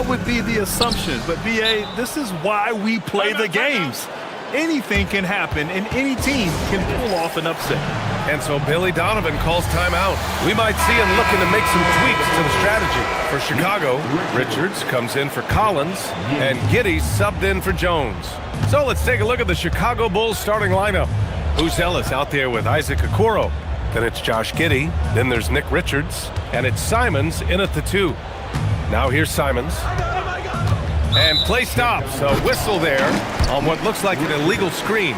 That would be the assumption, but BA, this is why we play the games. Anything can happen, and any team can pull off an upset. And so Billy Donovan calls timeout. We might see him looking to make some tweaks to the strategy. For Chicago, Richards comes in for Collins, and Giddey subbed in for Jones. So let's take a look at the Chicago Bulls starting lineup. Who's Ellis out there with Isaac Okoro? Then it's Josh Giddey. Then there's Nick Richards. And it's Simons in at the 2. Now here's Simons. And play stops. A whistle there on what looks like an illegal screen.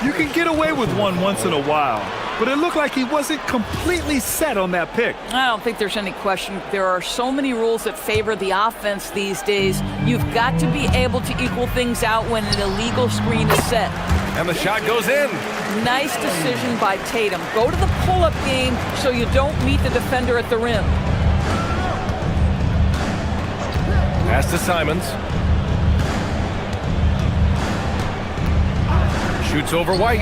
You can get away with one once in a while, but it looked like he wasn't completely set on that pick. I don't think there's any question. There are so many rules that favor the offense these days. You've got to be able to equal things out when an illegal screen is set. And the shot goes in. Nice decision by Tatum. Go to the pull-up game so you don't meet the defender at the rim. Pass to Simons. Shoots over White.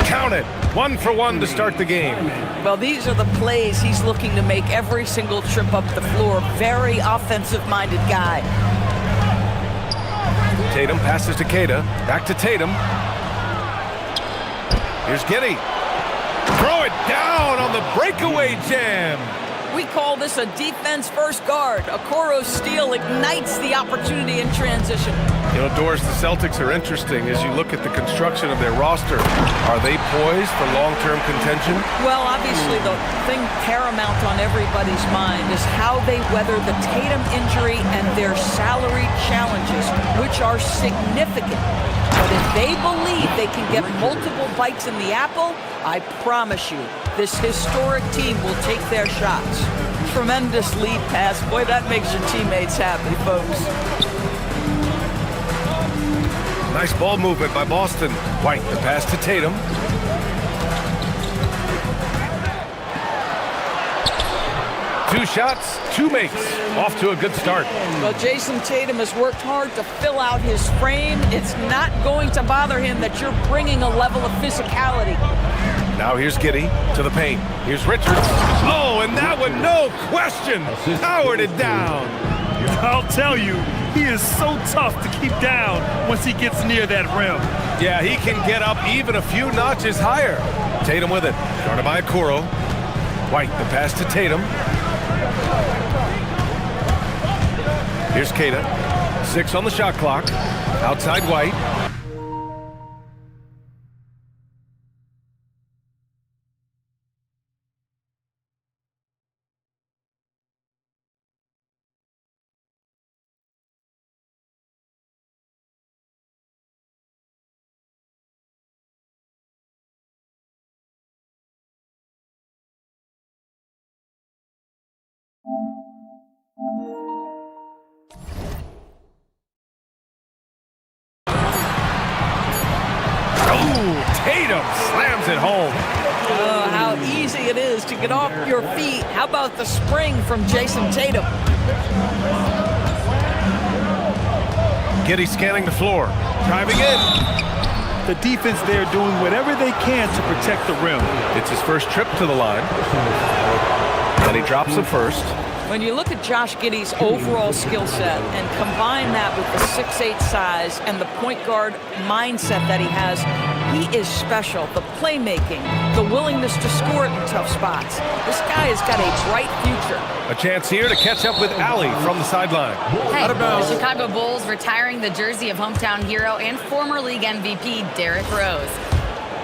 Count it. 1 for 1 to start the game. Well, these are the plays he's looking to make every single trip up the floor. Very offensive-minded guy. Tatum passes to Keita. Back to Tatum. Here's Giddey. Throw it down on the breakaway jam. We call this a defense-first guard. Okoro's steal ignites the opportunity in transition. You know, Doris, the Celtics are interesting as you look at the construction of their roster. Are they poised for long-term contention? Well, obviously, the thing paramount on everybody's mind is how they weather the Tatum injury and their salary challenges, which are significant. But if they believe they can get multiple bites in the apple, I promise you, this historic team will take their shots. Tremendous lead pass. Boy, that makes your teammates happy, folks. Nice ball movement by Boston. White, the pass to Tatum. Two shots, 2 makes. Off to a good start. Well, Jason Tatum has worked hard to fill out his frame. It's not going to bother him that you're bringing a level of physicality. Now here's Giddey to the paint. Here's Richards. Oh, and that one, no question, powered it down. I'll tell you, he is so tough to keep down once he gets near that rim. Yeah, he can get up even a few notches higher. Tatum with it. Guarded by Okoro. White, the pass to Tatum. Here's Keita. 6 on the shot clock. Outside White. Tatum slams it home. Oh, how easy it is to get off your feet. How about the spring from Jason Tatum? Giddey scanning the floor. Driving in. The defense there doing whatever they can to protect the rim. It's his first trip to the line. And he drops it first. When you look at Josh Giddey's overall skill set and combine that with the 6'8" size and the point guard mindset that he has, he is special. The playmaking, the willingness to score in tough spots. This guy has got a bright future. A chance here to catch up with Allie from the sideline. Hey, the Chicago Bulls retiring the jersey of hometown hero and former league MVP Derrick Rose.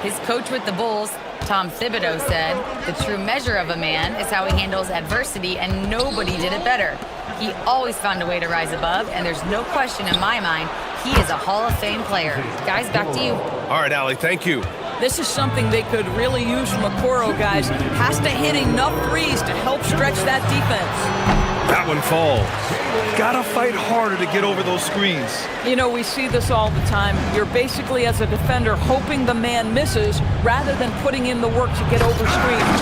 His coach with the Bulls, Tom Thibodeau, said, "The true measure of a man is how he handles adversity, and nobody did it better. He always found a way to rise above, and there's no question in my mind he is a Hall of Fame player." Guys, back to you. All right, Allie, thank you. This is something they could really use from Okoro, guys. Has to hit enough threes to help stretch that defense. That one falls. Gotta fight harder to get over those screens. You know, we see this all the time. You're basically, as a defender, hoping the man misses rather than putting in the work to get over screens.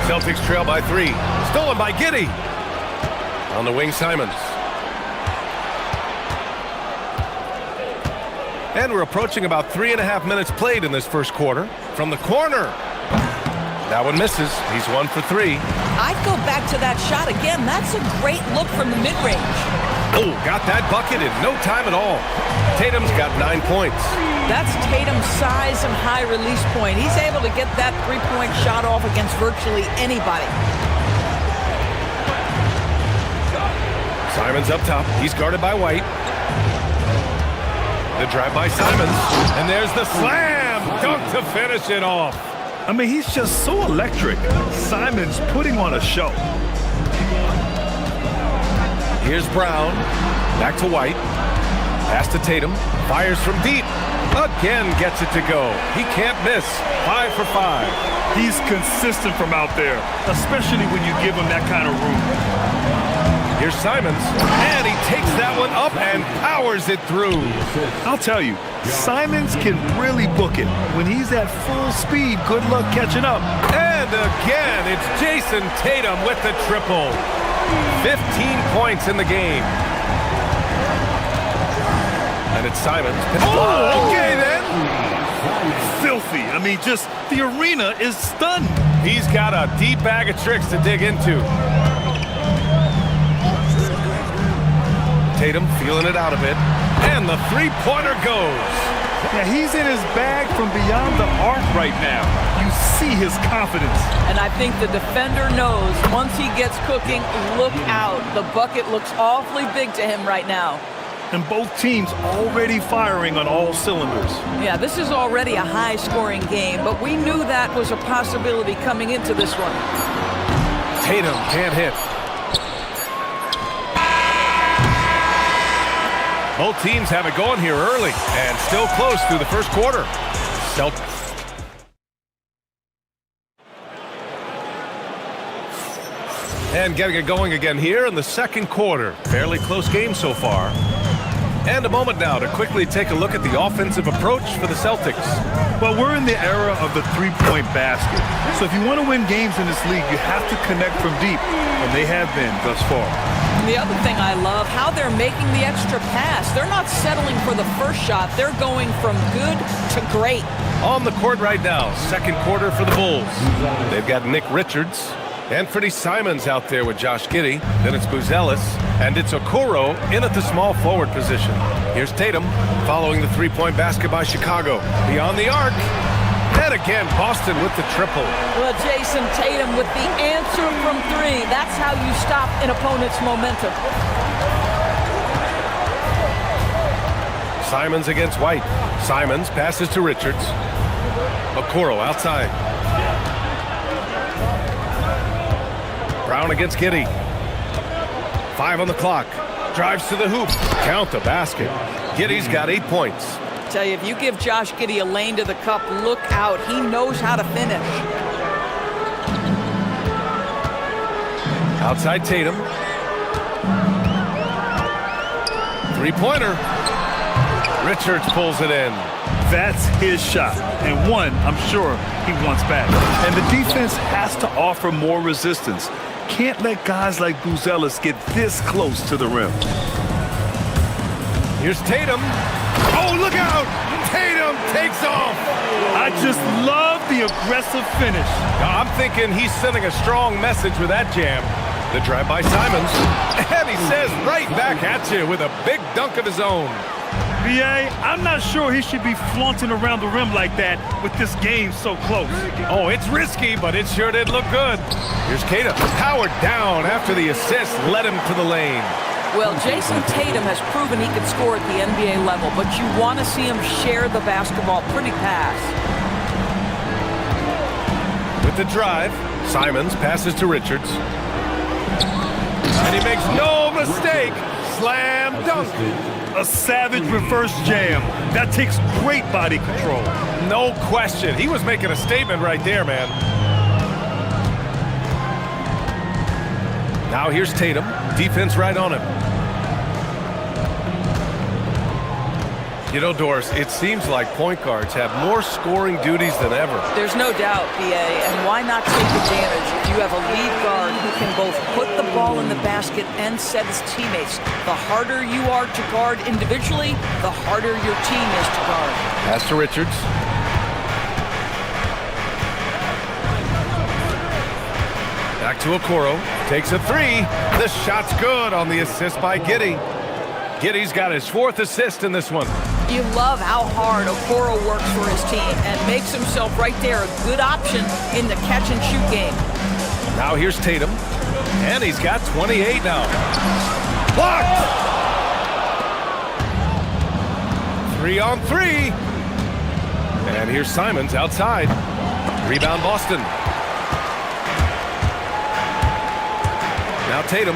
Celtics trail by 3. Stolen by Giddey. On the wing, Simons. And we're approaching about 3.5 minutes played in this first quarter. From the corner. That one misses. He's 1 for 3. I'd go back to that shot again. That's a great look from the mid-range. Oh, got that bucket in no time at all. Tatum's got 9 points. That's Tatum's size and high release point. He's able to get that three-point shot off against virtually anybody. Simons up top. He's guarded by White. The drive by Simons. And there's the slam. Dunk to finish it off. I mean, he's just so electric. Simons putting on a show. Here's Brown. Back to White. Pass to Tatum. Fires from deep. Again gets it to go. He can't miss. 5 for 5. He's consistent from out there, especially when you give him that kind of room. Here's Simons. And he takes that one up and powers it through. I'll tell you, Simons can really book it. When he's at full speed, good luck catching up. And again, it's Jason Tatum with the triple. 15 points in the game. And it's Simons. Oh, okay then. Filthy. I mean, just the arena is stunned. He's got a deep bag of tricks to dig into. Tatum feeling it out a bit. And the three-pointer goes. Yeah, he's in his bag from beyond the arc right now. You see his confidence. And I think the defender knows once he gets cooking, look out. The bucket looks awfully big to him right now. And both teams already firing on all cylinders. Yeah, this is already a high-scoring game, but we knew that was a possibility coming into this one. Tatum can't hit. Both teams have it going here early and still close through the first quarter. And getting it going again here in the second quarter. Fairly close game so far. And a moment now to quickly take a look at the offensive approach for the Celtics. Well, we're in the era of the three-point basket. So if you want to win games in this league, you have to connect from deep, and they have been thus far. And the other thing I love, how they're making the extra pass. They're not settling for the first shot. They're going from good to great. On the court right now, second quarter for the Bulls. They've got Nick Richards. Anthony Simons out there with Josh Giddey. Then it's Buzelis. And it's Okoro in at the small forward position. Here's Tatum following the three-point basket by Chicago. Beyond the arc. And again, Boston with the triple. Well, Jason Tatum with the answer from three. That's how you stop an opponent's momentum. Simons against White. Simons passes to Richards. Okoro outside. Brown against Giddey. 5 on the clock. Drives to the hoop. Count the basket. Giddey's got 8 points. Tell you, if you give Josh Giddey a lane to the cup, look out. He knows how to finish. Outside Tatum. Three-pointer. Richards pulls it in. That's his shot, and one I'm sure he wants back. And the defense has to offer more resistance. Can't let guys like Buzelis get this close to the rim. Here's Tatum. Oh, look out! Tatum takes off! I just love the aggressive finish. I'm thinking he's sending a strong message with that jam. The drive by Simons. And he says right back at you with a big dunk of his own. B.A., I'm not sure he should be flaunting around the rim like that with this game so close. Oh, it's risky, but it sure did look good. Here's Tatum. Powered down after the assist led him to the lane. Well, Jason Tatum has proven he can score at the NBA level, but you want to see him share the basketball pretty fast. With the drive, Simons passes to Richards. And he makes no mistake. Slam dunk. A savage reverse jam. That takes great body control. No question. He was making a statement right there, man. Now here's Tatum. Defense right on him. You know, Doris, it seems like point guards have more scoring duties than ever. There's no doubt, B.A., and why not take advantage if you have a lead guard who can both put the ball in the basket and set his teammates. The harder you are to guard individually, the harder your team is to guard. Pass to Richards. Back to Okoro. Takes a three. The shot's good on the assist by Giddey. Giddey's got his 4th assist in this one. You love how hard Okoro works for his team and makes himself right there a good option in the catch-and-shoot game. Now here's Tatum. And he's got 28 now. Blocked! 3-on-3. And here's Simons outside. Rebound Boston. Now Tatum.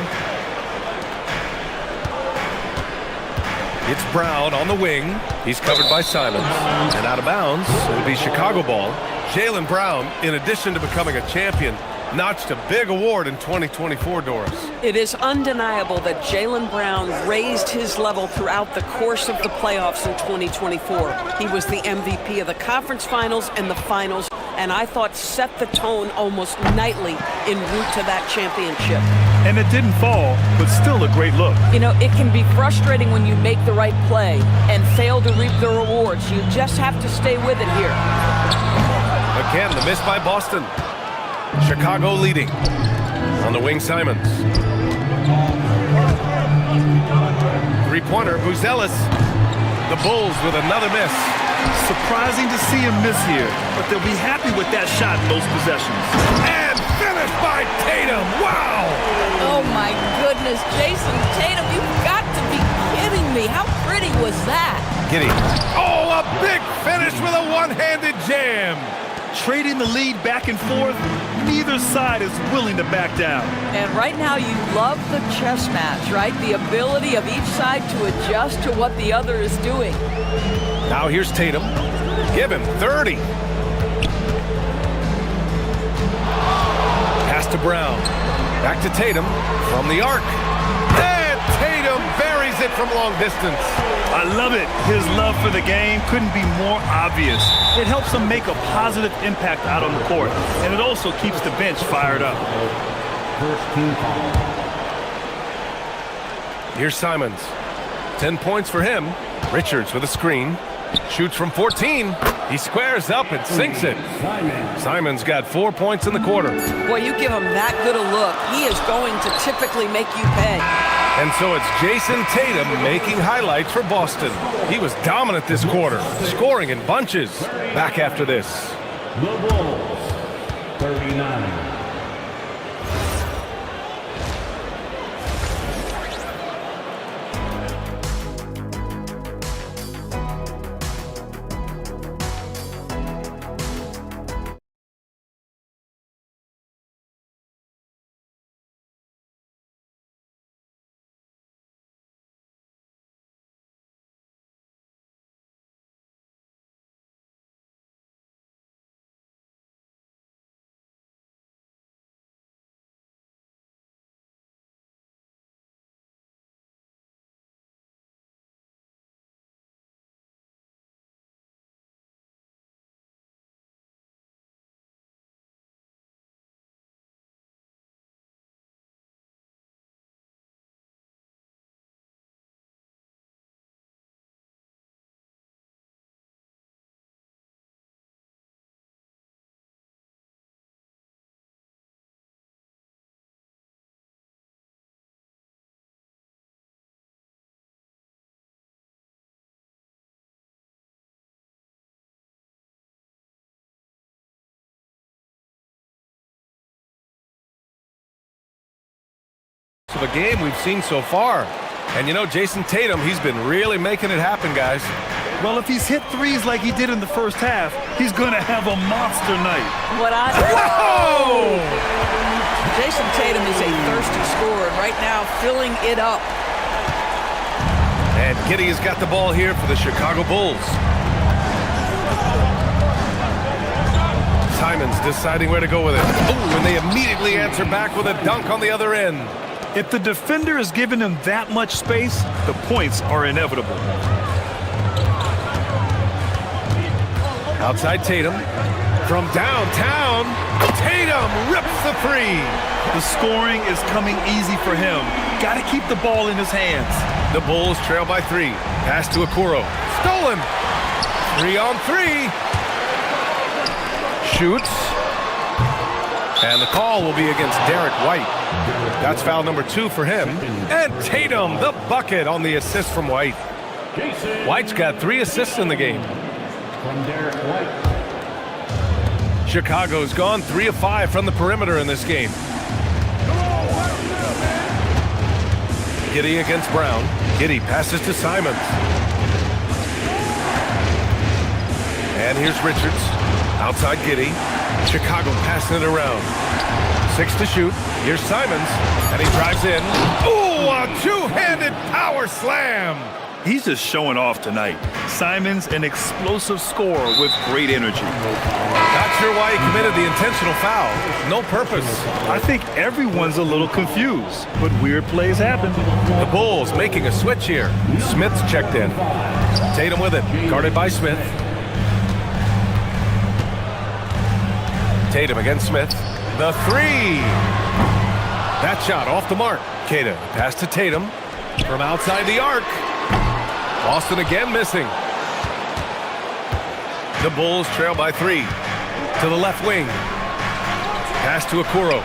It's Brown on the wing. He's covered by Simons. And out of bounds, it'll be Chicago ball. Jaylen Brown, in addition to becoming a champion, notched a big award in 2024, Doris. It is undeniable that Jaylen Brown raised his level throughout the course of the playoffs in 2024. He was the MVP of the conference finals and the finals, and I thought set the tone almost nightly en route to that championship. And it didn't fall, but still a great look. You know, it can be frustrating when you make the right play and fail to reap the rewards. You just have to stay with it here. Again, the miss by Boston. Chicago leading. On the wing, Simons. Three-pointer, Buzelis. The Bulls with another miss. Surprising to see him miss here, but they'll be happy with that shot in those possessions. And finished by Tatum. Wow! Oh my goodness, Jason Tatum, you've got to be kidding me. How pretty was that? Giddey. Oh, a big finish with a one-handed jam. Trading the lead back and forth, neither side is willing to back down. And right now you love the chess match, right? The ability of each side to adjust to what the other is doing. Now here's Tatum. Give him 30. Pass to Brown. Back to Tatum from the arc. And Tatum buries it from long distance. I love it. His love for the game couldn't be more obvious. It helps him make a positive impact out on the court, and it also keeps the bench fired up. Here's Simons. 10 points for him. Richards with a screen. Shoots from 14. He squares up and sinks it. Simons got 4 points in the quarter. Boy, you give him that good a look, he is going to typically make you pay. And so it's Jason Tatum making highlights for Boston. He was dominant this quarter, scoring in bunches. Back after this. The Bulls, 39. Of a game we've seen so far. And you know, Jason Tatum, he's been really making it happen, guys. Well, if he's hit threes like he did in the first half, he's going to have a monster night. Whoa! Jason Tatum is a thirsty scorer, and right now filling it up. And Giddey has got the ball here for the Chicago Bulls. Simons deciding where to go with it. Oh, and they immediately answer back with a dunk on the other end. If the defender is giving him that much space, the points are inevitable. Outside Tatum. From downtown, Tatum rips the three. The scoring is coming easy for him. Got to keep the ball in his hands. The Bulls trail by 3. Pass to Okoro. Stolen. 3-on-3. Shoots. And the call will be against Derek White. That's foul number 2 for him. And Tatum, the bucket on the assist from White. White's got 3 assists in the game. From Derek White. Chicago's gone 3 of 5 from the perimeter in this game. Giddey against Brown. Giddey passes to Simons. And here's Richards. Outside Giddey. Chicago passing it around. 6 to shoot. Here's Simons. And he drives in. Ooh, a two-handed power slam. He's just showing off tonight. Simons, an explosive scorer with great energy. Not sure why he committed the intentional foul. No purpose. I think everyone's a little confused, but weird plays happen. The Bulls making a switch here. Smith's checked in. Tatum with it. Guarded by Smith. Tatum against Smith. The 3. That shot off the mark. Keita pass to Tatum from outside the arc. Boston again missing. The Bulls trail by 3. To the left wing. Pass to Okoro.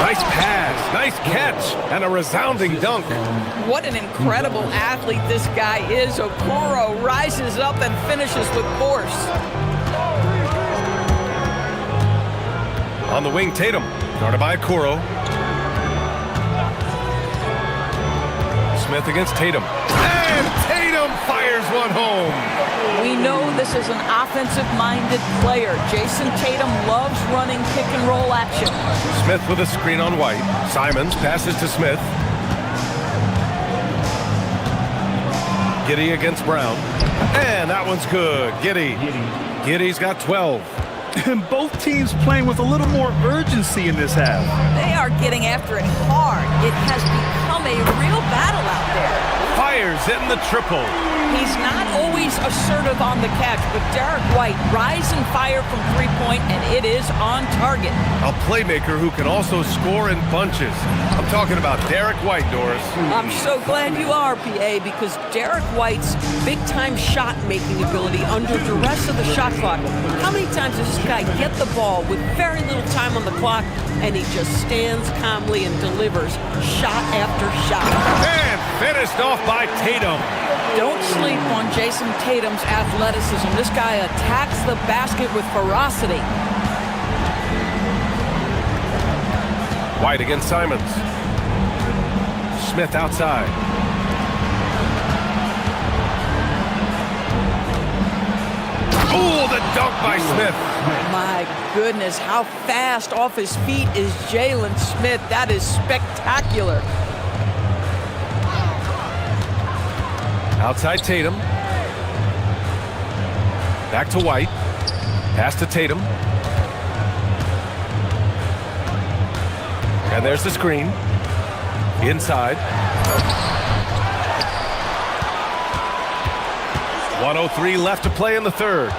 Nice pass, nice catch, and a resounding dunk. What an incredible athlete this guy is. Okoro rises up and finishes with force. On the wing, Tatum. Guarded by Okoro. Smith against Tatum. And Tatum fires one home. We know this is an offensive-minded player. Jason Tatum loves running pick-and-roll action. Smith with a screen on White. Simons passes to Smith. Giddey against Brown. And that one's good. Giddey's got 12. And both teams playing with a little more urgency in this half. They are getting after it hard. It has become a real battle out there. Fires in the triple. He's not always assertive on the catch, but Derek White rise and fire from three-point, and it is on target. A playmaker who can also score in bunches. I'm talking about Derek White, Doris. I'm so glad you are, PA, because Derek White's big-time shot-making ability under duress of the shot clock. How many times does this guy get the ball with very little time on the clock, and he just stands calmly and delivers shot after shot? And finished off by Tatum. Don't sleep on Jason Tatum's athleticism. This guy attacks the basket with ferocity. White against Simons. Smith outside. Oh, the dunk by Smith. My goodness, how fast off his feet is Jalen Smith. That is spectacular. Outside Tatum. Back to White. Pass to Tatum. And there's the screen. Inside. 1:03 left to play in the third.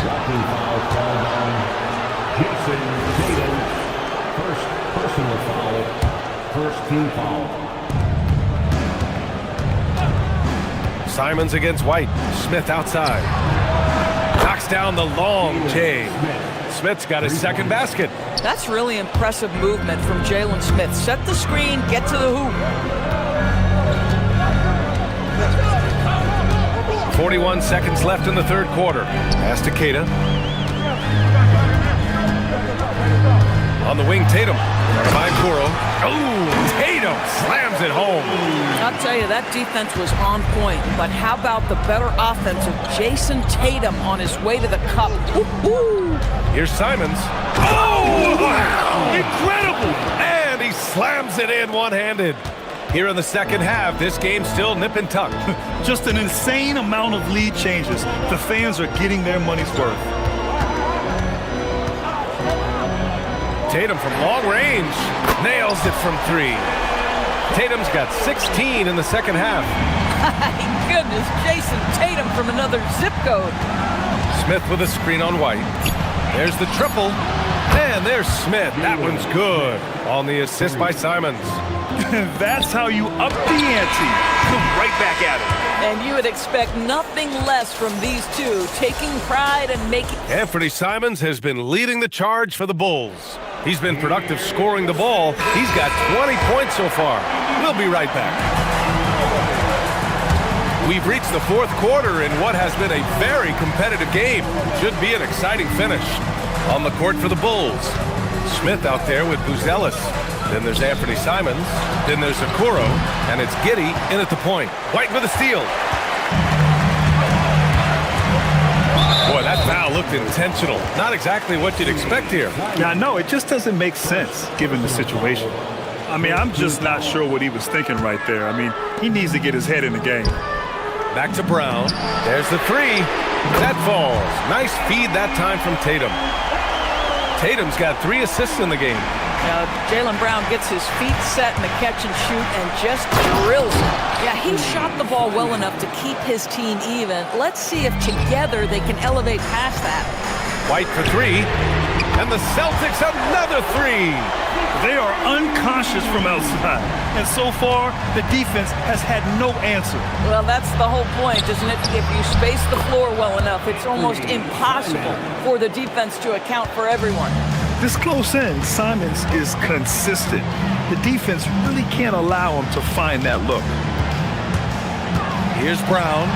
Blocking foul called on Jason Tatum. First personal foul. First team foul. Simons against White. Smith outside. Knocks down the long J. Smith's got his second basket. That's really impressive movement from Jalen Smith. Set the screen, get to the hoop. 41 seconds left in the third quarter. Pass to Keita. On the wing, Tatum. By Okoro. Oh, Tatum slams it home. I'll tell you, that defense was on point. But how about the better offense of Jason Tatum on his way to the cup? Woo-hoo! Here's Simons. Oh, wow! Incredible! And he slams it in one-handed. Here in the second half, this game's still nip and tuck. Just an insane amount of lead changes. The fans are getting their money's worth. Tatum from long range nails it from 3. Tatum's got 16 in the second half. My goodness, Jason Tatum from another zip code. Smith with a screen on White. There's the triple. And there's Smith. That one's good on the assist by Simons. That's how you up the ante. Come right back at it. And you would expect nothing less from these two, taking pride and making... Anthony Simons has been leading the charge for the Bulls. He's been productive scoring the ball. He's got 20 points so far. We'll be right back. We've reached the fourth quarter in what has been a very competitive game. Should be an exciting finish. On the court for the Bulls, Smith out there with Buzelis. Then there's Anthony Simons. Then there's Okoro. And it's Giddey in at the point. White with a steal. Boy, that foul looked intentional. Not exactly what you'd expect here. Yeah, no, it just doesn't make sense given the situation. I mean, I'm just not sure what he was thinking right there. I mean, he needs to get his head in the game. Back to Brown. There's the three. That falls. Nice feed that time from Tatum. Tatum's got 3 assists in the game. Now, Jaylen Brown gets his feet set in the catch and shoot and just drills it. Yeah, he shot the ball well enough to keep his team even. Let's see if together they can elevate past that. White for 3. And the Celtics another 3. They are unconscious from outside. And so far, the defense has had no answer. Well, that's the whole point, isn't it? If you space the floor well enough, it's almost impossible for the defense to account for everyone. This close in, Simons is consistent. The defense really can't allow him to find that look. Here's Brown.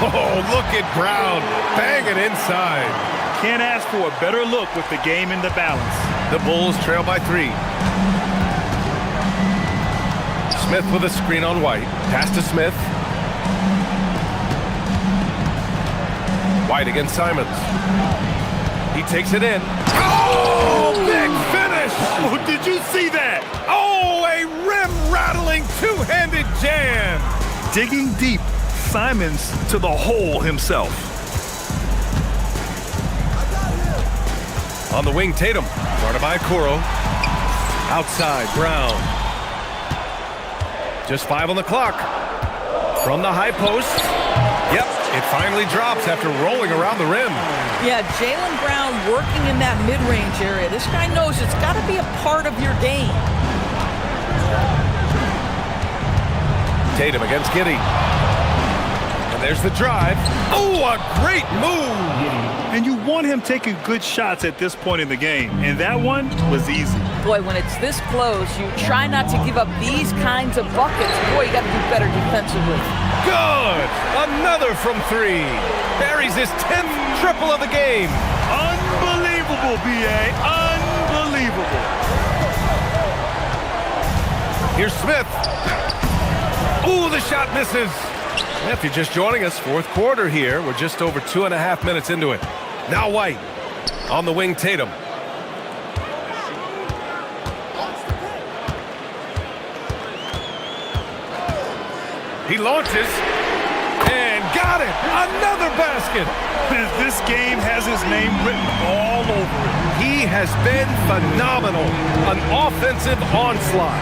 Oh, look at Brown banging inside. Can't ask for a better look with the game in the balance. The Bulls trail by 3. Smith with a screen on White. Pass to Smith. White against Simons. He takes it in. Oh, big finish! Oh, did you see that? Oh, a rim-rattling two-handed jam! Digging deep, Simons to the hole himself. On the wing, Tatum. Guarded by Okoro. Outside, Brown. Just 5 on the clock. From the high post. Yep, it finally drops after rolling around the rim. Yeah, Jaylen Brown working in that mid-range area. This guy knows it's got to be a part of your game. Tatum against Giddey. And there's the drive. Oh, a great move! And you want him taking good shots at this point in the game. And that one was easy. Boy, when it's this close, you try not to give up these kinds of buckets. Boy, you got to do better defensively. Good! Another from 3. Buries his 10th triple of the game. Unbelievable, B.A. Unbelievable. Here's Smith. Ooh, the shot misses. If you're just joining us, fourth quarter here. We're just over 2.5 minutes into it. Now White. On the wing, Tatum. He launches. And got it! Another basket! This game has his name written all over it. He has been phenomenal. An offensive onslaught.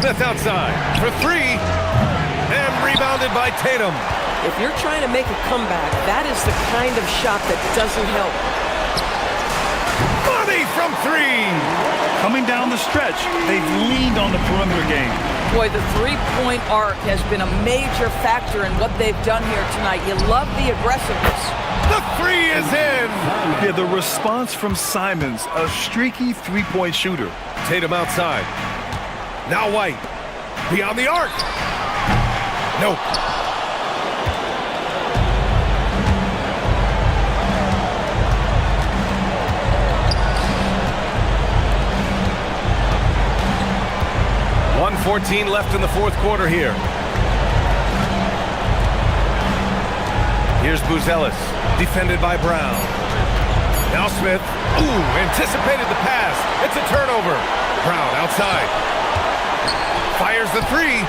Smith outside for 3. And rebounded by Tatum. If you're trying to make a comeback, that is the kind of shot that doesn't help. Money from 3. Coming down the stretch, they've leaned on the perimeter game. Boy, the three-point arc has been a major factor in what they've done here tonight. You love the aggressiveness. The 3 is in. Yeah, the response from Simons, a streaky three-point shooter. Tatum outside. Now White. Beyond the arc. Nope. .14 left in the fourth quarter here. Here's Buzelis, defended by Brown. Now Smith. Ooh, anticipated the pass. It's a turnover. Brown outside. Fires the 3.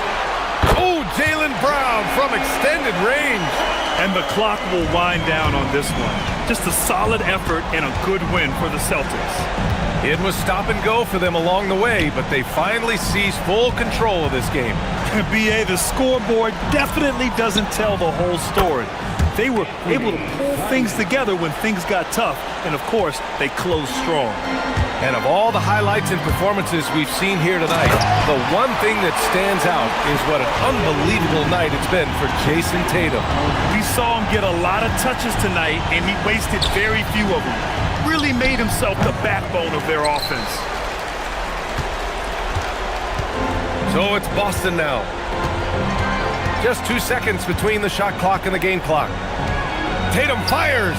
Oh, Jaylen Brown from extended range. And the clock will wind down on this one. Just a solid effort and a good win for the Celtics. It was stop and go for them along the way, but they finally seized full control of this game. B.A., the scoreboard definitely doesn't tell the whole story. They were able to pull things together when things got tough, and of course, they closed strong. And of all the highlights and performances we've seen here tonight, the one thing that stands out is what an unbelievable night it's been for Jason Tatum. We saw him get a lot of touches tonight, and he wasted very few of them. Really made himself the backbone of their offense. So it's Boston now. Just 2 seconds between the shot clock and the game clock. Tatum fires.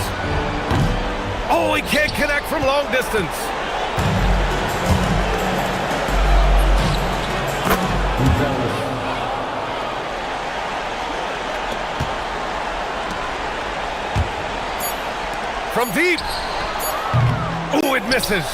Oh, he can't connect from long distance. From deep. Oh, it misses.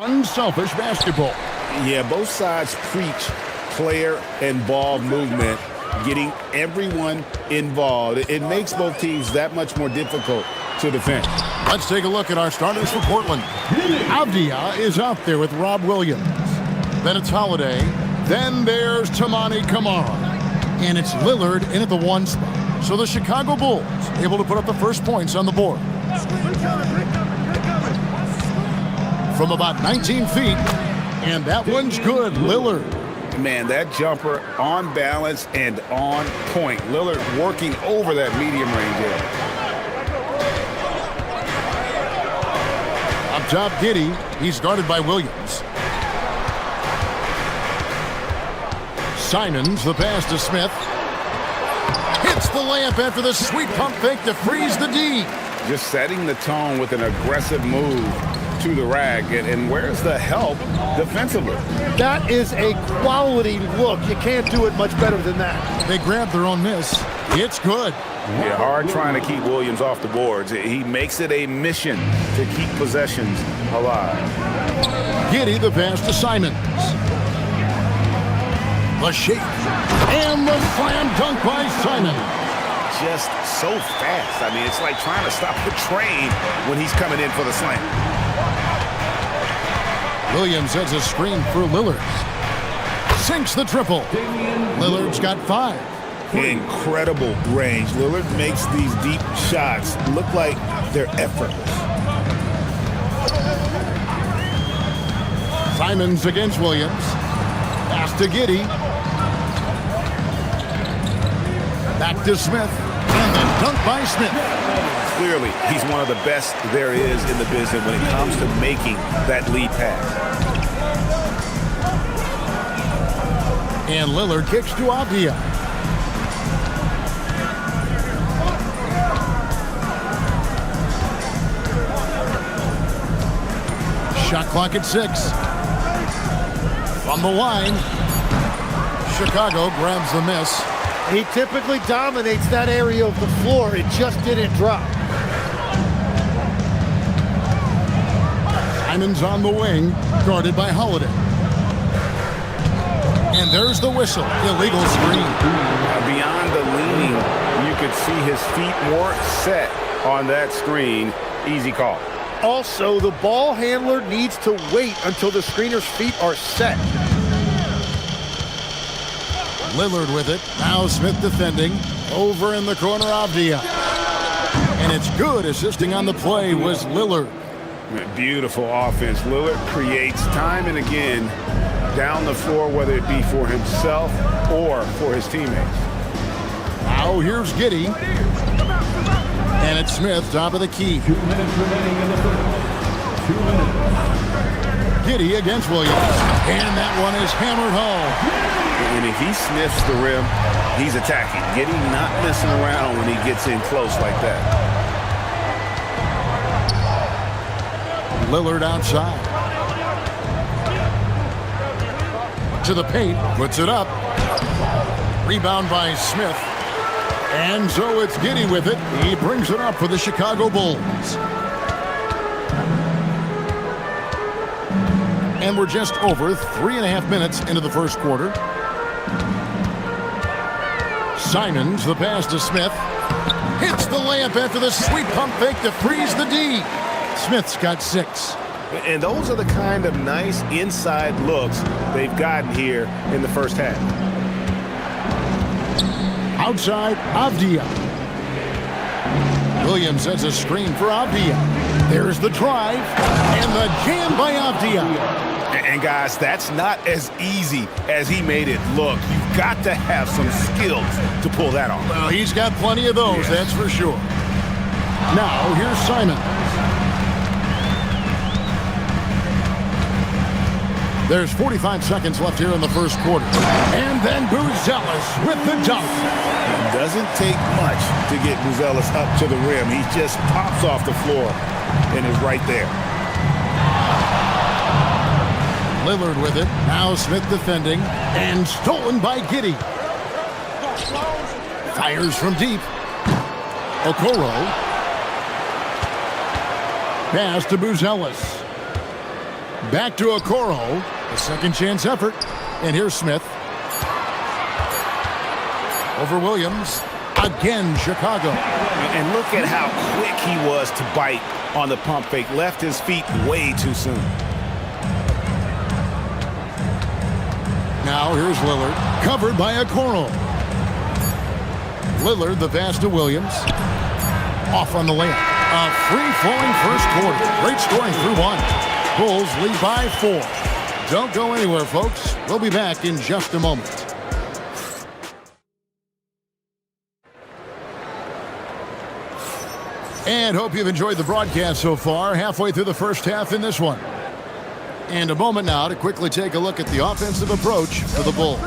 Unselfish basketball. Yeah, both sides preach player and ball movement, getting everyone involved. It makes both teams that much more difficult to defend. Let's take a look at our starters for Portland. Avdia is out there with Rob Williams. Then it's Holiday. Then there's Tamani Kamara. And it's Lillard in at the 1 spot. So the Chicago Bulls able to put up the first points on the board. From about 19 feet. And that one's good, Lillard. Man, that jumper on balance and on point. Lillard working over that medium range area. Up top, Giddey. He's guarded by Williams. Simons, the pass to Smith. Hits the layup after the sweet pump fake to freeze the D. Just setting the tone with an aggressive move to the rack. And where's the help defensively? That is a quality look. You can't do it much better than that. They grab their own miss. It's good. Yeah, hard trying to keep Williams off the boards. He makes it a mission to keep possessions alive. Giddey, the pass to Simons. The shake. And the slam dunk by Simon. Just so fast. I mean, it's like trying to stop the train when he's coming in for the slam. Williams sets a screen for Lillard. Sinks the triple. Lillard's got 5. Incredible range. Lillard makes these deep shots look like they're effortless. Simons against Williams. Pass to Giddey. Back to Smith. And then dunk by Smith. Clearly, he's one of the best there is in the business when it comes to making that lead pass. And Lillard kicks to Avdia. Shot clock at 6. From the line, Chicago grabs the miss. He typically dominates that area of the floor. It just didn't drop. Simons on the wing, guarded by Holiday. And there's the whistle. Illegal screen. Beyond the leaning, you could see his feet more set on that screen. Easy call. Also, the ball handler needs to wait until the screener's feet are set. Lillard with it. Now Smith defending. Over in the corner, Avdia. And it's good. Assisting on the play was Lillard. Beautiful offense. Lillard creates time and again down the floor, whether it be for himself or for his teammates. Now here's Giddey. And it's Smith, top of the key. 2 minutes remaining in the third. 2 minutes. Giddey against Williams. And that one is hammered home. And if he sniffs the rim, he's attacking. Giddey not messing around when he gets in close like that. Lillard outside. To the paint, puts it up. Rebound by Smith. And so it's Giddey with it. He brings it up for the Chicago Bulls. And we're just over 3.5 minutes into the first quarter. Simons, the pass to Smith. Hits the layup after the sweet pump fake to freeze the D. Smith's got 6. And those are the kind of nice inside looks they've gotten here in the first half. Outside, Avdia. Williams sets a screen for Avdia. There's the drive, and the jam by Avdia. And guys, that's not as easy as he made it look. You've got to have some skills to pull that off. Well, he's got plenty of those, that's for sure. Now, here's Simon. There's 45 seconds left here in the first quarter. And then Buzelis with the dunk. It doesn't take much to get Buzelis up to the rim. He just pops off the floor and is right there. Lillard with it. Now Smith defending. And stolen by Giddey. Fires from deep. Okoro. Pass to Buzelis. Back to Okoro. A second chance effort. And here's Smith. Over Williams. Again, Chicago. And look at how quick he was to bite on the pump fake. Left his feet way too soon. Now here's Lillard. Covered by Okoro. Lillard, the pass to Williams. Off on the layup. A free-flowing first quarter. Great scoring through one. Bulls lead by 4. Don't go anywhere, folks. We'll be back in just a moment. And hope you've enjoyed the broadcast so far. Halfway through the first half in this one. And a moment now to quickly take a look at the offensive approach for the Bulls.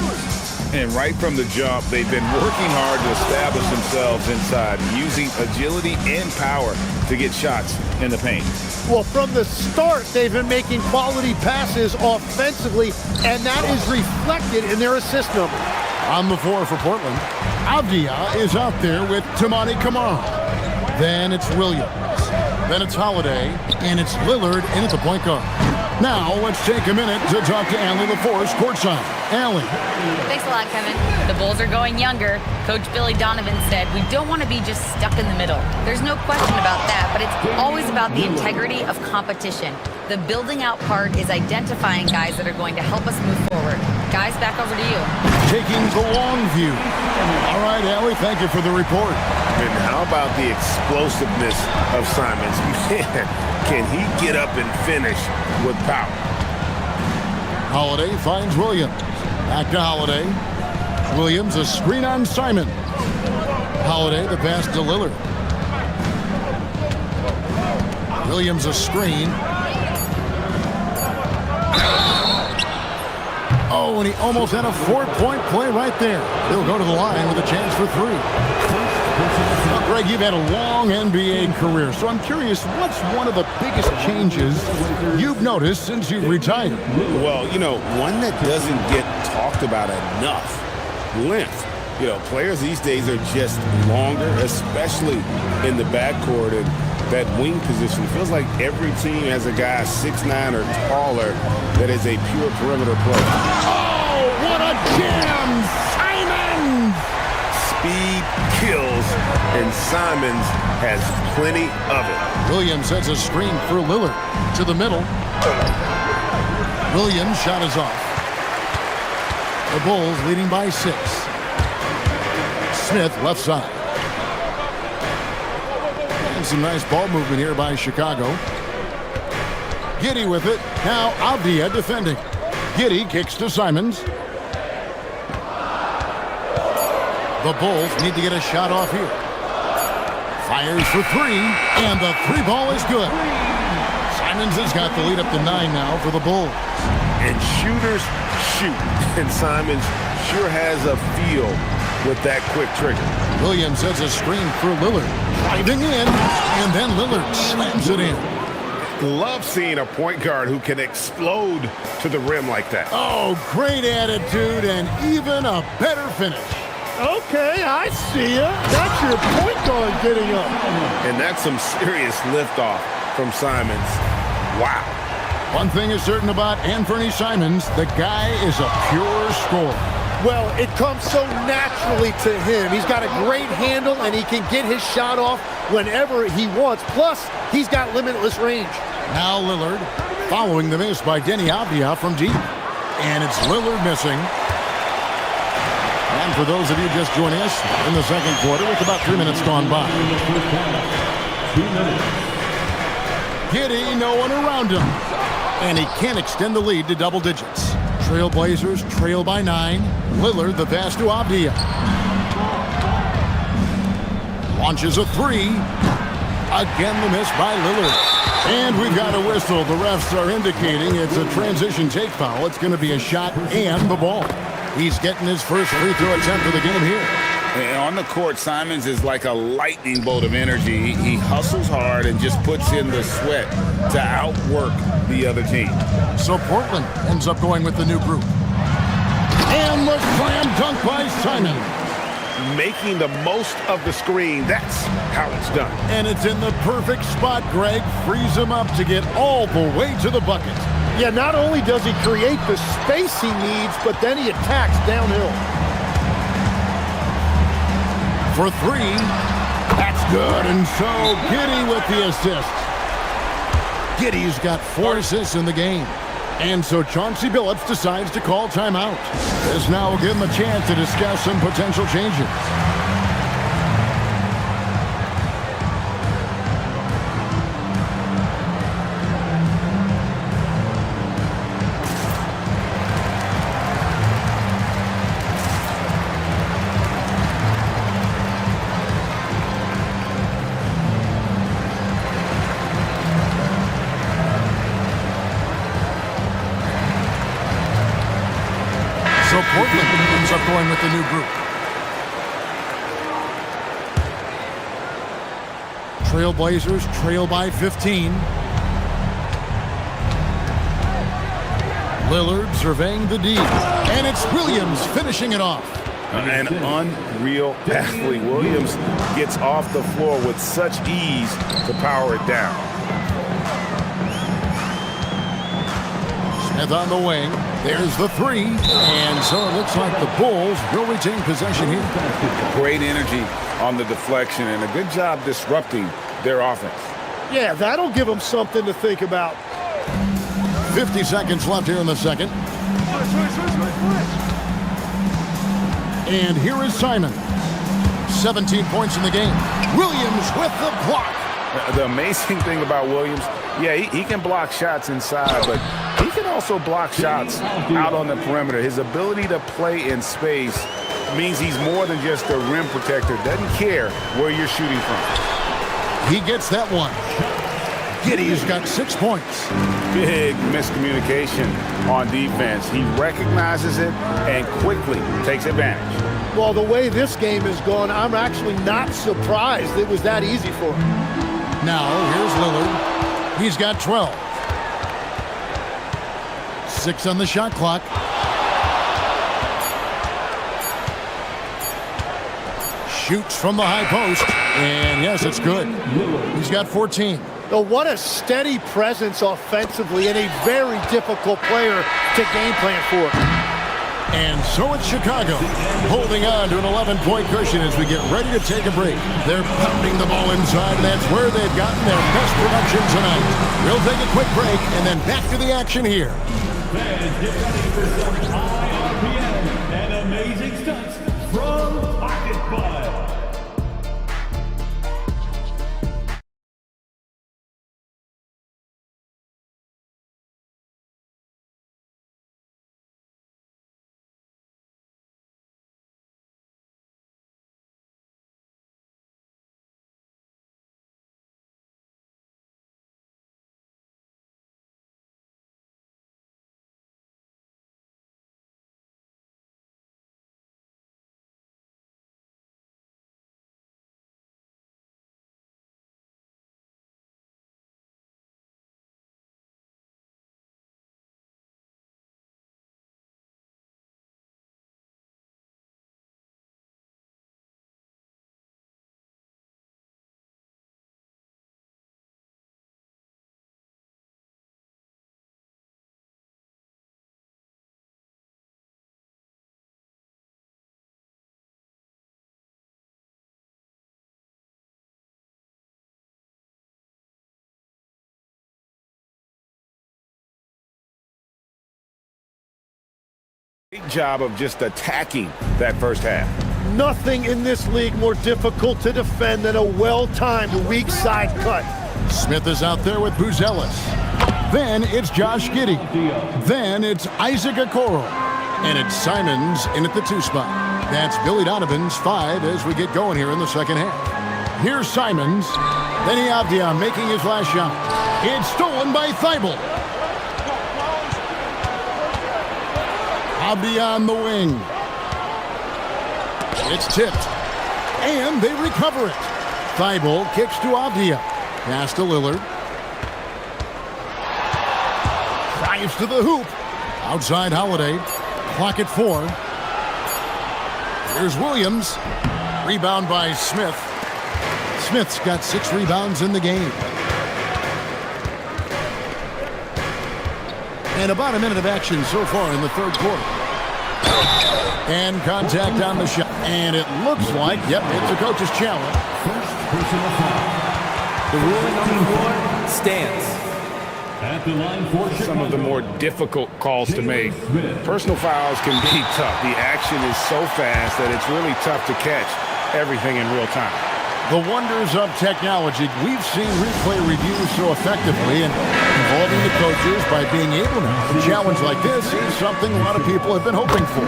And right from the jump, they've been working hard to establish themselves inside, using agility and power to get shots in the paint. Well, from the start, they've been making quality passes offensively, and that is reflected in their assist number. On the floor for Portland, Avdia is out there with Tamani Kamara. Then it's Williams. Then it's Holiday. And it's Lillard in at the point guard. Now, let's take a minute to talk to Allie LaForce courtside. Allie. Thanks a lot, Kevin. The Bulls are going younger. Coach Billy Donovan said, we don't want to be just stuck in the middle. There's no question about that, but it's always about the integrity of competition. The building out part is identifying guys that are going to help us move forward. Guys, back over to you. Taking the long view. All right, Allie, thank you for the report. And how about the explosiveness of Simons? Man, can he get up and finish with power? Holiday finds Williams. Back to Holiday. Williams, a screen on Simon. Holiday, the pass to Lillard. Williams, a screen. Oh, and he almost had a 4-point play right there. He'll go to the line with a chance for 3. Now, Greg, you've had a long NBA career, so I'm curious, what's one of the biggest changes you've noticed since you've retired? Well, you know, one that doesn't get talked about enough, length. You know, players these days are just longer, especially in the backcourt, and that wing position. It feels like every team has a guy 6'9" or taller that is a pure perimeter player. Oh, what a jam! Simon! Speed kills, and Simons has plenty of it. Williams sets a screen for Lillard to the middle. Williams' shot is off. The Bulls leading by 6. Smith left side. And some nice ball movement here by Chicago. Giddey with it. Now Avdia defending. Giddey kicks to Simons. The Bulls need to get a shot off here. Fires for 3, and the 3 ball is good. Simons has got the lead up to 9 now for the Bulls. And shooters shoot, and Simons sure has a feel with that quick trigger. Williams sets a screen for Lillard. Driving in, and then Lillard slams it in. Love seeing a point guard who can explode to the rim like that. Oh, great attitude and even a better finish. Okay, I see ya. That's your point guard getting up. And that's some serious liftoff from Simons. Wow. One thing is certain about Anthony Simons, the guy is a pure scorer. Well, it comes so naturally to him. He's got a great handle, and he can get his shot off whenever he wants. Plus, he's got limitless range. Now Lillard, following the miss by Denny Avdia from deep. And it's Lillard missing. And for those of you just joining us in the second quarter, with about 3 minutes gone by. Giddey, no one around him. And he can't extend the lead to double digits. Trailblazers trail by 9. Lillard, the pass to Avdia. Launches a 3. Again, the miss by Lillard. And we've got a whistle. The refs are indicating it's a transition take foul. It's going to be a shot and the ball. He's getting his first free throw attempt of the game here. And on the court, Simons is like a lightning bolt of energy. He hustles hard and just puts in the sweat to outwork the other team. So Portland ends up going with the new group. And the slam dunk by Simon. making the most of the screen. That's how it's done. And it's in the perfect spot, Greg. Frees him up to get all the way to the bucket. Yeah, not only does he create the space he needs, but then he attacks downhill. For three. That's good. And so Giddey with the assist. Giddey's got 4 assists in the game. And so Chauncey Billups decides to call timeout. This now will give him a chance to discuss some potential changes. So Portland ends up going with the new group. Trailblazers trail by 15. Lillard surveying the D. And it's Williams finishing it off. An unreal athlete. Williams gets off the floor with such ease to power it down. Smith on the wing. There's the three. And so it looks like the Bulls will retain possession here. Great energy on the deflection and a good job disrupting their offense. Yeah, that'll give them something to think about. 50 seconds left here in the second. And here is Simon. 17 points in the game. Williams with the block. The amazing thing about Williams, yeah, he can block shots inside, but he can also block shots out on the perimeter. His ability to play in space means he's more than just a rim protector. Doesn't care where you're shooting from. He gets that one. Giddey's got 6 points. Big miscommunication on defense. He recognizes it and quickly takes advantage. Well, the way this game has gone, I'm actually not surprised it was that easy for him. Now, here's Lillard. He's got 12. 6 on the shot clock. Shoots from the high post. And yes, it's good. He's got 14. Oh, what a steady presence offensively and a very difficult player to game plan for. And so it's Chicago holding on to an 11-point cushion as we get ready to take a break. They're pounding the ball inside, and that's where they've gotten their best production tonight. We'll take a quick break and then back to the action here. Fans, get ready for some high RPM and amazing stunts from Basketball. Great job of just attacking that first half. Nothing in this league more difficult to defend than a well-timed weak side cut. Smith is out there with Buzelis. Then it's Josh Giddey. Then it's Isaac Okoro. And it's Simons in at the 2 spot. That's Billy Donovan's 5 as we get going here in the second half. Here's Simons. Then Avdia making his last shot. It's stolen by Thibault. Avdia on the wing. It's tipped. And they recover it. Thibault kicks to Avdia. Pass to Lillard. Drives to the hoop. Outside Holiday. Clock at 4. Here's Williams. Rebound by Smith. Smith's got 6 rebounds in the game. And about a minute of action so far in the third quarter. And contact on the shot. And it looks like, yep, it's a coach's challenge. First personal foul. The ruling on the floor stands. At the line for Chicago. Some of the more difficult calls to make. Personal fouls can be tough. The action is so fast that it's really tough to catch everything in real time. The wonders of technology. We've seen replay reviews so effectively and involving the coaches by being able to. A challenge like this is something a lot of people have been hoping for.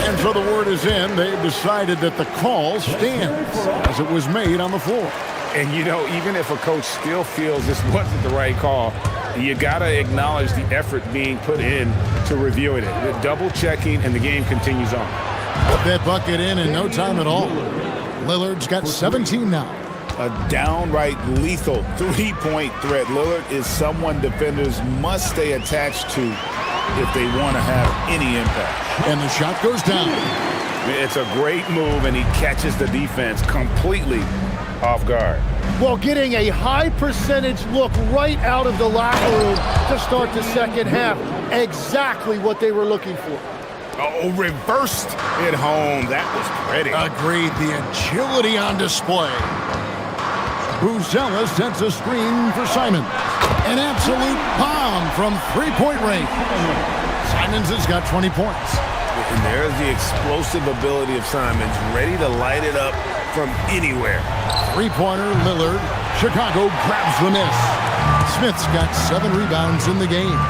And so the word is in. They've decided that the call stands as it was made on the floor. And, you know, even if a coach still feels this wasn't the right call, you got to acknowledge the effort being put in to reviewing it. The double checking, and the game continues on. Put that bucket in no time at all. Lillard's got 17 now. A downright lethal three-point threat. Lillard is someone defenders must stay attached to if they want to have any impact. And the shot goes down. It's a great move, and he catches the defense completely off guard. Well, getting a high percentage look right out of the locker room to start the second half. Exactly what they were looking for. Oh, reversed it home. That was pretty. Agreed. The agility on display. Buzella sends a screen for Simons. An absolute bomb from three-point range. Simons has got 20 points. And there's the explosive ability of Simons, ready to light it up from anywhere. Three-pointer, Lillard. Chicago grabs the miss. Smith's got 7 rebounds in the game.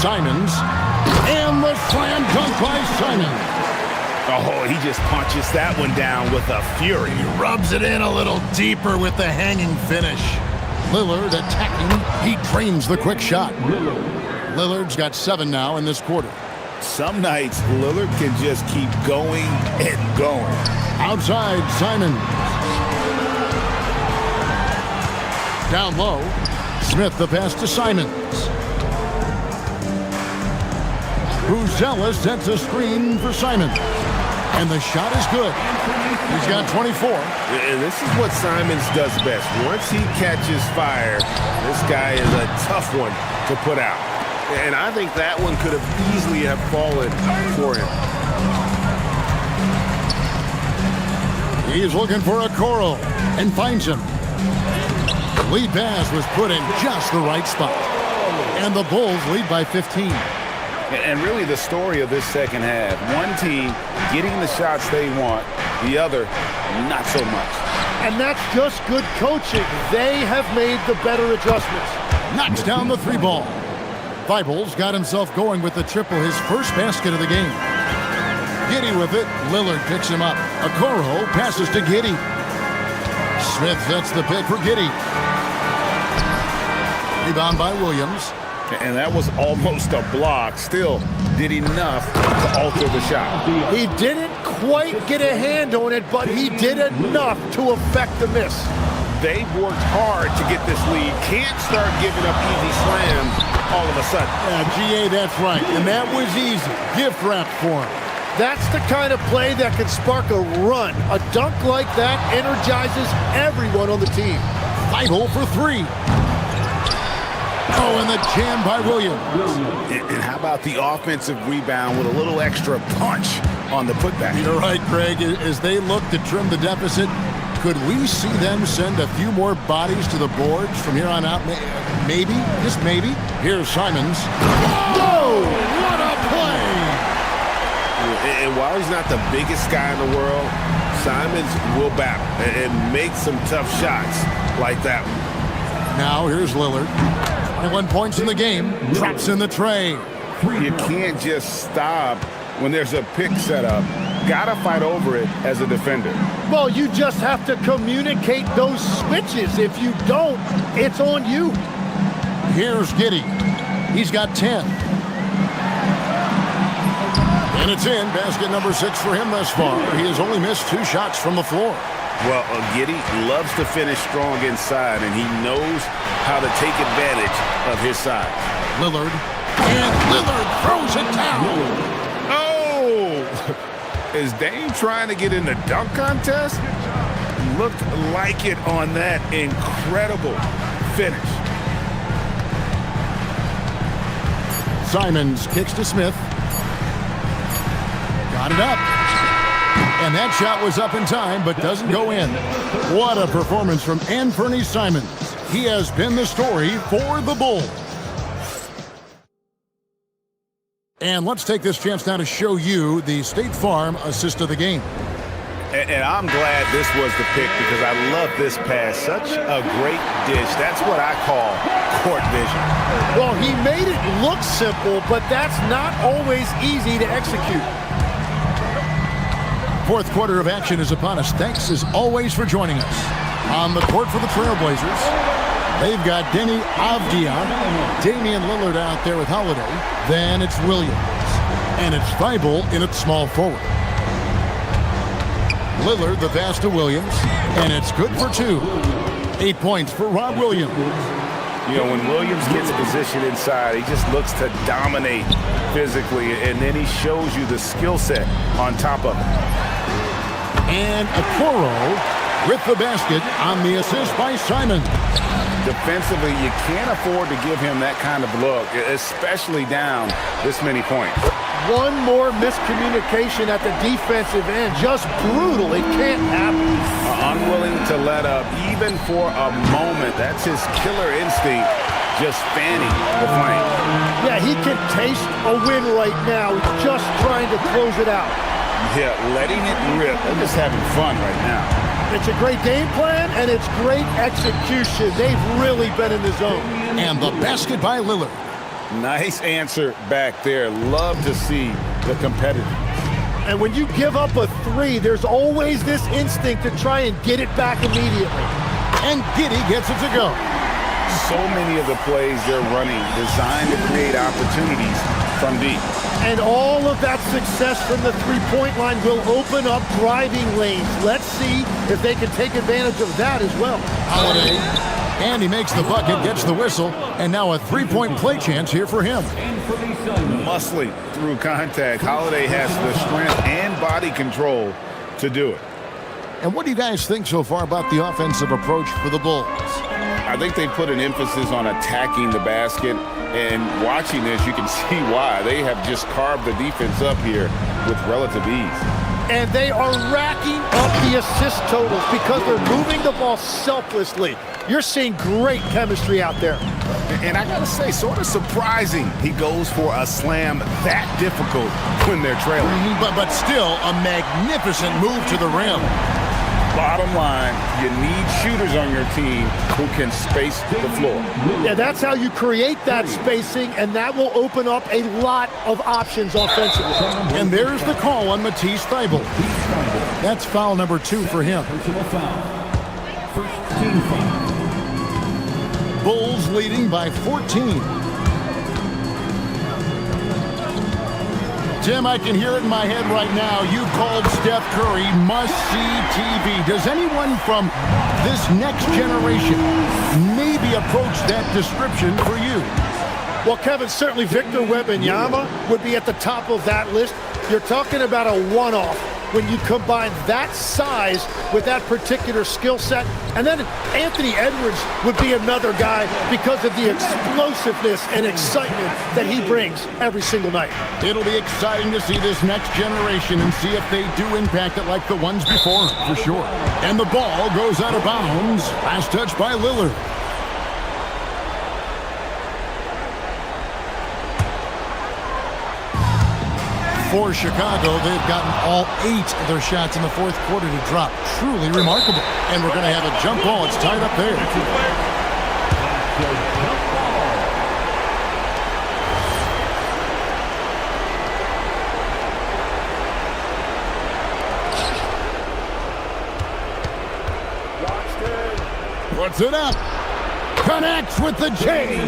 Simons. And the slam dunk by Simons. Oh, he just punches that one down with a fury. He rubs it in a little deeper with the hanging finish. Lillard attacking. He drains the quick shot. Lillard's got 7 now in this quarter. Some nights, Lillard can just keep going and going. Outside, Simons. Down low. Smith the pass to Simons. Buzella sets a screen for Simons. And the shot is good. He's got 24. And this is what Simons does best. Once he catches fire, this guy is a tough one to put out. And I think that one could have easily have fallen for him. He's looking for a Okoro and finds him. Lead pass was put in just the right spot. And the Bulls lead by 15. And really the story of this second half, one team getting the shots they want, the other not so much. And that's just good coaching. They have made the better adjustments. Knocks down the 3-ball. Feibel's got himself going with the triple, his first basket of the game. Giddey with it. Lillard picks him up. Okoro passes to Giddey. Smith sets the pick for Giddey. Rebound by Williams. And that was almost a block. Still did enough to alter the shot. He didn't quite get a hand on it, but he did enough to affect the miss. They've worked hard to get this lead. Can't start giving up easy slams all of a sudden. GA, that's right. And that was easy. Gift wrap for him. That's the kind of play that can spark a run. A dunk like that energizes everyone on the team. Feibel for 3. Oh, and the jam by Williams. And how about the offensive rebound with a little extra punch on the putback? You're right, Craig. As they look to trim the deficit, could we see them send a few more bodies to the boards from here on out? Maybe, just maybe. Here's Simons. Whoa! What a play! And while he's not the biggest guy in the world, Simons will battle and make some tough shots like that one. Now here's Lillard. 21 points in the game. Drops in the tray. You can't just stop when there's a pick set up. Gotta fight over it as a defender. Well, you just have to communicate those switches. If you don't, it's on you. Here's Giddey. He's got 10. And it's in. Basket number 6 for him thus far. He has only missed 2 shots from the floor. Well, Giddey loves to finish strong inside, and he knows how to take advantage of his size. Lillard. And Lillard throws it down. Oh! Is Dame trying to get in the dunk contest? Looked like it on that incredible finish. Simons kicks to Smith. Got it up. And that shot was up in time, but doesn't go in. What a performance from Anthony Simons. He has been the story for the Bulls. And let's take this chance now to show you the State Farm assist of the game. And I'm glad this was the pick because I love this pass. Such a great dish. That's what I call court vision. Well, he made it look simple, but that's not always easy to execute. Fourth quarter of action is upon us. Thanks as always for joining us. On the court for the Trailblazers, they've got Denny Avdia, Damian Lillard out there with Holiday. Then it's Williams. And it's Thibault in at small forward. Lillard, the pass to Williams. And it's good for 2. 8 points for Rob Williams. You know, when Williams gets positioned inside, he just looks to dominate physically, and then he shows you the skill set on top of it. And Okoro with the basket on the assist by Simon. Defensively, you can't afford to give him that kind of look, especially down this many points. One more miscommunication at the defensive end. Just brutal. It can't happen. Unwilling to let up even for a moment. That's his killer instinct, just fanning the flame. Yeah, he can taste a win right now. He's just trying to close it out. Yeah, letting it rip. They're just having fun right now. It's a great game plan, and it's great execution. They've really been in the zone. And the basket by Lillard. Nice answer back there. Love to see the competitiveness. And when you give up a 3, there's always this instinct to try and get it back immediately. And Giddey gets it to go. So many of the plays they're running designed to create opportunities from deep. And all of that success from the three-point line will open up driving lanes. Let's see if they can take advantage of that as well. Holiday, and he makes the bucket, gets the whistle, and now a three-point play chance here for him. Muscling through contact. Holiday has the strength and body control to do it. And what do you guys think so far about the offensive approach for the Bulls? I think they put an emphasis on attacking the basket, and watching this, you can see why. They have just carved the defense up here with relative ease. And they are racking up the assist totals because they're moving the ball selflessly. You're seeing great chemistry out there. And I gotta say, sort of surprising he goes for a slam that difficult when they're trailing. But still, a magnificent move to the rim. Bottom line, you need shooters on your team who can space the floor. Yeah, that's how you create that spacing, and that will open up a lot of options offensively. And there's the call on Matisse Thybulle. That's foul number 2 for him. First team foul. Bulls leading by 14. Tim, I can hear it in my head right now. You called Steph Curry must-see TV. Does anyone from this next generation maybe approach that description for you? Well, Kevin, certainly Victor Wembanyama would be at the top of that list. You're talking about a one-off when you combine that size with that particular skill set. And then Anthony Edwards would be another guy because of the explosiveness and excitement that he brings every single night. It'll be exciting to see this next generation and see if they do impact it like the ones before, for sure. And the ball goes out of bounds. Last touch by Lillard. For Chicago, they've gotten all 8 of their shots in the fourth quarter to drop. Truly remarkable. And we're going to have a jump ball. It's tied up there. Puts it up. Connects with the J.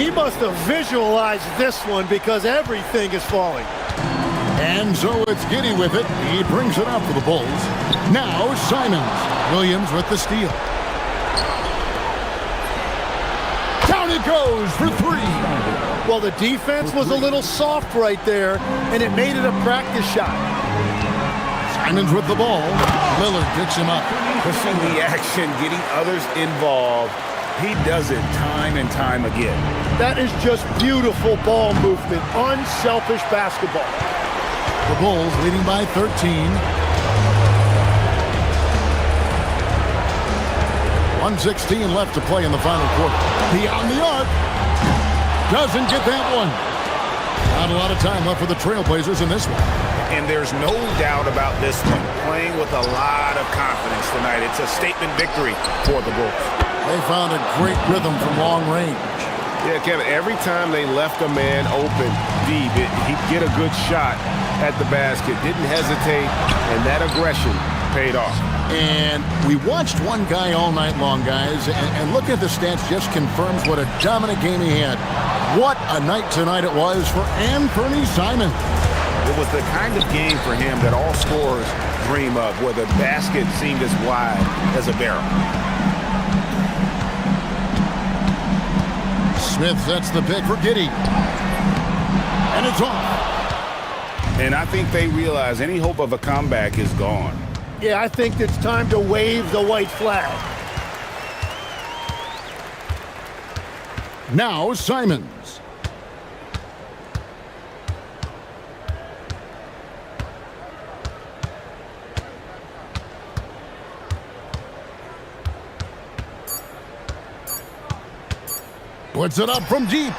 He must have visualized this one because everything is falling. And so it's Giddey with it. He brings it up for the Bulls. Now Simons. Williams with the steal. Down it goes for 3. Well, the defense was a little soft right there, and it made it a practice shot. Simons with the ball. Lillard picks him up. Pushing the action, getting others involved. He does it time and time again. That is just beautiful ball movement, unselfish basketball. The Bulls leading by 13. 1:16 left to play in the final quarter. Beyond the arc. Doesn't get that one. Not a lot of time left for the Trailblazers in this one. And there's no doubt about this one. Playing with a lot of confidence tonight. It's a statement victory for the Bulls. They found a great rhythm from long range. Yeah, Kevin, every time they left a man open deep, he'd get a good shot at the basket. Didn't hesitate, and that aggression paid off. And we watched one guy all night long, guys, and looking at the stats just confirms what a dominant game he had. What a night tonight it was for Anthony Simons. It was the kind of game for him that all scorers dream of, where the basket seemed as wide as a barrel. Smith sets the pick for Giddey. And it's off. And I think they realize any hope of a comeback is gone. Yeah, I think it's time to wave the white flag. Now Simons. Puts it up from deep.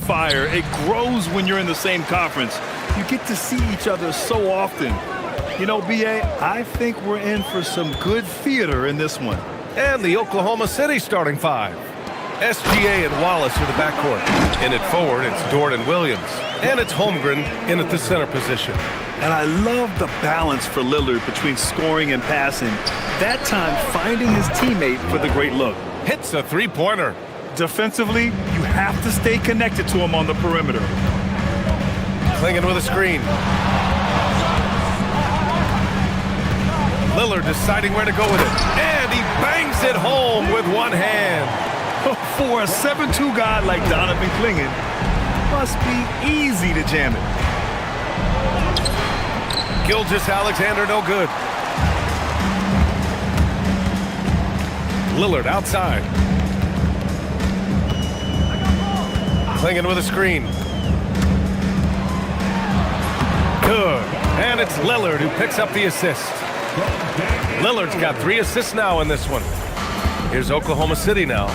fire. It grows when you're in the same conference. You get to see each other so often. You know, B.A., I think we're in for some good theater in this one. And the Oklahoma City starting five. SGA and Wallace are the backcourt. In at forward, it's Dort and Williams. And it's Holmgren in at the center position. And I love the balance for Lillard between scoring and passing. That time, finding his teammate for the great look. Hits a three-pointer. Defensively, you have to stay connected to him on the perimeter. Clinging with a screen. Lillard deciding where to go with it. And he bangs it home with one hand. For a 7'2" guy like Donovan Clingan, must be easy to jam it. Gilgeous-Alexander no good. Lillard outside. Clinging with a screen. Good. And it's Lillard who picks up the assist. Lillard's got 3 assists now in this one. Here's Oklahoma City now.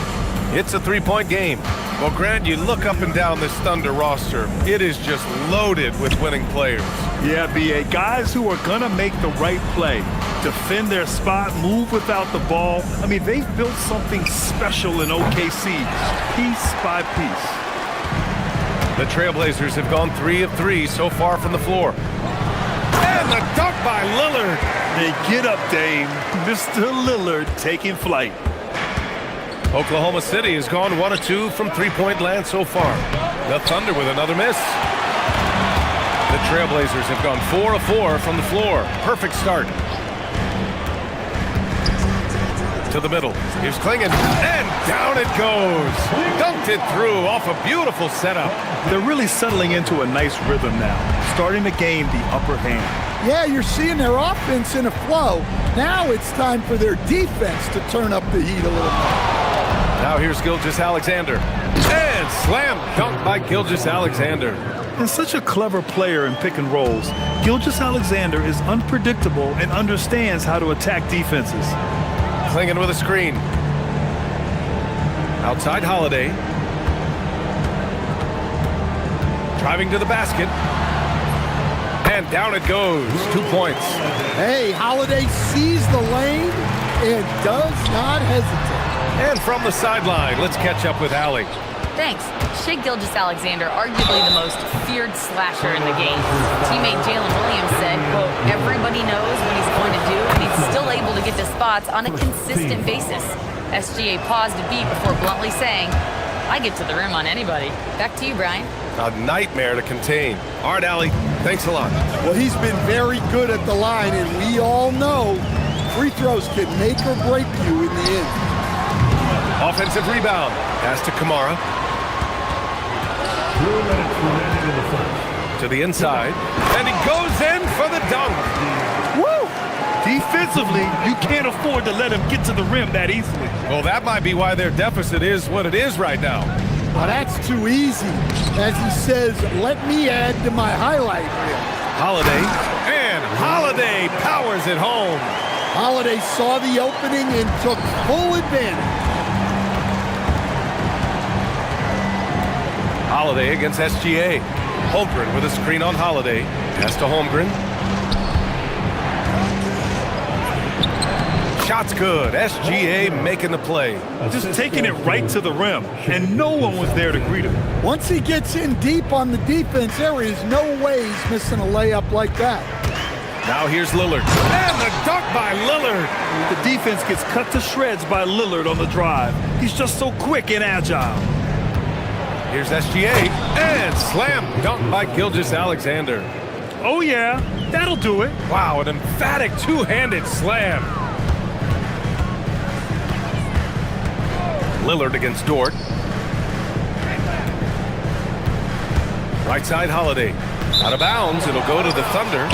It's a three-point game. Well, Grant, you look up and down this Thunder roster. It is just loaded with winning players. Yeah, B.A., guys who are going to make the right play, defend their spot, move without the ball. I mean, they've built something special in OKC, piece by piece. The Trailblazers have gone 3 of 3 so far from the floor. And the dunk by Lillard. They get up, Dame. Mr. Lillard taking flight. Oklahoma City has gone 1 of 2 from three-point land so far. The Thunder with another miss. The Trailblazers have gone 4 of 4 from the floor. Perfect start. To the middle. Here's Clingan. And down it goes. Dunked it through off a beautiful setup. They're really settling into a nice rhythm now, starting to gain the upper hand. Yeah, you're seeing their offense in a flow. Now it's time for their defense to turn up the heat a little more. Now here's Gilgeous-Alexander. And slam dunk by Gilgeous-Alexander. And such a clever player in pick and rolls, Gilgeous-Alexander is unpredictable and understands how to attack defenses. Clinging with a screen. Outside Holiday. Driving to the basket. And down it goes. 2 points. Hey, Holiday sees the lane and does not hesitate. And from the sideline, let's catch up with Allie. Thanks. Shai Gilgeous-Alexander, arguably the most feared slasher in the game. Teammate Jalen Williams said, quote, everybody knows what he's going to do, and he's still able to get to spots on a consistent basis. SGA paused a beat before bluntly saying, I get to the rim on anybody. Back to you, Brian. A nightmare to contain. All right, Allie, thanks a lot. Well, he's been very good at the line, and we all know free throws can make or break you in the end. Offensive rebound. Pass to Kamara. 2 minutes remaining in the first. To the inside. And he goes in for the dunk. Woo! Defensively, you can't afford to let him get to the rim that easily. Well, that might be why their deficit is what it is right now. Well, that's too easy. As he says, let me add to my highlight reel. Holiday. And Holiday powers it home. Holiday saw the opening and took full advantage. Holiday against SGA. Holmgren with a screen on Holiday. Pass to Holmgren. Shot's good. SGA making the play. Just taking it right to the rim, and no one was there to greet him. Once he gets in deep on the defense, there is no way he's missing a layup like that. Now here's Lillard. And the dunk by Lillard. The defense gets cut to shreds by Lillard on the drive. He's just so quick and agile. Here's SGA. And slam dunk by Gilgeous-Alexander. Oh, yeah, that'll do it. Wow, an emphatic two-handed slam. Lillard against Dort. Right side Holiday. Out of bounds. It'll go to the Thunder.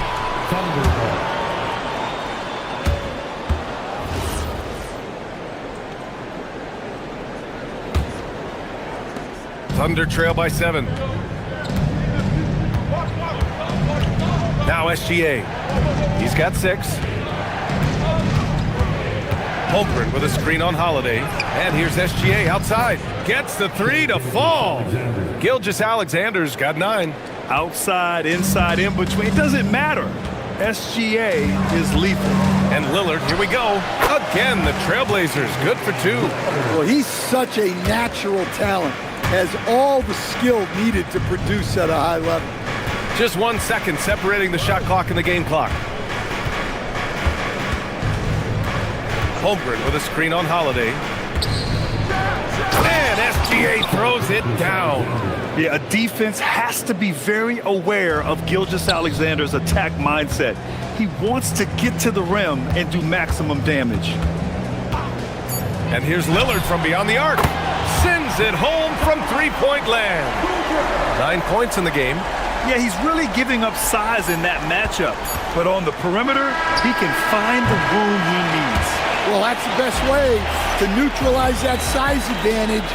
Thunder trail by 7. Now SGA. He's got 6. Holmgren with a screen on Holiday. And here's SGA outside. Gets the three to fall. Gilgeous-Alexander's got 9. Outside, inside, in between, it doesn't matter. SGA is lethal. And Lillard, here we go. Again, the Trailblazers, good for 2. Well, he's such a natural talent. Has all the skill needed to produce at a high level. Just 1 second separating the shot clock and the game clock. Holmgren with a screen on Holiday. And SGA throws it down. Yeah, a defense has to be very aware of Gilgeous-Alexander's attack mindset. He wants to get to the rim and do maximum damage. And here's Lillard from beyond the arc. Sends it home from three-point land. 9 points in the game. Yeah, he's really giving up size in that matchup. But on the perimeter, he can find the room he needs. Well, that's the best way to neutralize that size advantage.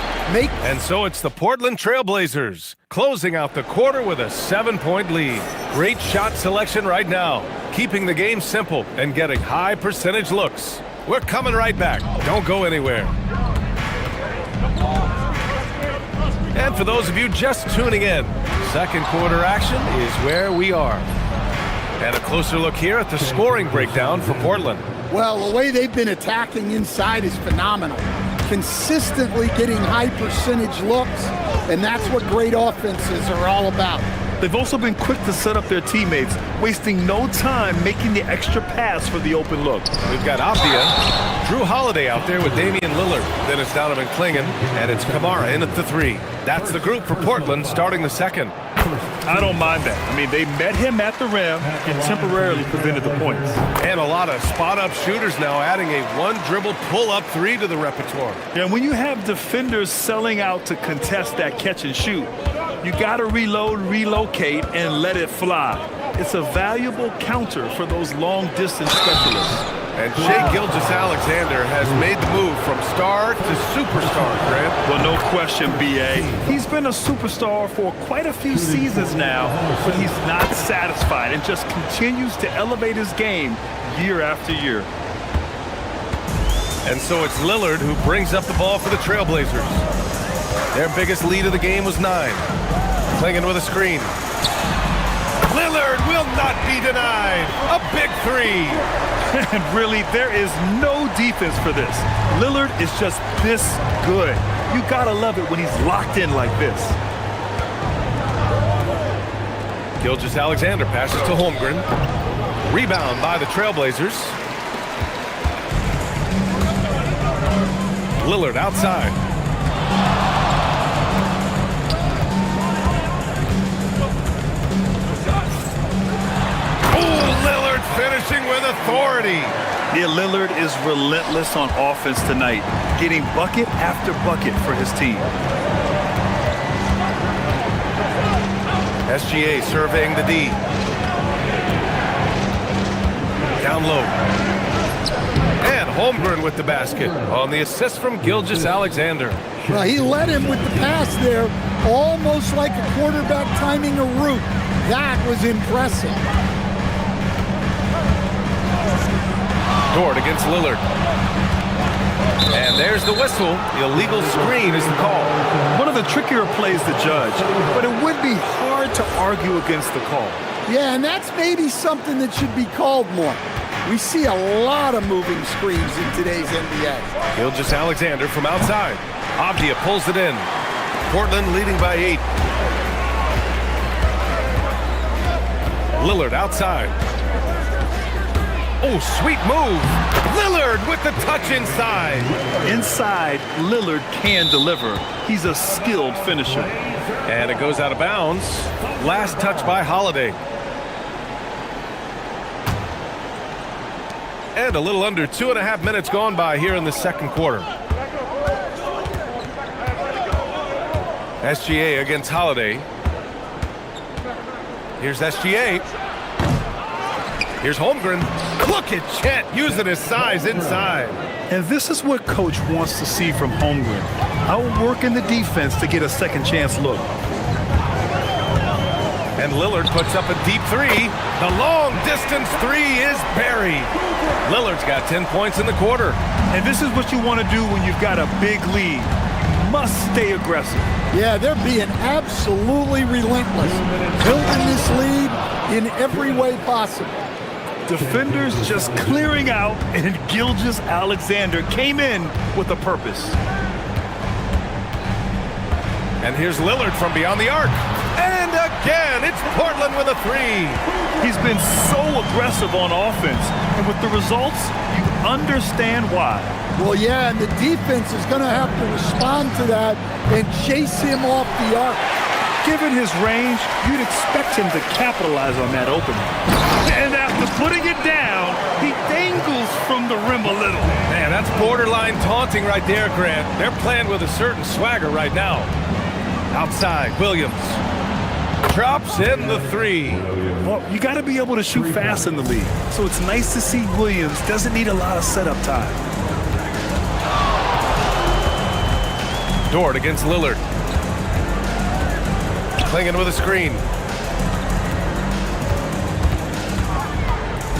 And so it's the Portland Trailblazers closing out the quarter with a 7-point lead. Great shot selection right now, keeping the game simple and getting high percentage looks. We're coming right back. Don't go anywhere. And for those of you just tuning in, second quarter action is where we are. And a closer look here at the scoring breakdown for Portland. Well, the way they've been attacking inside is phenomenal. Consistently getting high percentage looks, and that's what great offenses are all about. They've also been quick to set up their teammates, wasting no time making the extra pass for the open look. We've got Avdia, Drew Holiday out there with Damian Lillard. Then it's Donovan Clingan, and it's Kamara in at the 3. That's the group for Portland starting the second. I don't mind that. I mean, they met him at the rim and temporarily prevented the points. And a lot of spot-up shooters now, adding a one-dribble pull-up 3 to the repertoire. Yeah, when you have defenders selling out to contest that catch and shoot, you got to reload, relocate, and let it fly. It's a valuable counter for those long-distance specialists. And Shai Gilgeous-Alexander has made the move from star to superstar, Grant. Well, no question, B.A. He's been a superstar for quite a few seasons now, but he's not satisfied and just continues to elevate his game year after year. And so it's Lillard who brings up the ball for the Trailblazers. Their biggest lead of the game was 9. Clingan with a screen. Lillard will not be denied. A big 3. And really, there is no defense for this. Lillard is just this good. You gotta love it when he's locked in like this. Gilgeous-Alexander passes to Holmgren. Rebound by the Trailblazers. Lillard outside. Lillard finishing with authority. Yeah, Lillard is relentless on offense tonight, getting bucket after bucket for his team. SGA surveying the D. Down low. And Holmgren with the basket on the assist from Gilgeous-Alexander. Well, he led him with the pass there, almost like a quarterback timing a route. That was impressive. Dort against Lillard. And there's the whistle. The illegal screen is the call. One of the trickier plays to judge, but it would be hard to argue against the call. Yeah, and that's maybe something that should be called more. We see a lot of moving screens in today's NBA. Gilgeous-Alexander from outside. Avdia pulls it in. Portland leading by 8. Lillard outside. Oh, sweet move. Lillard with the touch inside. Inside, Lillard can deliver. He's a skilled finisher. And it goes out of bounds. Last touch by Holiday. And a little under 2.5 minutes gone by here in the second quarter. SGA against Holiday. Here's SGA. Here's Holmgren. Look at Chet using his size inside. And this is what coach wants to see from Holmgren. Outworking the defense to get a second chance look. And Lillard puts up a deep 3. The long distance 3 is buried. Lillard's got 10 points in the quarter. And this is what you want to do when you've got a big lead. You must stay aggressive. Yeah, they're being absolutely relentless, building this lead in every way possible. Defenders just clearing out, and Gilgeous Alexander came in with a purpose. And here's Lillard from beyond the arc. And again, it's Portland with a three. He's been so aggressive on offense, and with the results, you understand why. Well, yeah, and the defense is going to have to respond to that and chase him off the arc. Given his range, you'd expect him to capitalize on that opening. And after putting it down, he dangles from the rim a little. Man, that's borderline taunting right there, Grant. They're playing with a certain swagger right now. Outside, Williams drops in the three. Well, you got to be able to shoot fast in the league. So it's nice to see Williams doesn't need a lot of setup time. Dort against Lillard. Clinging with a screen.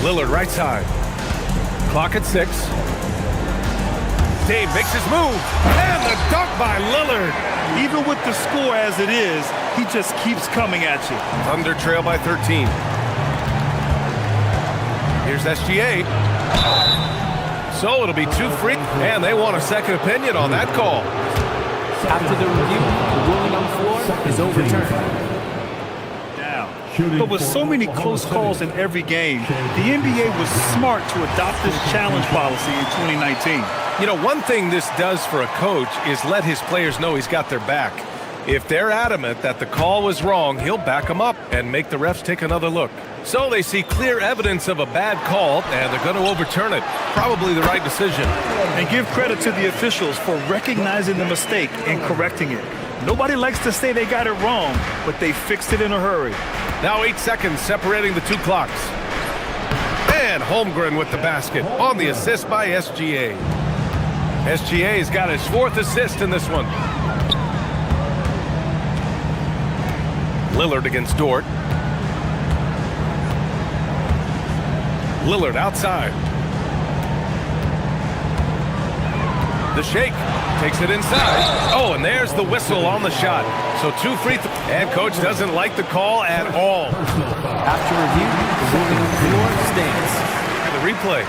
Lillard right side. Clock at 6. Dave makes his move. And the dunk by Lillard. Even with the score as it is, he just keeps coming at you. Thunder trail by 13. Here's SGA. So it'll be 2 free. And they want a second opinion on that call. After the review, the ruling on the floor is overturned. But with so many close calls in every game, the NBA was smart to adopt this challenge policy in 2019. You know, one thing this does for a coach is let his players know he's got their back. If they're adamant that the call was wrong, he'll back them up and make the refs take another look. So they see clear evidence of a bad call, and they're going to overturn it. Probably the right decision. And give credit to the officials for recognizing the mistake and correcting it. Nobody likes to say they got it wrong, but they fixed it in a hurry. Now 8 seconds separating the two clocks. And Holmgren with the basket on the assist by SGA. SGA's got his 4th assist in this one. Lillard against Dort. Lillard outside. The shake. Takes it inside. Oh, and there's the whistle on the shot. So 2 free throws. And coach doesn't like the call at all. After review, the ruling on the floor stands. The replay.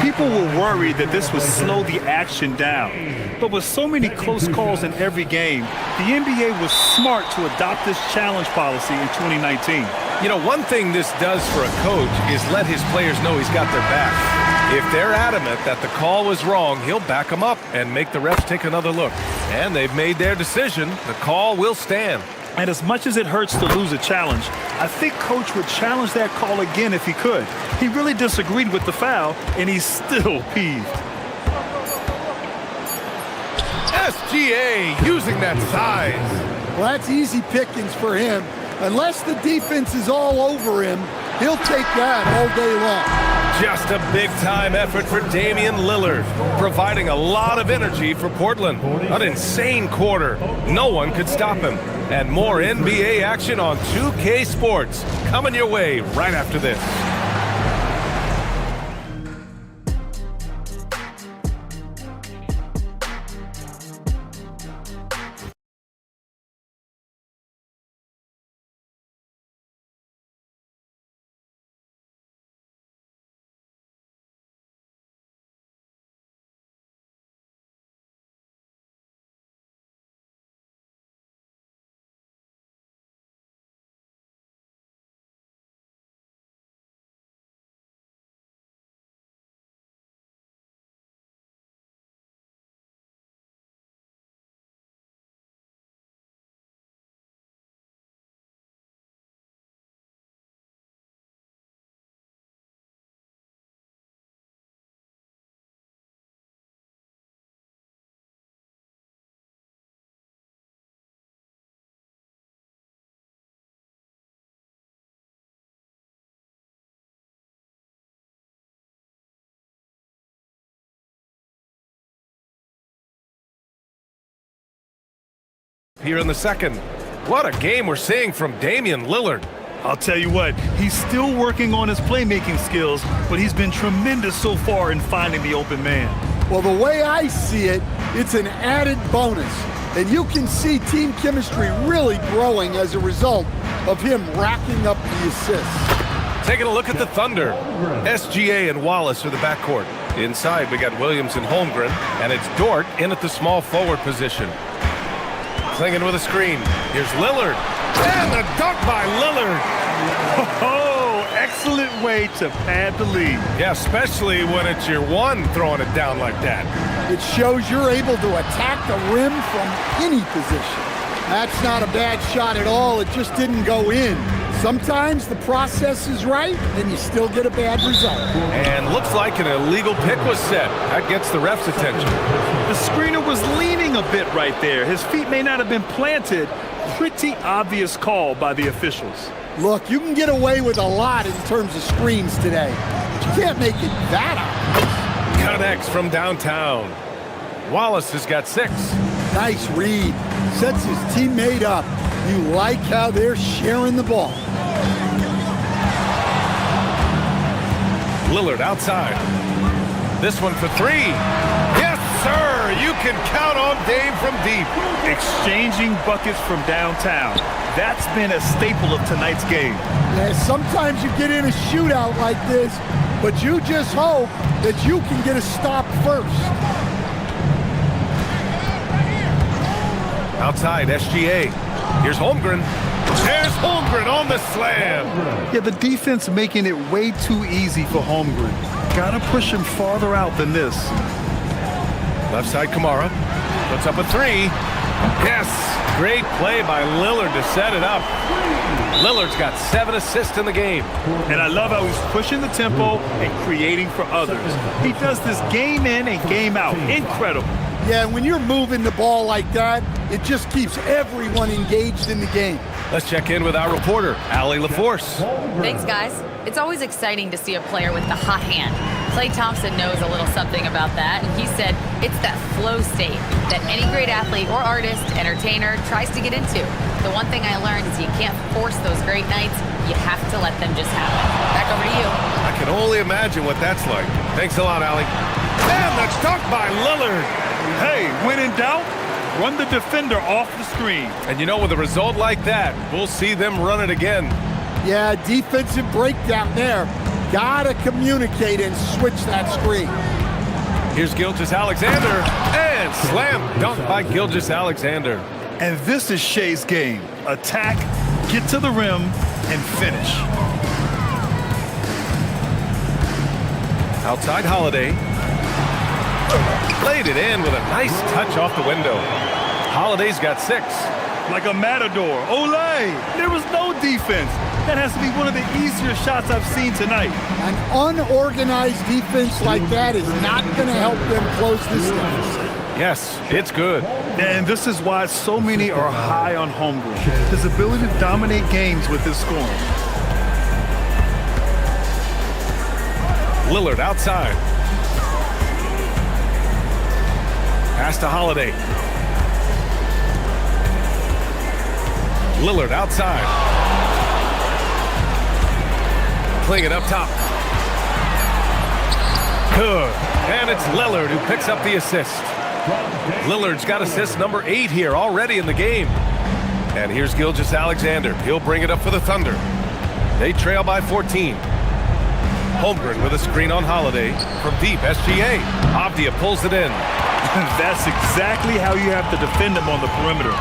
People were worried that this would slow the action down. But with so many close calls in every game, the NBA was smart to adopt this challenge policy in 2019. You know, one thing this does for a coach is let his players know he's got their back. If they're adamant that the call was wrong, he'll back them up and make the refs take another look. And they've made their decision. The call will stand. And as much as it hurts to lose a challenge, I think Coach would challenge that call again if he could. He really disagreed with the foul, and he's still peeved. SGA using that size. Well, that's easy pickings for him. Unless the defense is all over him, he'll take that all day long. Just a big-time effort for Damian Lillard, providing a lot of energy for Portland. An insane quarter. No one could stop him. And more NBA action on 2K Sports coming your way right after this. Here in the second. What a game we're seeing from Damian Lillard. I'll tell you what, he's still working on his playmaking skills, but he's been tremendous so far in finding the open man. Well, the way I see it, it's an added bonus. And you can see team chemistry really growing as a result of him racking up the assists. Taking a look at the Thunder. SGA and Wallace are the backcourt. Inside, we got Williams and Holmgren, and it's Dort in at the small forward position. Clinging with a screen. Here's Lillard. And the dunk by Lillard. Oh, excellent way to pad the lead. Yeah, especially when it's your one throwing it down like that. It shows you're able to attack the rim from any position. That's not a bad shot at all. It just didn't go in. Sometimes the process is right, and you still get a bad result. And looks like an illegal pick was set. That gets the ref's attention. The screener was leaning a bit right there. His feet may not have been planted. Pretty obvious call by the officials. Look, you can get away with a lot in terms of screens today, but you can't make it that obvious. Connects from downtown. Wallace has got 6. Nice read. Sets his teammate up. You like how they're sharing the ball. Lillard outside. This one for 3. Yes, sir! You can count on Dame from deep. Exchanging buckets from downtown. That's been a staple of tonight's game. Yeah, sometimes you get in a shootout like this, but you just hope that you can get a stop first. Outside, SGA. Here's Holmgren. There's Holmgren on the slam. Yeah, the defense making it way too easy for Holmgren. Gotta push him farther out than this. Left side, Kamara. Puts up a 3. Yes! Great play by Lillard to set it up. Lillard's got 7 assists in the game. And I love how he's pushing the tempo and creating for others. He does this game in and game out. Incredible. Yeah, when you're moving the ball like that, it just keeps everyone engaged in the game. Let's check in with our reporter, Allie LaForce. Thanks, guys. It's always exciting to see a player with the hot hand. Klay Thompson knows a little something about that, and he said it's that flow state that any great athlete or artist, entertainer, tries to get into. The one thing I learned is you can't force those great nights. You have to let them just happen. Back over to you. I can only imagine what that's like. Thanks a lot, Allie. And the dunk by Lillard. Hey, when in doubt, run the defender off the screen. And you know, with a result like that, we'll see them run it again. Yeah, defensive breakdown there. Gotta communicate and switch that screen. Here's Gilgeous-Alexander, and slam dunk by Gilgeous-Alexander. And this is Shea's game. Attack, get to the rim, and finish. Outside Holiday. Played it in with a nice touch off the window. Holiday's got 6. Like a matador. Olay! There was no defense. That has to be one of the easier shots I've seen tonight. An unorganized defense like that is not going to help them close this deficit. Yes, it's good. And this is why so many are high on Holmgren. His ability to dominate games with his scoring. Lillard outside. Pass to Holiday. Lillard outside. Clinging up top. Good. And it's Lillard who picks up the assist. Lillard's got assist number 8 here already in the game. And here's Gilgeous-Alexander. He'll bring it up for the Thunder. They trail by 14. Holmgren with a screen on Holiday. From deep, SGA. Avdia pulls it in. That's exactly how you have to defend him on the perimeter.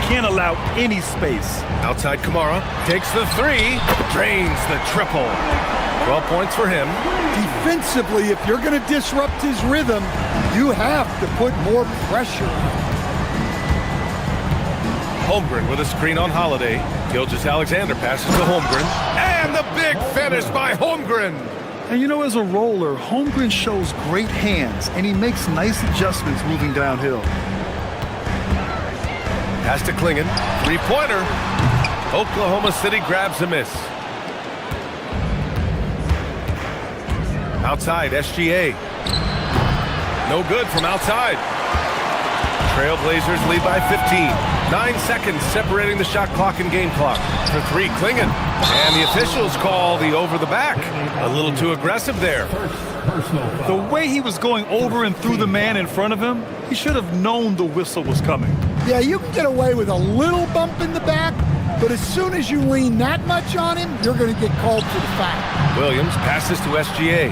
Can't allow any space. Outside Kamara. Takes the 3. Drains the triple. 12 points for him. Defensively, if you're going to disrupt his rhythm, you have to put more pressure on him. Holmgren with a screen on Holiday. Gilgeous-Alexander passes to Holmgren. And the big finish by Holmgren. And you know, as a roller, Holmgren shows great hands, and he makes nice adjustments moving downhill. Pass to Klingen. 3-pointer. Oklahoma City grabs a miss. Outside, SGA. No good from outside. Trailblazers lead by 15. 9 seconds separating the shot clock and game clock. For three, Klingon. And the officials call the over the back. A little too aggressive there. The way he was going over and through the man in front of him, he should have known the whistle was coming. Yeah, you can get away with a little bump in the back, but as soon as you lean that much on him, you're going to get called for the foul. Williams passes to SGA.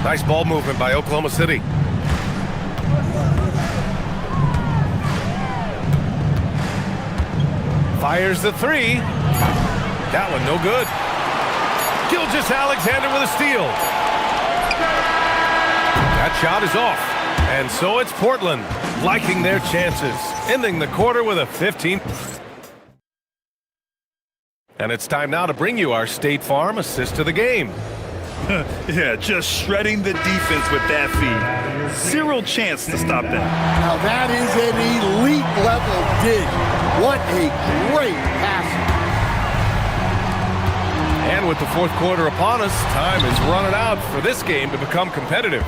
Nice ball movement by Oklahoma City. Fires the three. That one no good. Gilgeous-Alexander with a steal. That shot is off. And so it's Portland liking their chances, ending the quarter with a 15. And it's time now to bring you our State Farm assist of the game. Yeah, just shredding the defense with that feed. Zero chance to stop that. Now that is an elite level dig. What a great pass. And with the fourth quarter upon us, time is running out for this game to become competitive.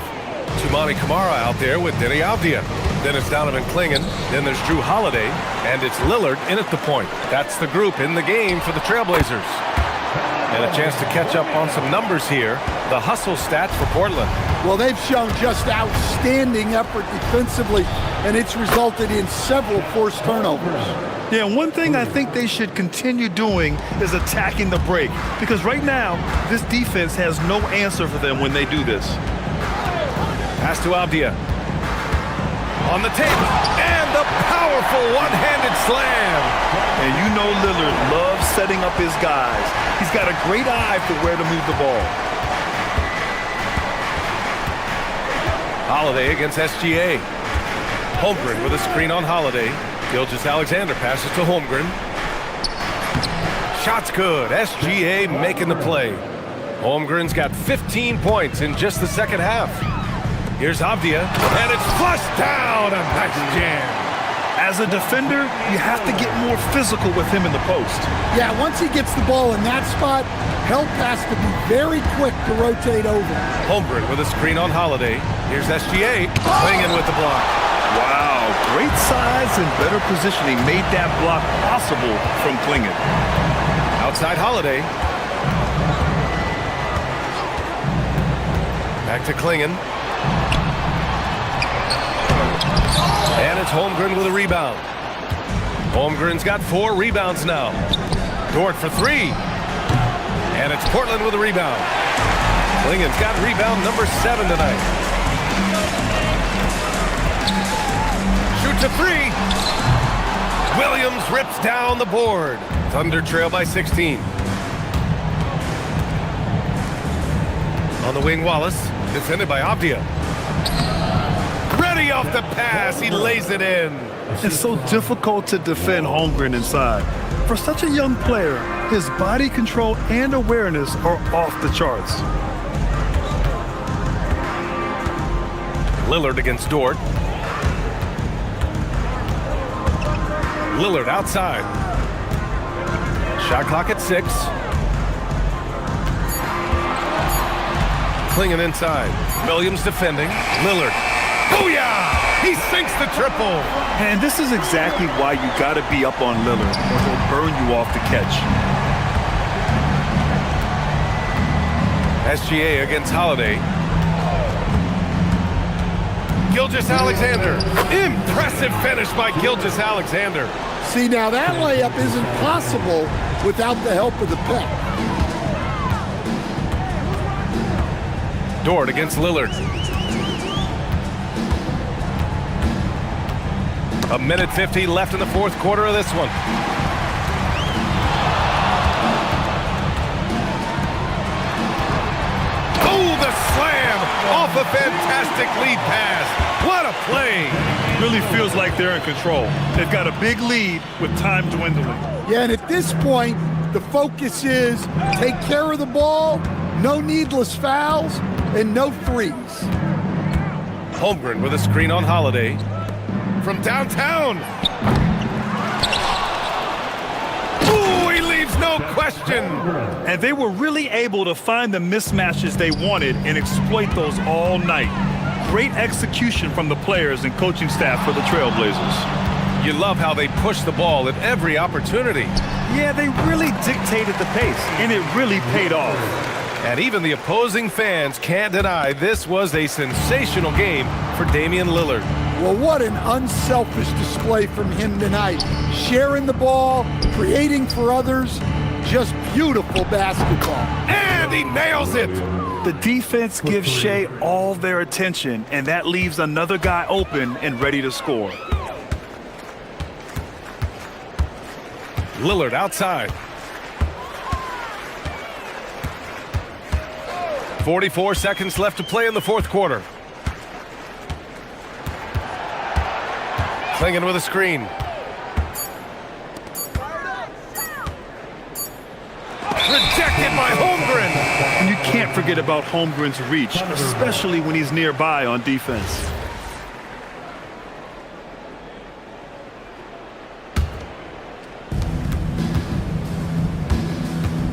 Tumani Kamara out there with Denny Avdia. Then it's Donovan Klingon. Then there's Drew Holiday. And it's Lillard in at the point. That's the group in the game for the Trailblazers. And a chance to catch up on some numbers here. The hustle stats for Portland. Well, they've shown just outstanding effort defensively, and it's resulted in several forced turnovers. Yeah, one thing I think they should continue doing is attacking the break. Because right now, this defense has no answer for them when they do this. Pass to Avdia. On the table. And the powerful one-handed slam. And you know Lillard loves setting up his guys. He's got a great eye for where to move the ball. Holiday against SGA. Holmgren with a screen on Holiday. Gilgeous-Alexander passes to Holmgren. Shot's good. SGA making the play. Holmgren's got 15 points in just the second half. Here's Avdia, and it's flushed down. A nice jam. As a defender, you have to get more physical with him in the post. Yeah, once he gets the ball in that spot, help has to be very quick to rotate over. Holmgren with a screen on Holiday. Here's SGA, Klingon with the block. Wow, great size and better positioning made that block possible from Klingon. Outside Holiday. Back to Klingon. And it's Holmgren with a rebound. Holmgren's got 4 rebounds now. Dort for 3. And it's Portland with a rebound. Klingon's got rebound number 7 tonight. Shoots a 3. Williams rips down the board. Thunder trail by 16. On the wing, Wallace. Defended by Avdia. Ready off the pass. He lays it in. It's so difficult to defend Holmgren inside. For such a young player, his body control and awareness are off the charts. Lillard against Dort. Lillard outside. Shot clock at 6. Klingon inside. Williams defending. Lillard. Booyah! He sinks the triple. And this is exactly why you got to be up on Lillard, or he'll burn you off the catch. SGA against Holiday. Gilgeous-Alexander. Impressive finish by Gilgeous-Alexander. See, now that layup isn't possible without the help of the pep. Dort against Lillard. A minute 50 left in the fourth quarter of this one. Oh, the slam off a fantastic lead pass. What a play. Really feels like they're in control. They've got a big lead with time dwindling. Yeah, and at this point, the focus is take care of the ball, no needless fouls, and no threes. Holmgren with a screen on Holiday. From downtown. Ooh, he leaves no question. And they were really able to find the mismatches they wanted and exploit those all night. great execution from the players and coaching staff for the Trailblazers. You love how they push the ball at every opportunity. Yeah, they really dictated the pace, and it really paid off. And even the opposing fans can't deny this was a sensational game for Damian Lillard. Well, what an unselfish display from him tonight. Sharing the ball, creating for others, just beautiful basketball. And he nails it! The defense gives Shea all their attention, and that leaves another guy open and ready to score. Lillard outside. 44 seconds left to play in the fourth quarter. Klingen with a screen. Rejected by Holmgren. And you can't forget about Holmgren's reach, especially when he's nearby on defense.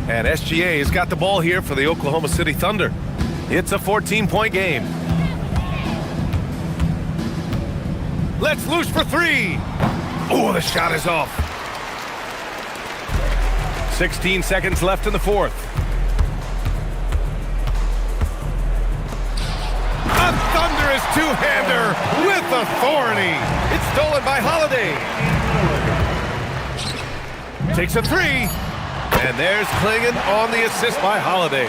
And SGA has got the ball here for the Oklahoma City Thunder. It's a 14-point game. Let's loose for three. Oh, the shot is off. 16 seconds left in the fourth. A thunderous two-hander with authority. It's stolen by Holiday. Takes a three. And there's Klingen on the assist by Holiday.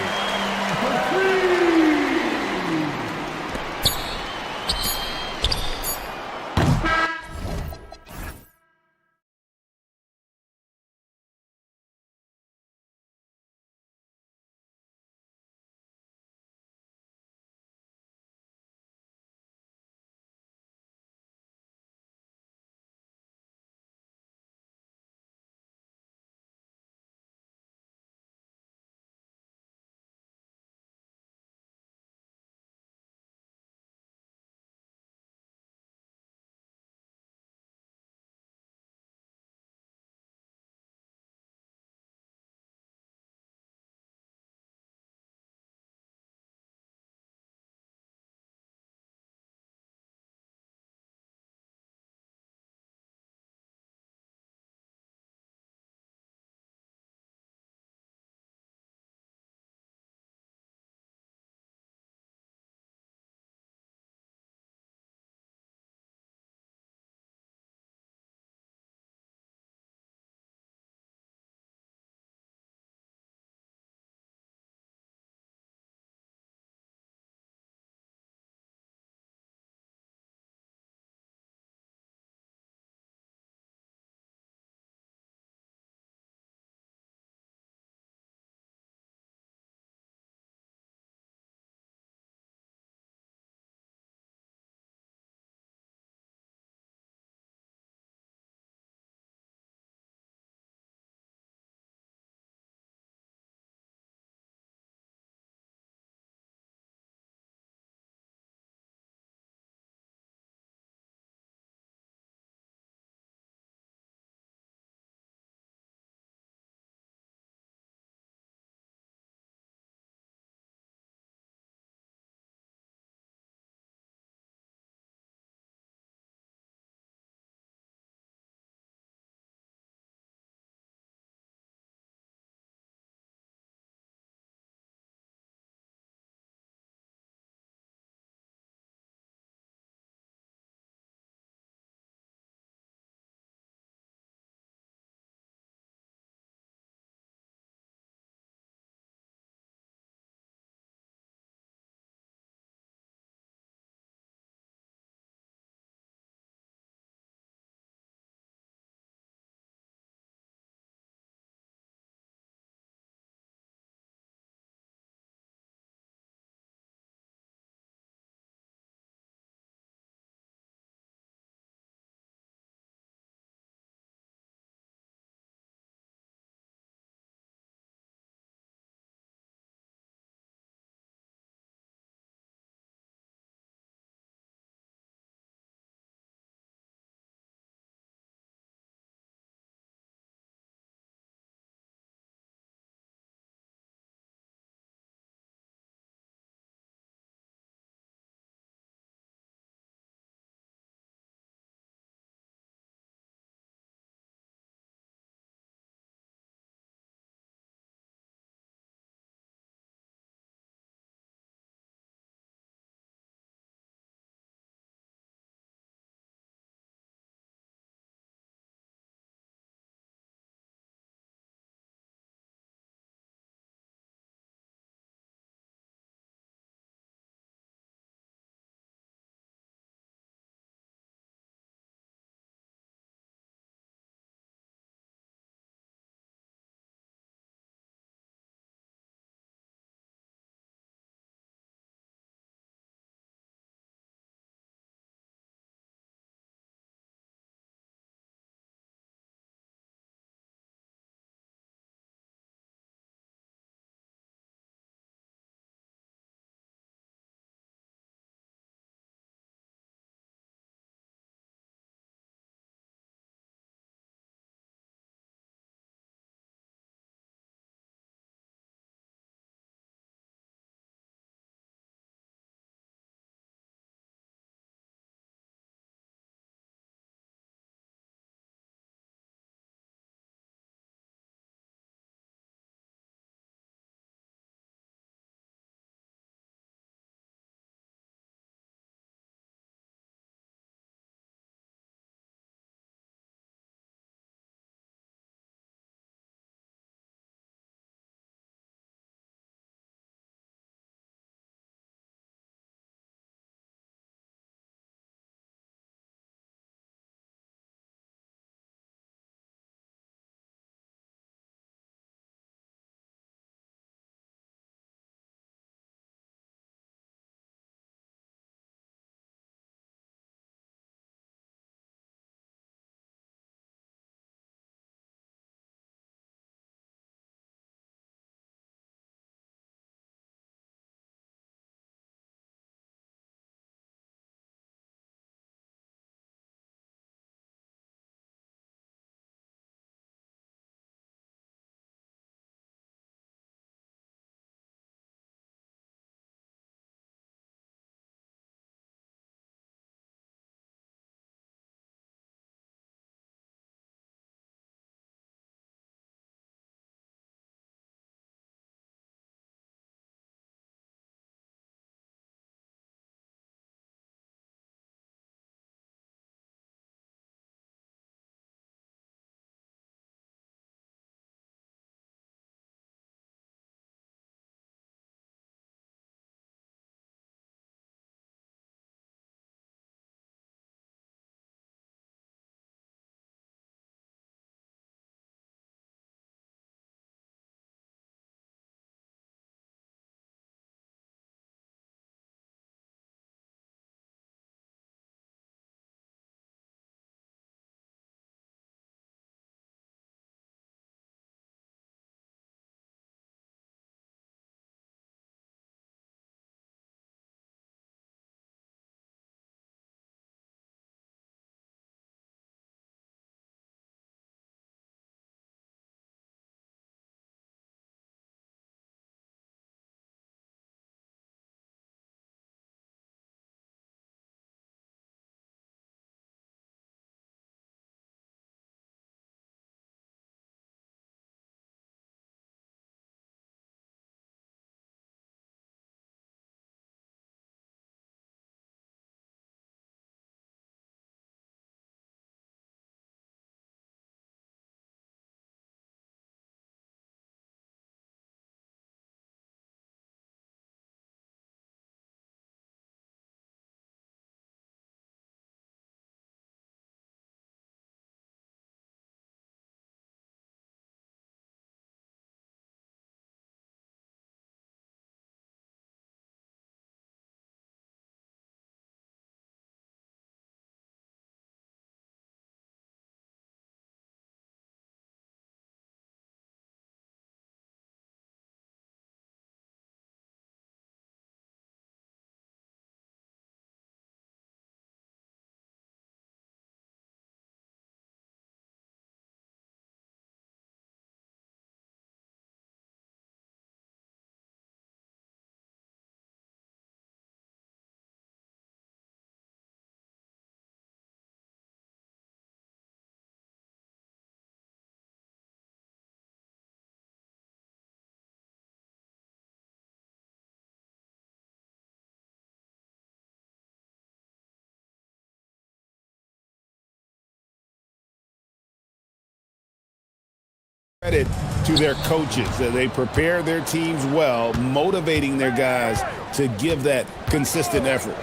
Credit to their coaches. They prepare their teams well, motivating their guys to give that consistent effort.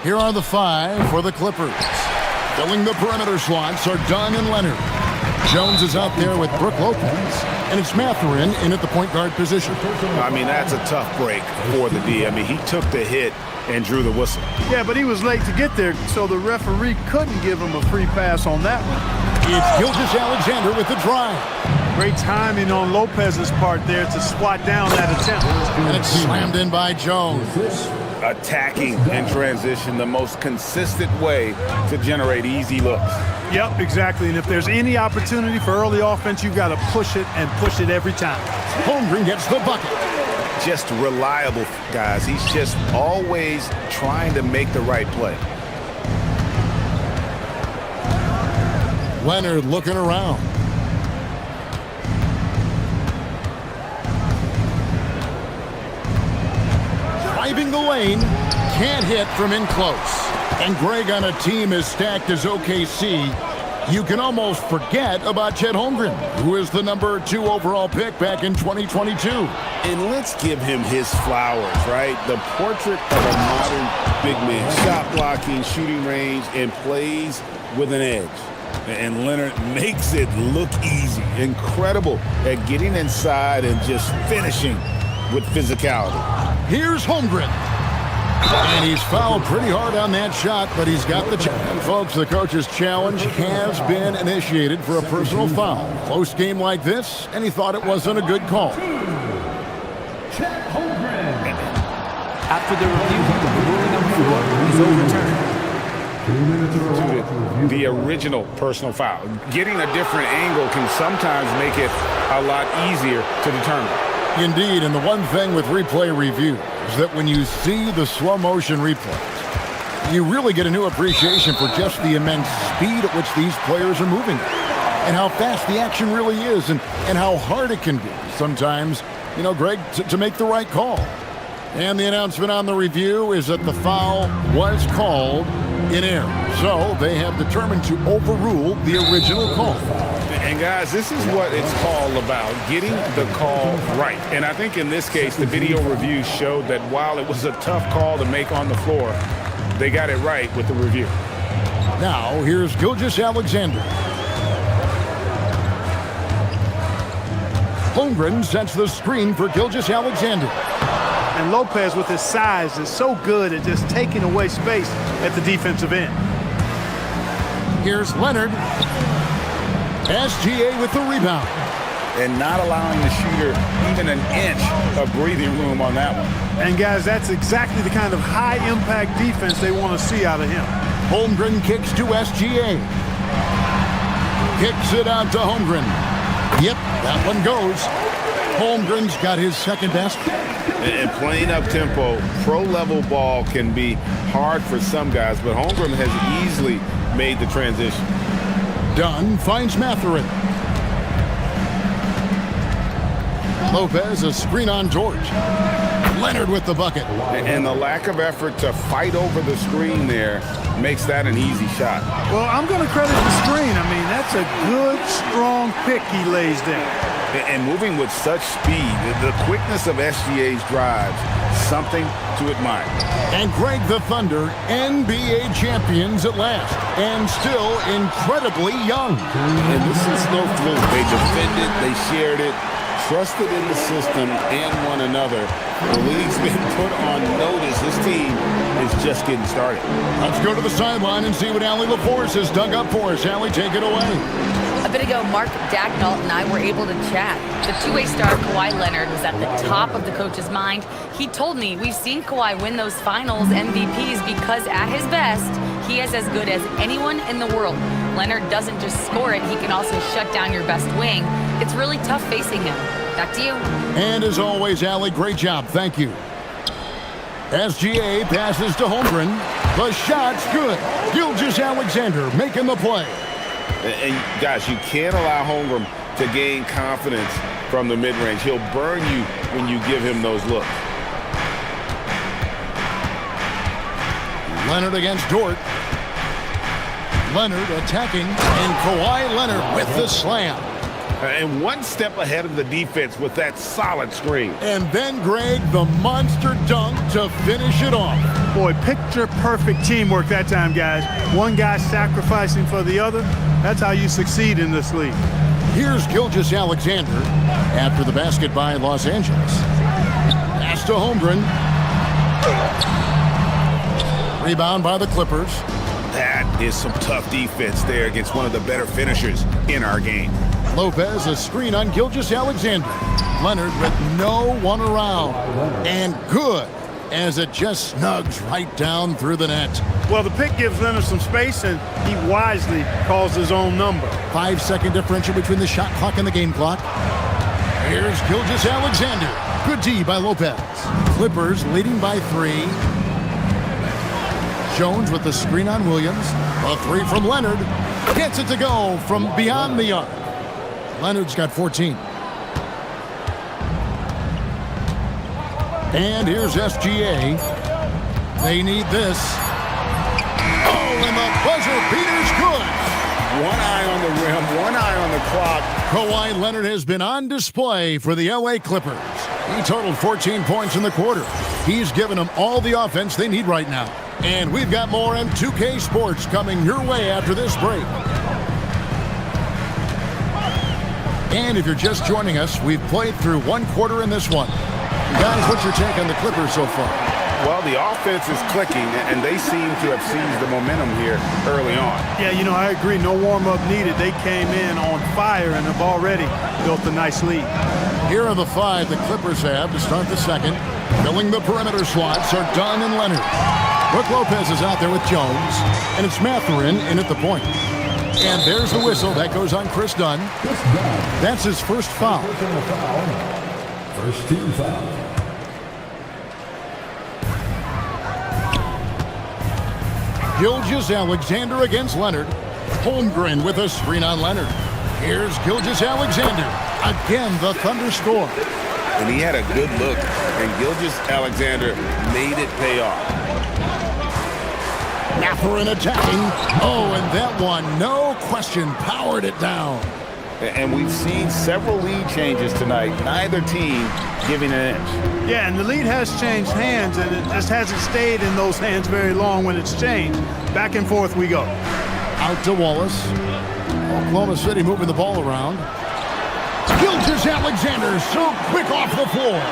Here are the 5 for the Clippers. Filling the perimeter slots are Dunn and Leonard. Jones is out there with Brook Lopez, and it's Mathurin in at the point guard position. I mean, that's a tough break for the D. I mean, he took the hit and drew the whistle. Yeah, but he was late to get there, so the referee couldn't give him a free pass on that one. It's Gilgeous-Alexander with the drive. Great timing on Lopez's part there to swat down that attempt. And it's slammed in by Jones. Attacking in transition, the most consistent way to generate easy looks. Yep, exactly. And if there's any opportunity for early offense, you've got to push it and push it every time. Holmgren gets the bucket. Just reliable, guys. He's just always trying to make the right play. Leonard looking around. Driving the lane, can't hit from in close. And Greg, on a team as stacked as OKC, you can almost forget about Chet Holmgren, who is the number 2 overall pick back in 2022. And let's give him his flowers, right? The portrait of a modern big man. Shot blocking, shooting range, and plays with an edge. And Leonard makes it look easy. Incredible at getting inside and just finishing with physicality. Here's Holmgren. And he's fouled pretty hard on that shot, but he's got the challenge. Folks, the coach's challenge has been initiated for a personal foul. Close game like this, and he thought it wasn't a good call. After the review, the ruling on the floor is overturned. The original personal foul. Getting a different angle can sometimes make it a lot easier to determine. Indeed, and the one thing with replay review is that when you see the slow motion replays, you really get a new appreciation for just the immense speed at which these players are moving and how fast the action really is and how hard it can be sometimes, you know, Greg, to make the right call. And the announcement on the review is that the foul was called in error. So they have determined to overrule the original call. And guys, this is what it's all about, getting the call right. And I think in this case, the video review showed that while it was a tough call to make on the floor, they got it right with the review. Now, here's Gilgeous-Alexander. Holmgren sets the screen for Gilgeous-Alexander. And Lopez, with his size, is so good at just taking away space at the defensive end. Here's Leonard. SGA with the rebound. And not allowing the shooter even an inch of breathing room on that one. And guys, that's exactly the kind of high-impact defense they want to see out of him. Holmgren kicks to SGA. Kicks it out to Holmgren. Yep, that one goes. Holmgren's got his second basket. And playing up-tempo, pro-level ball can be hard for some guys, but Holmgren has easily made the transition. Dunn finds Mathurin. Lopez, a screen on George. Leonard with the bucket. And the lack of effort to fight over the screen there makes that an easy shot. Well, I'm going to credit the screen. I mean, that's a good, strong pick he lays there. And moving with such speed, the quickness of SGA's drives, something to admire. And Greg, the Thunder, NBA champions at last, and still incredibly young. And this is no fluke. They defended, they shared it, trusted in the system and one another. The league's been put on notice. This team is just getting started. Let's go to the sideline and see what Allie LaForce has dug up for us. Allie, take it away. A bit ago, Mark Dagnall and I were able to chat. The two-way star Kawhi Leonard was at the top of the coach's mind. He told me we've seen Kawhi win those finals MVPs because at his best, he is as good as anyone in the world. Leonard doesn't just score it, he can also shut down your best wing. It's really tough facing him. Back to you. And as always, Allie, great job. Thank you. SGA passes to Holmgren. The shot's good. Gilgeous-Alexander making the play. And guys, you can't allow Holmgren to gain confidence from the mid-range. He'll burn you when you give him those looks. Leonard against Dort. Leonard attacking, and Kawhi Leonard with the slam. And one step ahead of the defense with that solid screen. And then, Greg, the monster dunk to finish it off. Boy, picture-perfect teamwork that time, guys. One guy sacrificing for the other. That's how you succeed in this league. Here's Gilgeous-Alexander after the basket by Los Angeles. Pass to Holmgren. Rebound by the Clippers. That is some tough defense there against one of the better finishers in our game. Lopez, a screen on Gilgeous-Alexander. Leonard with no one around. And good, as it just snugs right down through the net. Well, the pick gives Leonard some space, and he wisely calls his own number. 5-second differential between the shot clock and the game clock. Here's Gilgeous-Alexander. Good D by Lopez. Clippers leading by 3. Jones with the screen on Williams. A 3 from Leonard. Gets it to go from beyond the arc. Leonard's got 14. And here's SGA. They need this. Oh, and the buzzer beater's good. One eye on the rim, one eye on the clock. Kawhi Leonard has been on display for the LA Clippers. He totaled 14 points in the quarter. He's given them all the offense they need right now. And we've got more on 2K Sports coming your way after this break. And if you're just joining us, we've played through one quarter in this one. Guys, what's your take on the Clippers so far? Well, the offense is clicking, and they seem to have seized the momentum here early on. Yeah, you know, I agree. No warm-up needed. They came in on fire and have already built a nice lead. Here are the 5 the Clippers have to start the second. Filling the perimeter slots are Dunn and Leonard. Brook Lopez is out there with Jones, and it's Mathurin in at the point. And there's the whistle. That goes on Chris Dunn. That's his first foul. First team foul. Gilgeous-Alexander against Leonard. Holmgren with a screen on Leonard. Here's Gilgeous-Alexander. Again, the Thunder score. And he had a good look, and Gilgeous-Alexander made it pay off. Mathurin attacking. Oh, and that one, no question, powered it down. And we've seen several lead changes tonight, neither team giving an inch. Yeah, and the lead has changed hands, and it just hasn't stayed in those hands very long when it's changed. Back and forth we go. Out to Wallace. Oklahoma City moving the ball around. Gilgeous-Alexander so quick off the floor.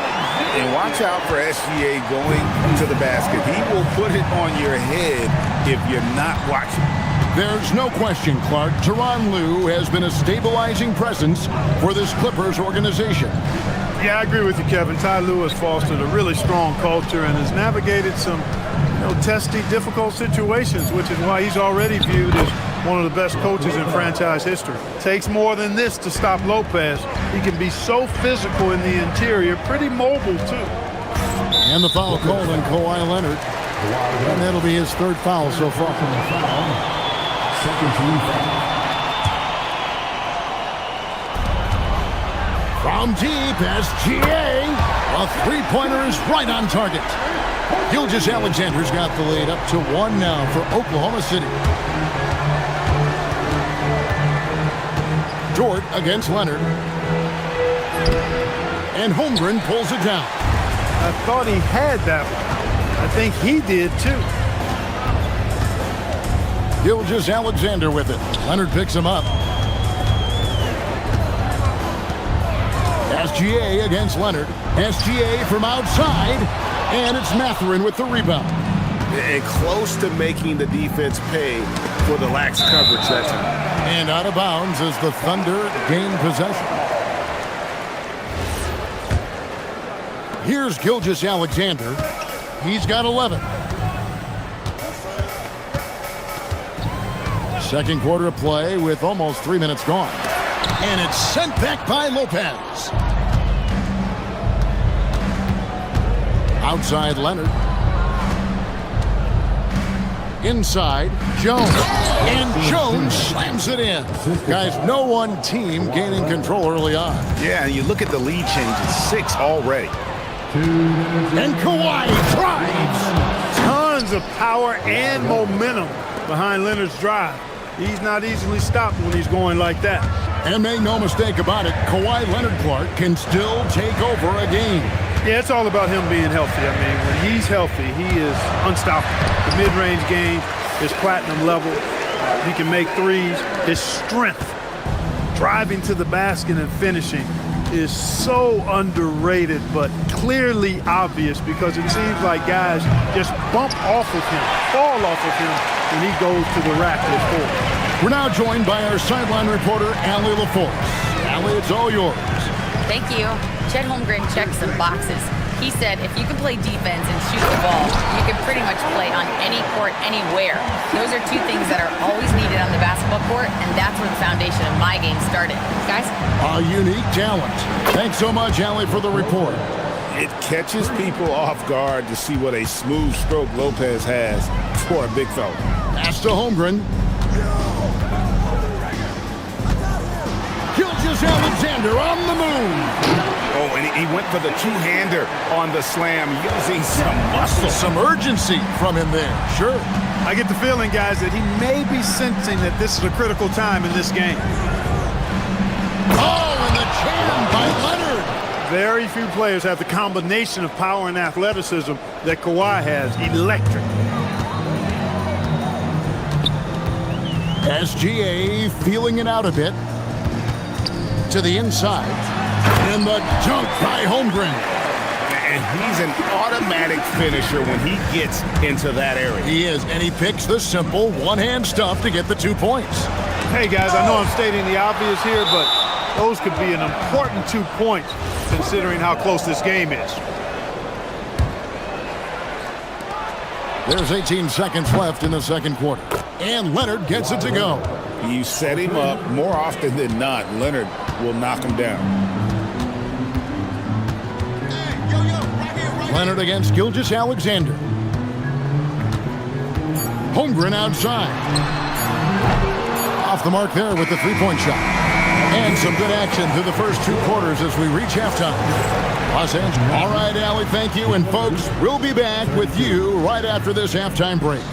And watch out for SGA going to the basket. He will put it on your head if you're not watching. There's no question, Clark. Tyronn Lue has been a stabilizing presence for this Clippers organization. Yeah, I agree with you, Kevin. Ty Lue has fostered a really strong culture and has navigated some, testy, difficult situations, which is why he's already viewed as one of the best coaches in franchise history. Takes more than this to stop Lopez. He can be so physical in the interior, pretty mobile, too. And the foul called on Kawhi Leonard. And that'll be his third foul so far. Second team foul. From deep, SGA. A three-pointer is right on target. Gilgeous-Alexander's got the lead up to 1 now for Oklahoma City. Dort against Leonard. And Holmgren pulls it down. I thought he had that one. I think he did, too. Gilgeous-Alexander with it. Leonard picks him up. SGA against Leonard. SGA from outside. And it's Mathurin with the rebound. And close to making the defense pay for the lax coverage that time. And out of bounds as the Thunder gain possession. Here's Gilgeous-Alexander. He's got 11. Second quarter of play with almost 3 minutes gone. And it's sent back by Lopez. Outside Leonard. Inside Jones. And Jones slams it in. Guys, no one team gaining control early on. Yeah, and you look at the lead changes, 6 already. And Kawhi drives. Tons of power and momentum behind Leonard's drive. He's not easily stopped when he's going like that. And make no mistake about it, Kawhi Leonard Clark can still take over a game. Yeah, it's all about him being healthy. I mean, when he's healthy, he is unstoppable. The mid-range game is platinum level. He can make threes. His strength, driving to the basket and finishing, is so underrated, but clearly obvious because it seems like guys just bump off of him, fall off of him when he goes to the rack with four. We're now joined by our sideline reporter, Allie LaForce. Allie, it's all yours. Thank you. Chet Holmgren checked some boxes. He said if you can play defense and shoot the ball, you can pretty much play on any court, anywhere. Those are two things that are always needed on the basketball court, and that's where the foundation of my game started. Guys? A unique talent. Thanks so much, Allie, for the report. It catches people off guard to see what a smooth stroke Lopez has for a big fella. Pass to Holmgren. Alexander on the move. Oh, and he went for the two-hander on the slam, using some muscle. Some urgency from him there, sure. I get the feeling, guys, that he may be sensing that this is a critical time in this game. Oh, and the jam by Leonard. Very few players have the combination of power and athleticism that Kawhi has. Electric. SGA feeling it out a bit. To the inside, and the dunk by Holmgren. And he's an automatic finisher when he gets into that area. He is, and he picks the simple one-hand stuff to get the 2 points. Hey, guys, I know I'm stating the obvious here, but those could be an important 2 points considering how close this game is. There's 18 seconds left in the second quarter, and Leonard gets it to go. You set him up more often than not, Leonard will knock him down. Leonard against Gilgeous-Alexander. Holmgren outside. Off the mark there with the three-point shot. And some good action through the first 2 quarters as we reach halftime. Los Angeles. All right, Allie, thank you. And folks, we'll be back with you right after this halftime break.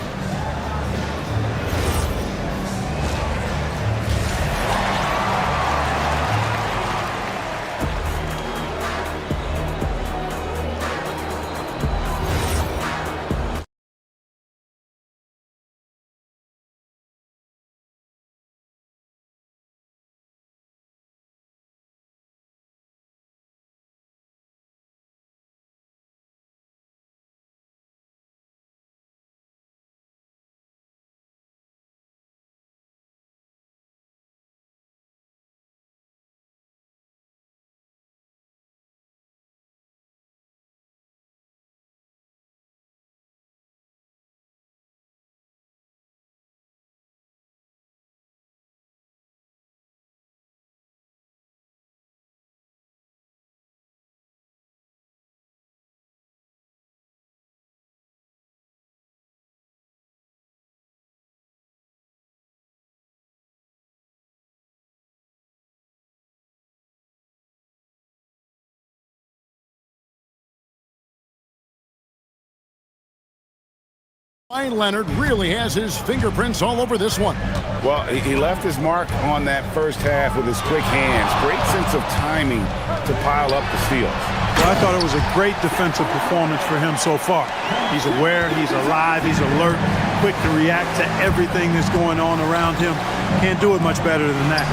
Leonard really has his fingerprints all over this one. Well, he left his mark on that first half with his quick hands. Great sense of timing to pile up the steals. Well, I thought it was a great defensive performance for him so far. He's aware, he's alive, he's alert, quick to react to everything that's going on around him. Can't do it much better than that.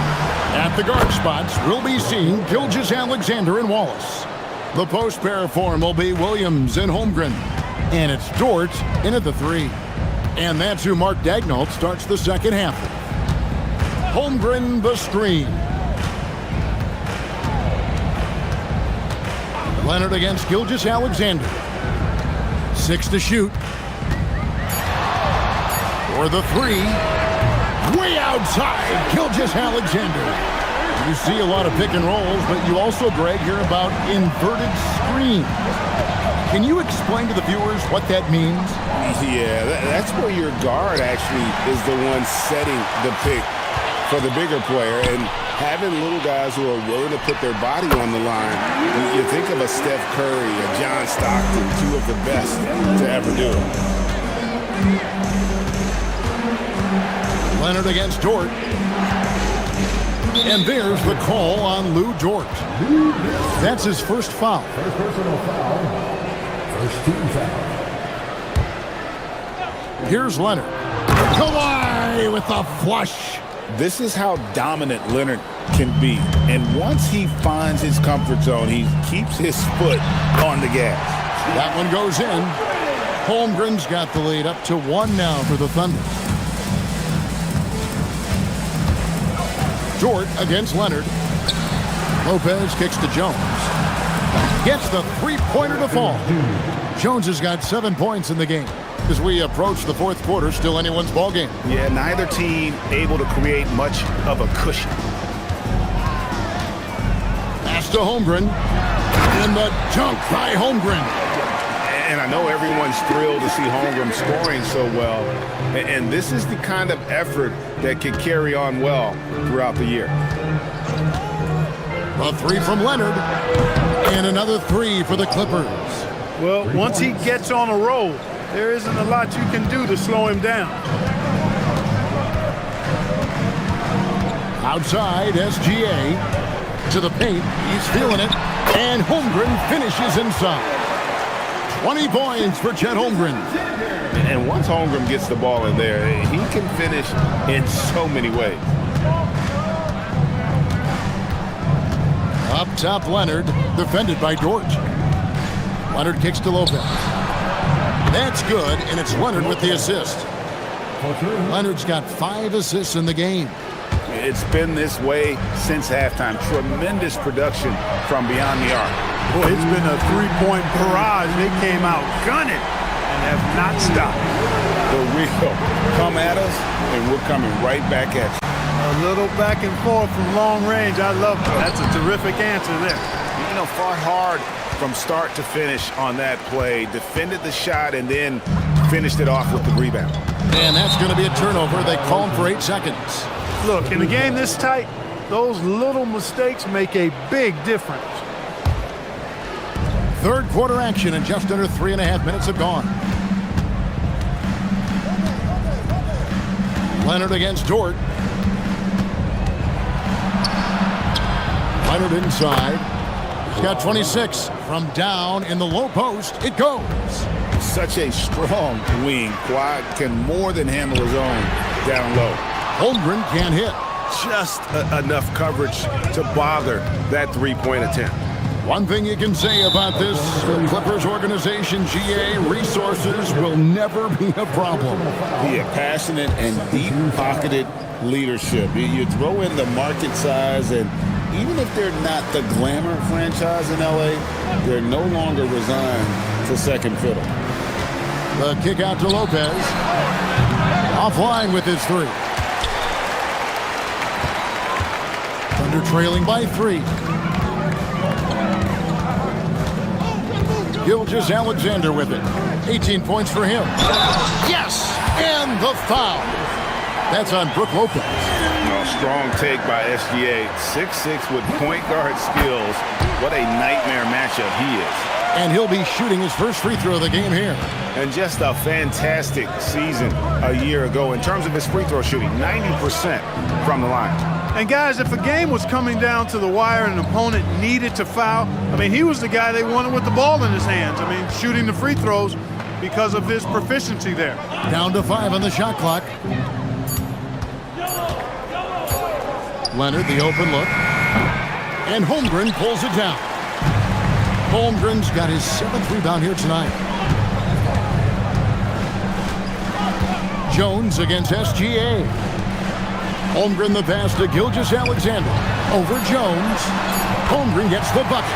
At the guard spots, we'll be seeing Gilgeous-Alexander and Wallace. The post pair form will be Williams and Holmgren. And it's Dort in at the 3. And that's who Mark Daignault starts the second half. Holmgren the screen. Leonard against Gilgeous-Alexander. 6 to shoot. For the 3. Way outside, Gilgeous-Alexander. You see a lot of pick and rolls, but you also, Greg, hear about inverted screens. Can you explain to the viewers what that means? Yeah, that's where your guard actually is the one setting the pick for the bigger player, and having little guys who are willing to put their body on the line. You think of a Steph Curry, a John Stockton, 2 of the best to ever do it. Leonard against Dort. And there's the call on Lou Dort. That's his first foul. First personal foul. First team foul. Here's Leonard. Kawhi with the flush. This is how dominant Leonard can be. And once he finds his comfort zone, he keeps his foot on the gas. That one goes in. Holmgren's got the lead up to 1 now for the Thunder. Dort against Leonard. Lopez kicks to Jones. Gets the three-pointer to fall. Jones has got 7 points in the game. As we approach the fourth quarter, still anyone's ball game. Yeah, neither team able to create much of a cushion. Pass to Holmgren. And the dunk by Holmgren. And I know everyone's thrilled to see Holmgren scoring so well. And this is the kind of effort that can carry on well throughout the year. A three from Leonard. And another three for the Clippers. Well, once he gets on a roll, there isn't a lot you can do to slow him down. Outside, SGA to the paint. He's feeling it. And Holmgren finishes inside. 20 points for Chet Holmgren. And once Holmgren gets the ball in there, he can finish in so many ways. Up top, Leonard, defended by Dort. Leonard kicks to Lopez. That's good, and it's Leonard with the assist. Leonard's got 5 assists in the game. It's been this way since halftime. Tremendous production from beyond the arc. Boy, it's been a three-point barrage. They came out gunning and have not stopped. The real come at us, and we're coming right back at you. A little back and forth from long range. I love it. That's a terrific answer there. You know, fought hard from start to finish on that play, defended the shot, and then finished it off with the rebound. And that's going to be a turnover. They call him for 8 seconds. Look, in a game this tight, those little mistakes make a big difference. Third quarter action, and just under 3.5 minutes have gone. Leonard against Dort. Leonard inside. He's got 26 from down in the low post. It goes. Such a strong wing. Quad can more than handle his own down low. Holmgren can't hit. Just enough coverage to bother that three-point attempt. One thing you can say about this Clippers organization, GA, resources will never be a problem. Yeah, passionate and deep-pocketed leadership. You throw in the market size, and even if they're not the glamour franchise in LA, they're no longer resigned to second fiddle. The kick out to Lopez. Offline with his three. Thunder trailing by 3. Gilgeous-Alexander with it. 18 points for him. Yes! And the foul. That's on Brook Lopez. Strong take by SGA. 6'6" with point guard skills. What a nightmare matchup he is. And he'll be shooting his first free throw of the game here. And just a fantastic season a year ago in terms of his free throw shooting. 90% from the line. And guys, if a game was coming down to the wire and an opponent needed to foul, I mean, he was the guy they wanted with the ball in his hands. I mean, shooting the free throws because of his proficiency there. Down to 5 on the shot clock. Leonard, the open look. And Holmgren pulls it down. Holmgren's got his 7th rebound here tonight. Jones against SGA. Holmgren the pass to Gilgeous-Alexander. Over Jones. Holmgren gets the bucket.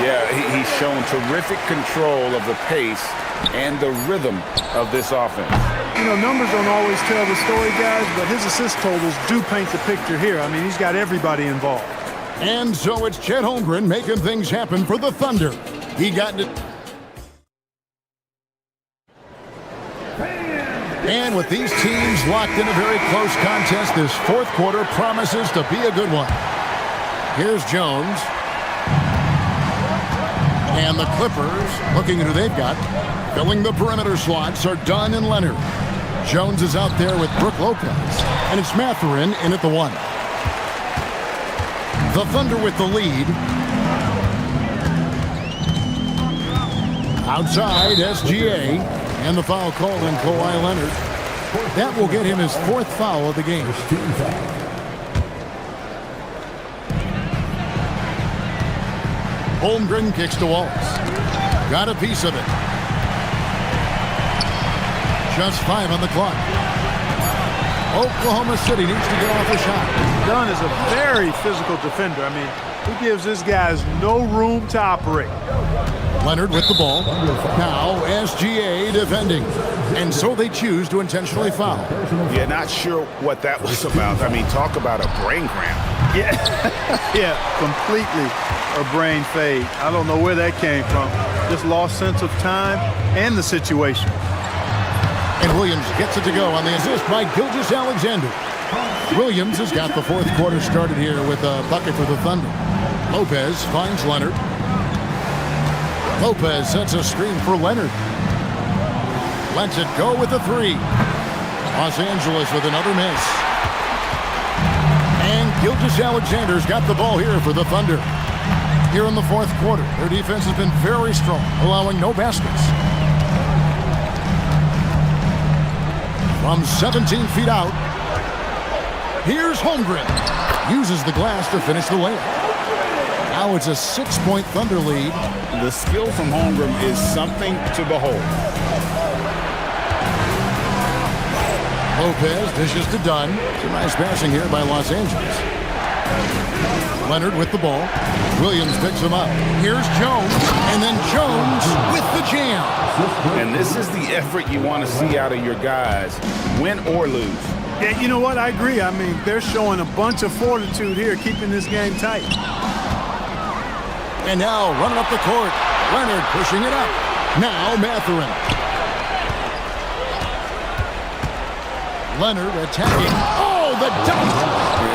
Yeah, he's shown terrific control of the pace and the rhythm of this offense. You know, numbers don't always tell the story, guys, but his assist totals do paint the picture here. I mean, he's got everybody involved. And so it's Chet Holmgren making things happen for the Thunder. He got it. And with these teams locked in a very close contest, this fourth quarter promises to be a good one. Here's Jones. And the Clippers, looking at who they've got, filling the perimeter slots are Dunn and Leonard. Jones is out there with Brook Lopez. And it's Mathurin in at the 1. The Thunder with the lead. Outside, SGA. And the foul called on Kawhi Leonard. That will get him his 4th foul of the game. Holmgren kicks to Waltz. Got a piece of it. Just 5 on the clock. Oklahoma City needs to get off a shot. Dunn is a very physical defender. I mean, he gives his guys no room to operate. Leonard with the ball. Now SGA defending. And so they choose to intentionally foul. Yeah, not sure what that was about. I mean, talk about a brain cramp. Yeah, yeah, completely a brain fade. I don't know where that came from. Just lost sense of time and the situation. And Williams gets it to go on the assist by Gilgeous-Alexander. Williams has got the 4th quarter started here with a bucket for the Thunder. Lopez finds Leonard. Lopez sets a screen for Leonard. Lets it go with a 3. Los Angeles with another miss. And Gilgeous-Alexander's got the ball here for the Thunder. Here in the 4th quarter, their defense has been very strong, allowing no baskets. From 17 feet out, here's Holmgren. Uses the glass to finish the layup. Now it's a 6-point Thunder lead. The skill from Holmgren is something to behold. Lopez dishes to Dunn. Some nice passing here by Los Angeles. Leonard with the ball. Williams picks him up. Here's Jones, and then Jones with the jam. And this is the effort you want to see out of your guys, win or lose. Yeah, you know what? I agree. I mean, they're showing a bunch of fortitude here, keeping this game tight. And now running up the court. Leonard pushing it up. Now Mathurin. Leonard attacking. Oh, the dunk!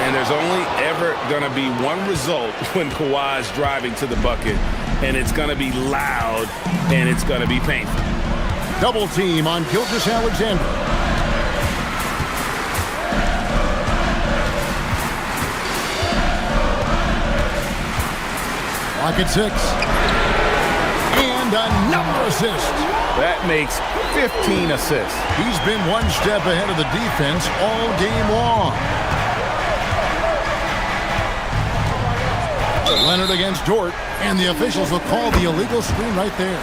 And there's only ever going to be one result when Kawhi's driving to the bucket, and it's going to be loud, and it's going to be painful. Double team on Gilgeous-Alexander. Clock at 6. And another assist. That makes 15 assists. He's been one step ahead of the defense all game long. Leonard against Dort, and the officials will call the illegal screen right there.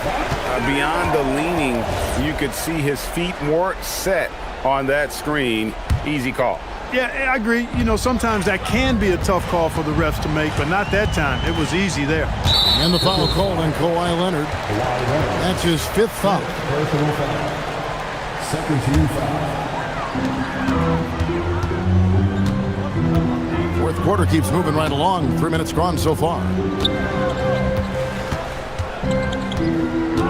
Beyond the leaning, you could see his feet weren't set on that screen. Easy call. Yeah, I agree. You know, sometimes that can be a tough call for the refs to make, but not that time. It was easy there. And the foul called on Kawhi Leonard. That's his 5th foul. Second team foul. 4th quarter keeps moving right along. 3 minutes gone so far.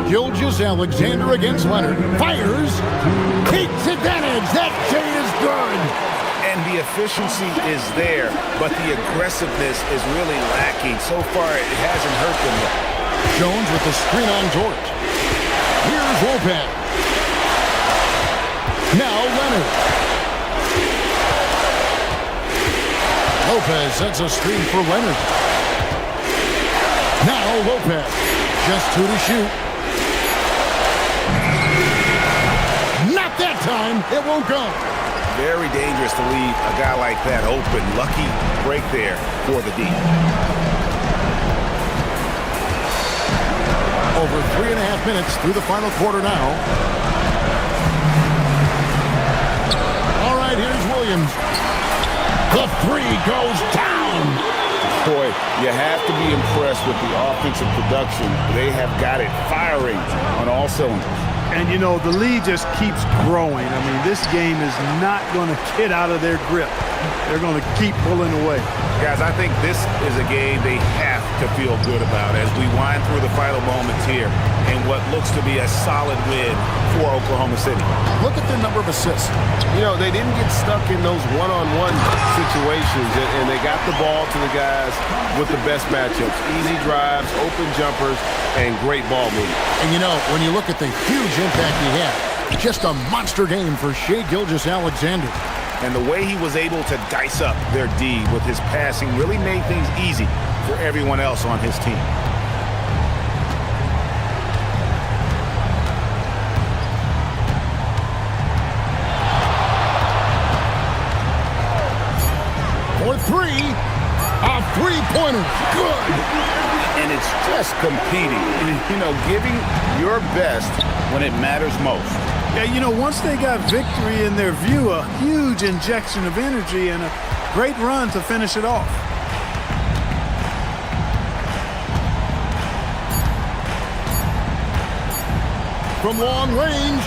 Gilgeous-Alexander against Leonard. Fires. Takes advantage. That J is good. And the efficiency is there, but the aggressiveness is really lacking. So far, it hasn't hurt them yet. Jones with the screen on George. Here's Lopez. Now Leonard. Lopez sets a screen for Leonard. Now Lopez. Just 2 to shoot. Not that time. It won't go. Very dangerous to leave a guy like that open. Lucky break there for the D. Over 3.5 minutes through the final quarter now. All right, here's Williams. The 3 goes down. Boy, you have to be impressed with the offensive production. They have got it firing on all cylinders. And, you know, the lead just keeps growing. I mean, this game is not going to get out of their grip. They're going to keep pulling away. Guys, I think this is a game they have to feel good about as we wind through the final moments here in what looks to be a solid win for Oklahoma City. Look at their number of assists. You know, they didn't get stuck in those one-on-one situations, and they got the ball to the guys with the best matchups. Easy drives, open jumpers, and great ball movement. And, you know, when you look at the huge impact he had, just a monster game for Shai Gilgeous-Alexander. And the way he was able to dice up their D with his passing really made things easy for everyone else on his team. For three, a three-pointer, good. And it's just competing, you know, giving your best when it matters most. Yeah, you know, once they got victory in their view, a huge injection of energy and a great run to finish it off. From long range,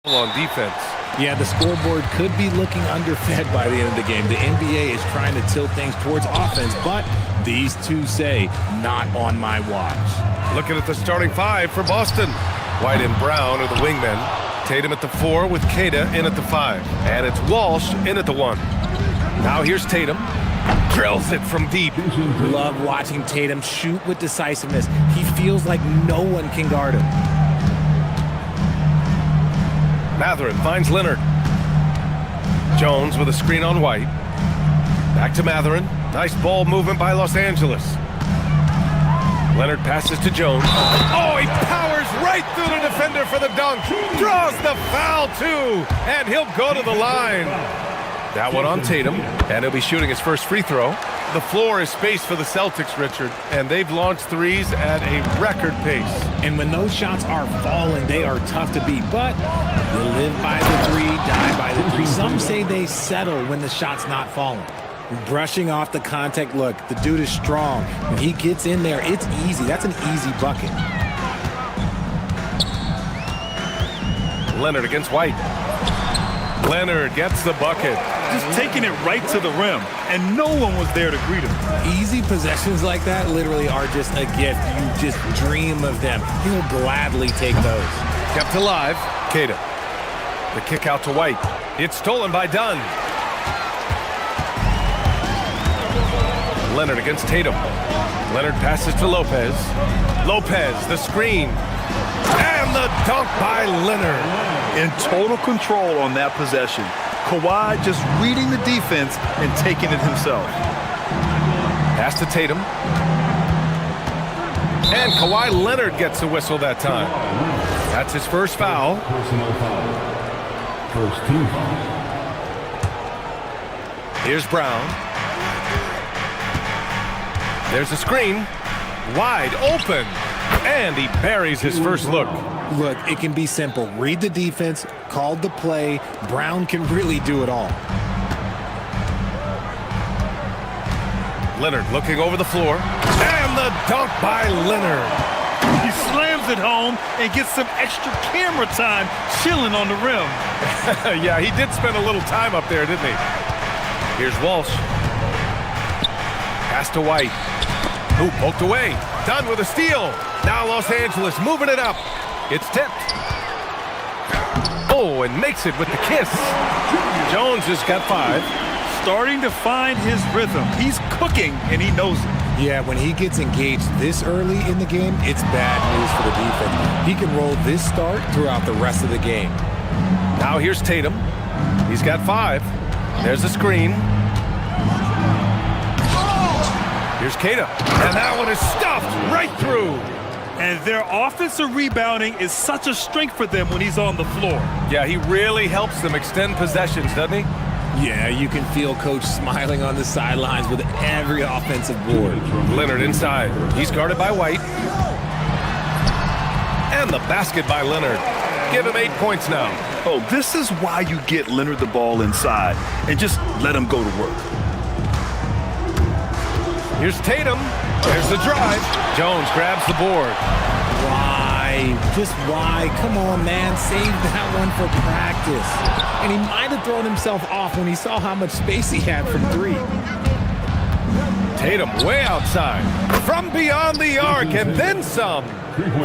on defense. Yeah, the scoreboard could be looking underfed by the end of the game. The NBA is trying to tilt things towards offense, but these two say, not on my watch. Looking at the starting five for Boston. White and Brown are the wingmen. Tatum at the 4 with Queta in at the 5. And it's Walsh in at the 1. Now here's Tatum. Drills it from deep. Love watching Tatum shoot with decisiveness. He feels like no one can guard him. Matherin finds Leonard. Jones with a screen on White. Back to Matherin. Nice ball movement by Los Angeles. Leonard passes to Jones. Oh, he powers right through the defender for the dunk. Draws the foul, too. And he'll go to the line. That one on Tatum. And he'll be shooting his first free throw. The floor is spaced for the Celtics, Richard. And they've launched threes at a record pace. And when those shots are falling, they are tough to beat. But you live by the 3, die by the 3. Some say they settle when the shot's not falling. Brushing off the contact. Look, the dude is strong. When he gets in there, it's easy. That's an easy bucket. Leonard against White. Leonard gets the bucket. Just taking it right to the rim, and no one was there to greet him. Easy possessions like that literally are just a gift. You just dream of them. He'll gladly take those. Kept alive. Queta. The kick out to White. It's stolen by Dunn. Leonard against Tatum. Leonard passes to Lopez. Lopez, the screen. And the dunk by Leonard. In total control on that possession. Kawhi just reading the defense and taking it himself. Pass to Tatum. And Kawhi Leonard gets a whistle that time. That's his first foul. Personal foul. First team foul. Here's Brown. There's a screen. Wide open. And he buries his first look. Look, it can be simple. Read the defense, call the play. Brown can really do it all. Leonard looking over the floor. And the dunk by Leonard. He slams it home and gets some extra camera time chilling on the rim. Yeah, he did spend a little time up there, didn't he? Here's Walsh. Pass to White. Who poked away. Dunn with a steal. Now Los Angeles moving it up. It's tipped. Oh, and makes it with the kiss. Jones has got 5. Starting to find his rhythm. He's cooking, and he knows it. Yeah, when he gets engaged this early in the game, it's bad news for the defense. He can roll this start throughout the rest of the game. Now here's Tatum. He's got 5. There's a screen. Here's Queta. And that one is stuffed right through. And their offensive rebounding is such a strength for them when he's on the floor. Yeah, he really helps them extend possessions, doesn't he? Yeah, you can feel Coach smiling on the sidelines with every offensive board. Leonard inside. He's guarded by White. And the basket by Leonard. Give him 8 points now. Oh, this is why you get Leonard the ball inside and just let him go to work. Here's Tatum. There's the drive. Jones grabs the board. Why? Just why? Come on, man. Save that one for practice. And he might have thrown himself off when he saw how much space he had from 3. Tatum way outside. From beyond the arc and then some.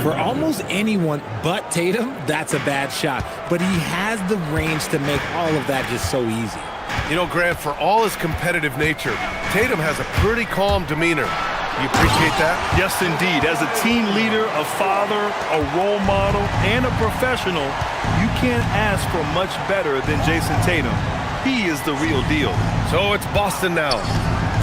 For almost anyone but Tatum, that's a bad shot. But he has the range to make all of that just so easy. You know, Grant, for all his competitive nature, Tatum has a pretty calm demeanor. You appreciate that? Yes, indeed. As a team leader, a father, a role model, and a professional, you can't ask for much better than Jason Tatum. He is the real deal. So it's Boston now.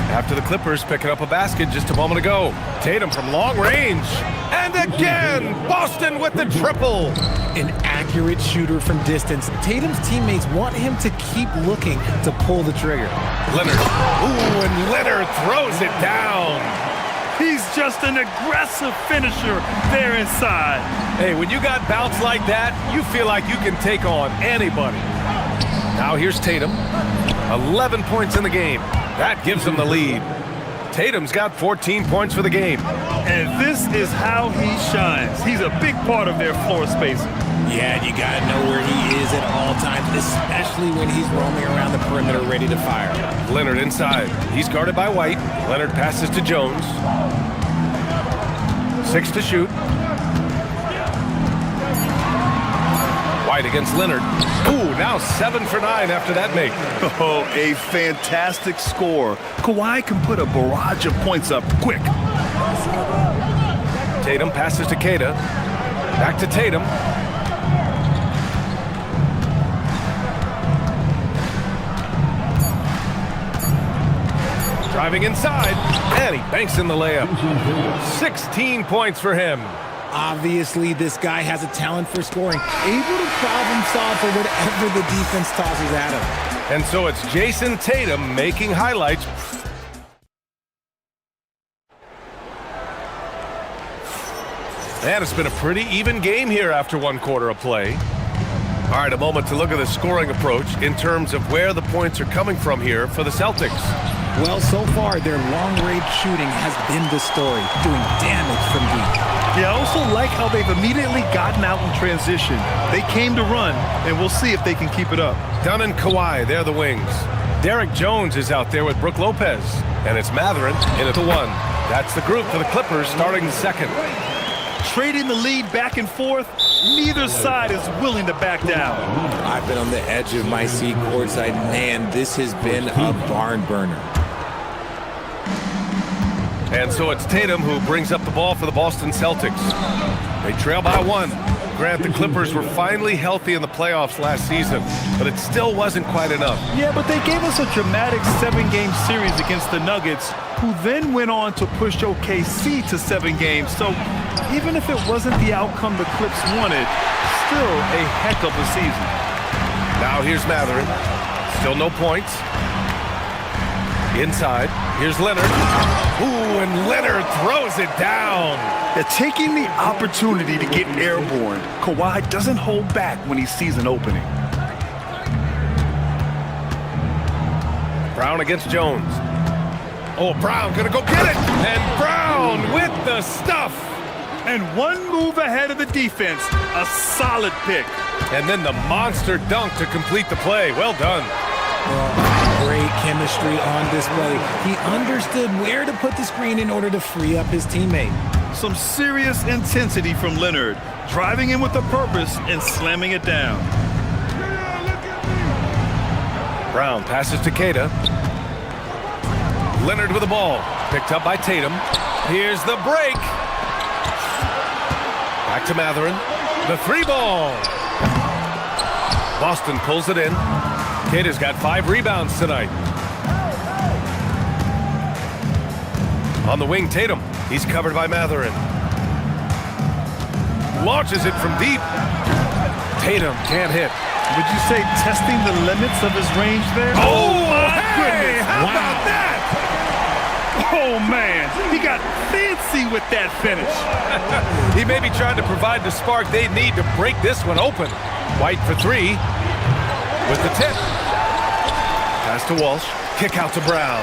After the Clippers picking up a basket just a moment ago. Tatum from long range. And again, Boston with the triple. An accurate shooter from distance. Tatum's teammates want him to keep looking to pull the trigger. Leonard. Ooh, and Leonard throws it down. He's just an aggressive finisher there inside. Hey, when you got bounce like that, you feel like you can take on anybody. Now here's Tatum. 11 points in the game. That gives them the lead. Tatum's got 14 points for the game. And this is how he shines. He's a big part of their floor spacing. Yeah, and you got to know where he is at all times, especially when he's roaming around the perimeter ready to fire. Leonard inside. He's guarded by White. Leonard passes to Jones. 6 to shoot. White against Leonard. Ooh, now 7 for 9 after that make. Oh, a fantastic score. Kawhi can put a barrage of points up quick. Tatum passes to Keita. Back to Tatum. Driving inside, and he banks in the layup. 16 points for him. Obviously, this guy has a talent for scoring, able to problem solve for whatever the defense tosses at him. And so it's Jason Tatum making highlights. And it's been a pretty even game here after 1 quarter of play. All right, a moment to look at the scoring approach in terms of where the points are coming from here for the Celtics. Well, so far, their long-range shooting has been the story, doing damage from deep. Yeah, I also like how they've immediately gotten out in transition. They came to run, and we'll see if they can keep it up. Dunn and Kawhi, they're the wings. Derek Jones is out there with Brook Lopez. And it's Matherin in at the 1. That's the group for the Clippers starting the second. Trading the lead back and forth, neither side is willing to back down. I've been on the edge of my seat courtside. Man, this has been a barn burner. And so it's Tatum who brings up the ball for the Boston Celtics. They trail by 1. Grant, the Clippers were finally healthy in the playoffs last season, but it still wasn't quite enough. Yeah, but they gave us a dramatic 7-game series against the Nuggets, who then went on to push OKC to 7 games. So even if it wasn't the outcome the Clips wanted, still a heck of a season. Now here's Matherin. Still no points. Inside, here's Leonard. Ooh, and Leonard throws it down. They're taking the opportunity to get airborne. Kawhi doesn't hold back when he sees an opening. Brown against Jones. Oh, Brown gonna go get it! And Brown with the stuff! And 1 move ahead of the defense. A solid pick. And then the monster dunk to complete the play. Well done. Great chemistry on display. He understood where to put the screen in order to free up his teammate. Some serious intensity from Leonard, driving in with a purpose and slamming it down. Brown passes to Keita. Leonard with the ball. Picked up by Tatum. Here's the break. Back to Matherin. The 3-ball. Boston pulls it in. Keita's got 5 rebounds tonight. On the wing, Tatum. He's covered by Matherin. Launches it from deep. Tatum can't hit. Would you say testing the limits of his range there? Oh, my goodness! How about that? Oh, man. He got fancy with that finish. He may be trying to provide the spark they need to break this one open. White for 3 with the tip. Pass to Walsh. Kick out to Brown.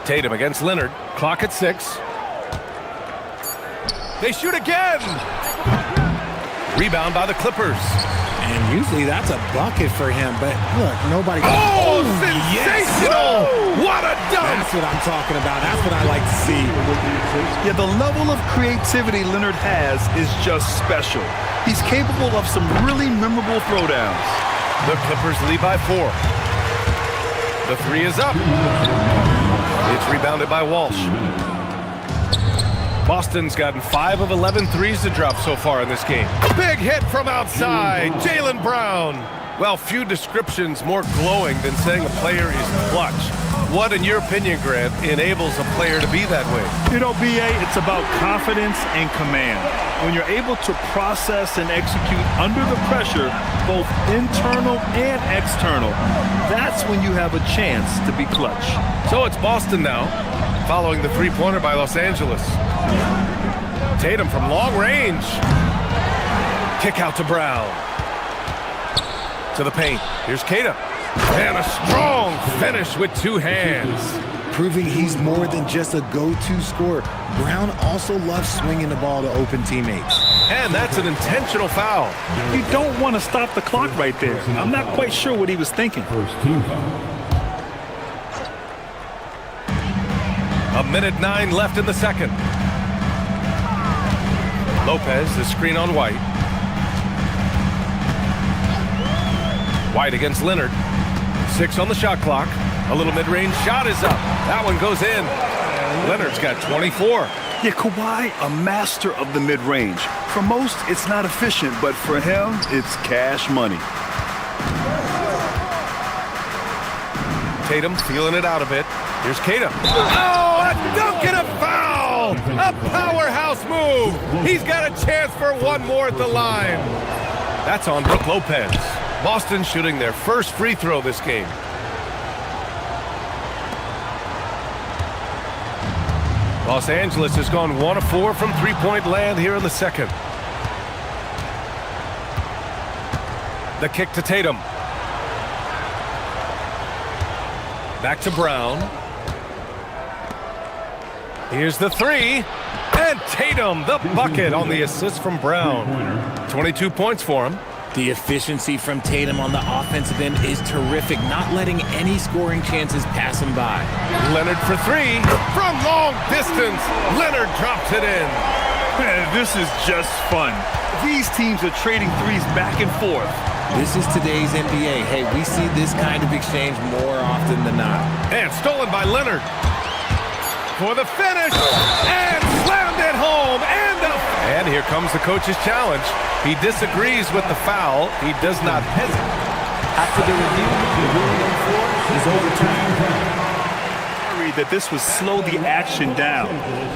Tatum against Leonard. Clock at 6. They shoot again. Rebound by the Clippers. And usually that's a bucket for him, but look, nobody... Oh, sensational! Yes. What a dunk! That's what I'm talking about. That's what I like to see. Yeah, the level of creativity Leonard has is just special. He's capable of some really memorable throwdowns. The Clippers lead by 4. The 3 is up. It's rebounded by Walsh. Boston's gotten 5 of 11 threes to drop so far in this game. Big hit from outside, Jaylen Brown. Well, few descriptions more glowing than saying a player is clutch. What, in your opinion, Grant, enables a player to be that way? You know, B.A., it's about confidence and command. When you're able to process and execute under the pressure, both internal and external, that's when you have a chance to be clutch. So it's Boston now, following the 3-pointer by Los Angeles. Tatum from long range. Kick out to Brown. To the paint. Here's Keita. And a strong finish with two hands. Proving he's more than just a go-to scorer. Brown also loves swinging the ball to open teammates. And that's an intentional foul. You don't want to stop the clock right there. I'm not quite sure what he was thinking. First team foul. A minute 9 left in the second. Lopez, the screen on White. White against Leonard. 6 on the shot clock. A little mid-range shot is up. That one goes in. Leonard's got 24. Yeah, Kawhi, a master of the mid-range. For most, it's not efficient, but for him, it's cash money. Tatum feeling it out a bit. Here's Tatum. Oh, a dunk and a foul! A powerhouse move! He's got a chance for one more at the line. That's on Brook Lopez. Boston shooting their first free throw this game. Los Angeles has gone 1 of 4 from three-point land here in the second. The kick to Tatum. Back to Brown. Here's the three. And Tatum, the bucket on the assist from Brown. 22 points for him. The efficiency from Tatum on the offensive end is terrific, not letting any scoring chances pass him by. Leonard for three. From long distance, Leonard drops it in. Man, this is just fun. These teams are trading threes back and forth. This is today's NBA. Hey, we see this kind of exchange more often than not. And stolen by Leonard. For the finish. And slammed it home. And here comes the coach's challenge. He disagrees with the foul. He does not hesitate. After the review, the ruling on the floor is overturned. Worried that this would slow the action down.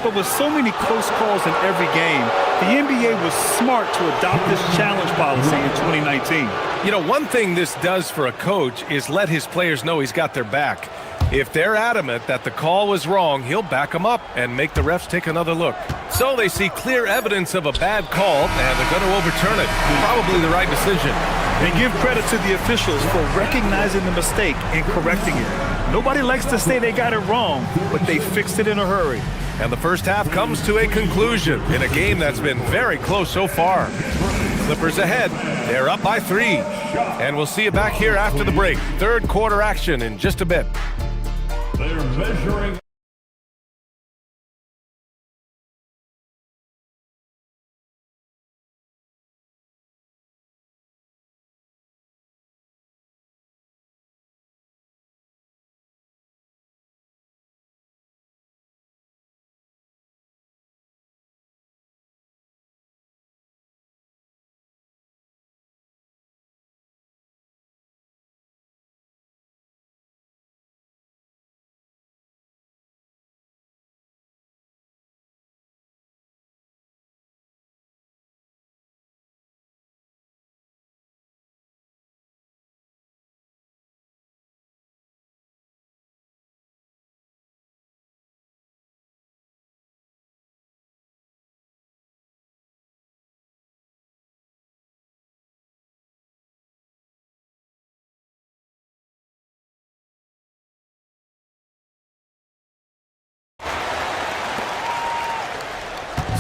But with so many close calls in every game, the NBA was smart to adopt this challenge policy in 2019. You know, one thing this does for a coach is let his players know he's got their back. If they're adamant that the call was wrong, he'll back them up and make the refs take another look. So they see clear evidence of a bad call, and they're going to overturn it. Probably the right decision. And give credit to the officials for recognizing the mistake and correcting it. Nobody likes to say they got it wrong, but they fixed it in a hurry. And the first half comes to a conclusion in a game that's been very close so far. Clippers ahead. They're up by 3. And we'll see you back here after the break. Third quarter action in just a bit. They're measuring.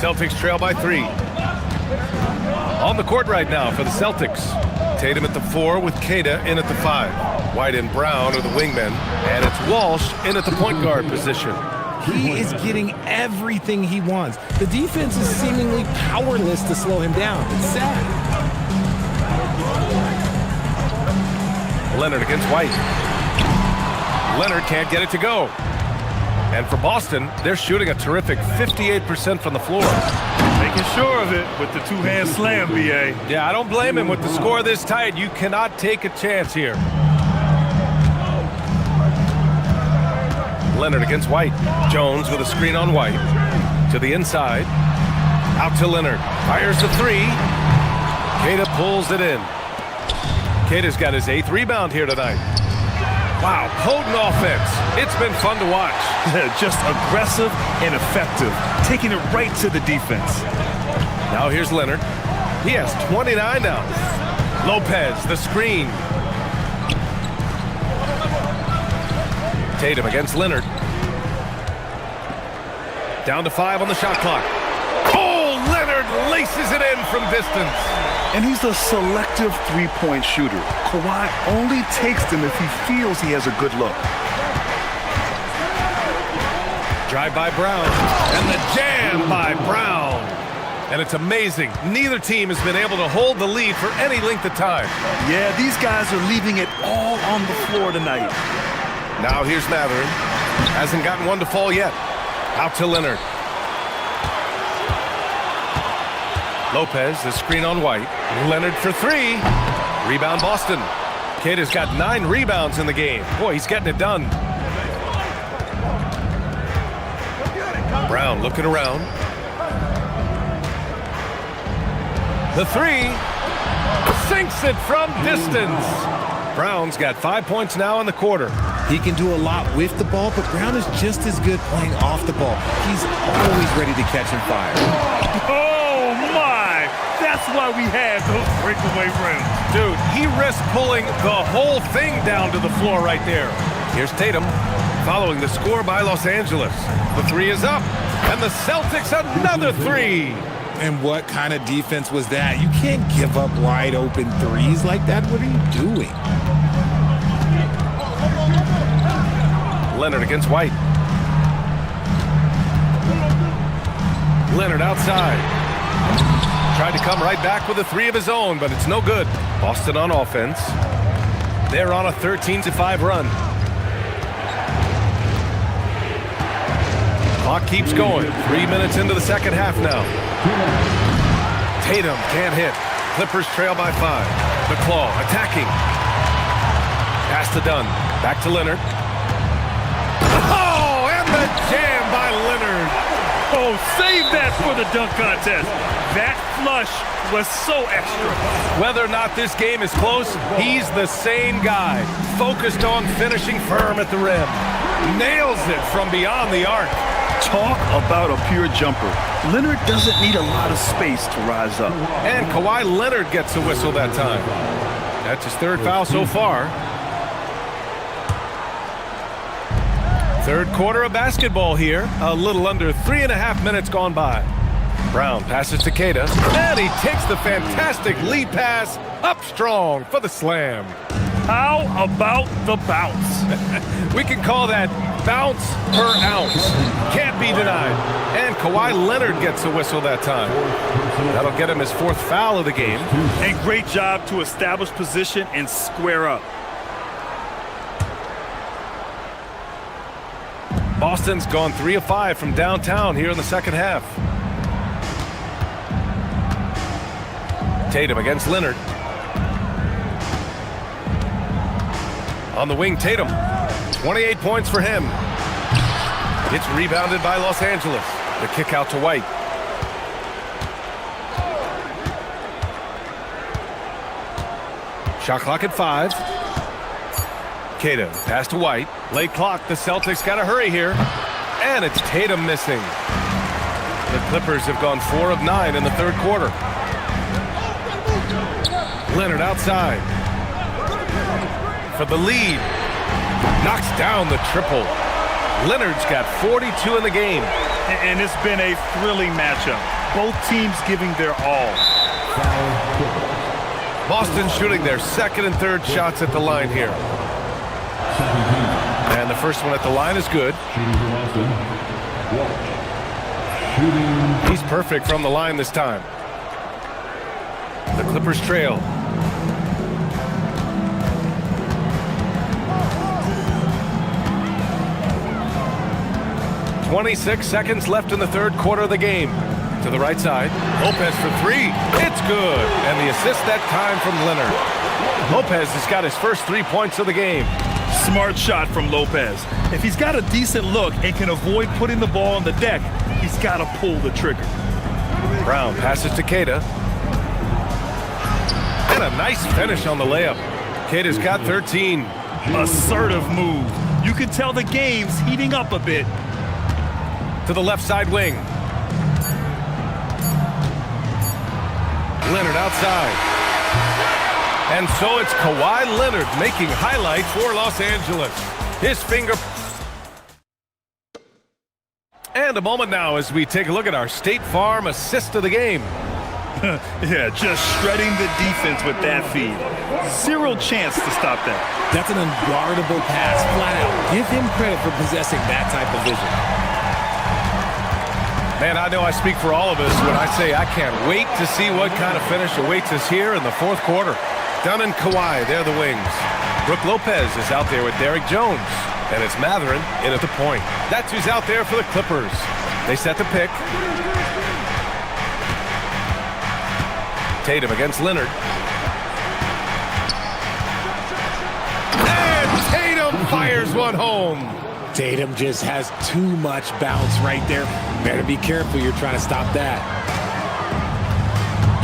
Celtics trail by 3. On the court right now for the Celtics. Tatum at the 4 with Kata in at the 5. White and Brown are the wingmen. And it's Walsh in at the point guard position. He is getting everything he wants. The defense is seemingly powerless to slow him down. It's sad. Leonard against White. Leonard can't get it to go. And for Boston, they're shooting a terrific 58% from the floor. Making sure of it with the two-hand slam, B.A. Yeah, I don't blame him. With the score this tight, you cannot take a chance here. Leonard against White. Jones with a screen on White. To the inside. Out to Leonard. Fires the 3. Kata pulls it in. Kata's got his 8th rebound here tonight. Wow, potent offense. It's been fun to watch. Just aggressive and effective, taking it right to the defense. Now here's Leonard. He has 29 now. Lopez, the screen. Tatum against Leonard. Down to 5 on the shot clock. Oh, Leonard laces it in from distance. And he's a selective three-point shooter. Kawhi only takes them if he feels he has a good look. Drive by Brown, and the jam by Brown. And it's amazing. Neither team has been able to hold the lead for any length of time. Yeah, these guys are leaving it all on the floor tonight. Now here's Matherin. Hasn't gotten one to fall yet. Out to Leonard. Lopez, the screen on White. Leonard for 3. Rebound Boston. Kid has got 9 rebounds in the game. Boy, he's getting it done. Brown looking around. The 3. Sinks it from distance. Brown's got 5 points now in the quarter. He can do a lot with the ball, but Brown is just as good playing off the ball. He's always ready to catch and fire. Oh, my! That's why we have those breakaway rims. Dude, he risks pulling the whole thing down to the floor right there. Here's Tatum, following the score by Los Angeles. The 3 is up, and the Celtics another 3. And what kind of defense was that? You can't give up wide open threes like that. What are you doing? Leonard against White. Leonard outside. Tried to come right back with a 3 of his own, but it's no good. Boston on offense. They're on a 13-5 run. Clock keeps going. 3 minutes into the second half now. Tatum can't hit. Clippers trail by 5. The Claw attacking. Pass to Dunn. Back to Leonard. Oh, and the jam by Leonard. Oh, save that for the dunk contest. That flush was so extra. Whether or not this game is close, he's the same guy. Focused on finishing firm at the rim. Nails it from beyond the arc. Talk about a pure jumper. Leonard doesn't need a lot of space to rise up. And Kawhi Leonard gets a whistle that time. That's his 3rd foul so far. Third quarter of basketball here. A little under 3.5 minutes gone by. Brown passes to Keita, and he takes the fantastic lead pass up strong for the slam. How about the bounce? We can call that bounce per ounce. Can't be denied. And Kawhi Leonard gets a whistle that time. That'll get him his 4th foul of the game. And great job to establish position and square up. Boston's gone 3 of 5 from downtown here in the second half. Tatum against Leonard. On the wing, Tatum. 28 points for him. It's rebounded by Los Angeles. The kick out to White. Shot clock at 5. Keita, pass to White. Late clock, the Celtics got to hurry here. And it's Tatum missing. The Clippers have gone 4 of 9 in the third quarter. Leonard outside. For the lead. Knocks down the triple. Leonard's got 42 in the game. And it's been a thrilling matchup. Both teams giving their all. Boston shooting their 2nd and 3rd shots at the line here. And the first one at the line is good. He's perfect from the line this time. The Clippers trail. "26 seconds left in the third quarter of the game. To the right side. Lopez for 3. It's good. And the assist that time from Leonard. Lopez has got his first 3 points of the game. Smart shot from Lopez. If he's got a decent look and can avoid putting the ball on the deck, he's got to pull the trigger. Brown passes to Keita. And a nice finish on the layup. Keita's got 13. Assertive move. You can tell the game's heating up a bit. To the left side wing. Leonard outside. And so it's Kawhi Leonard making highlight for Los Angeles. His And a moment now as we take a look at our State Farm assist of the game. Yeah, just shredding the defense with that feed. Zero chance to stop that. That's an unguardable pass, flat out. Give him credit for possessing that type of vision. Man, I know I speak for all of us when I say I can't wait to see what kind of finish awaits us here in the fourth quarter. Dunn and Kawhi, they're the wings. Brooke Lopez is out there with Derek Jones. And it's Matherin in at the point. That's who's out there for the Clippers. They set the pick. Tatum against Leonard. And Tatum fires one home. Tatum just has too much bounce right there. Better be careful, you're trying to stop that.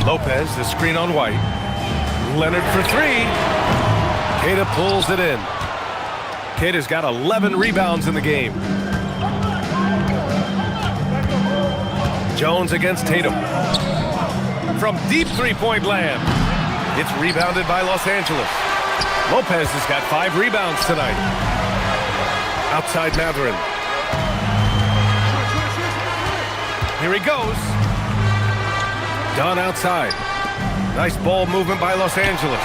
Lopez, the screen on White. Leonard for three. Queta pulls it in. Queta's got 11 rebounds in the game. Jones against Tatum. From deep three-point land. It's rebounded by Los Angeles. Lopez has got 5 rebounds tonight. Outside Matherin. Here he goes. Dunn outside. Nice ball movement by Los Angeles.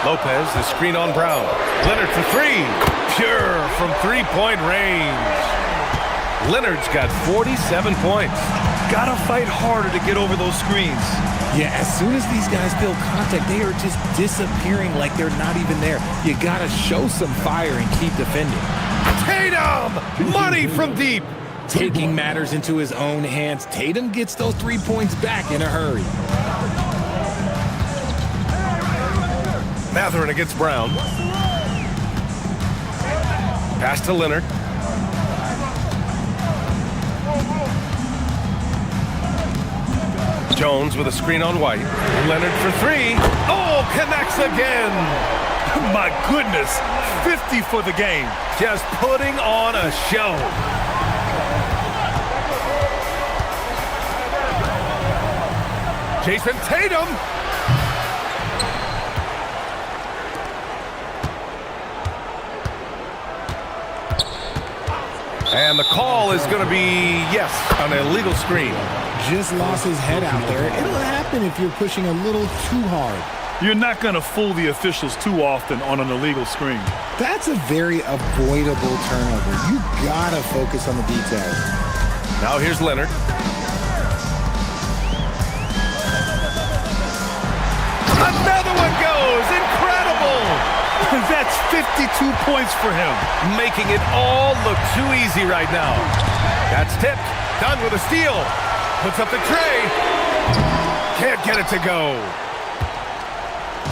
Lopez, the screen on Brown. Leonard for three. Pure from three-point range. Leonard's got 47 points. Gotta fight harder to get over those screens. Yeah, as soon as these guys feel contact, they are just disappearing like they're not even there. You gotta show some fire and keep defending. Tatum! Money from deep! Taking matters into his own hands, Tatum gets those 3 points back in a hurry. Matherin against Brown. Pass to Leonard. Jones with a screen on White. Leonard for three. Oh, connects again. My goodness, 50 for the game. Just putting on a show. Jason Tatum. And the call is going to be, yes, an illegal screen. Just lost his head out there. It'll happen if you're pushing a little too hard. You're not going to fool the officials too often on an illegal screen. That's a very avoidable turnover. You gotta focus on the details. Now here's Leonard. Another one goes! Incredible! That's 52 points for him. Making it all look too easy right now. That's tipped. Dunn with a steal. Puts up the tray. Can't get it to go.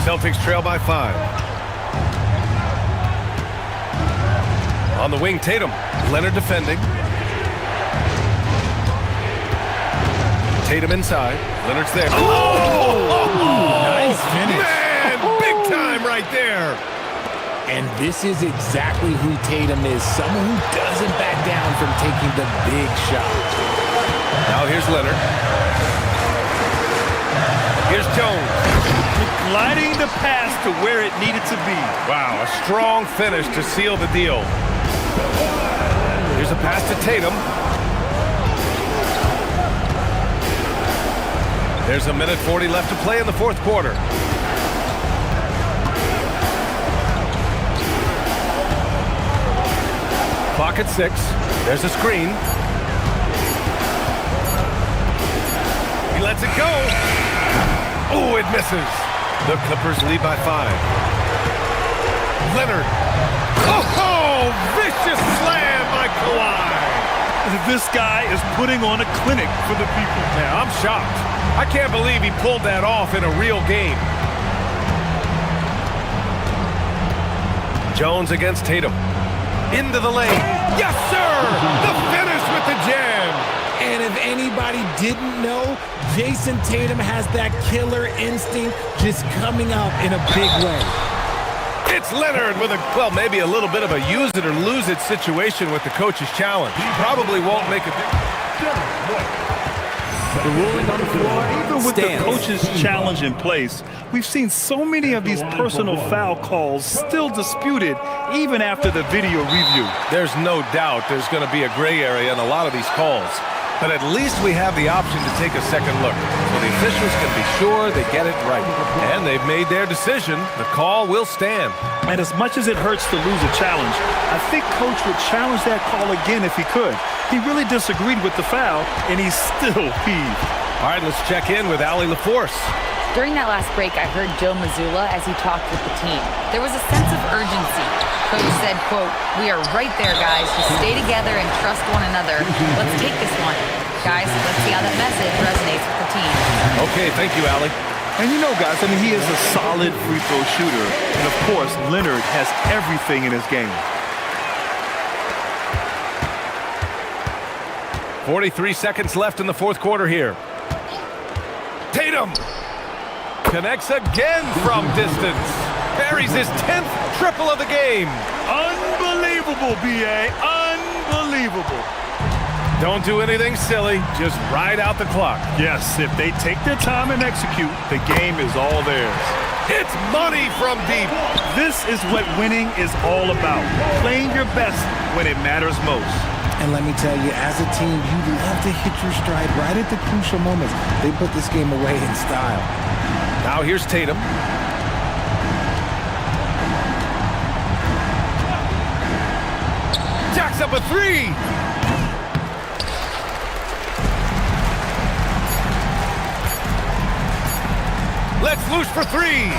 Celtics trail by 5. On the wing, Tatum. Leonard defending. Tatum inside. Leonard's there. Oh! Nice finish. Man, big time right there. And this is exactly who Tatum is. Someone who doesn't back down from taking the big shot. Now here's Leonard. Here's Jones. Gliding the pass to where it needed to be. Wow, a strong finish to seal the deal. Here's a pass to Tatum. There's a minute 40 left to play in the fourth quarter. Clock at 6. There's a screen. He lets it go. Oh, it misses. The Clippers lead by 5. Leonard. Oh, vicious slam by Kawhi. This guy is putting on a clinic for the people. Yeah, I'm shocked. I can't believe he pulled that off in a real game. Jones against Tatum. Into the lane. Yes, sir! The finish with the jam. And if anybody didn't know, Jason Tatum has that killer instinct just coming out in a big way. It's Leonard with maybe a little bit of a use it or lose it situation with the coach's challenge. He probably won't make a difference. The ruling on the floor Even with the coach's challenge in place, we've seen so many of these personal foul calls still disputed even after the video review. There's no doubt there's going to be a gray area in a lot of these calls. But at least we have the option to take a second look, so the officials can be sure they get it right. And they've made their decision. The call will stand. And as much as it hurts to lose a challenge, I think Coach would challenge that call again if he could. He really disagreed with the foul, and he's still peeved. All right, let's check in with Allie LaForce. During that last break, I heard Joe Mazzulla as he talked with the team. There was a sense of urgency. Coach said, quote, "We are right there, guys. Just stay together and trust one another. Let's take this one. Guys, let's see how that message resonates with the team." Okay, thank you, Allie. And you know, guys, I mean, he is a solid free throw shooter. And, of course, Leonard has everything in his game. 43 seconds left in the fourth quarter here. Tatum connects again from distance. Buries his 10th triple of the game. Unbelievable, B.A. Unbelievable. Don't do anything silly. Just ride out the clock. Yes, if they take their time and execute, the game is all theirs. It's money from deep. This is what winning is all about. Playing your best when it matters most. And let me tell you, as a team, you love to hit your stride right at the crucial moments. They put this game away in style. Now here's Tatum. Jacks up a three. Let's loose for three.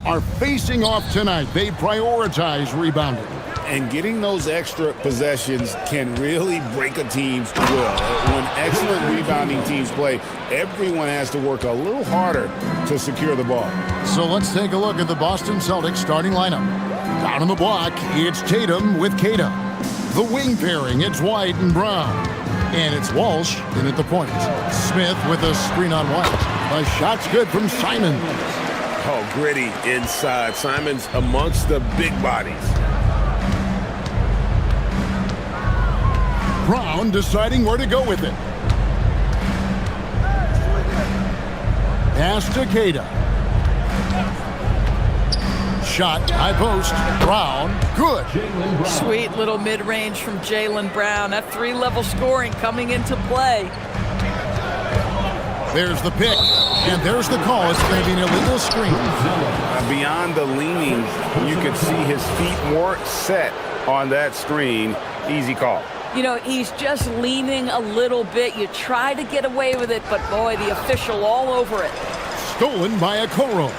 are facing off tonight. They prioritize rebounding. And getting those extra possessions can really break a team's will. When excellent rebounding teams play, everyone has to work a little harder to secure the ball. So let's take a look at the Boston Celtics starting lineup. Down on the block, it's Tatum with Keita. The wing pairing, it's White and Brown. And it's Walsh in at the point. Smith with a screen on White. A shot's good from Simon. Oh, gritty inside. Simon's amongst the big bodies. Brown deciding where to go with it. Pass to Keita. Shot, high post, Brown, good. Sweet little mid-range from Jaylen Brown. That three-level scoring coming into play. There's the pick, and there's the call. It's going to be an illegal screen. Beyond the leaning, you could see his feet weren't set on that screen. Easy call. You know, he's just leaning a little bit. You try to get away with it, but boy, the official all over it. Stolen by Okoro.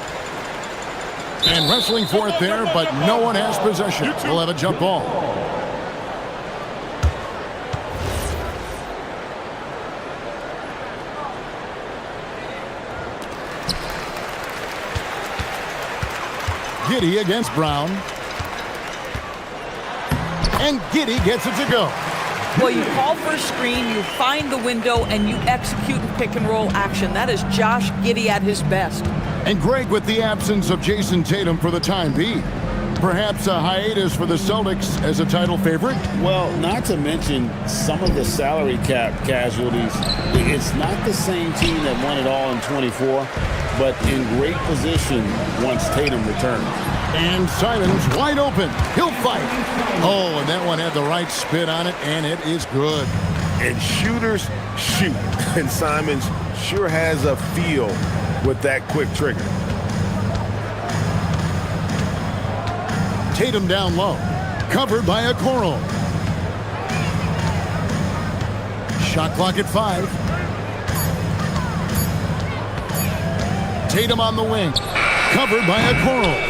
And wrestling for it there, but no one has possession. We'll have a jump ball. Giddey against Brown. And Giddey gets it to go. Well, you call for a screen, you find the window, and you execute in pick-and-roll action. That is Josh Giddey at his best. And Greg, with the absence of Jason Tatum for the time being, perhaps a hiatus for the Celtics as a title favorite? Well, not to mention some of the salary cap casualties. It's not the same team that won it all in 24, but in great position once Tatum returns. And Simon's wide open. He'll fight. Oh, and that one had the right spin on it, and it is good. And shooters shoot. And Simons sure has a feel with that quick trigger. Tatum down low. Covered by Okoro. Shot clock at 5. Tatum on the wing. Covered by Okoro.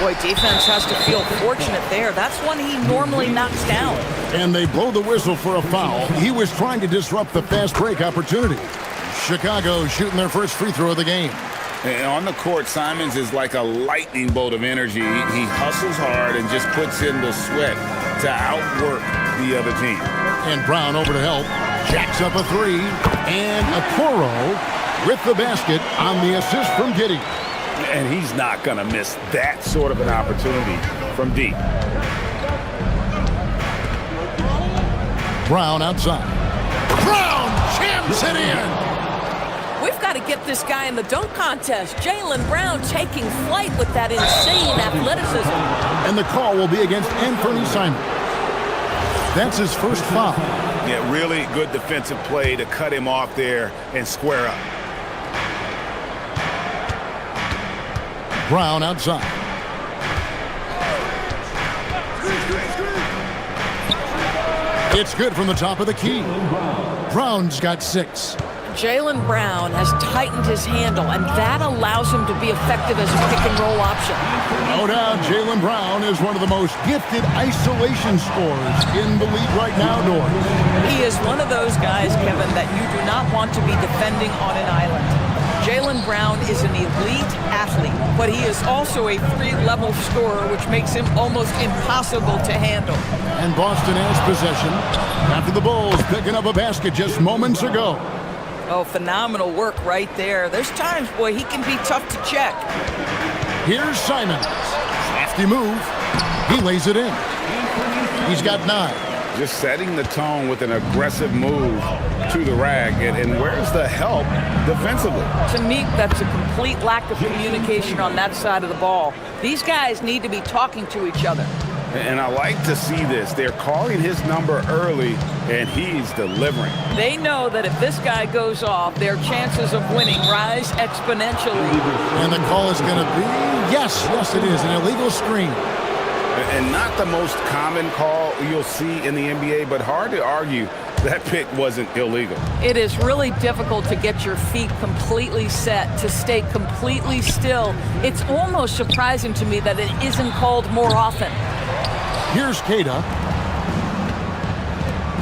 Boy, defense has to feel fortunate there. That's one he normally knocks down. And they blow the whistle for a foul. He was trying to disrupt the fast break opportunity. Chicago shooting their first free throw of the game. And on the court, Simons is like a lightning bolt of energy. He hustles hard and just puts in the sweat to outwork the other team. And Brown over to help. Jacks up a 3. And Okoro with the basket on the assist from Giddey. And he's not going to miss that sort of an opportunity from deep. Brown outside. Brown jams it in. We've got to get this guy in the dunk contest. Jaylen Brown taking flight with that insane athleticism. And the call will be against Anthony Simon. That's his first foul. Yeah, really good defensive play to cut him off there and square up. Brown outside. It's good from the top of the key. Brown's got 6. Jaylen Brown has tightened his handle, and that allows him to be effective as a pick-and-roll option. No doubt, Jaylen Brown is one of the most gifted isolation scorers in the league right now, Doris. He is one of those guys, Kevin, that you do not want to be defending on an island. Jaylen Brown is an elite athlete, but he is also a 3-level scorer, which makes him almost impossible to handle. And Boston has possession after the Bulls picking up a basket just moments ago. Oh, phenomenal work right there. There's times, boy, he can be tough to check. Here's Simons. Crafty move. He lays it in. He's got 9. Just setting the tone with an aggressive move to the rack. And where's the help defensively? To me, that's a complete lack of communication on that side of the ball. These guys need to be talking to each other. And I like to see this. They're calling his number early, and he's delivering. They know that if this guy goes off, their chances of winning rise exponentially. And the call is going to be, yes, it is, an illegal screen. And not the most common call you'll see in the NBA, but hard to argue that pick wasn't illegal. It is really difficult to get your feet completely set, to stay completely still. It's almost surprising to me that it isn't called more often. Here's Keita.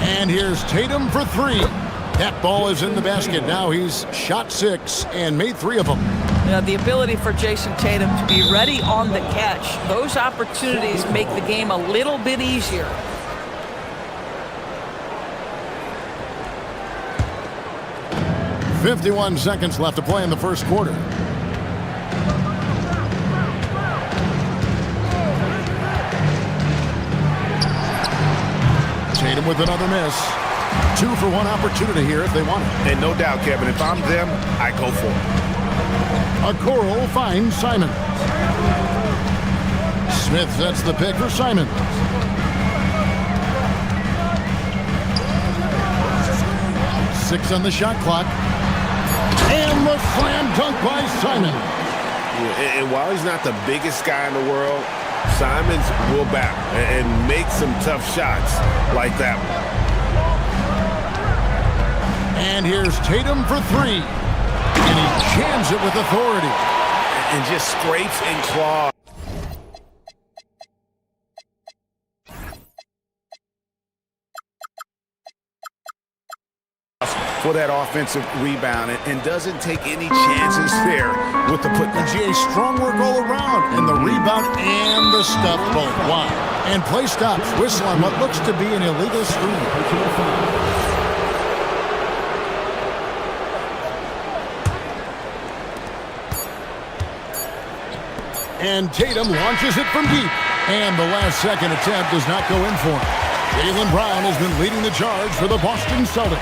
And here's Tatum for three. That ball is in the basket. Now he's shot 6 and made 3 of them. The ability for Jason Tatum to be ready on the catch, those opportunities make the game a little bit easier. "51 seconds left to play in the first quarter. Tatum with another miss. 2 for 1 opportunity here if they want it. And no doubt, Kevin, if I'm them, I go for it. Okoro finds Simon. Smith sets the pick for Simon. Six on the shot clock. And the slam dunk by Simon. And while he's not the biggest guy in the world, Simons will battle and make some tough shots like that one. And here's Tatum for 3. And he jams it with authority. And just scrapes and claws for that offensive rebound and doesn't take any chances there with the putback. GA, strong work all around. And the rebound and the stuff both. Wow. And play stops. Whistle on what looks to be an illegal screen. And Tatum launches it from deep. And the last-second attempt does not go in for him. Jaylen Brown has been leading the charge for the Boston Celtics.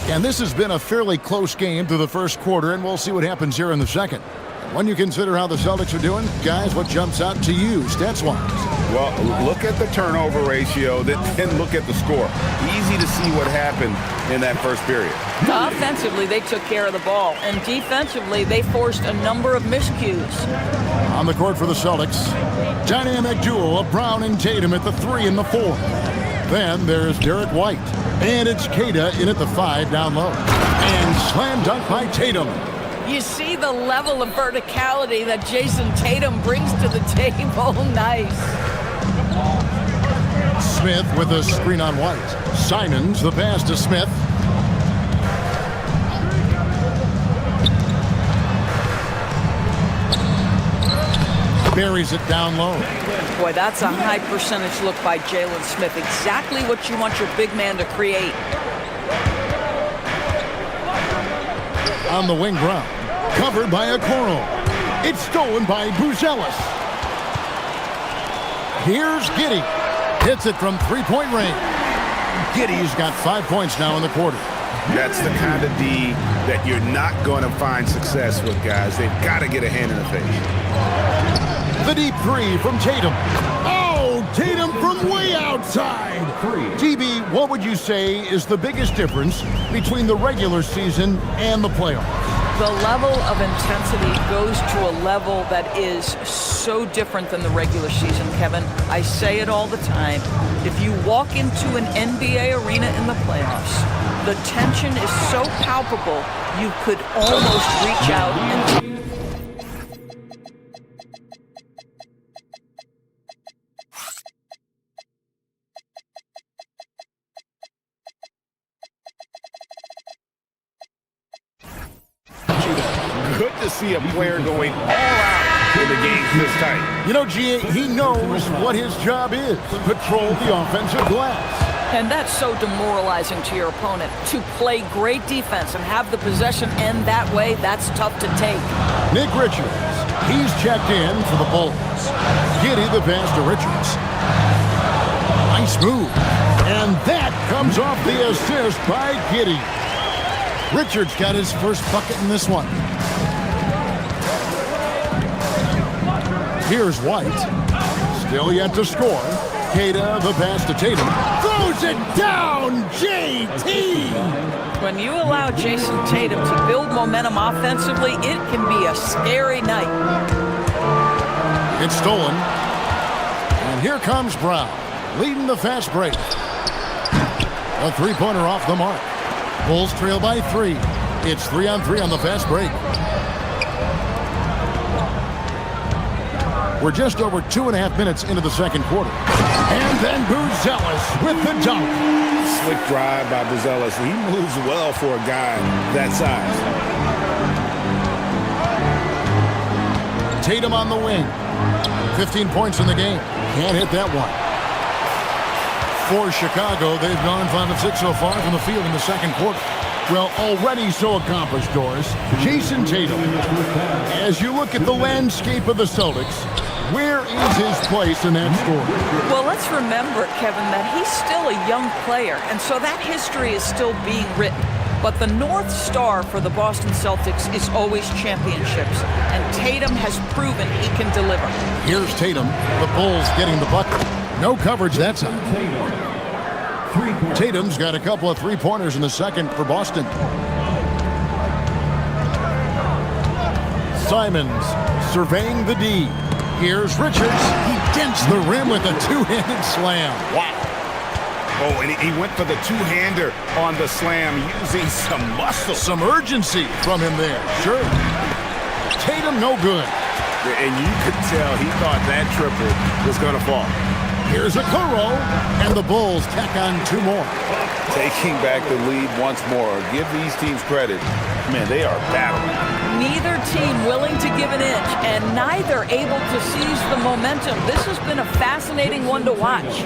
And this has been a fairly close game through the first quarter, and we'll see what happens here in the second. When you consider how the Celtics are doing, guys, what jumps out to you, stats-wise? Well, look at the turnover ratio, then look at the score. Easy to see what happened in that first period. Offensively, they took care of the ball, and defensively, they forced a number of miscues. On the court for the Celtics, dynamic duo of Brown and Tatum at the 3 and the 4. Then there's Derek White, and it's Keita in at the 5 down low. And slam dunk by Tatum. You see the level of verticality that Jason Tatum brings to the table. Nice. Smith with a screen on White. Simons the pass to Smith. Buries it down low. Boy, that's a high percentage look by Jalen Smith. Exactly what you want your big man to create. On the wing, Brown. Covered by Okoro. It's stolen by Buzelis. Here's Giddey. Hits it from three-point range. Giddey's got 5 points now in the quarter. That's the kind of D that you're not going to find success with, guys. They've got to get a hand in the face. The deep 3 from Tatum. Oh, Tatum from way outside. TB, what would you say is the biggest difference between the regular season and the playoffs? The level of intensity goes to a level that is so different than the regular season, Kevin. I say it all the time. If you walk into an NBA arena in the playoffs, the tension is so palpable, you could almost reach out and... Good to see a player going all out when the game's this tight. You know, G.A., he knows what his job is. Patrol the offensive glass. And that's so demoralizing to your opponent. To play great defense and have the possession end that way, that's tough to take. Nick Richards, he's checked in for the Bulls. Giddey the pass to Richards. Nice move. And that comes off the assist by Giddey. Richards got his first bucket in this one. Here's White. Still yet to score. Queta, the pass to Tatum. Throws it down, JT! When you allow Jason Tatum to build momentum offensively, it can be a scary night. It's stolen. And here comes Brown, leading the fast break. A three-pointer off the mark. Bulls trail by 3. It's 3-on-3 on the fast break. We're just over 2.5 minutes into the second quarter. And then Buzelis with the dunk. Slick drive by Buzelis. He moves well for a guy that size. Tatum on the wing. 15 points in the game. Can't hit that one. For Chicago, they've gone 5 of 6 so far from the field in the second quarter. Well, already so accomplished, Doris. Jason Tatum. As you look at the landscape of the Celtics, where is his place in that story? Well, let's remember, Kevin, that he's still a young player, and so that history is still being written. But the North Star for the Boston Celtics is always championships, and Tatum has proven he can deliver. Here's Tatum. The Bulls getting the bucket. No coverage that time. Tatum's got a couple of three-pointers in the second for Boston. Simons surveying the D. Here's Richards. He dents the rim with a two-handed slam. Wow. Oh, and he went for the two-hander on the slam, using some muscle. Some urgency from him there. Sure. Tatum no good. And you could tell he thought that triple was going to fall. Here's a Kuro, and the Bulls tack on 2 more. Taking back the lead once more. Give these teams credit. Man, they are battling. Neither team willing to give an inch, and neither able to seize the momentum. This has been a fascinating one to watch.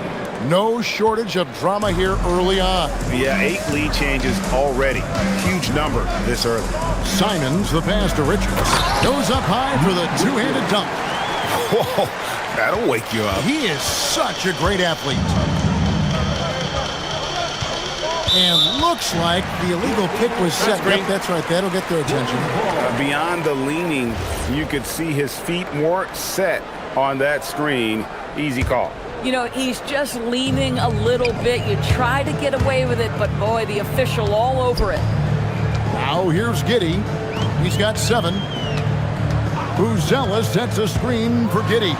No shortage of drama here early on. Yeah, 8 lead changes already. Huge number this early. Simons, the pass to Richards. Goes up high for the two-handed dunk. Whoa, that'll wake you up. He is such a great athlete. And looks like the illegal kick was set. Yep, that's right. That'll get their attention. Beyond the leaning, you could see his feet weren't set on that screen. Easy call. You know, he's just leaning a little bit. You try to get away with it, but boy, the official all over it. Now here's Giddey. He's got 7. Buzelis sets a screen for Giddey.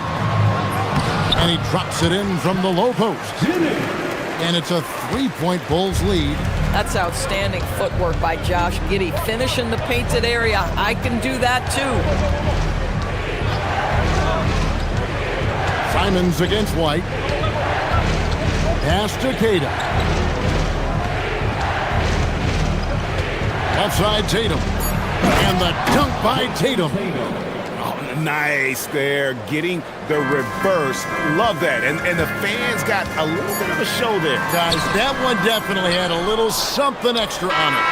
And he drops it in from the low post. And it's a 3-point Bulls lead. That's outstanding footwork by Josh Giddey. Finish in the painted area. I can do that too. Simons against White. Pass to Queta. Outside Tatum. And the dunk by Tatum. Oh, nice there. Getting the reverse. Love that. And the fans got a little bit of a show there. Guys, that one definitely had a little something extra on it.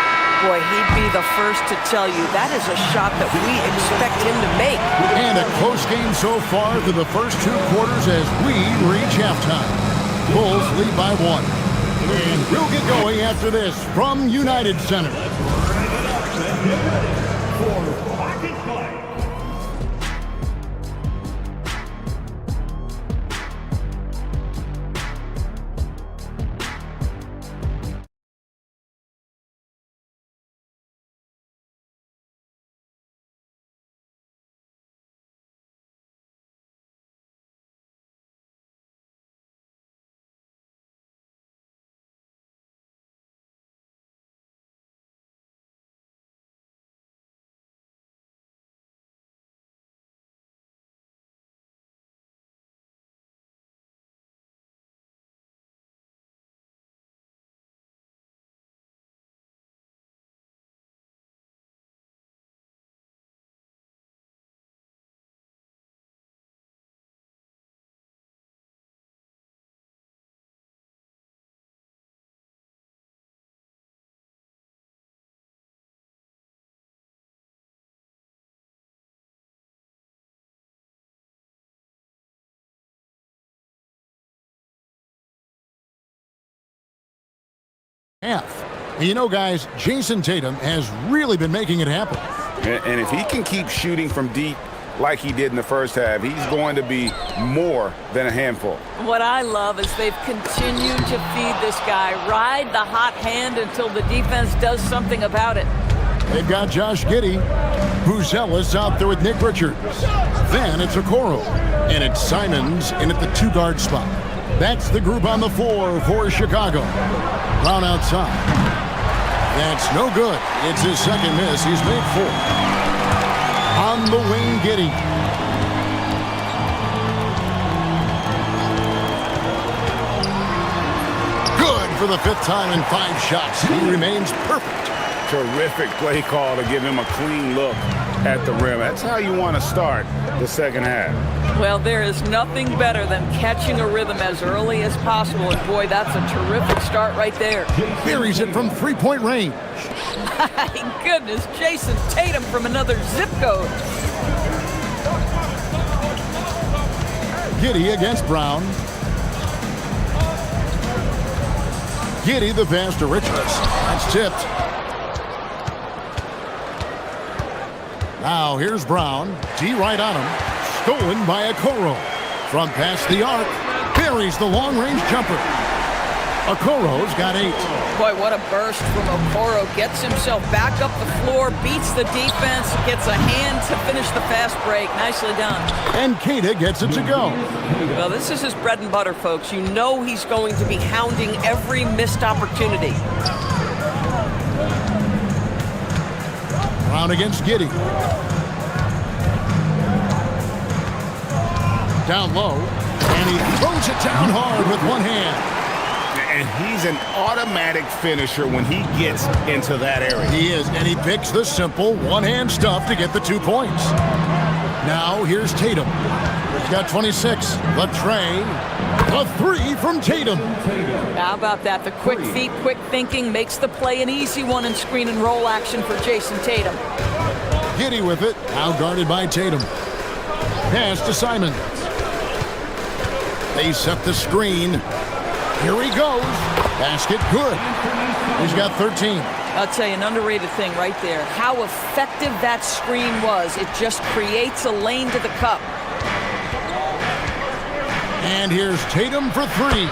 Boy, he'd be the first to tell you that is a shot that we expect him to make. And a close game so far through the first 2 quarters as we reach halftime. Bulls lead by 1. And we'll get going after this from United Center. Half. You know, guys, Jason Tatum has really been making it happen. And if he can keep shooting from deep like he did in the first half. He's going to be more than a handful. What I love is they've continued to feed this guy, ride the hot hand until the defense does something about it. They've got Josh Giddey, who's zealous out there with Nick Richards. Then it's Okoro, and it's Simons in at the 2-guard spot. That's the group on the floor for Chicago. Brown outside. That's no good. It's his second miss. He's made 4. On the wing, Giddey. Good for the 5th time in 5 shots. He remains perfect. Terrific play call to give him a clean look at the rim. That's how you want to start the second half. Well, there is nothing better than catching a rhythm as early as possible. And boy, that's a terrific start right there. Buries it from 3-point range. My goodness, Jason Tatum from another zip code. Giddey against Brown. Giddey the pass to Richards. That's tipped. Now here's Brown. D right on him. Stolen by Okoro. From past the arc. Buries the long-range jumper. Okoro's got 8. Boy, what a burst from Okoro. Gets himself back up the floor, beats the defense, gets a hand to finish the fast break. Nicely done. And Keita gets it to go. Well, this is his bread and butter, folks. You know he's going to be hounding every missed opportunity. Brown against Giddey. Down low. And he throws it down hard with one hand. And he's an automatic finisher when he gets into that area. He is, and he picks the simple one-hand stuff to get the 2 points. Now here's Tatum. He's got 26. The tray. A 3 from Tatum. How about that? The quick feet, quick thinking makes the play an easy one in screen and roll action for Jason Tatum. Giddey with it. Now guarded by Tatum. Pass to Simons. They set the screen. Here he goes. Basket good. He's got 13. I'll tell you, an underrated thing right there. How effective that screen was. It just creates a lane to the cup. And here's Tatum for 3.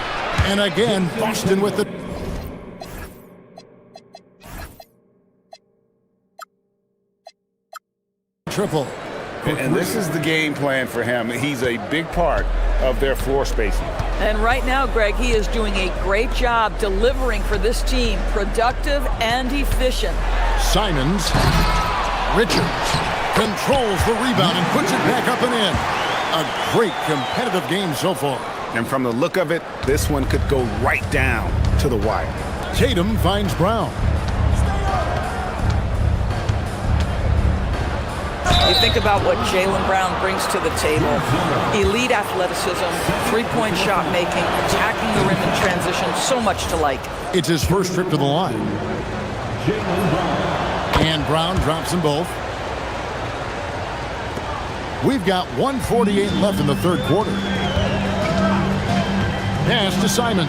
And again, Boston with the... triple. And this is the game plan for him. He's a big part of their floor spacing. And right now, Greg, he is doing a great job delivering for this team. Productive and efficient. Simons. Richards controls the rebound and puts it back up and in. A great competitive game so far. And from the look of it, this one could go right down to the wire. Tatum finds Brown. You think about what Jaylen Brown brings to the table. Elite athleticism, 3-point shot making, attacking the rim in transition, so much to like. It's his first trip to the line. And Brown drops them both. We've got 1:48 left in the 3rd quarter. Pass to Simon.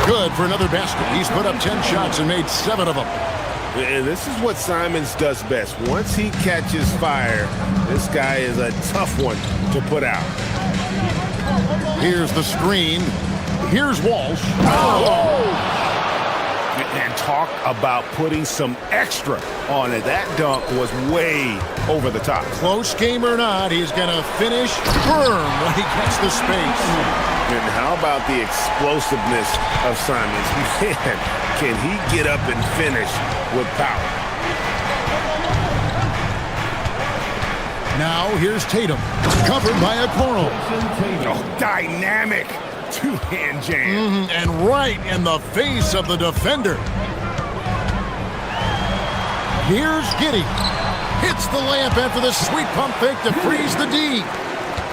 Good for another basket. He's put up 10 shots and made 7 of them. And this is what Simons does best. Once he catches fire, this guy is a tough one to put out. Here's the screen. Here's Walsh. Oh! And talk about putting some extra on it. That dunk was way over the top. Close game or not, he's going to finish firm when he gets the space. And how about the explosiveness of Simons? Man, can he get up and finish with power? Now here's Tatum, covered by Okoro. Oh, dynamic two-hand jam. And right in the face of the defender. Here's Giddey. Hits the layup after the sweet pump fake to freeze the D.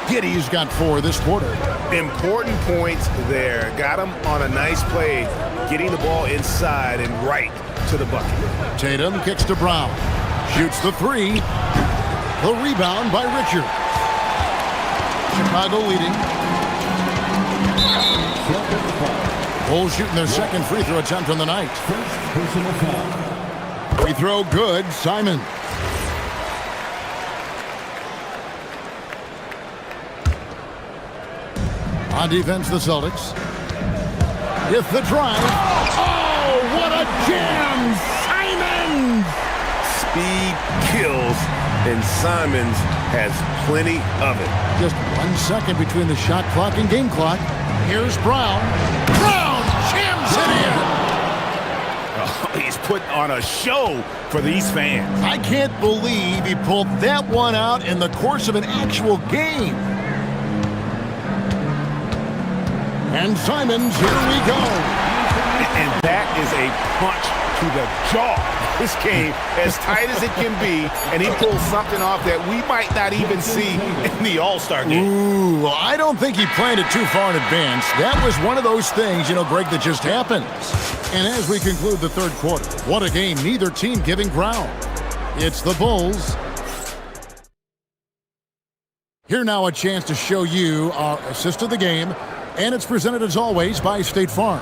Giddey's got 4 this quarter. Important points there. Got him on a nice play, getting the ball inside and right to the bucket. Tatum kicks to Brown. Shoots the 3. The rebound by Richard. Chicago leading. Bulls shooting their second free throw attempt on the night. Free throw good. Simon. On defense, the Celtics. With the drive. Oh, what a jam! Simons! Speed kills, and Simons has plenty of it. Just 1 second between the shot clock and game clock. Here's Brown. Brown jams it in! Oh, he's putting on a show for these fans. I can't believe he pulled that one out in the course of an actual game. And Simons, here we go. And that is a punch to the jaw. This game, as tight as it can be, and he pulls something off that we might not even see in the All-Star game. Ooh, I don't think he planned it too far in advance. That was one of those things, Greg, that just happens. And as we conclude the third quarter, what a game, neither team giving ground. It's the Bulls. Here now a chance to show you our assist of the game. And it's presented, as always, by State Farm.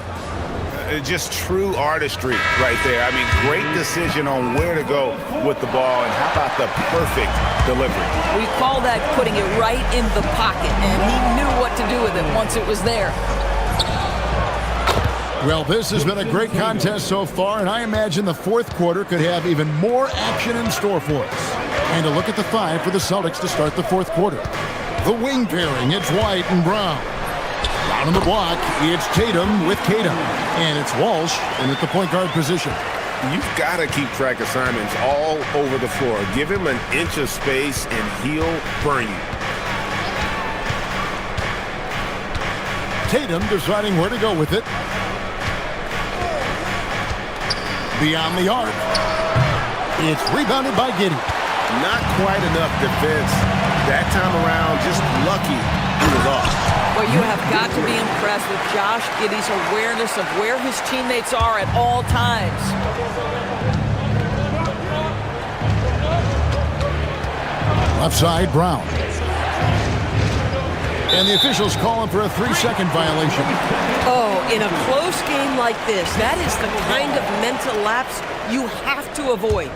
Just true artistry right there. I mean, great decision on where to go with the ball, and how about the perfect delivery? We call that putting it right in the pocket, and he knew what to do with it once it was there. Well, this has been a great contest so far, and I imagine the fourth quarter could have even more action in store for us. And a look at the five for the Celtics to start the fourth quarter. The wing pairing, it's White and Brown. Down on the block, it's Tatum with Tatum. And it's Walsh in at the point guard position. You've got to keep track of Simons all over the floor. Give him an inch of space and he'll burn you. Tatum deciding where to go with it. Beyond the arc. It's rebounded by Giddey. Not quite enough defense that time around. Just lucky he was off. Well, you have got to be impressed with Josh Giddey's awareness of where his teammates are at all times. Left side, Brown. And the officials call him for a 3-second violation. Oh, in a close game like this, that is the kind of mental lapse you have to avoid.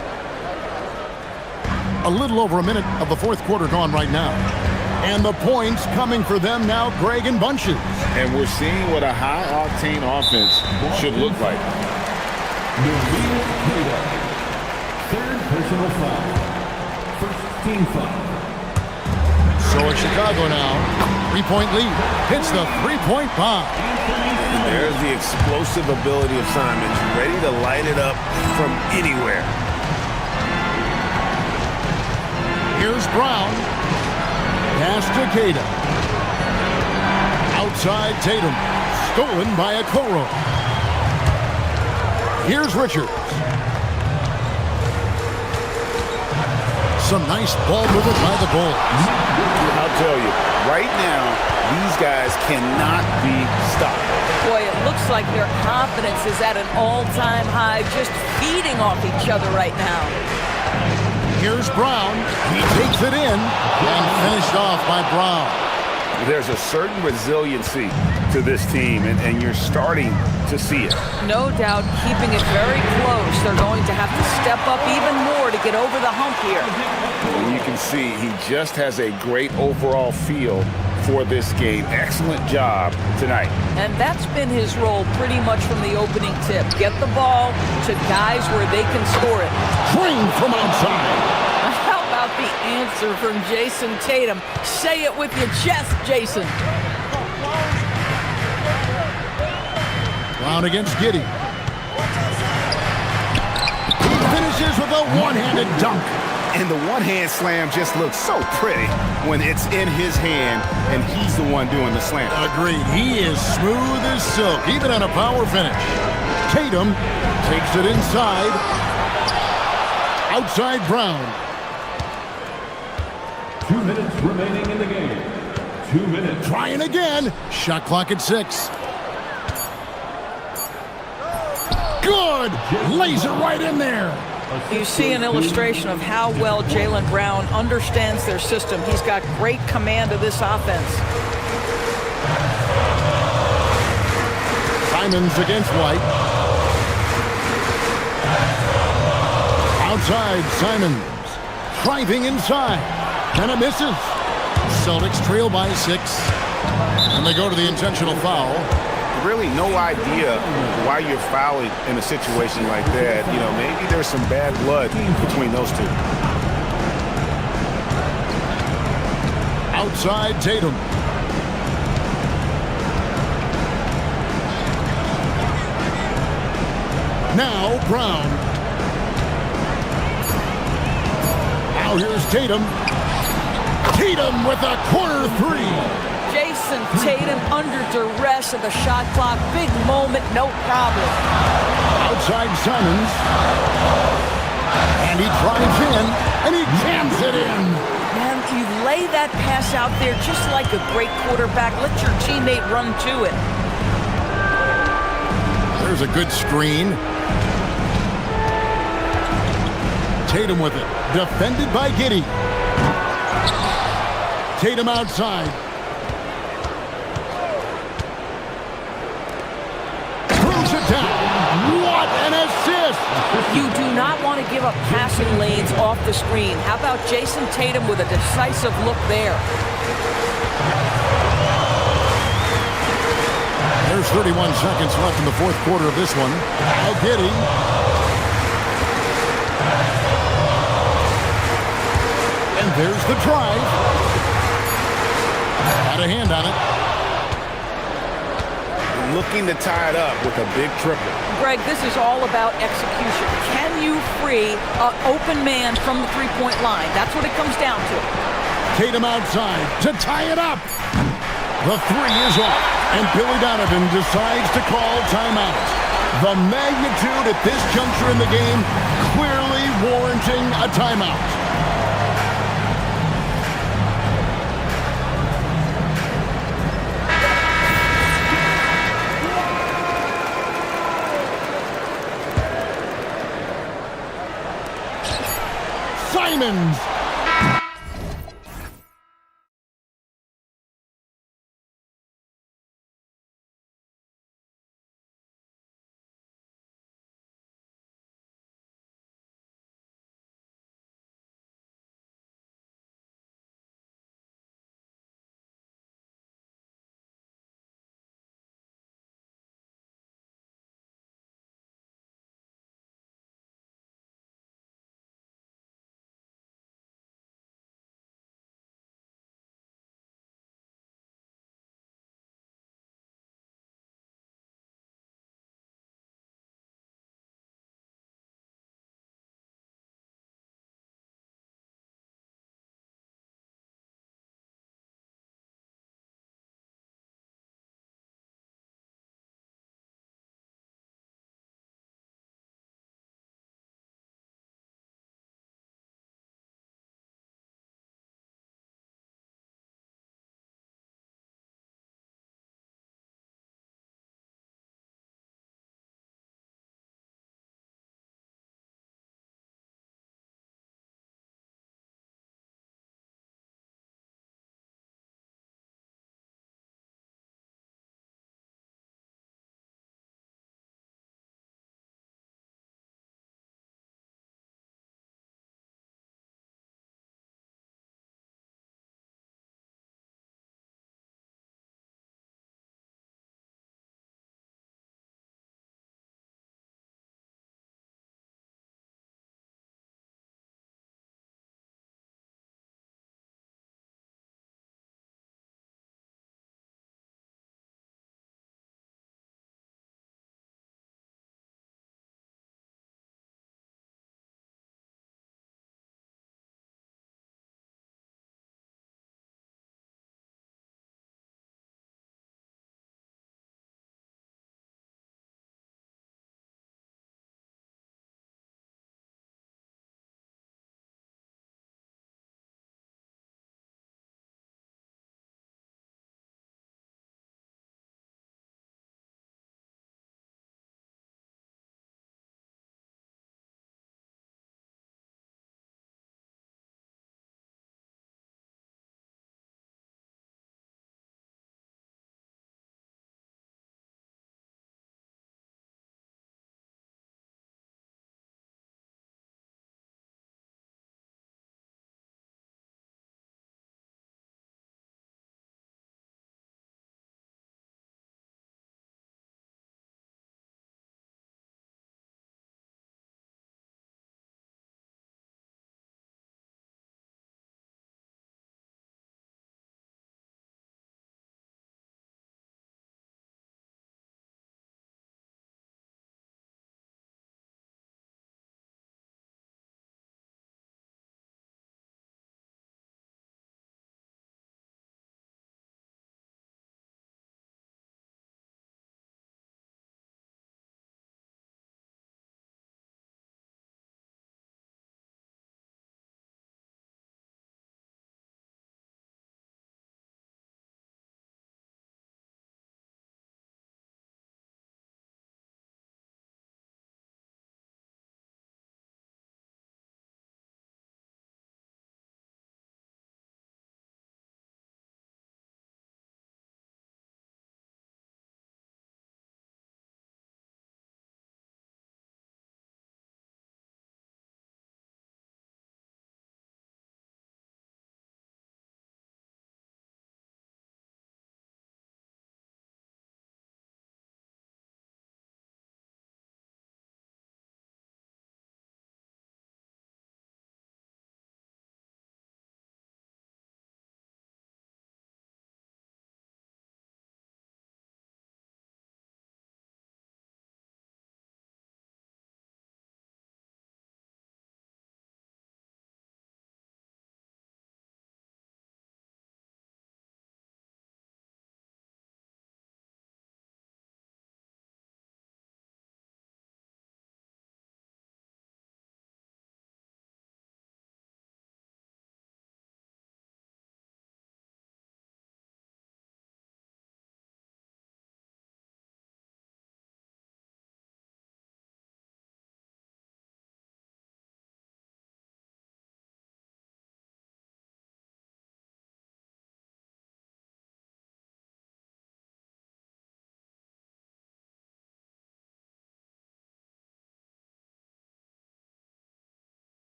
A little over a minute of the fourth quarter gone right now. And the points coming for them now, Greg, in bunches. And we're seeing what a high-octane offense should look like. Third personal foul. First team foul. So it's Chicago now. 3-point lead. Hits the three-point bomb. And there's the explosive ability of Simons, ready to light it up from anywhere. Here's Brown. Pass to Tatum. Outside Tatum. Stolen by Okoro. Here's Richards. Some nice ball movement by the Bulls. I'll tell you, right now, these guys cannot be stopped. Boy, it looks like their confidence is at an all-time high, just feeding off each other right now. Here's Brown. He takes it in and finished off by Brown. There's a certain resiliency to this team, and you're starting to see it. No doubt, keeping it very close. They're going to have to step up even more to get over the hump here. And you can see he just has a great overall feel for this game. Excellent job tonight. And that's been his role pretty much from the opening tip. Get the ball to guys where they can score it. Trained from outside. How about the answer from Jason Tatum? Say it with your chest, Jason. Brown against Giddey. He finishes with a one-handed dunk. And the one-hand slam just looks so pretty when it's in his hand and he's the one doing the slam. Agreed. He is smooth as silk, even on a power finish. Tatum takes it inside. Outside Brown. 2 minutes remaining in the game. 2 minutes. Trying again. Shot clock at 6. Good. Lays it right in there. You see an illustration of how well Jaylen Brown understands their system. He's got great command of this offense. Simons against White. Outside, Simons. Driving inside. And it misses. Celtics trail by 6. And they go to the intentional foul. Really no idea why you're fouling in a situation like that. You know, maybe there's some bad blood between those two. Outside, Tatum. Now Brown. Now here's Tatum. Tatum with a corner three. Jason Tatum under duress of the shot clock. Big moment, no problem. Outside Simons. And he drives in, and he jams it in. Man, you lay that pass out there just like a great quarterback. Let your teammate run to it. There's a good screen. Tatum with it. Defended by Giddey. Tatum outside. Throws it down. What an assist! You do not want to give up passing lanes off the screen. How about Jason Tatum with a decisive look there? There's 31 seconds left in the fourth quarter of this one. Now Giddey. And there's the drive. Had a hand on it. Looking to tie it up with a big triple. Greg, this is all about execution. Can you free an open man from the three-point line? That's what it comes down to. Tatum outside to tie it up. The three is off, and Billy Donovan decides to call timeout. The magnitude at this juncture in the game clearly warranting a timeout. Simons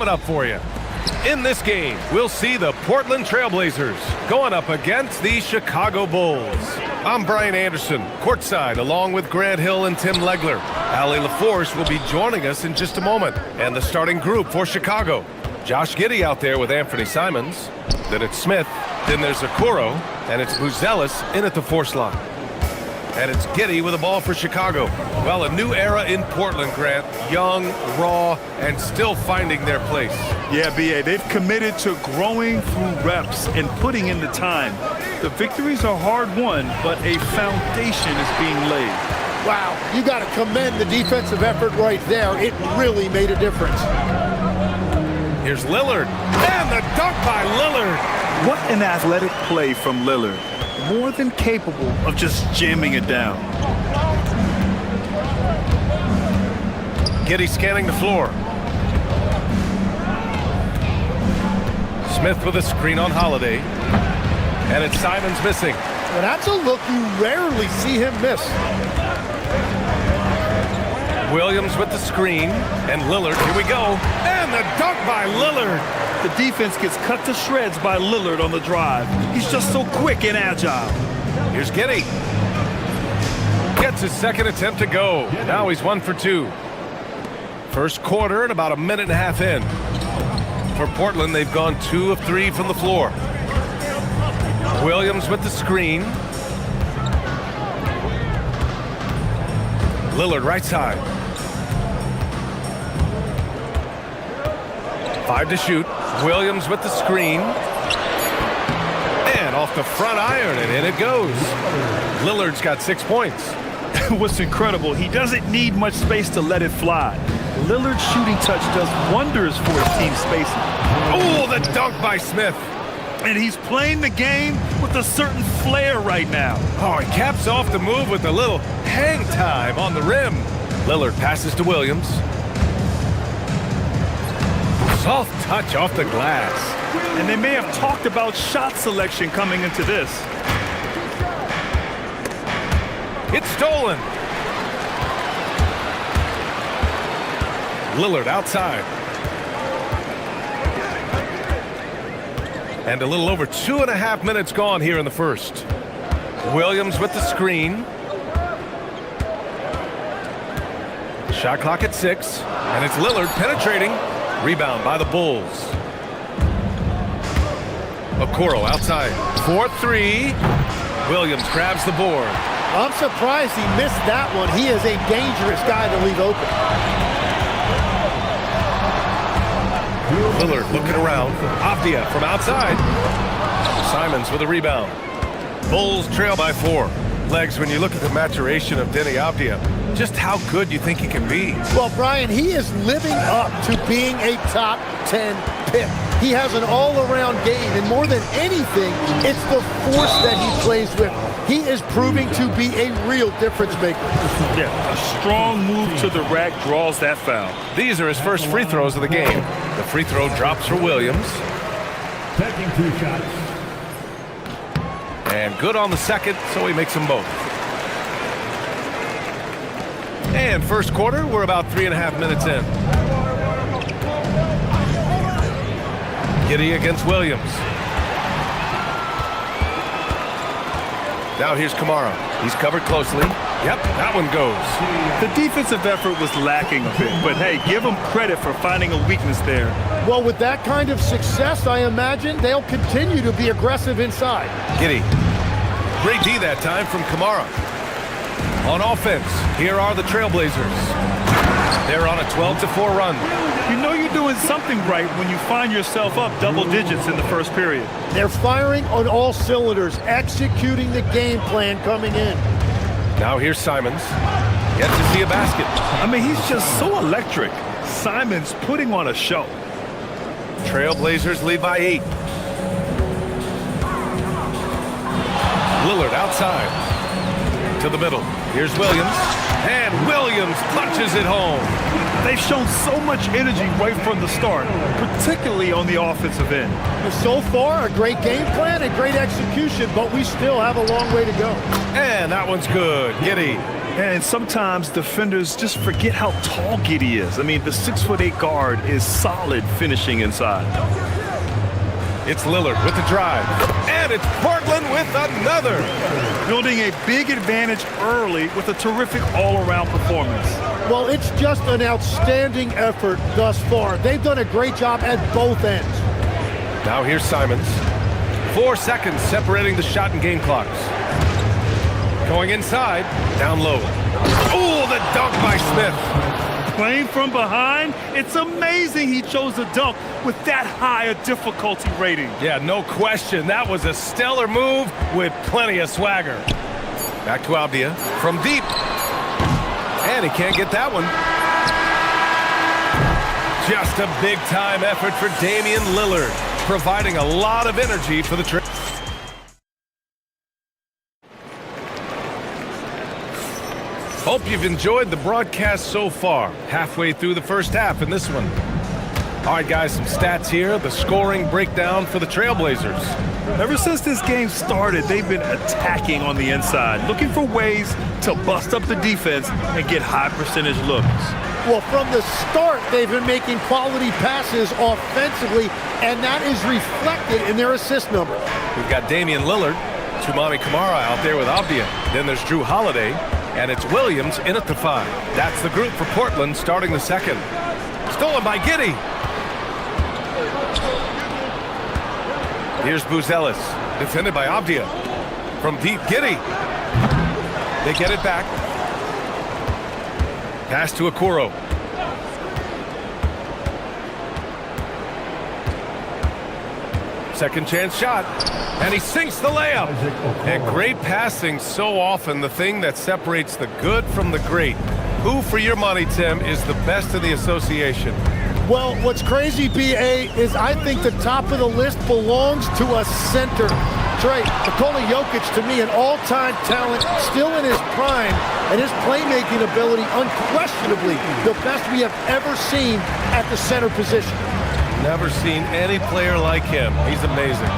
Coming up for you. In this game, we'll see the Portland Trailblazers going up against the Chicago Bulls. I'm Brian Anderson, courtside, along with Grant Hill and Tim Legler. Allie LaForce will be joining us in just a moment. And the starting group for Chicago. Josh Giddey out there with Anthony Simons. Then it's Smith. Then there's Okoro. And it's Buzelis in at the force line. And it's Giddey with the ball for Chicago. Well, a new era in Portland, Grant. Young, raw, and still finding their place. Yeah, B.A., they've committed to growing through reps and putting in the time. The victories are hard-won, but a foundation is being laid. Wow, you got to commend the defensive effort right there. It really made a difference. Here's Lillard. And the dunk by Lillard. What an athletic play from Lillard. More than capable of just jamming it down. Giddey scanning the floor. Smith with a screen on Holiday. And it's Simons missing. Well, that's a look you rarely see him miss. Williams with the screen. And Lillard, here we go. And the dunk by Lillard. The defense gets cut to shreds by Lillard on the drive. He's just so quick and agile. Here's Giddey. Gets his second attempt to go. Now he's 1 for 2. First quarter and about a minute and a half in. For Portland, they've gone 2 of 3 from the floor. Williams with the screen. Lillard right side. 5 to shoot. Williams with the screen. And off the front iron, and in it goes. Lillard's got 6 points. What's incredible, he doesn't need much space to let it fly. Lillard's shooting touch does wonders for his team spacing. Oh, the dunk by Smith. And he's playing the game with a certain flair right now. Oh, he caps off the move with a little hang time on the rim. Lillard passes to Williams. Soft touch off the glass. And they may have talked about shot selection coming into this. It's stolen. Lillard outside. And a little over 2.5 minutes gone here in the first. Williams with the screen. Shot clock at 6. And it's Lillard penetrating. Rebound by the Bulls. Okoro outside. 4-3. Williams grabs the board. I'm surprised he missed that one. He is a dangerous guy to leave open. Lillard looking around. Avdia from outside. Simons with a rebound. Bulls trail by 4. Legs, when you look at the maturation of Denny Avdia, just how good you think he can be. Well, Brian, he is living up to being a top 10 pick. He has an all-around game, and more than anything, it's the force that he plays with. He is proving to be a real difference maker. Yeah, a strong move to the rack draws that foul. These are his first free throws of the game. The free throw drops for Williams. Taking 2 shots. And good on the second, so he makes them both. And first quarter, we're about 3.5 minutes in. Giddey against Williams. Now here's Kamara. He's covered closely. Yep, that one goes. The defensive effort was lacking a bit, but hey, give them credit for finding a weakness there. Well, with that kind of success, I imagine they'll continue to be aggressive inside. Giddey. Great D that time from Kamara. On offense, here are the Trailblazers. They're on a 12-4 run. You know you're doing something right when you find yourself up double digits in the first period. They're firing on all cylinders, executing the game plan coming in. Now here's Simons. Yet to see a basket. I mean, he's just so electric. Simons putting on a show. Trailblazers lead by 8. Lillard outside. To the middle. Here's Williams. And Williams punches it home. They've shown so much energy right from the start, particularly on the offensive end. So far, a great game plan and great execution, but we still have a long way to go. And that one's good. Giddey And sometimes defenders just forget how tall Giddey is. I mean, the 6'8" guard is solid finishing inside. It's Lillard with the drive. And it's Portland with another. Building a big advantage early with a terrific all-around performance. Well, it's just an outstanding effort thus far. They've done a great job at both ends. Now here's Simons. 4 seconds separating the shot and game clocks. Going inside, down low. Ooh, the dunk by Smith. Playing from behind, it's amazing he chose a dunk with that high a difficulty rating. Yeah, no question. That was a stellar move with plenty of swagger. Back to Abdia from deep. And he can't get that one. Just a big-time effort for Damian Lillard, providing a lot of energy for the trip. Hope you've enjoyed the broadcast so far. Halfway through the first half in this one. All right, guys, some stats here. The scoring breakdown for the Trailblazers. Ever since this game started, they've been attacking on the inside, looking for ways to bust up the defense and get high percentage looks. Well, from the start, they've been making quality passes offensively, and that is reflected in their assist number. We've got Damian Lillard, Toumani Camara out there with Abdia. Then there's Drew Holiday, and it's Williams in at the 5. That's the group for Portland starting the second. Stolen by Giddey. Here's Buzelis, defended by Abdia. From deep, Giddey. They get it back. Pass to Okoro. Second chance shot. And he sinks the layup. And great passing, so often the thing that separates the good from the great. Who, for your money, Tim, is the best in the association? Well, what's crazy, B.A., is I think the top of the list belongs to a center. Trey, Nikola Jokic, to me, an all-time talent, still in his prime, and his playmaking ability, unquestionably, the best we have ever seen at the center position. Never seen any player like him. He's amazing.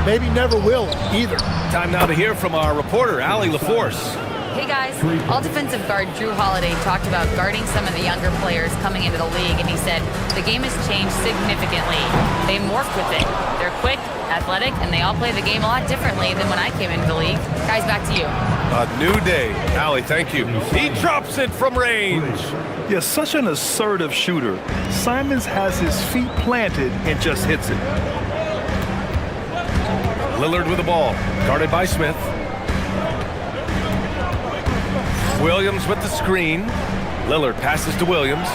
Maybe never will, either. Time now to hear from our reporter, Allie LaForce. Hey guys, all defensive guard Drew Holiday talked about guarding some of the younger players coming into the league, and he said the game has changed significantly. They morphed with it. They're quick, athletic, and they all play the game a lot differently than when I came into the league. Guys, back to you. A new day. Allie, thank you. He drops it from range. Yeah, such an assertive shooter. Simons has his feet planted and just hits it. Lillard with the ball, guarded by Smith. Williams with the screen. Lillard passes to Williams.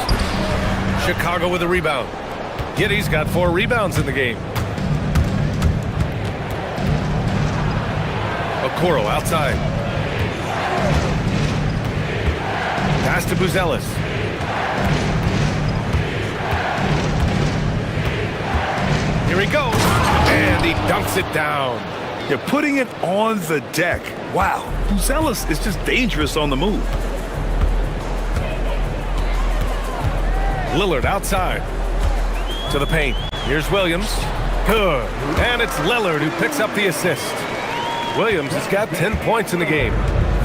Chicago with a rebound. Giddey's got 4 rebounds in the game. Okoro outside. Pass to Buzelis. Here he goes. And he dunks it down. They're putting it on the deck. Wow, Buzelis is just dangerous on the move. Lillard outside to the paint. Here's Williams. Good. And it's Lillard who picks up the assist. Williams has got 10 points in the game.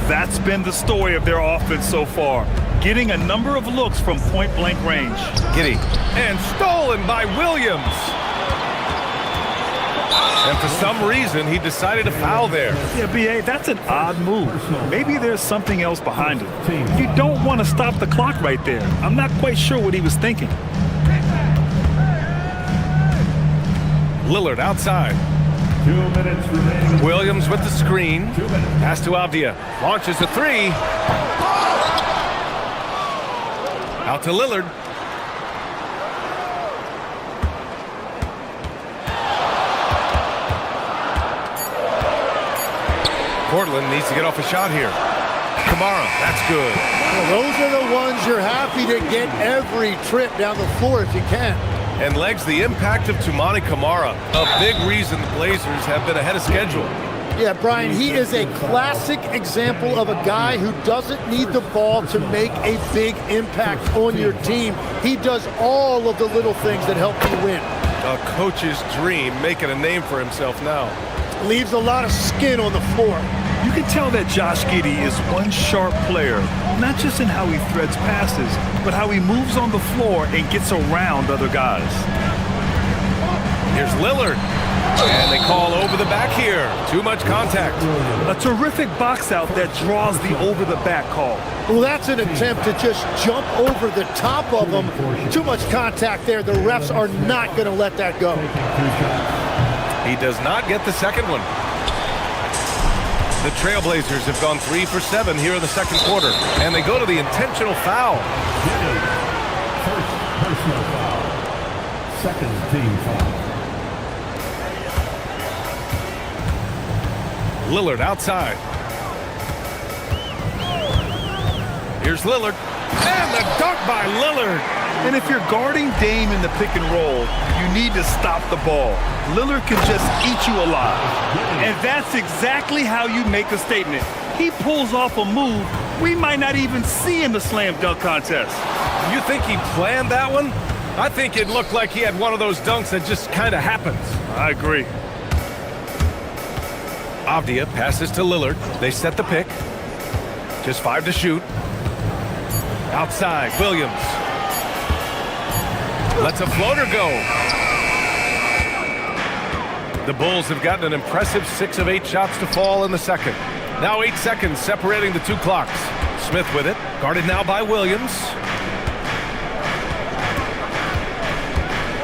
That's been the story of their offense so far, getting a number of looks from point-blank range. Giddey. And stolen by Williams. And for some reason, he decided to foul there. Yeah, B.A., that's an odd move. Maybe there's something else behind it. You don't want to stop the clock right there. I'm not quite sure what he was thinking. Lillard outside. 2 minutes remaining. Williams with the screen. Pass to Abdia. Launches a 3. Out to Lillard. Portland needs to get off a shot here. Camara, that's good. Well, those are the ones you're happy to get every trip down the floor if you can. And legs the impact of Toumani Camara, a big reason the Blazers have been ahead of schedule. Yeah, Brian, he is a classic example of a guy who doesn't need the ball to make a big impact on your team. He does all of the little things that help you win. A coach's dream, making a name for himself now. Leaves a lot of skin on the floor. You can tell that Josh Giddey is one sharp player, not just in how he threads passes, but how he moves on the floor and gets around other guys. Here's Lillard. And they call over the back here. Too much contact. A terrific box out that draws the over the back call. Well, that's an attempt to just jump over the top of them. Too much contact there. The refs are not going to let that go. He does not get the second one. The Trailblazers have gone 3 for 7 here in the second quarter. And they go to the intentional foul. First personal foul. Second team foul. Lillard outside. Here's Lillard. And the dunk by Lillard. And if you're guarding Dame in the pick and roll, you need to stop the ball. Lillard can just eat you alive. And that's exactly how you make a statement. He pulls off a move we might not even see in the slam dunk contest. You think he planned that one? I think it looked like he had one of those dunks that just kind of happens. I agree. Avdia passes to Lillard. They set the pick. Just 5 to shoot. Outside, Williams. Lets a floater go. The Bulls have gotten an impressive 6 of 8 shots to fall in the second. Now 8 seconds separating the two clocks. Smith with it. Guarded now by Williams.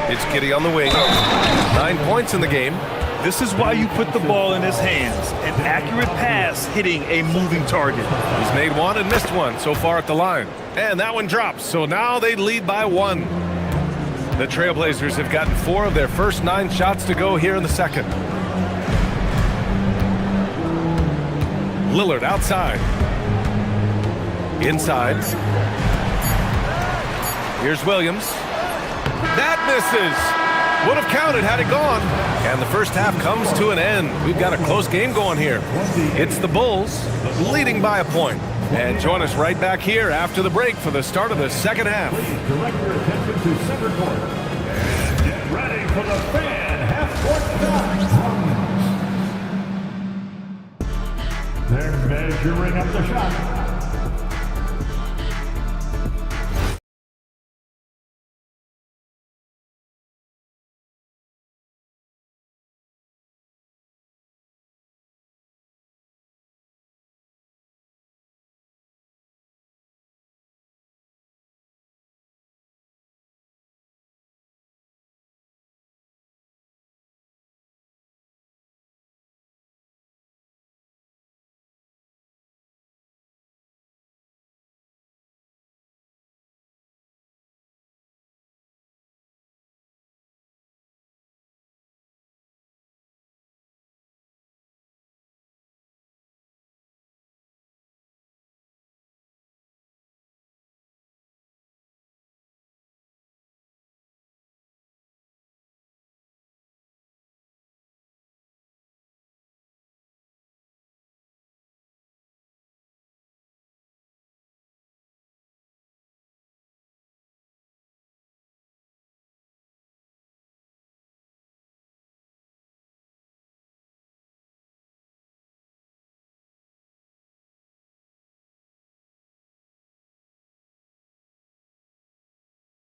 It's Giddey on the wing. 9 points in the game. This is why you put the ball in his hands. An accurate pass hitting a moving target. He's made one and missed one so far at the line. And that one drops, so now they lead by 1. The Trailblazers have gotten 4 of their first 9 shots to go here in the second. Lillard outside. Inside. Here's Williams. That misses. Would have counted had it gone. And the first half comes to an end. We've got a close game going here. It's the Bulls leading by a point. And join us right back here after the break for the start of the second half. Please direct your attention to center court. And get ready for the fan half-court shot. They're measuring up the shot.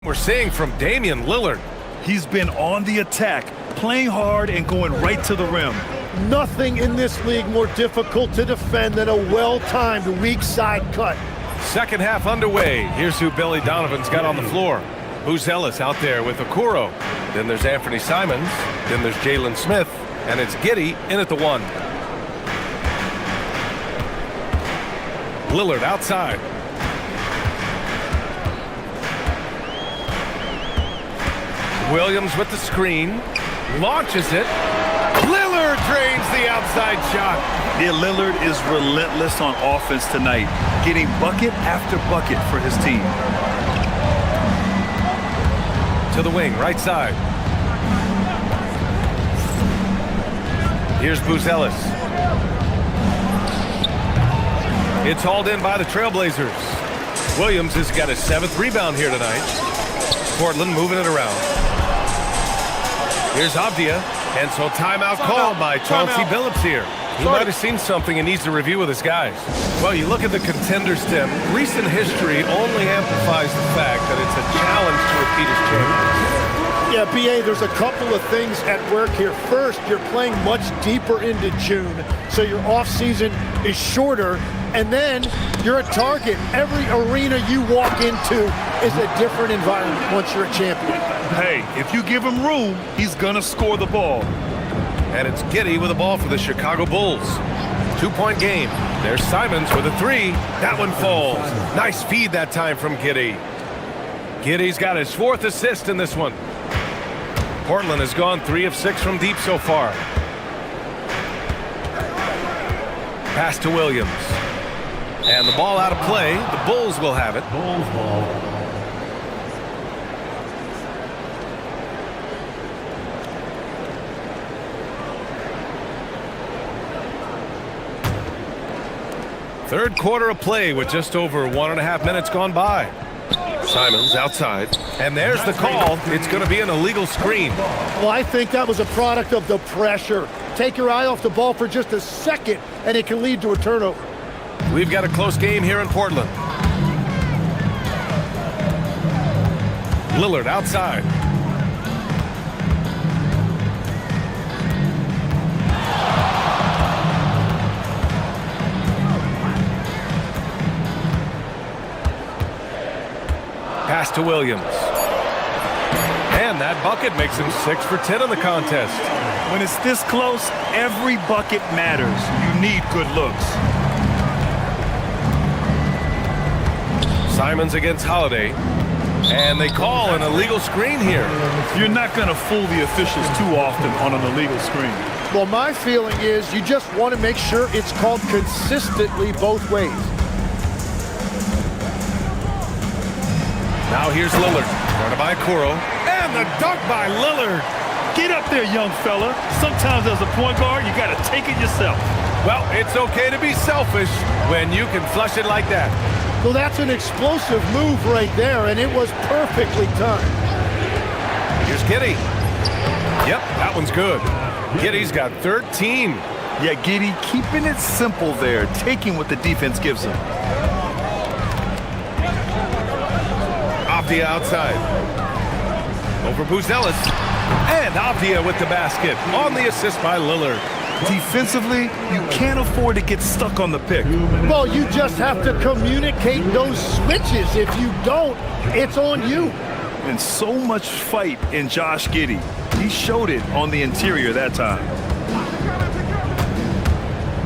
We're seeing from Damian Lillard. He's been on the attack, playing hard and going right to the rim. Nothing in this league more difficult to defend than a well-timed weak side cut. Second half underway. Here's who Billy Donovan's got on the floor. Buzelis out there with Okoro. Then there's Anthony Simons. Then there's Jalen Smith. And it's Giddey in at the 1. Lillard outside. Williams with the screen. Launches it. Lillard drains the outside shot. Yeah, Lillard is relentless on offense tonight, getting bucket after bucket for his team. To the wing, right side. Here's Buzelis. It's hauled in by the Trailblazers. Williams has got his 7th rebound here tonight. Portland moving it around. Here's Avdia. And so timeout called by Chauncey Billups here. He might have seen something and needs to review with his guys. Well, you look at the contender step. Recent history only amplifies the fact that it's a challenge to repeat as champions. Yeah, BA, there's a couple of things at work here. First, you're playing much deeper into June, so your off-season is shorter, and then you're a target. Every arena you walk into is a different environment once you're a champion. Hey, if you give him room, he's gonna score the ball. And it's Giddey with the ball for the Chicago Bulls. 2-point game. There's Simons with a three. That one falls. Nice feed that time from Giddey. Giddey's got his 4th assist in this one. Portland has gone 3 of 6 from deep so far. Pass to Williams. And the ball out of play. The Bulls will have it. Bulls ball. Third quarter of play with just over 1.5 minutes gone by. Simons outside. And there's the call. It's going to be an illegal screen. Well, I think that was a product of the pressure. Take your eye off the ball for just a second, and it can lead to a turnover. We've got a close game here in Portland. Lillard outside. Pass to Williams. And that bucket makes him 6 for 10 in the contest. When it's this close, every bucket matters. You need good looks. Simons against Holiday. And they call an illegal screen here. You're not going to fool the officials too often on an illegal screen. Well, my feeling is you just want to make sure it's called consistently both ways. Now here's Lillard. Guarded by Kuro. And the dunk by Lillard. Get up there, young fella. Sometimes as a point guard, you got to take it yourself. Well, it's okay to be selfish when you can flush it like that. Well, that's an explosive move right there, and it was perfectly timed. Here's Giddey. Yep, that one's good. Giddey's got 13. Yeah, Giddey keeping it simple there, taking what the defense gives him. Avdia outside. Over Buzelis. And Avdia with the basket. On the assist by Lillard. Defensively, you can't afford to get stuck on the pick. Well, you just have to communicate those switches. If you don't, it's on you. And so much fight in Josh Giddey. He showed it on the interior that time.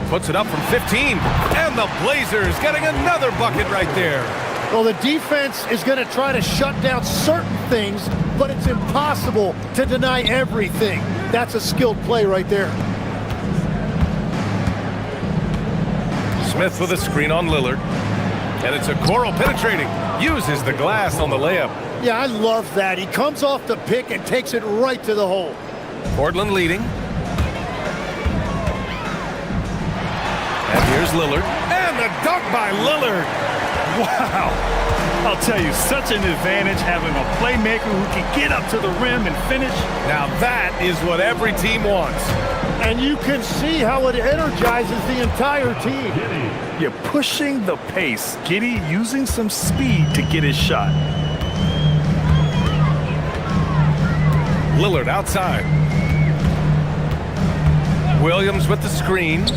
Puts it up from 15. And the Blazers getting another bucket right there. Well, the defense is going to try to shut down certain things, but it's impossible to deny everything. That's a skilled play right there. Smith with a screen on Lillard. And it's a Kuro penetrating. Uses the glass on the layup. Yeah, I love that. He comes off the pick and takes it right to the hole. Portland leading. And here's Lillard. And the dunk by Lillard. Wow. I'll tell you, such an advantage having a playmaker who can get up to the rim and finish. Now that is what every team wants. And you can see how it energizes the entire team. You're pushing the pace. Giddey using some speed to get his shot. Lillard outside. Williams with the screen.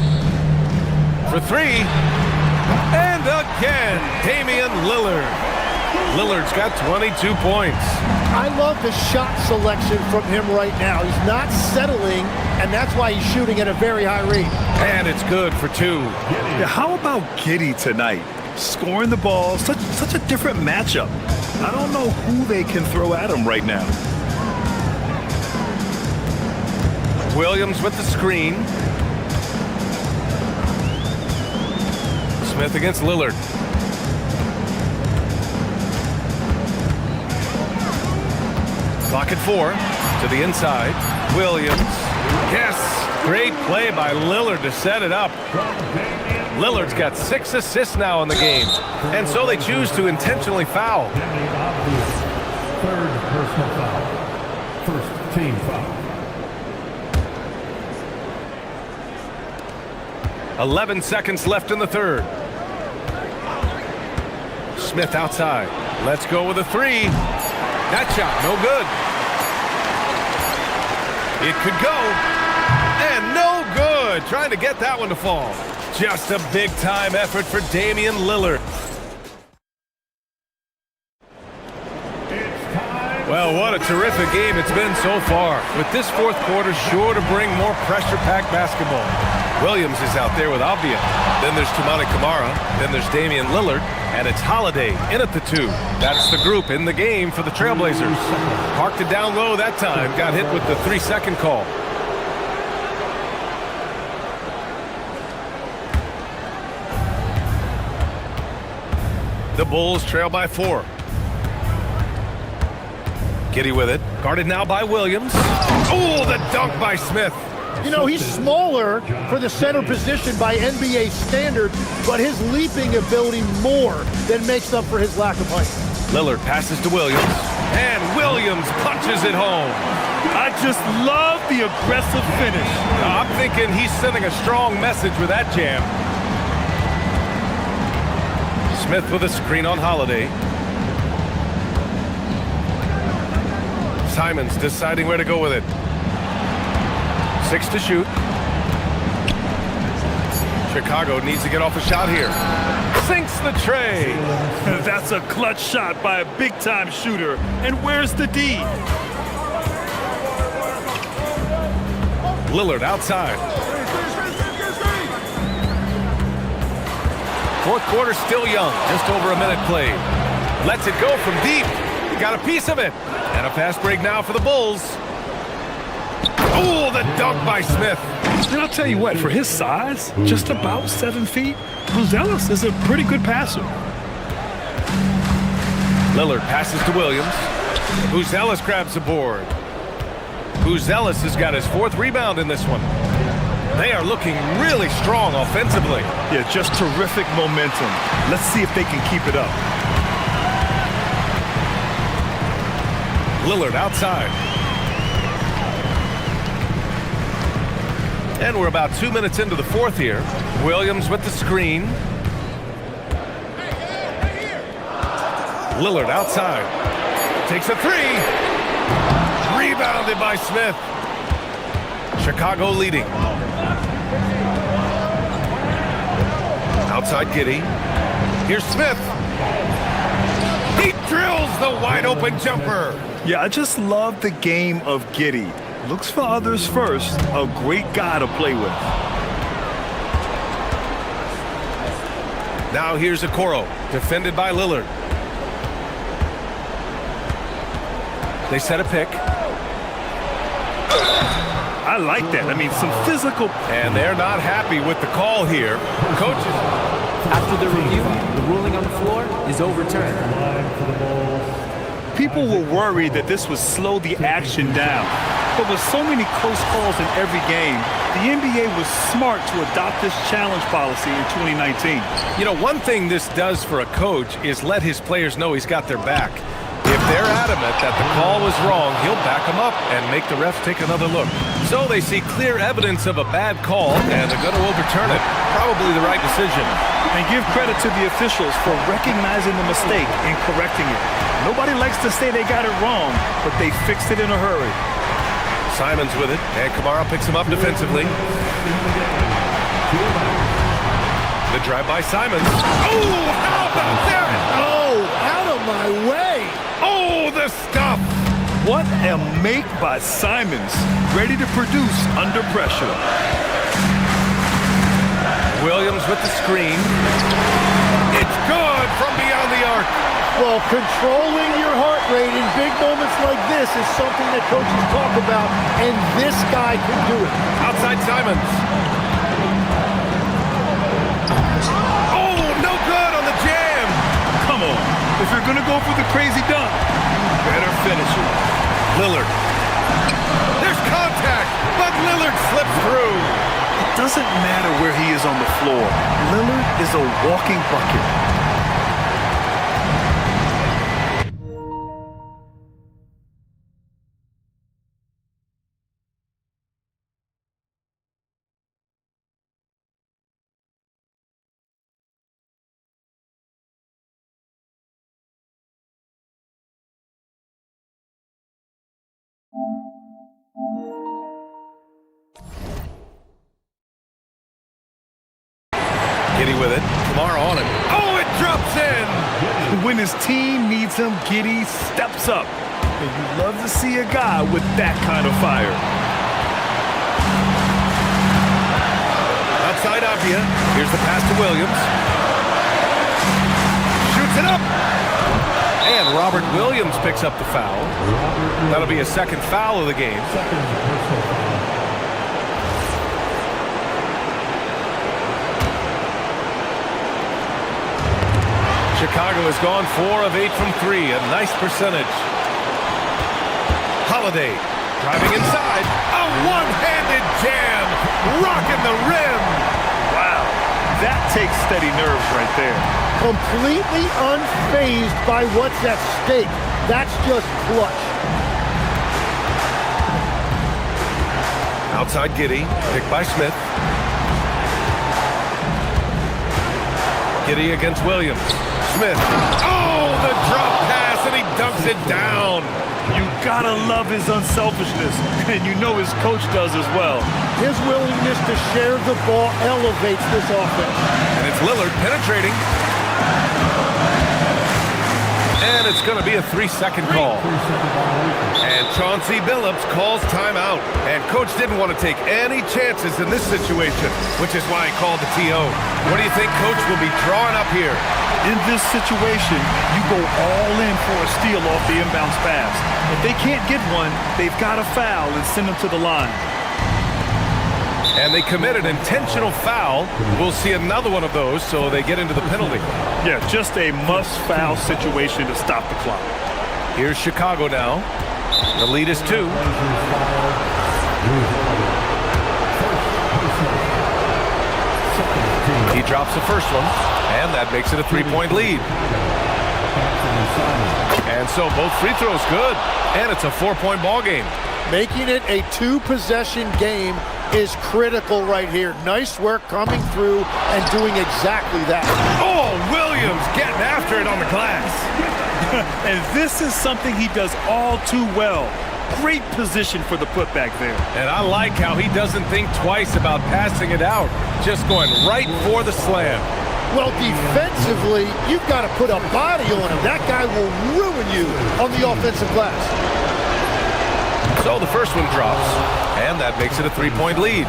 For three. And again, Damian Lillard. Lillard's got 22 points. I love the shot selection from him right now. He's not settling, and that's why he's shooting at a very high rate. And it's good for 2. Yeah, how about Giddey tonight? Scoring the ball, such a different matchup. I don't know who they can throw at him right now. Williams with the screen. Smith against Lillard. Clock at 4 to the inside. Williams. Yes. Great play by Lillard to set it up. Lillard's got 6 assists now in the game. And so they choose to intentionally foul. Third personal foul. First team foul. 11 seconds left in the third. Smith outside. Let's go with a three. That shot, no good. It could go. And no good. Trying to get that one to fall. Just a big-time effort for Damian Lillard. Well, what a terrific game it's been so far. With this fourth quarter sure to bring more pressure-packed basketball. Williams is out there with Avdia. Then there's Toumani Camara. Then there's Damian Lillard. And it's Holiday in at the two. That's the group in the game for the Trailblazers. Parked it down low that time. Got hit with the 3-second call. The Bulls trail by 4. Giddy with it. Guarded now by Williams. Oh, the dunk by Smith. You know, he's smaller for the center position by NBA standard, but his leaping ability more than makes up for his lack of height. Lillard passes to Williams, and Williams punches it home. I just love the aggressive finish. I'm thinking he's sending a strong message with that jam. Smith with a screen on Holiday. Simons deciding where to go with it. 6 to shoot. Chicago needs to get off a shot here. Sinks the tray. That's a clutch shot by a big-time shooter. And where's the D? Lillard outside. Fourth quarter still young. Just over a minute played. Lets it go from deep. He got a piece of it. And a fast break now for the Bulls. Oh, the dunk by Smith. And I'll tell you what, for his size, just about 7 feet, Buzelis is a pretty good passer. Lillard passes to Williams. Buzelis grabs the board. Buzelis has got his 4th rebound in this one. They are looking really strong offensively. Yeah, just terrific momentum. Let's see if they can keep it up. Lillard outside. And we're about 2 minutes into the fourth here. Williams with the screen. Lillard outside. Takes a three. Rebounded by Smith. Chicago leading. Outside Giddy. Here's Smith. He drills the wide open jumper. Yeah, I just love the game of Giddy. Looks for others first. A great guy to play with. Now here's Okoro, defended by Lillard. They set a pick. I like that. I mean, some physical. And they're not happy with the call here. Coaches. After the review, the ruling on the floor is overturned. People were worried that this would slow the action down. But with so many close calls in every game, the NBA was smart to adopt this challenge policy in 2019. You know, one thing this does for a coach is let his players know he's got their back. If they're adamant that the call was wrong, he'll back them up and make the refs take another look. So they see clear evidence of a bad call, and they're going to overturn it. Probably the right decision. And give credit to the officials for recognizing the mistake and correcting it. Nobody likes to say they got it wrong, but they fixed it in a hurry. Simons with it, and Camara picks him up defensively. The drive by Simons. Oh, how about that? Oh, out of my way. Oh, the stuff. What a make by Simons, ready to produce under pressure. Williams with the screen. It's good from beyond the arc. Well, controlling your heart rate in big moments like this is something that coaches talk about, and this guy can do it. Outside Simons. Oh, no good on the jam. Come on. If you're going to go for the crazy dunk, better finish it. Lillard. There's contact, but Lillard slips through. It doesn't matter where he is on the floor. Lillard is a walking bucket. Giddy with it. Kamara on it. Oh, it drops in! When his team needs him, Giddy steps up. And you love to see a guy with that kind of fire. Outside Avdia. Here's the pass to Williams. Shoots it up! And Robert Williams picks up the foul. That'll be a second foul of the game. Chicago has gone 4 of 8 from 3. A nice percentage. Holiday driving inside. A one-handed jam. Rocking the rim. Wow. That takes steady nerves right there. Completely unfazed by what's at stake. That's just clutch. Outside Giddy. Picked by Smith. Giddy against Williams. Smith. Oh, the drop pass, and he dunks it down. You gotta love his unselfishness, and you know his coach does as well. His willingness to share the ball elevates this offense. And it's Lillard penetrating. And it's going to be a 3-second call. And Chauncey Billups calls timeout. And coach didn't want to take any chances in this situation, which is why he called the TO. What do you think coach will be drawing up here? In this situation, you go all in for a steal off the inbounds pass. If they can't get one, they've got to foul and send them to the line. And they commit an intentional foul. We'll see another one of those, so they get into the penalty. Yeah, just a must-foul situation to stop the clock. Here's Chicago now. The lead is 2. He drops the first one, and that makes it a 3-point lead. And so both free throws good, and it's a 4-point ball game. Making it a 2-possession game is critical right here. Nice work coming through and doing exactly that. Oh, Williams getting after it on the glass. And this is something he does all too well. Great position for the putback there. And I like how he doesn't think twice about passing it out, just going right for the slam. Well, defensively, you've got to put a body on him. That guy will ruin you on the offensive glass. So the first one drops, and that makes it a 3-point lead.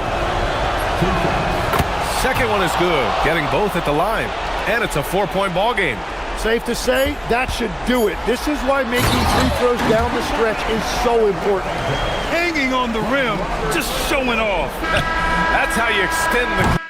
Second one is good, getting both at the line, and it's a 4-point ball game. Safe to say, that should do it. This is why making free throws down the stretch is so important. Hanging on the rim, just showing off. That's how you extend the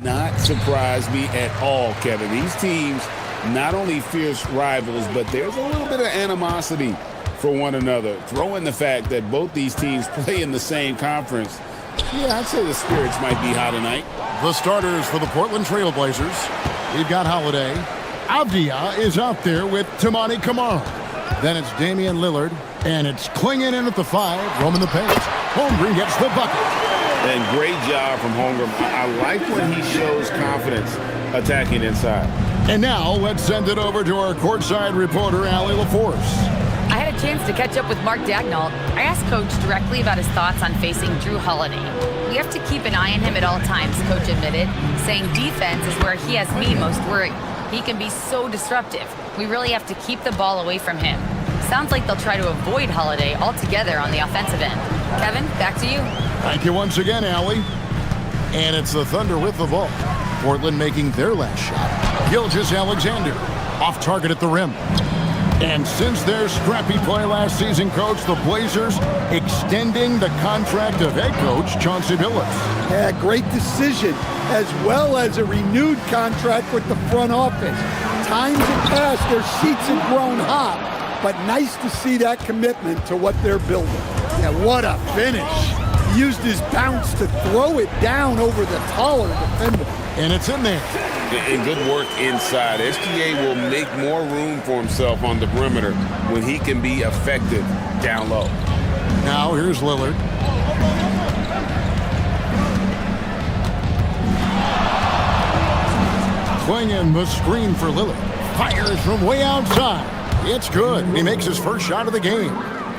Not surprise me at all, Kevin. These teams not only fierce rivals, but there's a little bit of animosity for one another. Throw in the fact that both these teams play in the same conference. Yeah, I'd say the spirits might be high tonight. The starters for the Portland Trail Blazers. We've got Holiday. Avdia is out there with Tamani Kamara. Then it's Damian Lillard, and it's Klingon in at the 5, roaming the paint. Holmgren gets the bucket. And great job from Holmgren. I like when he shows confidence attacking inside. And now let's send it over to our courtside reporter, Allie LaForce. I had a chance to catch up with Mark Dagnall. I asked Coach directly about his thoughts on facing Drew Holiday. We have to keep an eye on him at all times, Coach admitted, saying defense is where he has me most worried. He can be so disruptive. We really have to keep the ball away from him. Sounds like they'll try to avoid Holiday altogether on the offensive end. Kevin, back to you. Thank you once again, Allie. And it's the Thunder with the ball. Portland making their last shot. Gilgeous-Alexander off target at the rim. And since their scrappy play last season, Coach, the Blazers extending the contract of head coach Chauncey Billups. Yeah, great decision, as well as a renewed contract with the front office. Times have passed, their seats have grown hot, but nice to see that commitment to what they're building. Yeah, what a finish. He used his bounce to throw it down over the taller defender. And it's in there. And good work inside. SGA will make more room for himself on the perimeter when he can be effective down low. Now here's Lillard. Klingon the screen for Lillard. Fires from way outside. It's good. He makes his first shot of the game.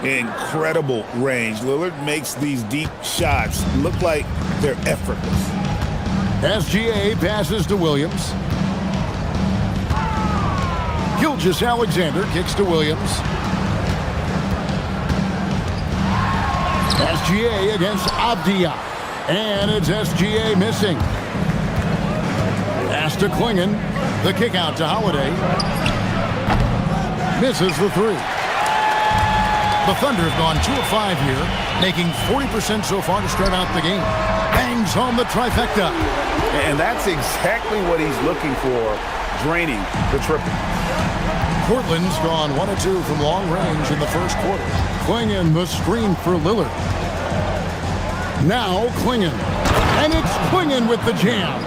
Incredible range. Lillard makes these deep shots look like they're effortless. SGA passes to Williams. Gilgeous-Alexander kicks to Williams. SGA against Avdia. And it's SGA missing. Pass to Klingon. The kick out to Holiday. Misses the 3. The Thunder have gone 2 of 5 here, making 40% so far to start out the game. Bangs home the trifecta. And that's exactly what he's looking for, draining the triple. Portland's gone 1 of 2 from long range in the first quarter. Klingon the screen for Lillard. Now Klingon. And it's Klingon with the jam.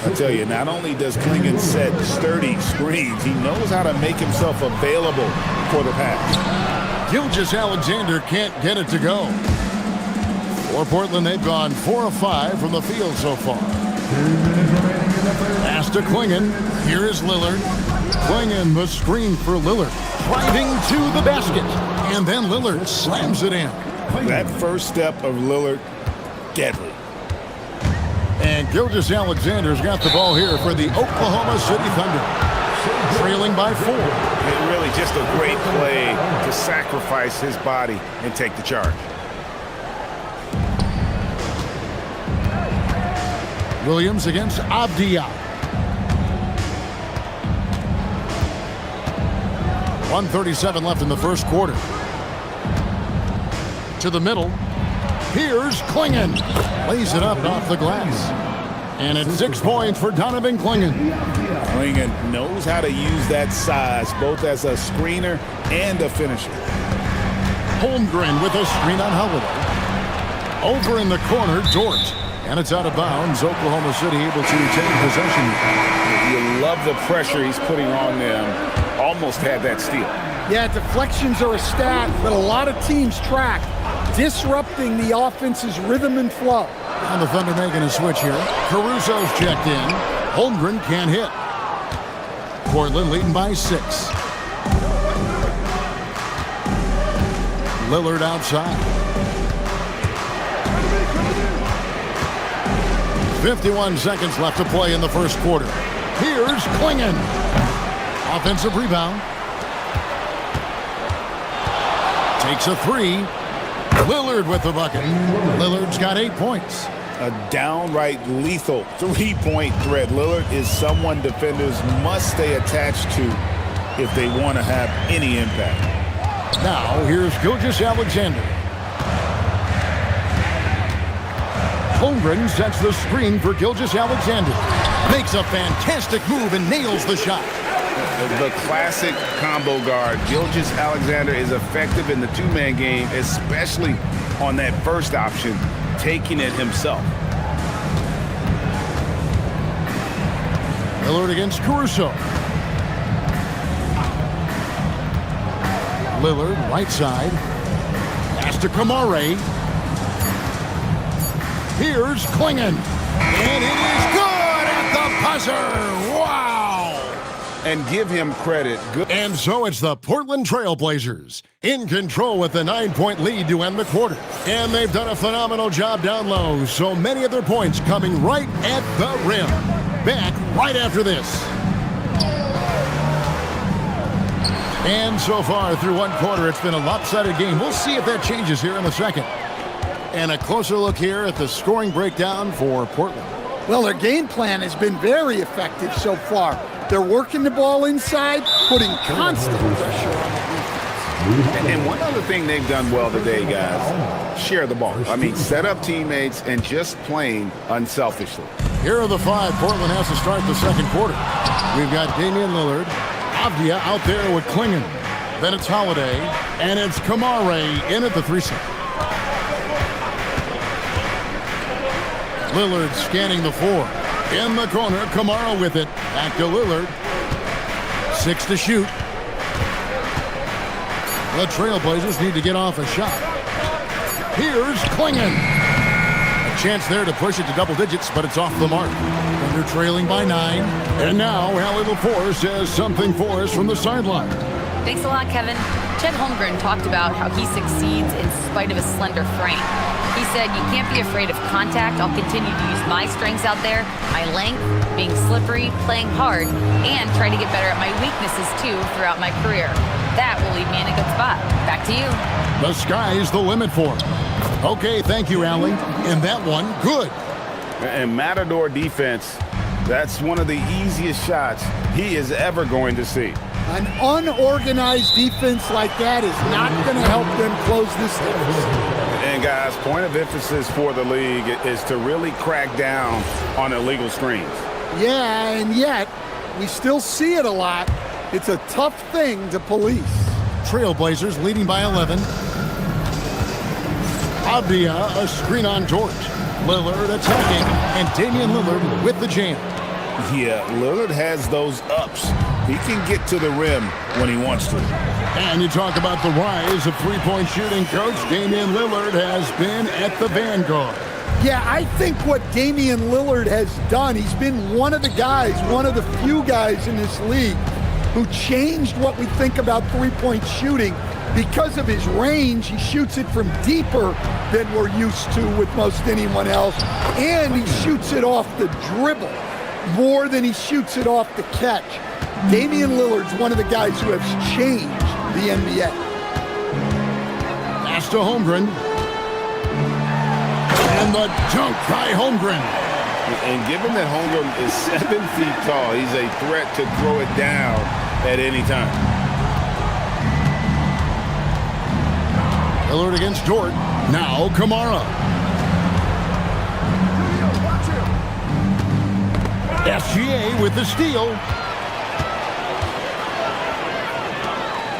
I tell you, not only does Klingon set sturdy screens, he knows how to make himself available for the pass. Gilgeous-Alexander can't get it to go. For Portland, they've gone 4 of 5 from the field so far. Pass to Klingon. Here is Lillard. Klingon the screen for Lillard. Driving to the basket. And then Lillard slams it in. That first step of Lillard, deadly. And Gilgeous-Alexander's got the ball here for the Oklahoma City Thunder. Trailing by 4. And really just a great play to sacrifice his body and take the charge. Williams against Avdia. 1:37 left in the first quarter. To the middle. Here's Klingon. Lays it up off the glass. And it's 6 points for Donovan Klingon. Klingon knows how to use that size, both as a screener and a finisher. Holmgren with a screen on Holiday. Over in the corner, Dort. And it's out of bounds. Oklahoma City able to take possession. You love the pressure he's putting on them. Almost had that steal. Yeah, deflections are a stat that a lot of teams track, disrupting the offense's rhythm and flow. And the Thunder making a switch here. Caruso's checked in. Holmgren can't hit. Portland leading by 6. Lillard outside. 51 seconds left to play in the first quarter. Here's Klingon. Offensive rebound. Takes a 3. Lillard with the bucket. Lillard's got 8 points. A downright lethal 3-point threat. Lillard is someone defenders must stay attached to if they want to have any impact. Now, here's Gilgeous-Alexander. Holmgren sets the screen for Gilgeous-Alexander. Makes a fantastic move and nails the shot. The classic combo guard. Gilgeous-Alexander is effective in the two-man game, especially on that first option, taking it himself. Lillard against Caruso. Lillard, right side. Pass to Kamare. Here's Klingon. And it is good at the buzzer. Wow! And give him credit. Good. And so it's the Portland Trailblazers in control with the 9-point lead to end the quarter. And they've done a phenomenal job down low. So many of their points coming right at the rim. Back right after this. And so far through one quarter, it's been a lopsided game. We'll see if that changes here in a second. And a closer look here at the scoring breakdown for Portland. Well, their game plan has been very effective so far. They're working the ball inside, putting constant pressure on the defense. And one other thing they've done well today, guys, share the ball. I mean, set up teammates and just playing unselfishly. Here are the five Portland has to start the second quarter. We've got Damian Lillard, Avdia out there with Klingon. Then it's Holiday, and it's Kamare in at the 3-set. Lillard scanning the floor. In the corner, Kamara with it. Back to Lillard. 6 to shoot. The Trailblazers need to get off a shot. Here's Klingon. A chance there to push it to double digits, but it's off the mark. And they're trailing by 9. And now, Allie LaForce says something for us from the sideline. Thanks a lot, Kevin. Chet Holmgren talked about how he succeeds in spite of a slender frame. He said, "You can't be afraid of contact. I'll continue to use my strengths out there, my length, being slippery, playing hard, and try to get better at my weaknesses too throughout my career. That will leave me in a good spot." Back to you. The sky's the limit for him. Okay, thank you, Allie. And that one, good. And Matador defense, that's one of the easiest shots he is ever going to see. An unorganized defense like that is not going to help them close this deficit. And guys, point of emphasis for the league is to really crack down on illegal screens. Yeah, and yet we still see it a lot. It's a tough thing to police. Trailblazers leading by 11. Avdia, a screen on George. Lillard attacking, and Damian Lillard with the jam. Yeah, Lillard has those ups. He can get to the rim when he wants to. And you talk about the rise of three-point shooting, Coach. Damian Lillard has been at the vanguard. Yeah, I think what Damian Lillard has done, he's been one of the guys, one of the few guys in this league who changed what we think about three-point shooting. Because of his range, he shoots it from deeper than we're used to with most anyone else. And he shoots it off the dribble more than he shoots it off the catch. Damian Lillard's one of the guys who has changed the NBA. Pass to Holmgren. And the dunk by Holmgren. And given that Holmgren is 7 feet tall, he's a threat to throw it down at any time. Lillard against Dort. Now Kamara. SGA with the steal.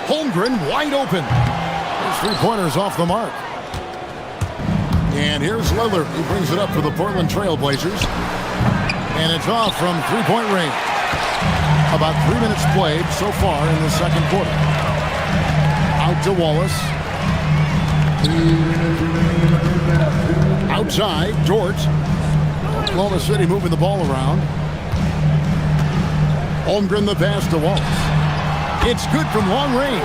Holmgren wide open. His three-pointer's off the mark. And here's Lillard. He brings it up for the Portland Trailblazers. And it's off from three-point range. About 3 minutes played so far in the second quarter. Out to Wallace. Outside, Dort. Oklahoma City moving the ball around. Holmgren the pass to Wallace. It's good from long range.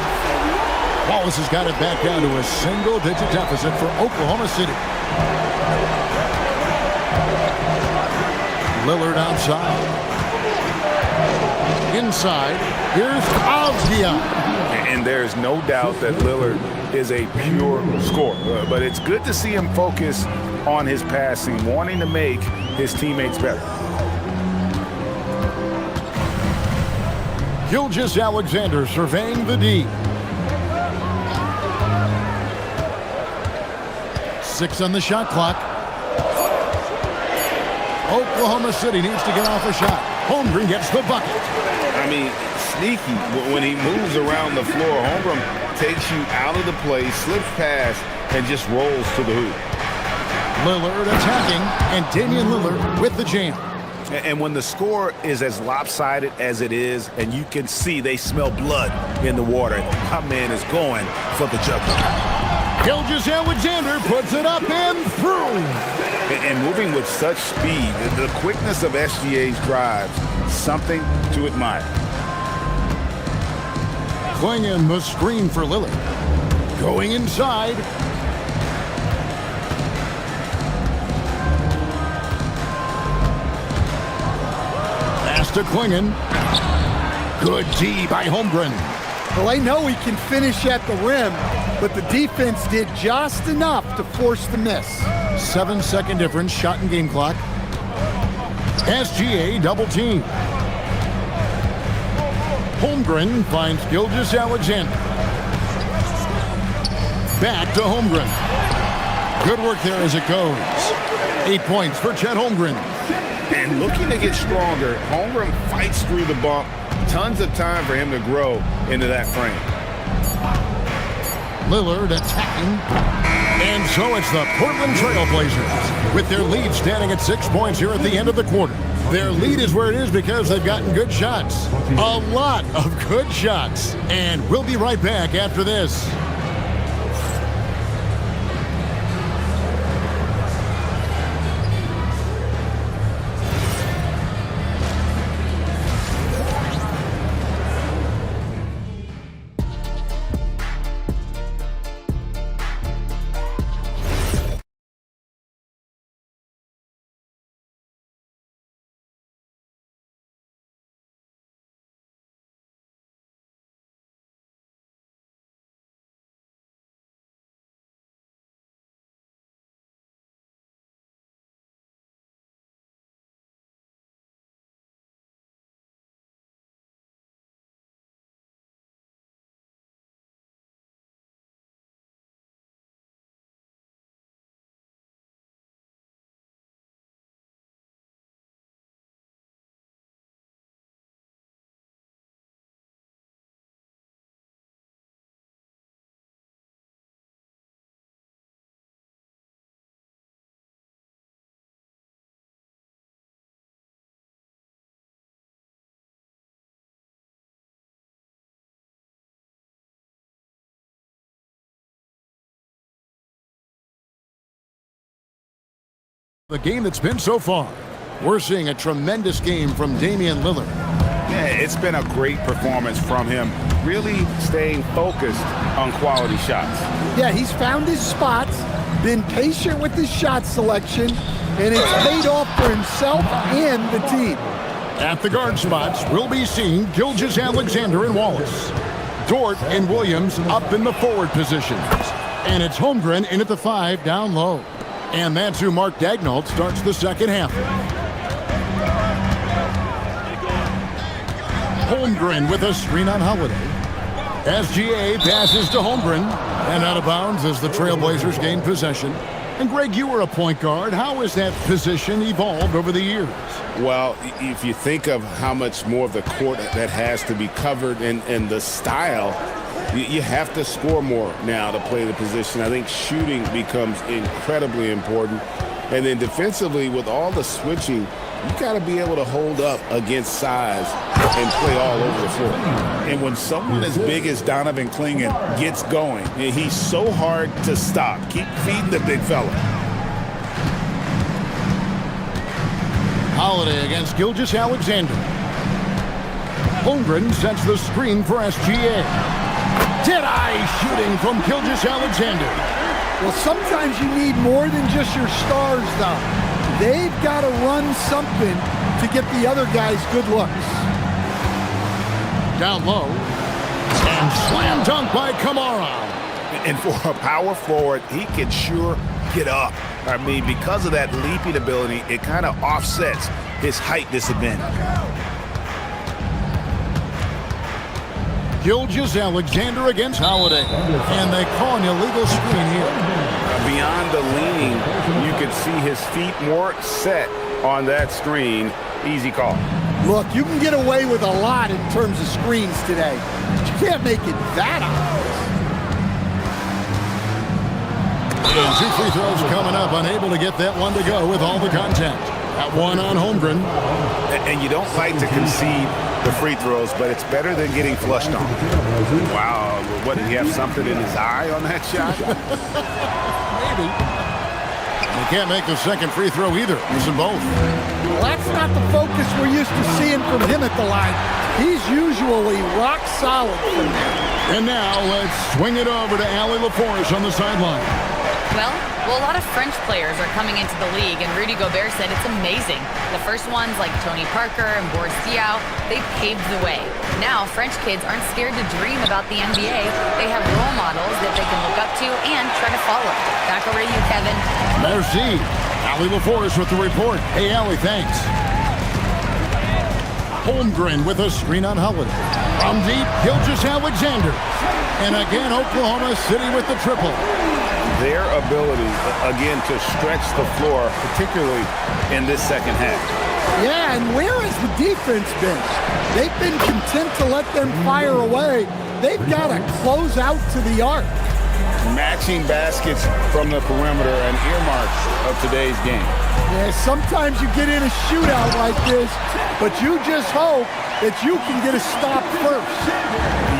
Wallace has got it back down to a single-digit deficit for Oklahoma City. Lillard outside. Inside, here's Avdia. And there's no doubt that Lillard is a pure scorer. But it's good to see him focus on his passing, wanting to make his teammates better. Gilgeous-Alexander surveying the D. 6 on the shot clock. Oklahoma City needs to get off a shot. Holmgren gets the bucket. I mean, sneaky when he moves around the floor. Holmgren takes you out of the play, slips past, and just rolls to the hoop. Lillard attacking, and Damian Lillard with the jam. And when the score is as lopsided as it is, and you can see they smell blood in the water, my man is going for the jugular. Gilgeous-Alexander puts it up and through. And moving with such speed, the quickness of SGA's drives, something to admire. Klingon the screen for Lillard. Going inside. Pass to Klingon. Good D by Holmgren. Well, I know he can finish at the rim, but the defense did just enough to force the miss. 7-second difference, shot and game clock. SGA double team. Holmgren finds Gilgeous-Alexander. Back to Holmgren. Good work there as it goes. 8 points for Chet Holmgren. And looking to get stronger, Holmgren fights through the bump. Tons of time for him to grow into that frame. Lillard attacking. And so it's the Portland Trail Blazers with their lead standing at 6 points here at the end of the quarter. Their lead is where it is because they've gotten good shots. A lot of good shots. And we'll be right back after this. The game that's been so far. We're seeing a tremendous game from Damian Lillard. Yeah, it's been a great performance from him, really staying focused on quality shots. Yeah, he's found his spots, been patient with his shot selection, and it's paid off for himself and the team. At the guard spots, we'll be seeing Gilgeous-Alexander and Wallace. Dort and Williams up in the forward positions. And it's Holmgren in at the 5 down low. And that's who Mark Daignault starts the second half. Holmgren with a screen on Holiday. SGA passes to Holmgren. And out of bounds as the Trailblazers gain possession. And Greg, you were a point guard. How has that position evolved over the years? Well, if you think of how much more of the court that has to be covered and the style, you have to score more now to play the position. I think shooting becomes incredibly important. And then defensively, with all the switching, you got to be able to hold up against size and play all over the floor. And when someone as big as Donovan Klingon gets going, he's so hard to stop. Keep feeding the big fella. Holiday against Gilgeous-Alexander. Holmgren sets the screen for SGA. Dead-eye shooting from Gilgeous-Alexander. Well, sometimes you need more than just your stars, though. They've got to run something to get the other guys good looks. Down low. And slam dunk by Kamara. And for a power forward, he can sure get up. I mean, because of that leaping ability, it kind of offsets his height disadvantage. Gilgeous-Alexander against Holiday. And they call an illegal screen here. Beyond the leaning, you can see his feet more set on that screen. Easy call. Look, you can get away with a lot in terms of screens today, but you can't make it that obvious. And 2 free throws coming up, unable to get that one to go with all the contact. That one on Holmgren. And you don't like to concede the free throws, but it's better than getting flushed on. Wow, what, did he have something in his eye on that shot? Maybe. He can't make the second free throw either. Missing both. Well, that's not the focus we're used to seeing from him at the line. He's usually rock solid from there. And now let's swing it over to Allie LaForce on the sideline. Well, a lot of French players are coming into the league, and Rudy Gobert said it's amazing. The first ones, like Tony Parker and Boris Diaw, they paved the way. Now, French kids aren't scared to dream about the NBA. They have role models that they can look up to and try to follow. Back over to you, Kevin. Merci. Allie LaForce with the report. Hey, Allie, thanks. Holmgren with a screen on Holiday. From deep, Gilgeous-Alexander. And again, Oklahoma City with the triple. Their ability, again, to stretch the floor, particularly in this second half. Yeah, and where has the defense been? They've been content to let them fire away. They've got to close out to the arc. Matching baskets from the perimeter, an earmark of today's game. Yeah, sometimes you get in a shootout like this, but you just hope that you can get a stop first.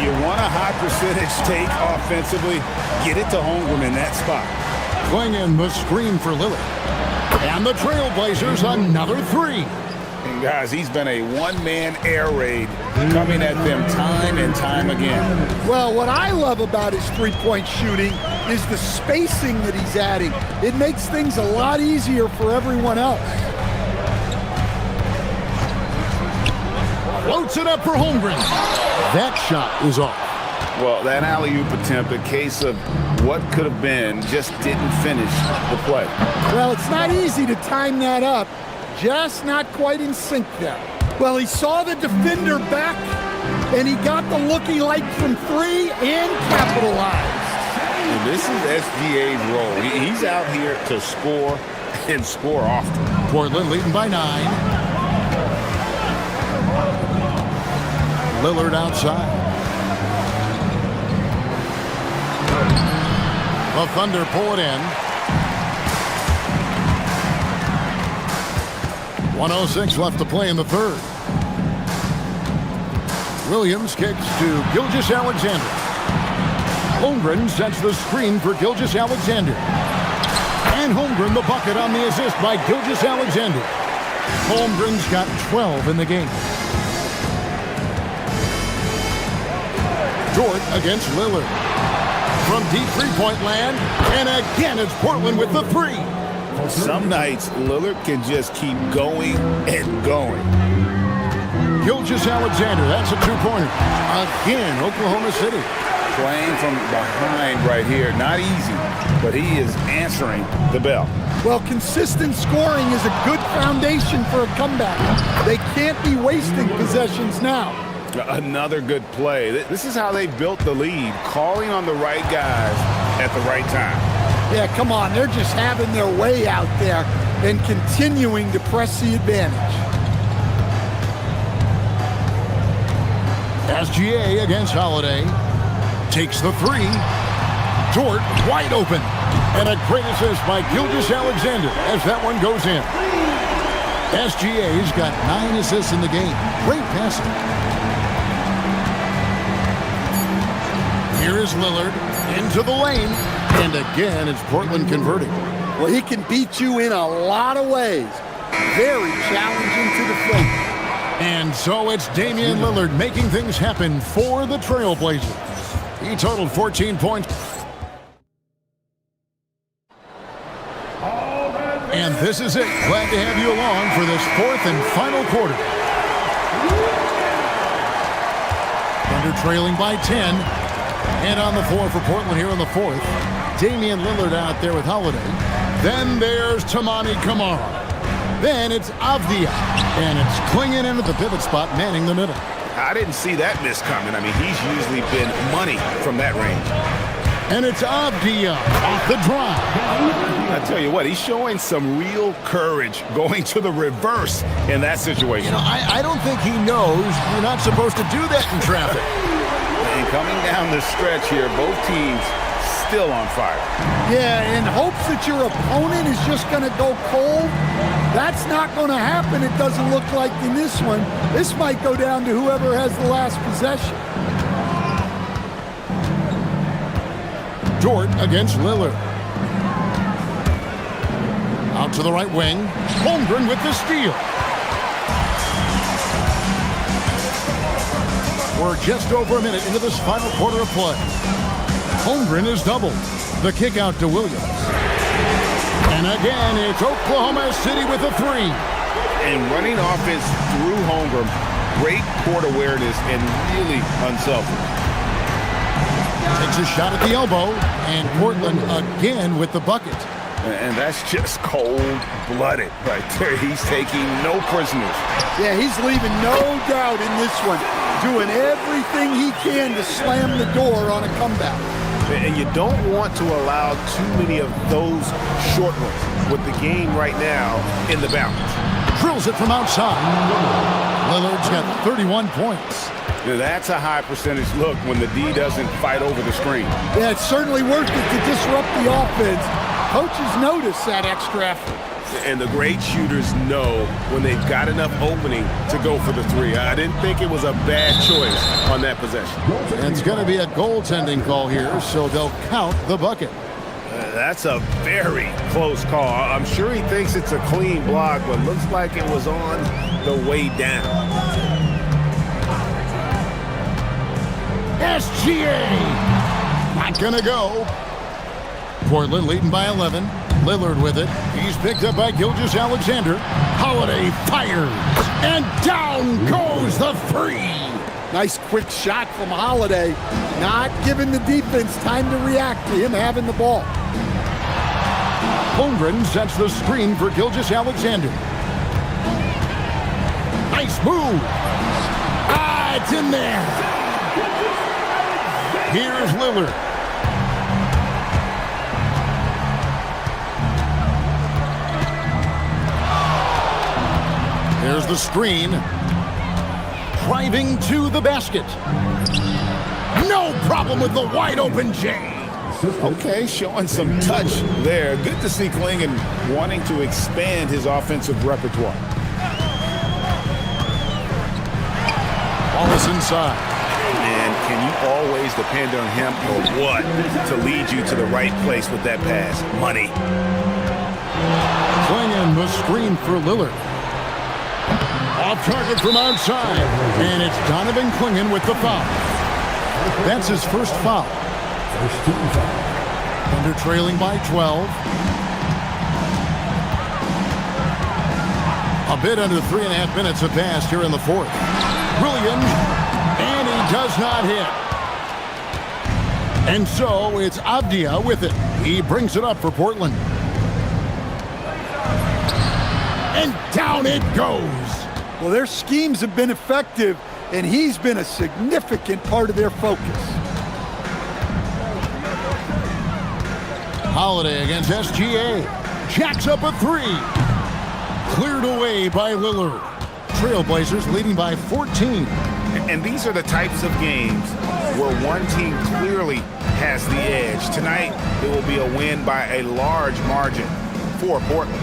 You want a high percentage take offensively, get it to Holmgren in that spot. Flinging the screen for Lillard. And the Trailblazers another 3. And guys, he's been a one-man air raid coming at them time and time again. Well, what I love about his three-point shooting is the spacing that he's adding. It makes things a lot easier for everyone else. Floats it up for Holmgren. That shot is off. Well, that alley-oop attempt, a case of what could have been, just didn't finish the play. Well, it's not easy to time that up. Just not quite in sync there. Well, he saw the defender back, and he got the looky like from 3 and capitalized. And this is SGA's role. He's out here to score and score often. Portland leading by 9. Lillard outside. The Thunder pull it in. 1:06 left to play in the third. Williams kicks to Gilgeous-Alexander. Holmgren sets the screen for Gilgeous-Alexander. And Holmgren the bucket on the assist by Gilgeous-Alexander. Holmgren's got 12 in the game. Dort against Lillard. From deep three-point land, and again it's Portland with the 3. Some nights, Lillard can just keep going and going. Gilgeous-Alexander, that's a 2-pointer. Again, Oklahoma City. Playing from behind right here, not easy, but he is answering the bell. Well, consistent scoring is a good foundation for a comeback. They can't be wasting possessions now. Another good play. This is how they built the lead, calling on the right guys at the right time. Yeah, come on. They're just having their way out there and continuing to press the advantage. SGA against Holiday. Takes the 3. Dort wide open. And a great assist by Gilgeous-Alexander as that one goes in. SGA's got 9 assists in the game. Great passing. Here is Lillard into the lane. And again, it's Portland converting. Well, he can beat you in a lot of ways. Very challenging to defend. And so it's Damian Lillard making things happen for the Trailblazers. He totaled 14 points. And this is it. Glad to have you along for this 4th and final quarter. Thunder trailing by 10. And on the floor for Portland here in the 4th. Damian Lillard out there with Holiday. Then there's Toumani Camara. Then it's Avdia. And it's Klingon into the pivot spot, manning the middle. I didn't see that miss coming. I mean, he's usually been money from that range. And it's Avdia off the drive. I tell you what, he's showing some real courage going to the reverse in that situation. You know, I don't think he knows you're not supposed to do that in traffic. And coming down the stretch here, both teams still on fire. Yeah, in hopes that your opponent is just going to go cold, that's not going to happen. It doesn't look like in this one. This might go down to whoever has the last possession. Jordan against Lillard. Out to the right wing. Holmgren with the steal. We're just over a minute into this final quarter of play. Holmgren is doubled. The kick out to Williams. And again, it's Oklahoma City with a three. And running offense through Holmgren, great court awareness and really unselfish. Takes a shot at the elbow, and Portland again with the bucket. And that's just cold-blooded right there. He's taking no prisoners. Yeah, he's leaving no doubt in this one. Doing everything he can to slam the door on a comeback. And you don't want to allow too many of those short ones with the game right now in the balance. Drills it from outside. Lillard's got 31 points. Now that's a high percentage look when the D doesn't fight over the screen. Yeah, it's certainly worth it to disrupt the offense. Coaches notice that extra effort. And the great shooters know when they've got enough opening to go for the three. I didn't think it was a bad choice on that possession. And it's going to be a goaltending call here, so they'll count the bucket. That's a very close call. I'm sure he thinks it's a clean block, but looks like it was on the way down. SGA! Not gonna go. Portland leading by 11. Lillard with it. He's picked up by Gilgeous-Alexander. Holiday fires. And down goes the three. Nice quick shot from Holiday. Not giving the defense time to react to him having the ball. Holmgren sets the screen for Gilgeous-Alexander. Nice move. Ah, it's in there. Here's Lillard. There's the screen. Driving to the basket. No problem with the wide open J. Okay, showing some touch there. Good to see Klingon wanting to expand his offensive repertoire. Ball is inside. And can you always depend on him or what to lead you to the right place with that pass? Money. Klingon the screen for Lillard. Off target from outside. And it's Donovan Klingon with the foul. That's his first foul. Under trailing by 12. A bit under 3.5 minutes have passed here in the fourth. Williams, and he does not hit. And so it's Avdia with it. He brings it up for Portland. And down it goes. Well, their schemes have been effective, and he's been a significant part of their focus. Holiday against SGA. Jacks up a three. Cleared away by Lillard. Trailblazers leading by 14. And these are the types of games where one team clearly has the edge. Tonight, it will be a win by a large margin for Portland.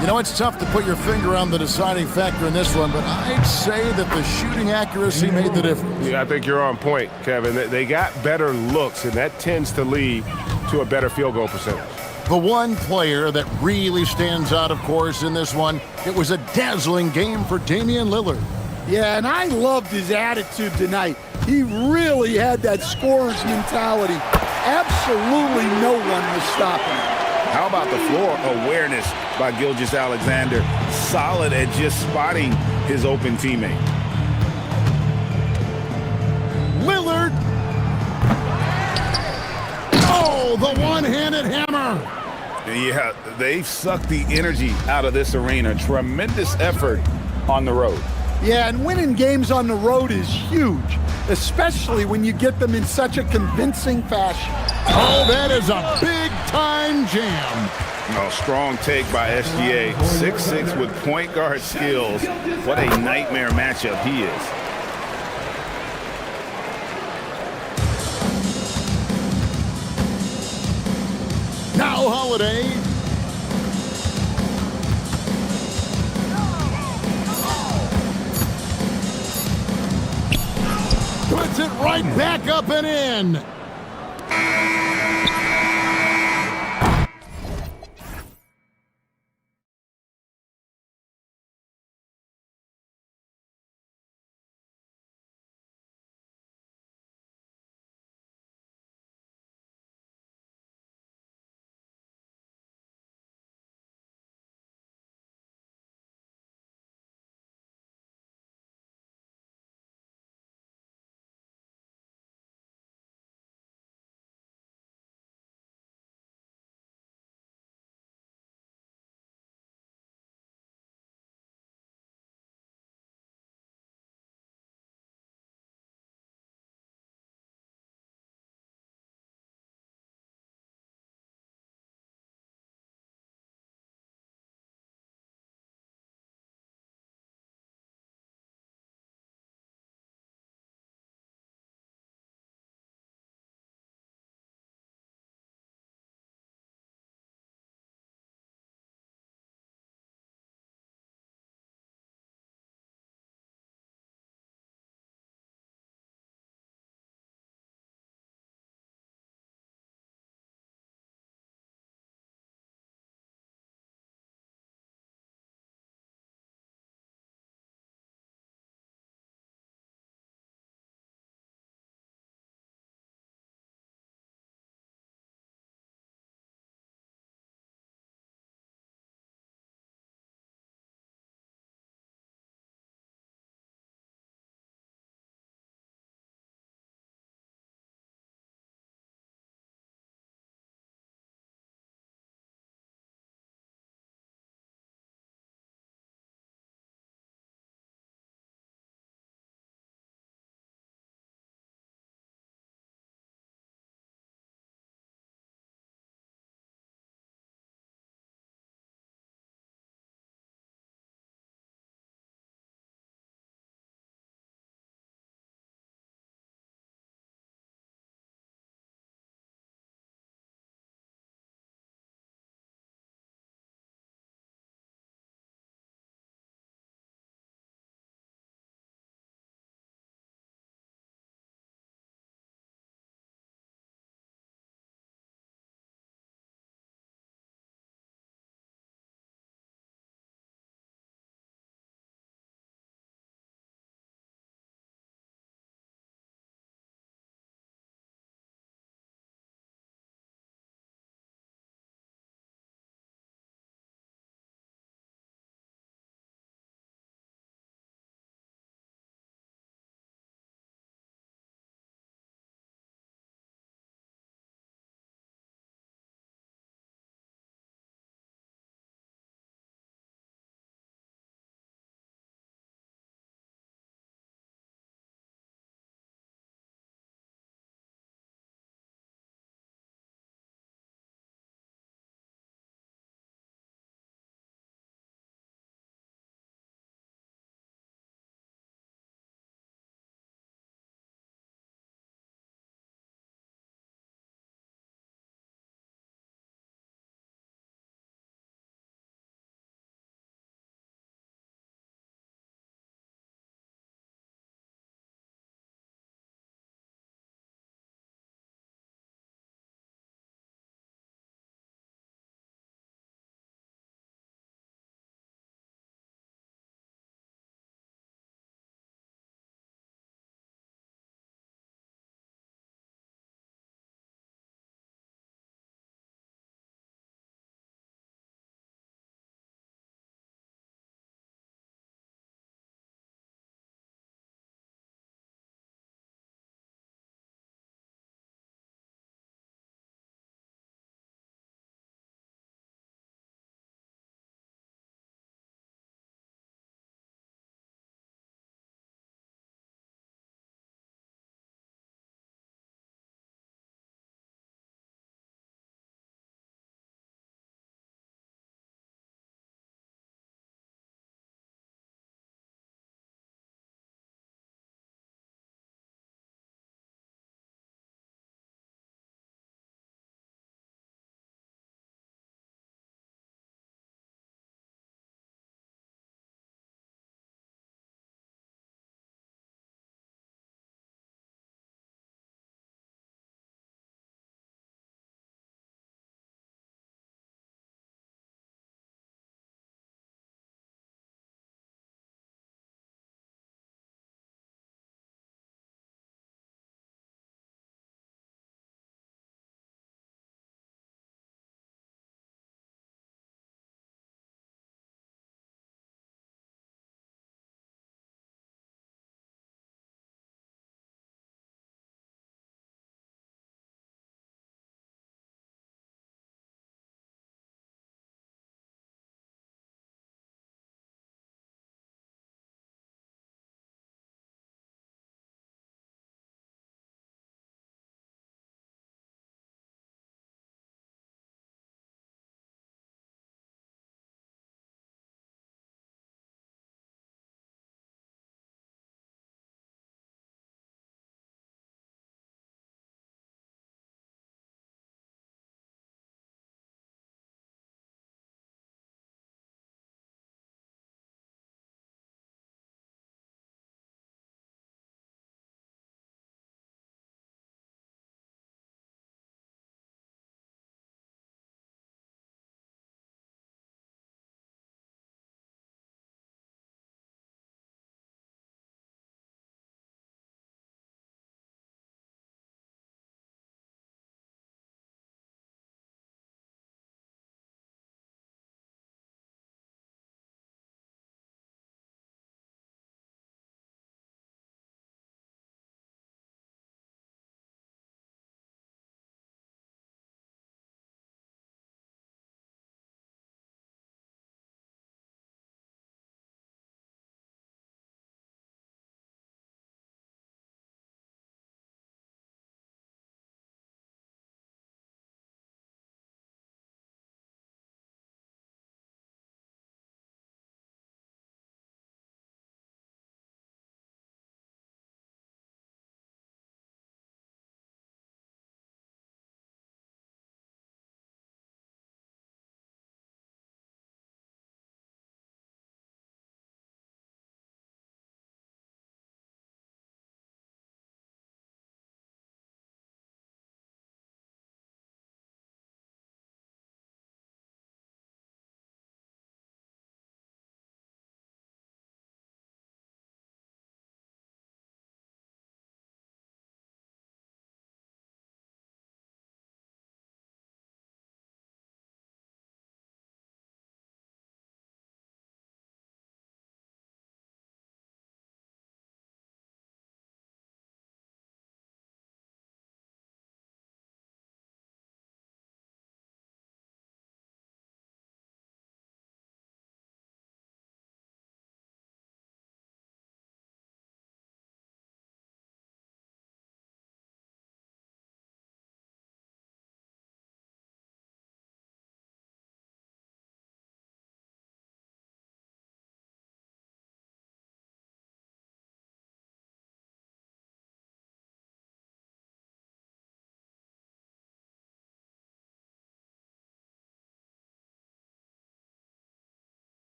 You know, it's tough to put your finger on the deciding factor in this one, but I'd say that the shooting accuracy made the difference. Yeah, I think you're on point, Kevin. They got better looks, and that tends to lead to a better field goal percentage. The one player that really stands out, of course, in this one, it was a dazzling game for Damian Lillard. Yeah, and I loved his attitude tonight. He really had that scorer's mentality. Absolutely no one was stopping him. How about the floor awareness by Gilgeous-Alexander? Solid at just spotting his open teammate. Lillard. Oh, the one-handed hammer. Yeah, they've sucked the energy out of this arena. Tremendous effort on the road. Yeah, and winning games on the road is huge. especially when you get them in such a convincing fashion. Oh, that is a big-time jam. Oh, strong take by SGA. 6'6" with point guard skills. What a nightmare matchup he is. Now Holiday. Puts it right back up and in.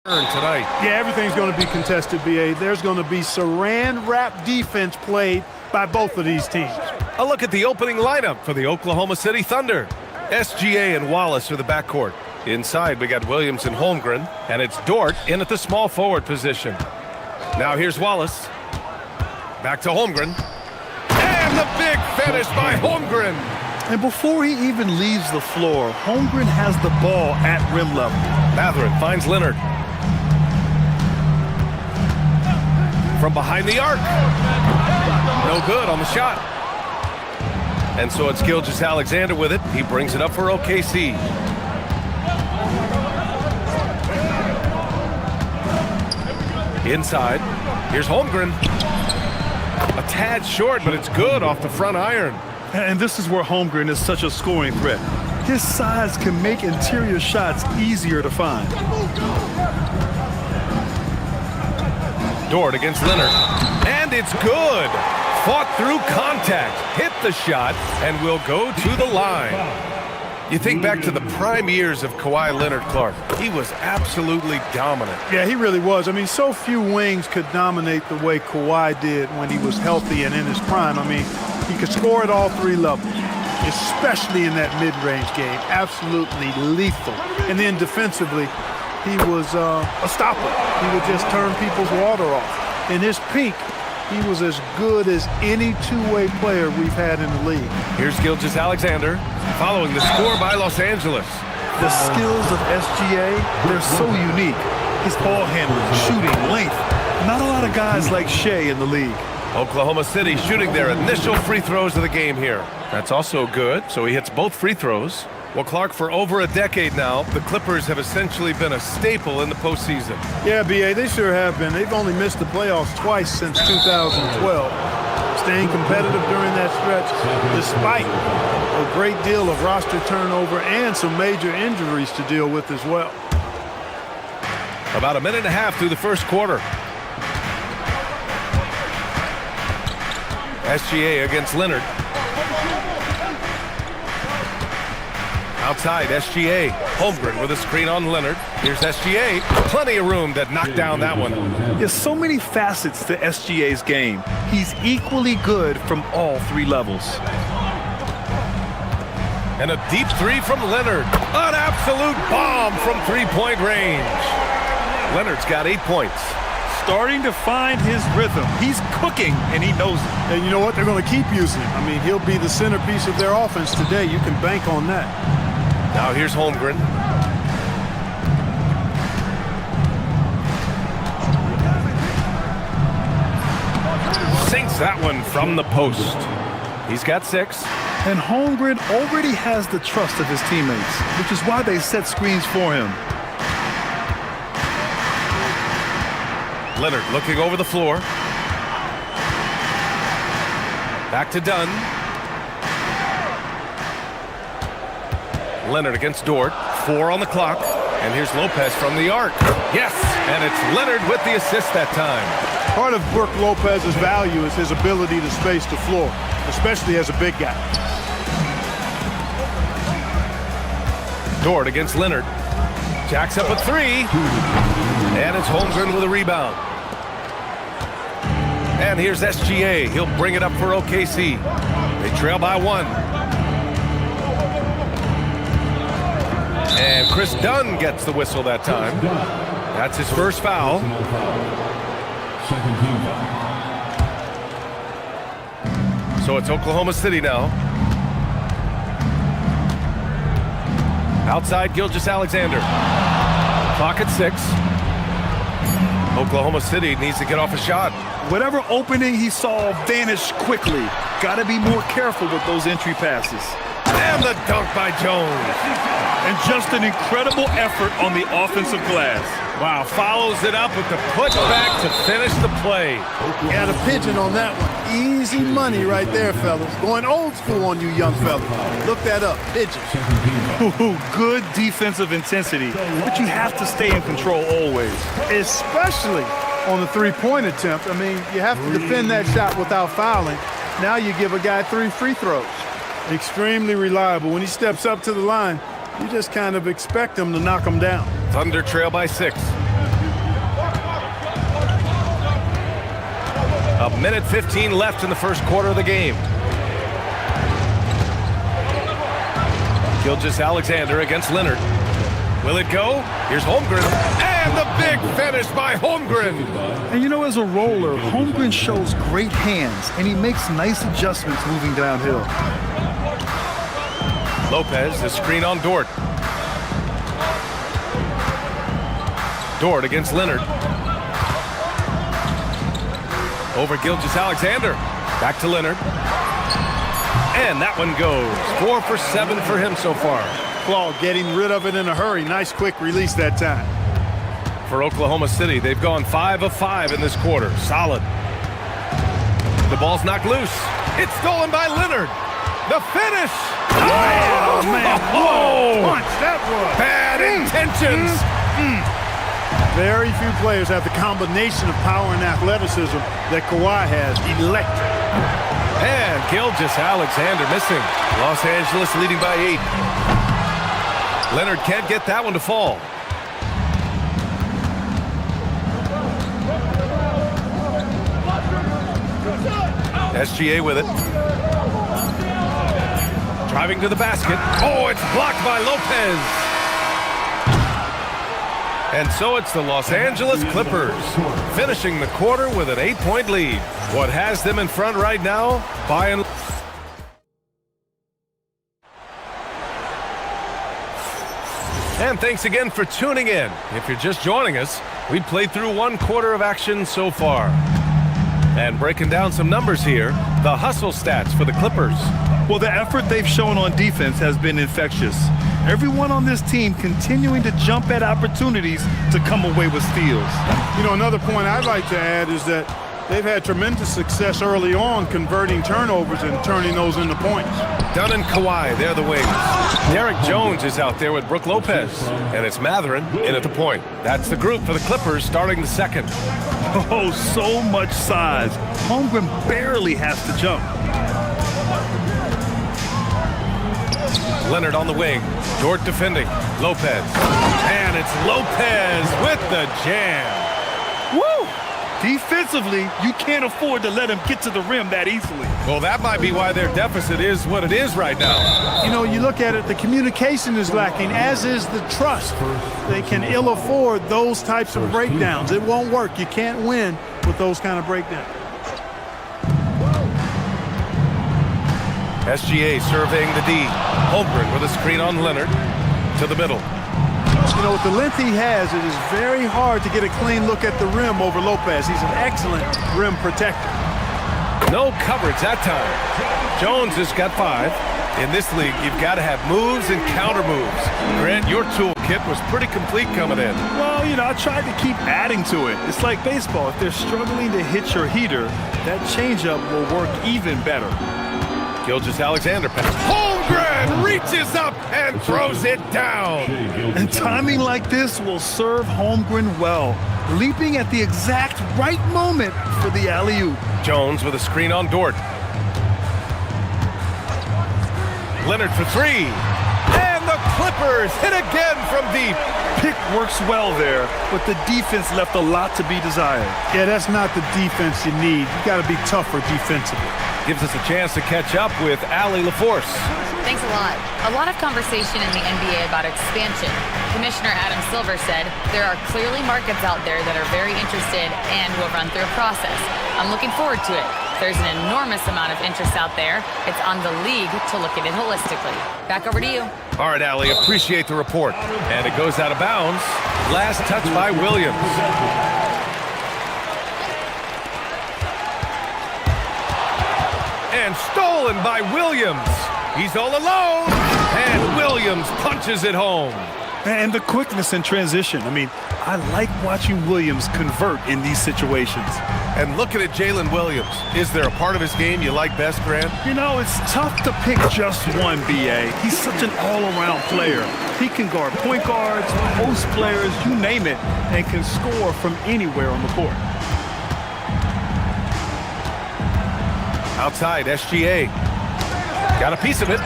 tonight. Yeah, everything's going to be contested, BA. There's going to be saran wrap defense played by both of these teams. A look at the opening lineup for the Oklahoma City Thunder. SGA and Wallace are the backcourt. Inside, we got Williams and Holmgren, and it's Dort in at the small forward position. Now here's Wallace. Back to Holmgren. And the big finish by Holmgren. And before he even leaves the floor, Holmgren has the ball at rim level. Mathurin finds Leonard. From behind the arc. No good on the shot. And so it's Gilgeous-Alexander with it. He brings it up for OKC. Inside. Here's Holmgren. A tad short, but it's good off the front iron. And this is where Holmgren is such a scoring threat. His size can make interior shots easier to find. Dort against Leonard. And it's good. Fought through contact. Hit the shot and will go to the line. You think back to the prime years of Kawhi Leonard, Clark. He was absolutely dominant. Yeah, he really was. I mean, so few wings could dominate the way Kawhi did when he was healthy and in his prime. I mean, he could score at all three levels, especially in that mid-range game. Absolutely lethal. And then defensively, he was a stopper. He would just turn people's water off. In his peak, he was as good as any two-way player we've had in the league. Here's Gilgeous-Alexander following the score by Los Angeles. The skills of SGA, they're so unique. His ball handling, shooting, length. Not a lot of guys like Shea in the league. Oklahoma City shooting their initial free throws of the game here. That's also good, so he hits both free throws. Well, Clark, for over a decade now, the Clippers have essentially been a staple in the postseason. Yeah, BA, they sure have been. They've only missed the playoffs twice since 2012. Staying competitive during that stretch, despite a great deal of roster turnover and some major injuries to deal with as well. About a minute and a half through the first quarter. SGA against Leonard. Outside, SGA. Holmgren with a screen on Leonard. Here's SGA. Plenty of room to knock down that one. There's so many facets to SGA's game. He's equally good from all three levels. And a deep three from Leonard. An absolute bomb from three-point range. Leonard's got 8 points. Starting to find his rhythm. He's cooking, and he knows it. And you know what? They're going to keep using him. I mean, he'll be the centerpiece of their offense today. You can bank on that. Now here's Holmgren. Sinks that one from the post. He's got 6. And Holmgren already has the trust of his teammates, which is why they set screens for him. Leonard looking over the floor. Back to Dunn. Leonard against Dort. 4 on the clock. And here's Lopez from the arc. Yes! And it's Leonard with the assist that time. Part of Brook Lopez's value is his ability to space the floor, especially as a big guy. Dort against Leonard. Jacks up a 3. And it's Holmgren with a rebound. And here's SGA. He'll bring it up for OKC. They trail by 1. And Chris Dunn gets the whistle that time. That's his first foul. So it's Oklahoma City now. Outside, Gilgeous-Alexander. Clock at 6. Oklahoma City needs to get off a shot. Whatever opening he saw vanished quickly. Got to be more careful with those entry passes. And the dunk by Jones. And just an incredible effort on the offensive glass. Wow, follows it up with the putback to finish the play. Got a pigeon on that one. Easy money right there, fellas. Going old school on you young fellas. Look that up, pigeon. Good defensive intensity, but you have to stay in control always. Especially on the three-point attempt. I mean, you have to defend that shot without fouling. Now you give a guy 3 free throws. Extremely reliable. When he steps up to the line, you just kind of expect him to knock him down. Thunder trail by 6. Minute 15 left in the first quarter of the game. Gilgeous-Alexander against Leonard. Will it go? Here's Holmgren. And the big finish by Holmgren. And you know, as a roller, Holmgren shows great hands, and he makes nice adjustments moving downhill. Lopez, the screen on Dort. Dort against Leonard. Over Gilgeous-Alexander. Back to Leonard. And that one goes. 4 for 7 for him so far. Claw getting rid of it in a hurry. Nice quick release that time. For Oklahoma City, they've gone 5 of 5 in this quarter. Solid. The ball's knocked loose. It's stolen by Leonard. The finish. Oh, man. Whoa. Punch that was. Bad intentions. Very few players have the combination of power and athleticism that Kawhi has. Electric. And Gilgeous-Alexander missing. Los Angeles leading by 8. Leonard can't get that one to fall. SGA with it. Driving to the basket. Oh, it's blocked by Lopez. And so it's the Los Angeles Clippers finishing the quarter with an 8-point lead. What has them in front right now? By and thanks again for tuning in. If you're just joining us, we played through 1 quarter of action so far. And breaking down some numbers here, the hustle stats for the Clippers. Well, the effort they've shown on defense has been infectious. Everyone on this team continuing to jump at opportunities to come away with steals. You know, another point I'd like to add is that they've had tremendous success early on converting turnovers and turning those into points. Dunn and Kawhi, they're the wings. Derek Jones is out there with Brook Lopez. And it's Mathurin in at the point. That's the group for the Clippers starting the second. Oh, so much size. Holmgren barely has to jump. Leonard on the wing. Dort defending. Lopez. And it's Lopez with the jam. Woo! Defensively, you can't afford to let him get to the rim that easily. Well, that might be why their deficit is what it is right now. You know, you look at it, the communication is lacking, as is the trust. They can ill afford those types of breakdowns. It won't work. You can't win with those kind of breakdowns. SGA surveying the D. Holmgren with a screen on Leonard. To the middle. You know, with the length he has, it is very hard to get a clean look at the rim over Lopez. He's an excellent rim protector. No coverage that time. Jones has got 5. In this league, you've got to have moves and counter moves. Grant, your toolkit was pretty complete coming in. Well, you know, I tried to keep adding to it. It's like baseball. If they're struggling to hit your heater, that changeup will work even better. Gilgeous-Alexander pass. Holmgren reaches up and throws it down. And timing like this will serve Holmgren well, leaping at the exact right moment for the alley-oop. Jones with a screen on Dort. Leonard for 3. And the Clippers hit again from deep. Pick works well there, but the defense left a lot to be desired. Yeah, that's not the defense you need. You got to be tougher defensively. Gives us a chance to catch up with Allie LaForce. Thanks a lot. A lot of conversation in the NBA about expansion. Commissioner Adam Silver said there are clearly markets out there that are very interested and will run through a process. I'm looking forward to it. There's an enormous amount of interest out there. It's on the league to look at it holistically. Back over to you. All right, Allie, appreciate the report. And it goes out of bounds. Last touch by Williams. And stolen by Williams. He's all alone. And Williams punches it home. And the quickness in transition. I mean, I like watching Williams convert in these situations. And looking at Jalen Williams, is there a part of his game you like best, Grant? You know, it's tough to pick just one, B.A. He's such an all-around player. He can guard point guards, post players, you name it, and can score from anywhere on the court. Outside, SGA. Got a piece of it.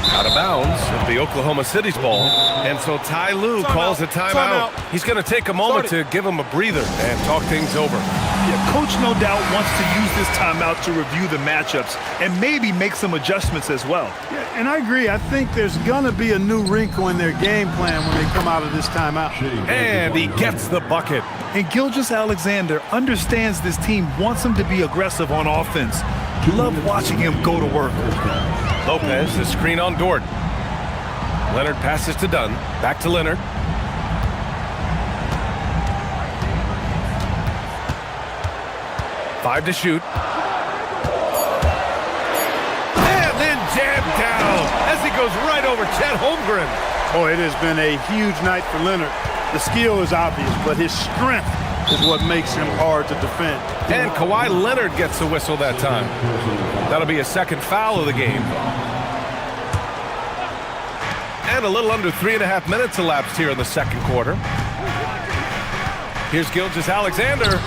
Out of bounds of the Oklahoma City's ball. And so Ty Lue calls a timeout. He's going to take a moment to give him a breather and talk things over. Yeah, coach no doubt wants to use this timeout to review the matchups and maybe make some adjustments as well. Yeah, and I agree. I think there's going to be a new wrinkle in their game plan when they come out of this timeout. And he gets the bucket. And Gilgeous-Alexander understands this team wants him to be aggressive on offense. Love watching him go to work. Lopez, the screen on Dort. Leonard passes to Dunn. Back to Leonard. Five to shoot. And then jammed down as he goes right over Chet Holmgren. Oh, it has been a huge night for Leonard. The skill is obvious, but his strength is what makes him hard to defend. And Kawhi Leonard gets the whistle that time. That'll be a second foul of the game. And a little under 3.5 minutes elapsed here in the second quarter. Here's Gilgeous-Alexander.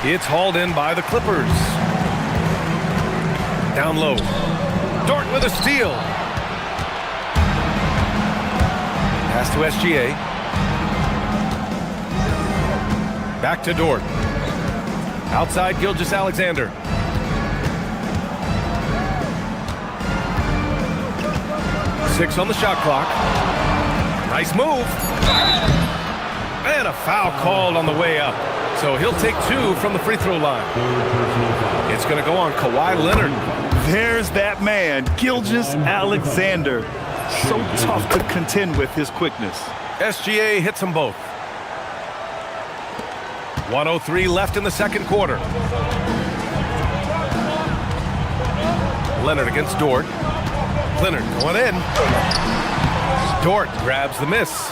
It's hauled in by the Clippers. Down low. Dort with a steal. Pass to SGA. Back to Dort. Outside Gilgeous-Alexander. Six on the shot clock. Nice move. And a foul called on the way up. So he'll take two from the free throw line. It's going to go on Kawhi Leonard. There's that man, Gilgeous-Alexander. So tough to contend with his quickness. SGA hits them both. 1:03 left in the second quarter. Leonard against Dort. Leonard going in. Dort grabs the miss.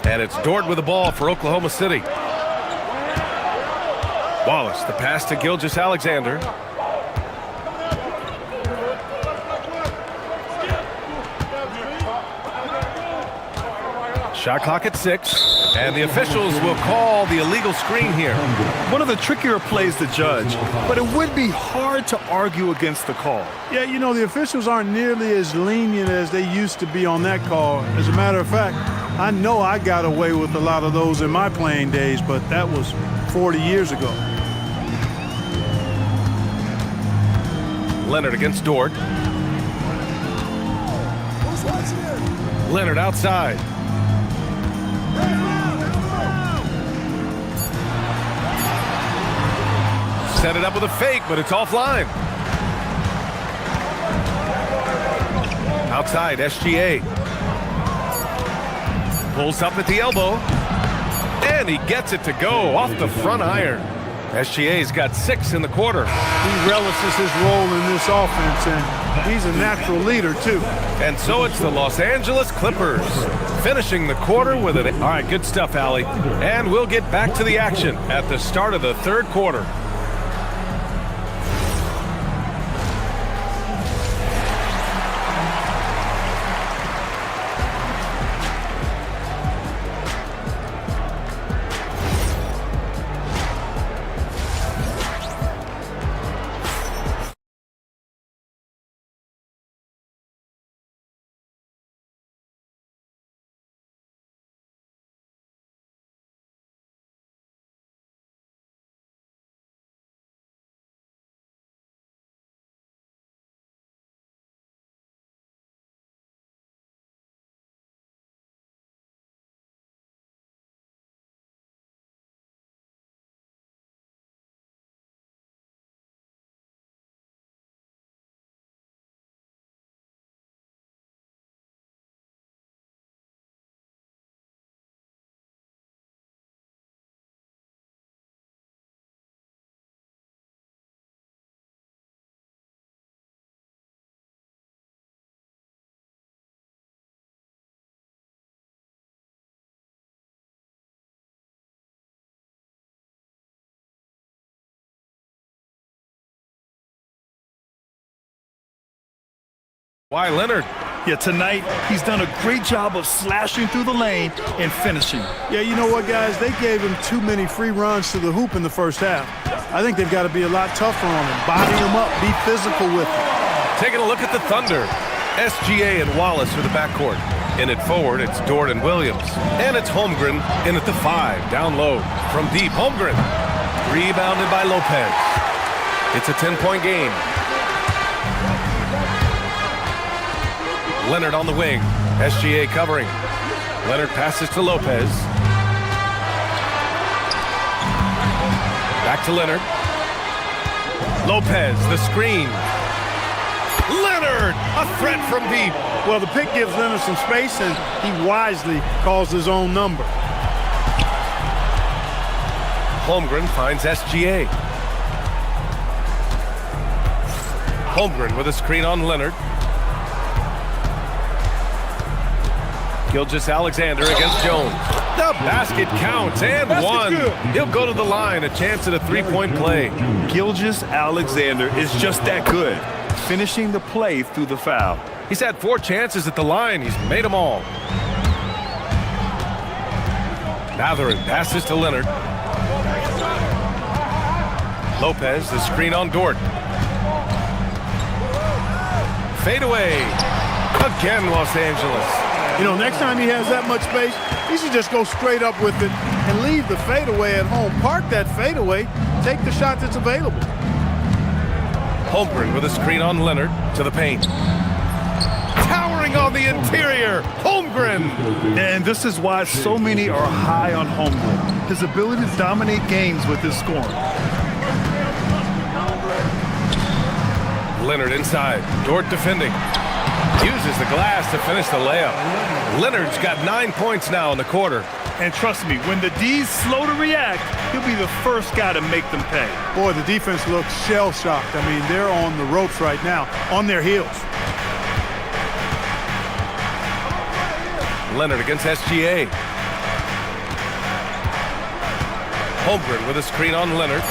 And it's Dort with the ball for Oklahoma City. Wallace, the pass to Gilgeous-Alexander. Shot clock at 6, and the officials will call the illegal screen here. One of the trickier plays to judge, but it would be hard to argue against the call. Yeah, you know, the officials aren't nearly as lenient as they used to be on that call. As a matter of fact, I know I got away with a lot of those in my playing days, but that was 40 years ago. Leonard against Dort. Leonard outside. Set it up with a fake, but it's offline. Outside, SGA. Pulls up at the elbow. And he gets it to go off the front iron. SGA's got 6 in the quarter. He relishes his role in this offense, and he's a natural leader, too. And so it's the Los Angeles Clippers finishing the quarter with it. All right, good stuff, Allie. And we'll get back to the action at the start of the third quarter. Why Leonard? Yeah, tonight he's done a great job of slashing through the lane and finishing. Yeah, you know what, guys? They gave him too many free runs to the hoop in the first half. I think they've got to be a lot tougher on him. Body him up, be physical with him. Taking a look at the Thunder. SGA and Wallace for the backcourt. In it forward, it's Dort and Williams. And it's Holmgren in at the 5, down low. From deep, Holmgren. Rebounded by Lopez. It's a 10-point game. Leonard on the wing. SGA covering. Leonard passes to Lopez. Back to Leonard. Lopez, the screen. Leonard, a threat from deep. Well, the pick gives Leonard some space, and he wisely calls his own number. Holmgren finds SGA. Holmgren with a screen on Leonard. Gilgeous-Alexander against Jones. The basket counts and one. He'll go to the line, a chance at a three-point play. Gilgeous-Alexander is just that good, finishing the play through the foul. He's had 4 chances at the line. He's made them all. Matherin passes to Leonard. Lopez, the screen on Dort. Fade away. Again, Los Angeles. You know, next time he has that much space, he should just go straight up with it and leave the fadeaway at home. Park that fadeaway, take the shot that's available. Holmgren with a screen on Leonard to the paint. Towering on the interior, Holmgren. And this is why so many are high on Holmgren. His ability to dominate games with his scoring. Leonard inside, Dort defending. Uses the glass to finish the layup. Leonard's got 9 points now in the quarter. And trust me, when the D's slow to react, he'll be the first guy to make them pay. Boy, the defense looks shell-shocked. I mean, they're on the ropes right now, on their heels. Leonard against SGA. Holmgren with a screen on Leonard.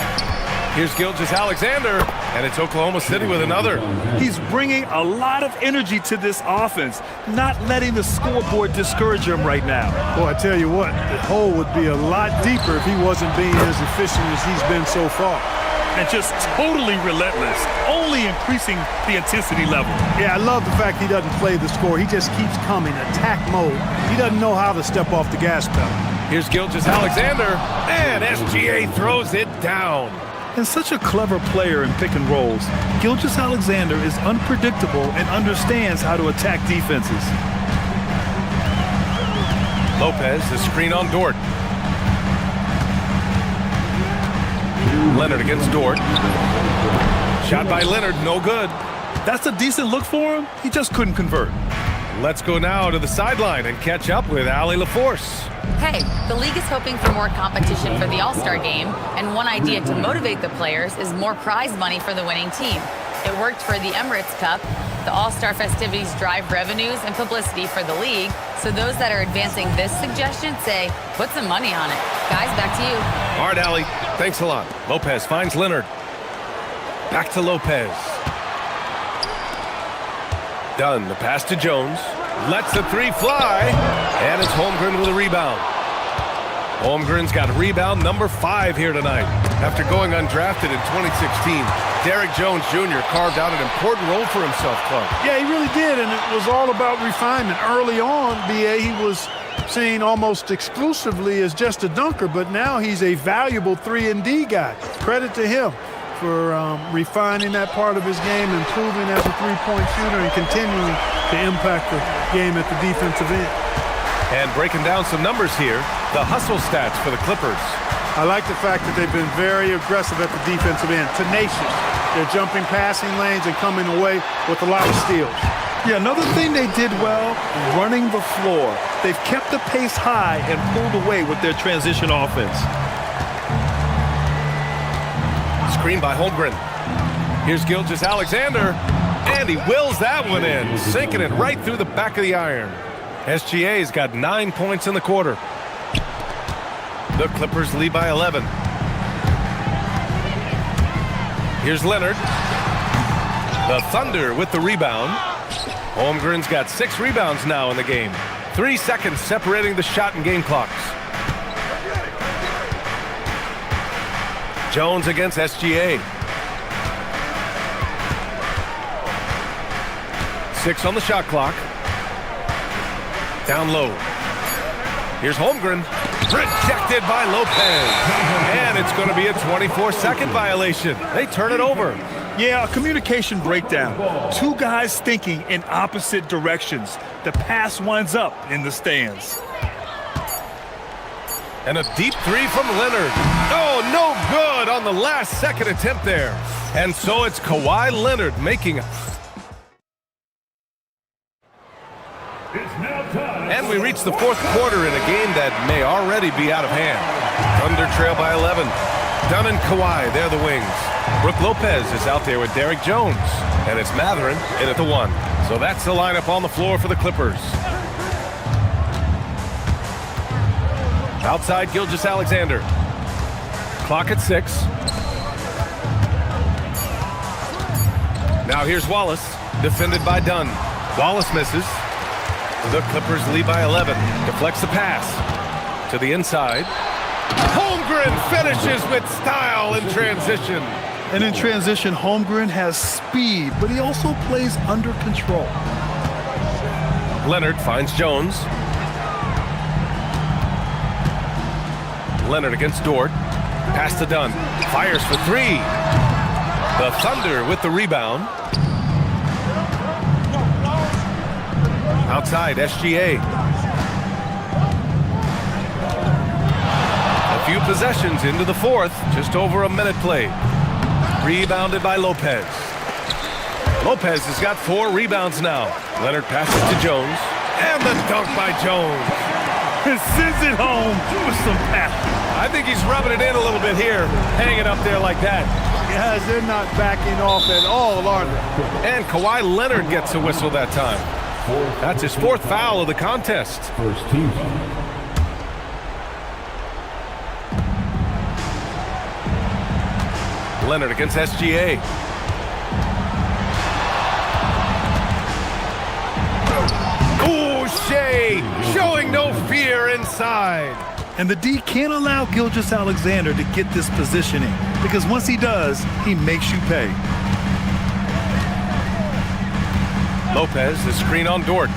Here's Gilgeous-Alexander, and it's Oklahoma City with another. He's bringing a lot of energy to this offense, not letting the scoreboard discourage him right now. Boy, I tell you what, the hole would be a lot deeper if he wasn't being as efficient as he's been so far. And just totally relentless, only increasing the intensity level. Yeah, I love the fact he doesn't play the score. He just keeps coming, attack mode. He doesn't know how to step off the gas pedal. Here's Gilgeous-Alexander, and SGA throws it down. And such a clever player in pick and rolls, Gilgeous-Alexander is unpredictable and understands how to attack defenses. Lopez, the screen on Dort. Leonard against Dort. Shot by Leonard, no good. That's a decent look for him. He just couldn't convert. Let's go now to the sideline and catch up with Allie LaForce. Hey, the league is hoping for more competition for the All-Star game, and one idea to motivate the players is more prize money for the winning team. It worked for the Emirates Cup. The All-Star festivities drive revenues and publicity for the league, so those that are advancing this suggestion say, put some money on it. Guys, back to you. All right, Allie, thanks a lot. Lopez finds Leonard. Back to Lopez. Dunn, the pass to Jones. Lets the three fly, and it's Holmgren with a rebound. Holmgren's got rebound number 5 here tonight. After going undrafted in 2016, Derrick Jones Jr. carved out an important role for himself, Clark. Yeah, he really did, and it was all about refinement. Early on, B.A., he was seen almost exclusively as just a dunker, but now he's a valuable 3-and-D guy. Credit to him for refining that part of his game, improving as a three-point shooter, and continuing to impact the game at the defensive end. And breaking down some numbers here, the hustle stats for the Clippers. I like the fact that they've been very aggressive at the defensive end, tenacious. They're jumping passing lanes and coming away with a lot of steals. Yeah, another thing they did well, running the floor. They've kept the pace high and pulled away with their transition offense. Screen by Holmgren. Here's Gilgeous-Alexander, and he wills that one in, sinking it right through the back of the iron. SGA's got 9 points in the quarter. The Clippers lead by 11. Here's Leonard. The Thunder with the rebound. Holmgren's got 6 rebounds now in the game. 3 seconds separating the shot and game clocks. Jones against SGA. 6 on the shot clock. Down low. Here's Holmgren. Rejected by Lopez. And it's going to be a 24-second violation. They turn it over. Yeah, a communication breakdown. Two guys thinking in opposite directions. The pass winds up in the stands. And a deep three from Leonard. Oh, no good on the last second attempt there. And so it's Kawhi Leonard making... And we reach the fourth quarter in a game that may already be out of hand. Thunder trail by 11. Dunn and Kawhi, they're the wings. Brook Lopez is out there with Derek Jones. And it's Matherin in at the 1. So that's the lineup on the floor for the Clippers. Outside, Gilgeous-Alexander. Clock at 6. Now here's Wallace, defended by Dunn. Wallace misses. The Clippers lead by 11. Deflects the pass to the inside. Holmgren finishes with style in transition. And in transition, Holmgren has speed, but he also plays under control. Leonard finds Jones. Leonard against Dort. Pass to Dunn. Fires for 3. The Thunder with the rebound. Outside, SGA. A few possessions into the fourth. Just over a minute played. Rebounded by Lopez. Lopez has got 4 rebounds now. Leonard passes to Jones. And the dunk by Jones. Sends it home with some passion. I think he's rubbing it in a little bit here. Hanging up there like that. Guys, they're not backing off at all, are they? And Kawhi Leonard gets a whistle that time. That's his 4th foul of the contest. First team. Leonard against SGA. Ooh, Shea showing no fear inside. And the D can't allow Gilgeous-Alexander to get this positioning, because once he does, he makes you pay. Lopez, the screen on Dort.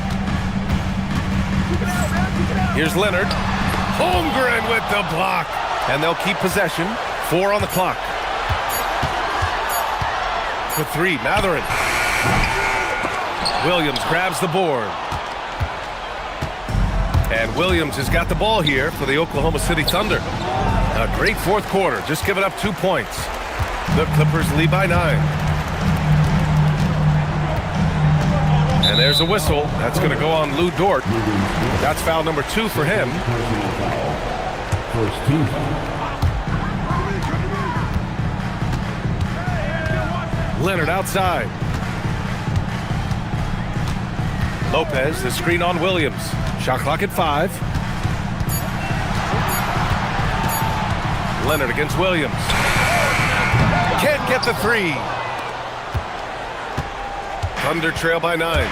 Here's Leonard. Holmgren with the block. And they'll keep possession. 4 on the clock. For 3, Matherin. Williams grabs the board. And Williams has got the ball here for the Oklahoma City Thunder. A great fourth quarter, just giving up 2 points. The Clippers lead by 9. And there's a whistle. That's going to go on Lou Dort. That's foul number 2 for him. First team. Leonard outside. Lopez, the screen on Williams. Shot clock at 5. Leonard against Williams. Can't get the 3. Thunder trail by 9.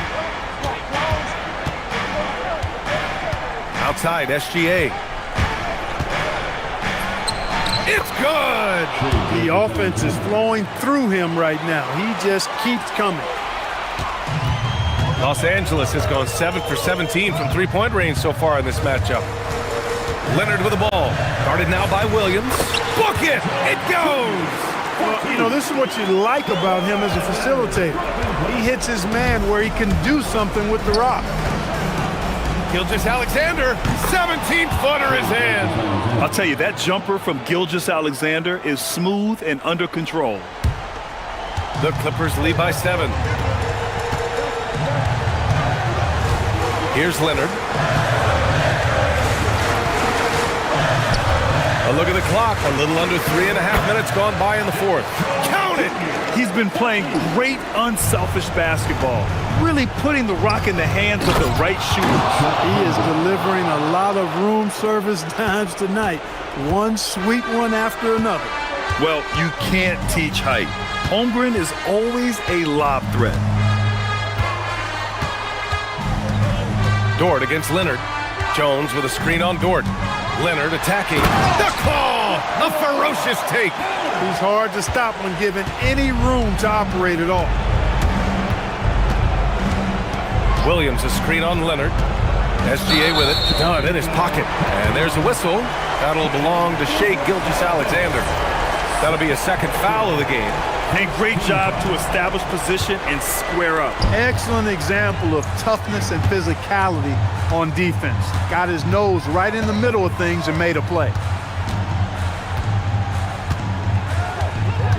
Outside, SGA. It's good! The offense is flowing through him right now. He just keeps coming. Los Angeles has gone 7 for 17 from three-point range so far in this matchup. Leonard with the ball. Guarded now by Williams. Book it! It goes! Well, you know, this is what you like about him as a facilitator. He hits his man where he can do something with the rock. Gilgeous-Alexander, 17-footer is in. I'll tell you, that jumper from Gilgeous-Alexander is smooth and under control. The Clippers lead by 7. Here's Leonard. A look at the clock. A little under 3.5 minutes gone by in the fourth. Count it! He's been playing great unselfish basketball, really putting the rock in the hands of the right shooters. He is delivering a lot of room service dimes tonight. One sweet one after another. Well, you can't teach height. Holmgren is always a lob threat. Dort against Leonard. Jones with a screen on Dort. Leonard attacking. The call! A ferocious take. He's hard to stop when given any room to operate at all. Williams, a screen on Leonard. SGA with it. Done in his pocket. And there's a whistle. That'll belong to Shai Gilgeous-Alexander. That'll be a second foul of the game. And great job to establish position and square up. Excellent example of toughness and physicality on defense. Got his nose right in the middle of things and made a play.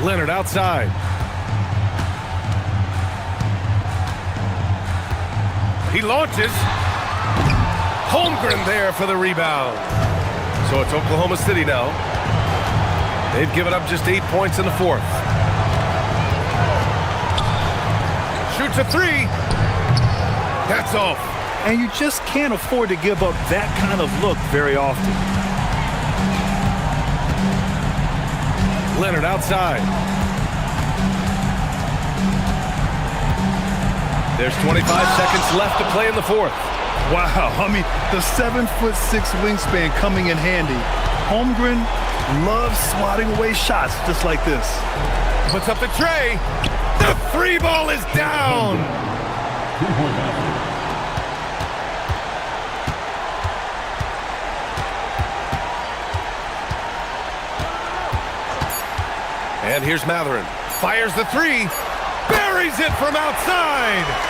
Leonard outside. He launches. Holmgren there for the rebound. So it's Oklahoma City now. They've given up just 8 points in the fourth. Shoots a three. That's off. And you just can't afford to give up that kind of look very often. Leonard outside. There's 25 seconds left to play in the fourth. Wow, I mean, the 7'6" wingspan coming in handy. Holmgren loves swatting away shots just like this. Puts up the tray. The free ball is down. And here's Matherin. Fires the three. Buries it from outside.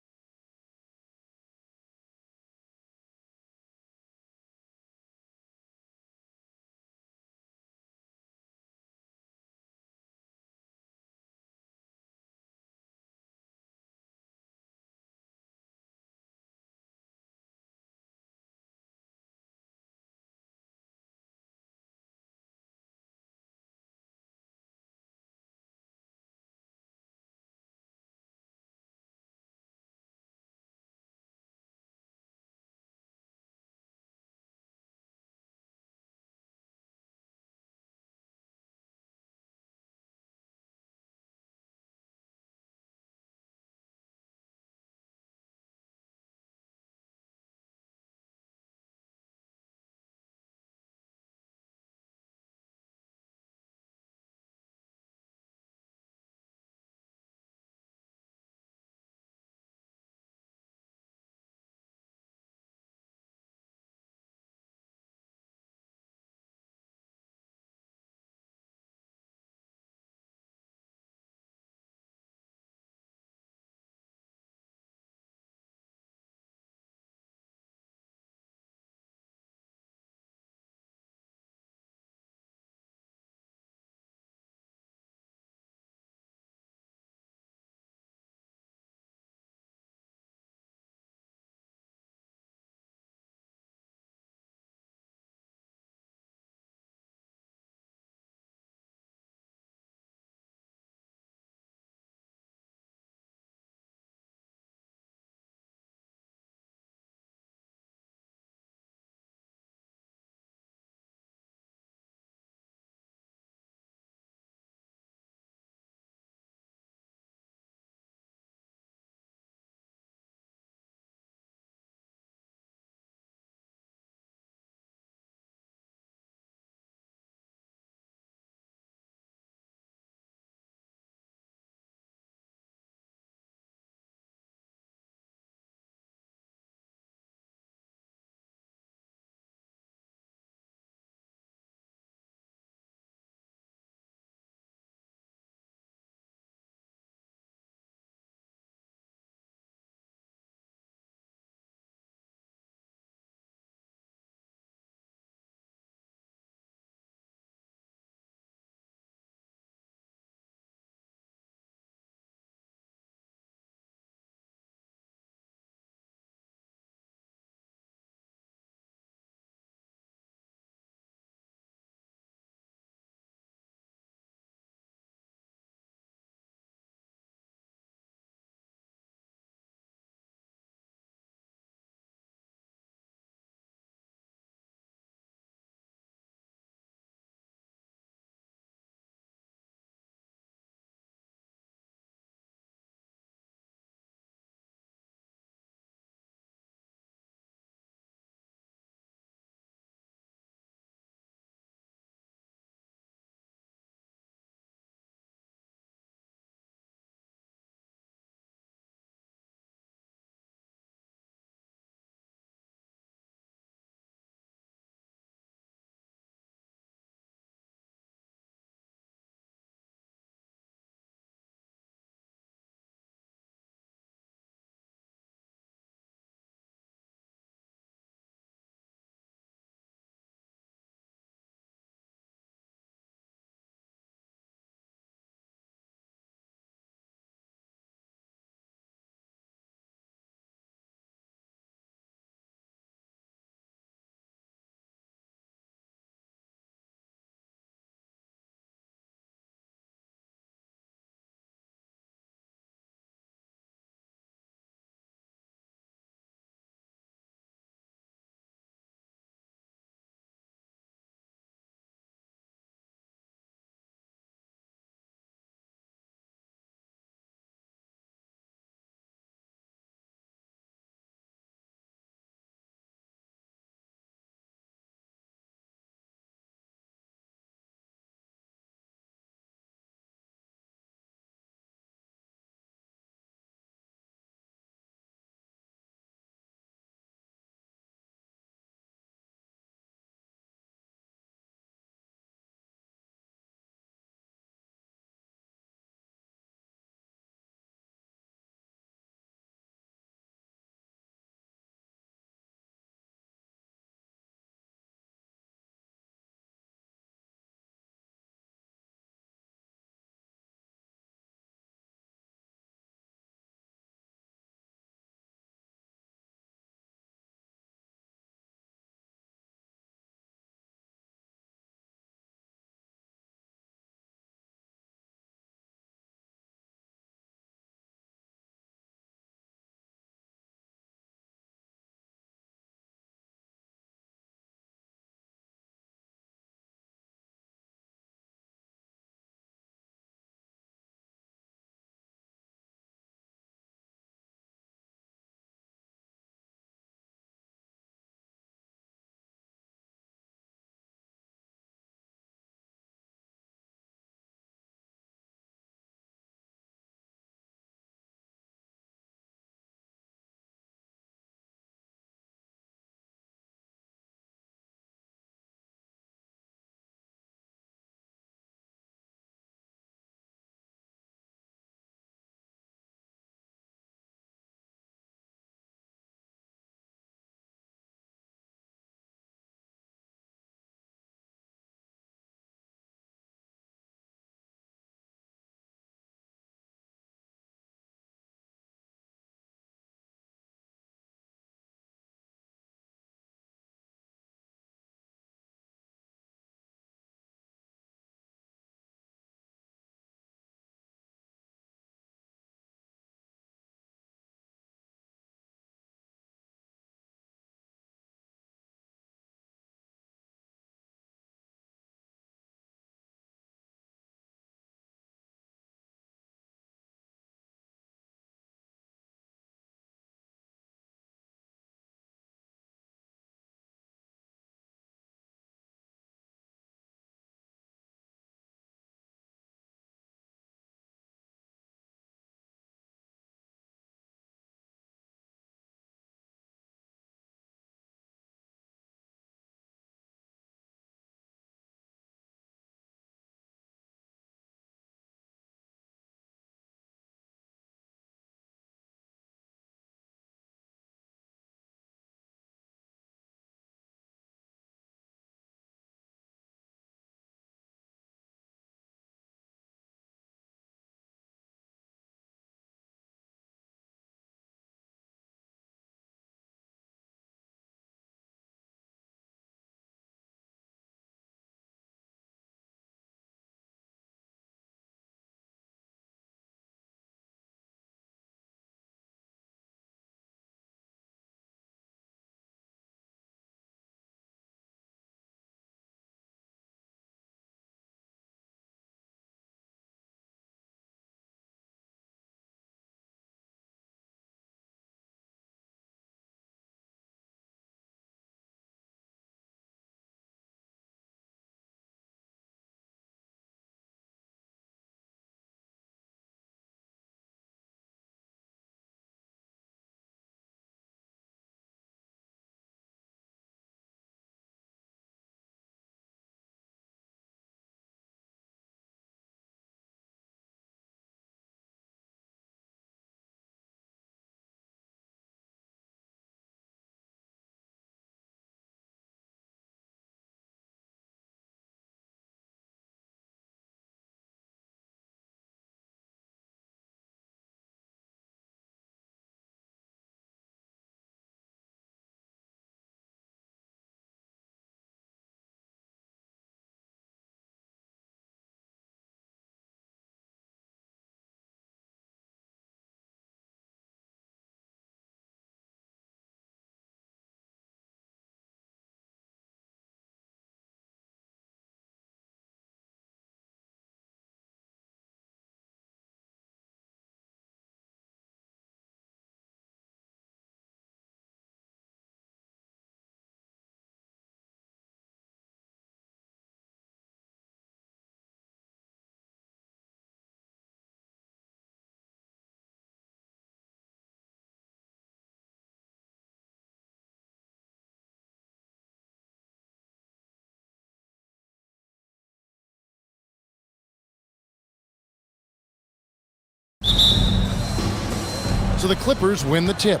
So the Clippers win the tip.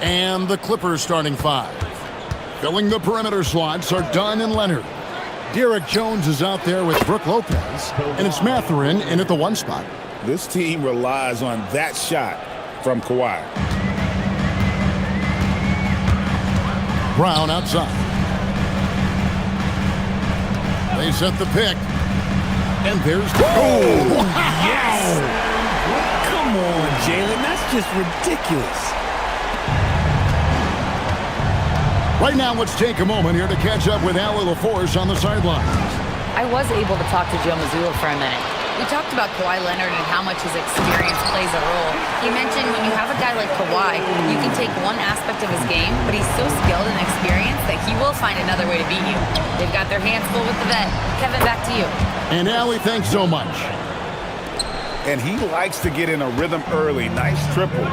And the Clippers starting 5. Filling the perimeter slots are Dunn and Leonard. Derek Jones is out there with Brook Lopez. And it's Mathurin in at the 1 spot. This team relies on that shot from Kawhi. Brown outside. They set the pick. And there's the Oh, yes! Come on, Jalen. That's just ridiculous. Right now, let's take a moment here to catch up with Allie LaForce on the sidelines. I was able to talk to Joe Mazzulla for a minute. We talked about Kawhi Leonard and how much his experience plays a role. He mentioned when you have a guy like Kawhi, you can take one aspect of his game, but he's so skilled and experienced that he will find another way to beat you. They've got their hands full with the vet. Kevin, back to you. And Allie, thanks so much. And he likes to get in a rhythm early. Nice triple.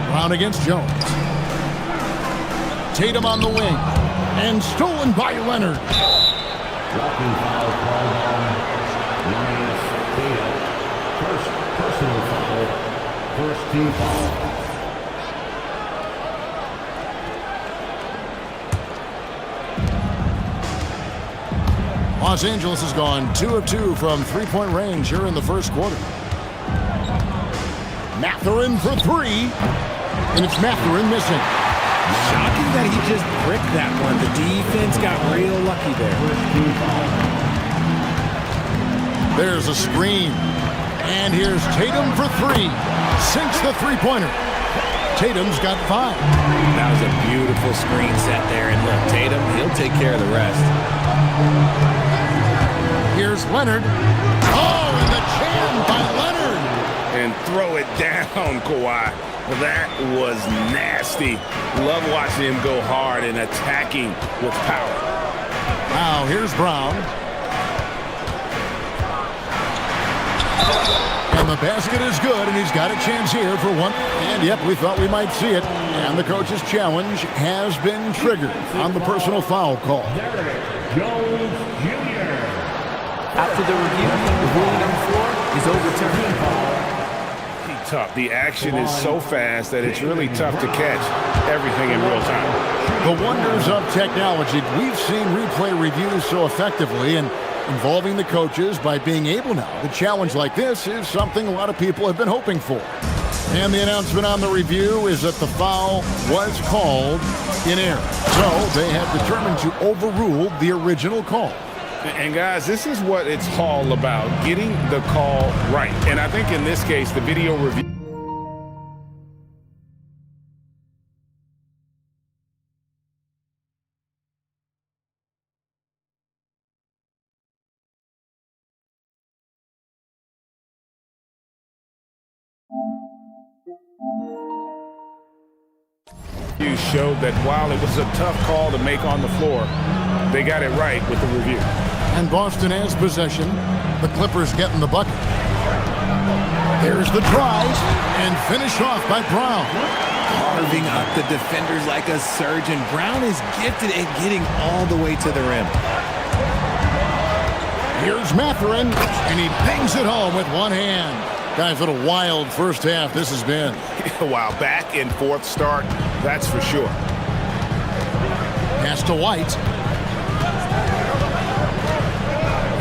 Brown against Jones. Tatum on the wing. And stolen by Leonard. Blocking foul called on Giannis Tatum. First personal foul. First team foul. Los Angeles has gone 2 of 2 from three-point range here in the first quarter. Mathurin for 3. And it's Mathurin missing. Shocking that he just bricked that one. The defense got real lucky there. There's a screen. And here's Tatum for 3. Sinks the three-pointer. Tatum's got 5. That was a beautiful screen set there. And look, Tatum, he'll take care of the rest. Here's Leonard. Oh, and the jam by Leonard. And throw it down, Kawhi. That was nasty. Love watching him go hard and attacking with power. Now here's Brown. And the basket is good, and he's got a chance here for one. And yep, we thought we might see it. And the coach's challenge has been triggered on the personal foul call. Jones Jr. After the review, the ruling on the floor is overturned. Tough. The action is so fast that it's really tough to catch everything in real time. The wonders of technology. We've seen replay reviews so effectively and involving the coaches by being able now. The challenge like this is something a lot of people have been hoping for. And the announcement on the review is that the foul was called in error. So they have determined to overrule the original call. And guys, this is what it's all about, getting the call right. And I think in this case, the video review. You showed that while it was a tough call to make on the floor, they got it right with the review. And Boston has possession. The Clippers getting the bucket. There's the drive and finished off by Brown. Carving up the defenders like a surgeon. Brown is gifted at getting all the way to the rim. Here's Mathurin, and he bangs it home with one hand. Guys, what a wild first half this has been. Wow, back and forth start, that's for sure. Pass to White.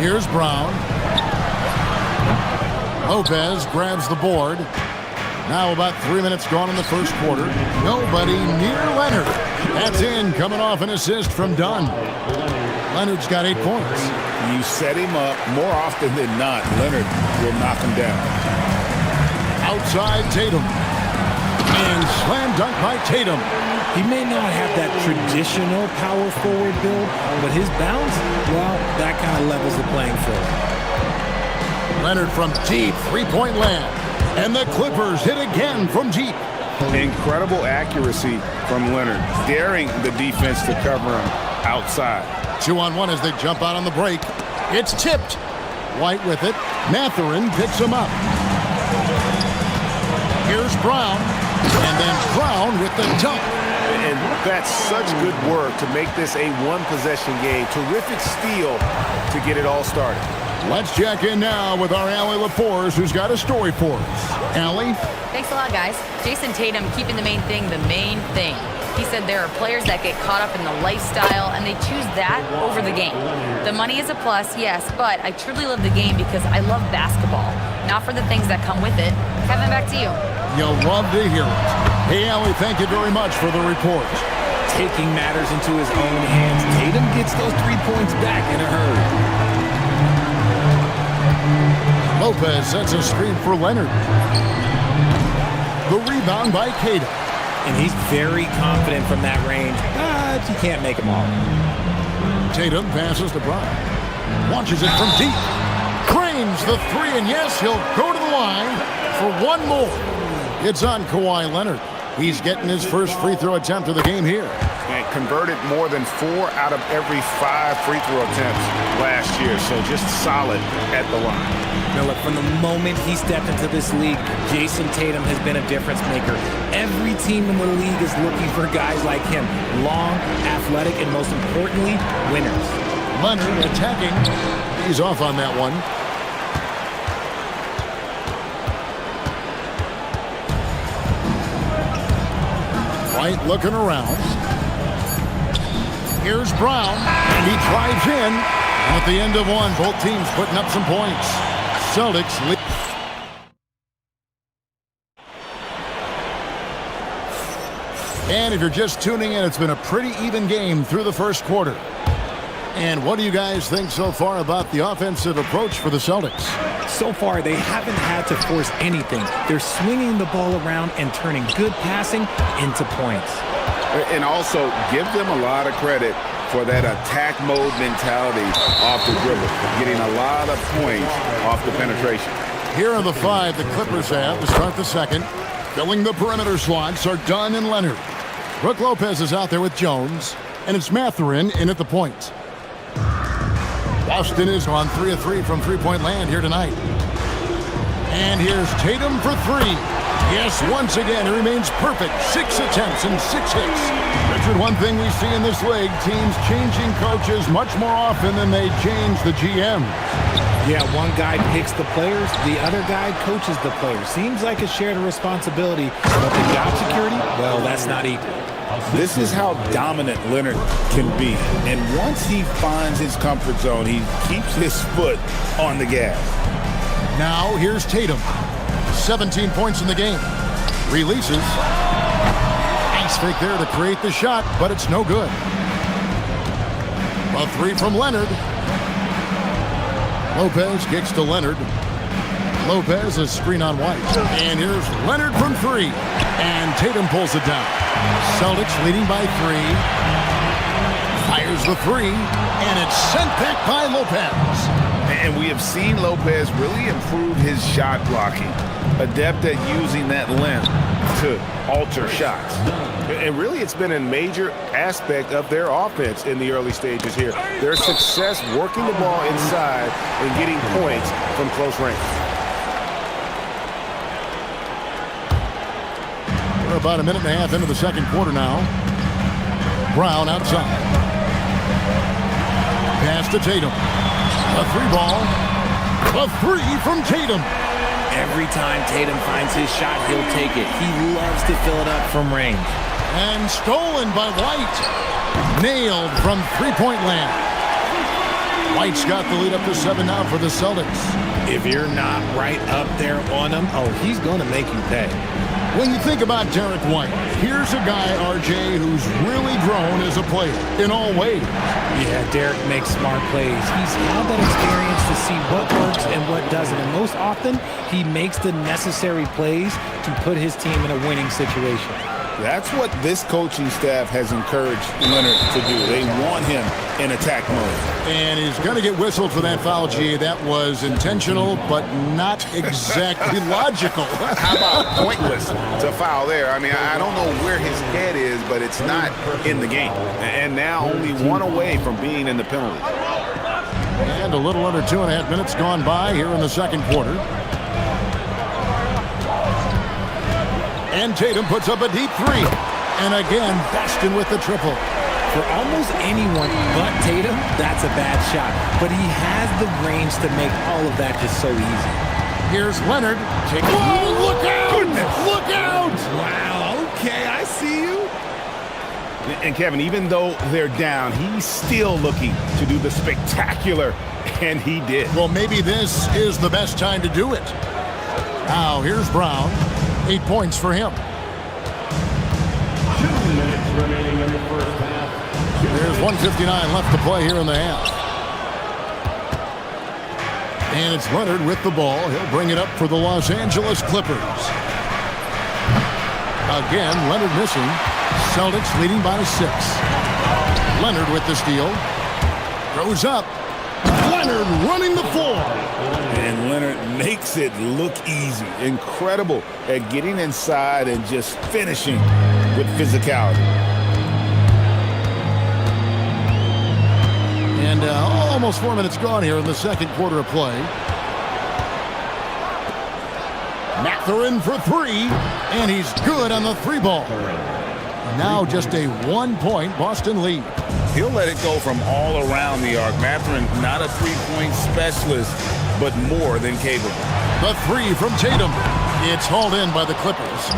Here's Brown. Lopez grabs the board. Now about 3 minutes gone in the first quarter. Nobody near Leonard. That's in, coming off an assist from Dunn. Leonard's got 8 points. You set him up more often than not. Leonard will knock him down. Outside Tatum. And slam dunk by Tatum. He may not have that traditional power forward build, but his bounce, well, that kind of levels the playing field. Leonard from deep, three-point land. And the Clippers hit again from deep. Incredible accuracy from Leonard, daring the defense to cover him outside. 2-on-1 as they jump out on the break. It's tipped. White with it. Mathurin picks him up. Here's Brown. And then Brown with the dunk. And that's such good work to make this a one-possession game. Terrific steal to get it all started. Let's check in now with our Allie LaForce, who's got a story for us. Allie? Thanks a lot, guys. Jason Tatum keeping the main thing the main thing. He said there are players that get caught up in the lifestyle, and they choose that over the game. The money is a plus, yes, but I truly love the game because I love basketball, not for the things that come with it. Kevin, back to you. You'll love to hear it. Hey, Allie, thank you very much for the report. Taking matters into his own hands, Tatum gets those 3 points back in a hurry. Lopez sets a screen for Leonard. The rebound by Tatum. And he's very confident from that range, but you can't make them all. Tatum passes to Brown. Launches it from deep. Cranes the three, and yes, he'll go to the line for one more. It's on Kawhi Leonard. He's getting his first free throw attempt of the game here. And converted more than 4 out of every 5 free throw attempts last year, so just solid at the line. Now look, from the moment he stepped into this league, Jason Tatum has been a difference maker. Every team in the league is looking for guys like him. Long, athletic, and most importantly, winners. Leonard attacking. He's off on that one. White looking around. Here's Brown, and he drives in. And at the end of one, both teams putting up some points. Celtics lead. And if you're just tuning in, it's been a pretty even game through the first quarter. And what do you guys think so far about the offensive approach for the Celtics? So far, they haven't had to force anything. They're swinging the ball around and turning good passing into points. And also, give them a lot of credit for that attack mode mentality off the dribble, getting a lot of points off the penetration. Here are the 5 the Clippers have to start the second. Filling the perimeter slots are Dunn and Leonard. Brook Lopez is out there with Jones, and it's Mathurin in at the point. Boston is on 3 of 3 from three-point land here tonight. And here's Tatum for 3. Yes, once again, he remains perfect. 6 attempts and 6 hits. Richard, one thing we see in this league, teams changing coaches much more often than they change the GM. Yeah, one guy picks the players, the other guy coaches the players. Seems like a shared responsibility, but the job security, well, that's not equal. This is how dominant Leonard can be. And once he finds his comfort zone, he keeps his foot on the gas. Now, here's Tatum. 17 points in the game. Releases. Nice fake there to create the shot, but it's no good. A 3 from Leonard. Lopez kicks to Leonard. Lopez is screen on White. And here's Leonard from 3. And Tatum pulls it down. Celtics leading by 3. Fires the 3. And it's sent back by Lopez. And we have seen Lopez really improve his shot blocking. Adept at using that length to alter shots. And really, it's been a major aspect of their offense in the early stages here. Their success working the ball inside and getting points from close range. We're about a minute and a half into the second quarter now. Brown outside. Pass to Tatum. A 3 ball. A 3 from Tatum. Every time Tatum finds his shot, he'll take it. He loves to fill it up from range. And stolen by White. Nailed from three-point land. White's got the lead up to 7 now for the Celtics. If you're not right up there on him, oh, he's going to make you pay. When you think about Derek White, here's a guy, RJ, who's really grown as a player in all ways. Yeah, Derek makes smart plays. He's had that experience to see what works and what doesn't. And most often, he makes the necessary plays to put his team in a winning situation. That's what this coaching staff has encouraged Leonard to do. They want him in attack mode. And he's going to get whistled for that foul, G. That was intentional, but not exactly logical. How about pointless to foul there? I mean, I don't know where his head is, but it's not in the game. And now only 1 away from being in the penalty. And a little under 2.5 minutes gone by here in the second quarter. And Tatum puts up a deep 3. And again, Baston with the triple. For almost anyone but Tatum, that's a bad shot. But he has the range to make all of that just so easy. Here's Leonard. Whoa, look out! Goodness. Look out! Wow, okay, I see you. And Kevin, even though they're down, he's still looking to do the spectacular, and he did. Well, maybe this is the best time to do it. Now, here's Brown. 8 points for him. 2 minutes remaining in the first half. There's 1:59 left to play here in the half. And it's Leonard with the ball. He'll bring it up for the Los Angeles Clippers. Again, Leonard missing. Celtics leading by 6. Leonard with the steal. Throws up. Leonard running the floor. And Leonard makes it look easy. Incredible at getting inside and just finishing with physicality. And almost 4 minutes gone here in the second quarter of play. Mathurin for 3, and he's good on the 3 ball. Now just a 1-point Boston lead. He'll let it go from all around the arc. Mathurin, not a three-point specialist, but more than capable. The 3 from Tatum. It's hauled in by the Clippers.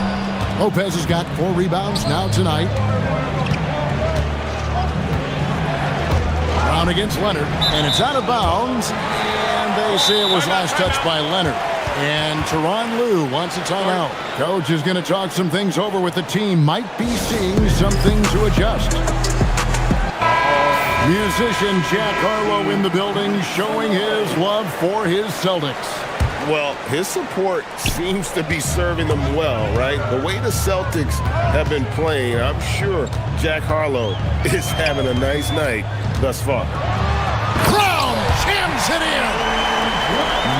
Lopez has got 4 rebounds now tonight. Brown against Leonard, and it's out of bounds. And they say it was last touched by Leonard. And Tyronn Lue wants a timeout. Coach is going to talk some things over with the team. Might be seeing something to adjust. Musician Jack Harlow in the building, showing his love for his Celtics. Well, his support seems to be serving them well, right? The way the Celtics have been playing, I'm sure Jack Harlow is having a nice night thus far. Brown jams it in.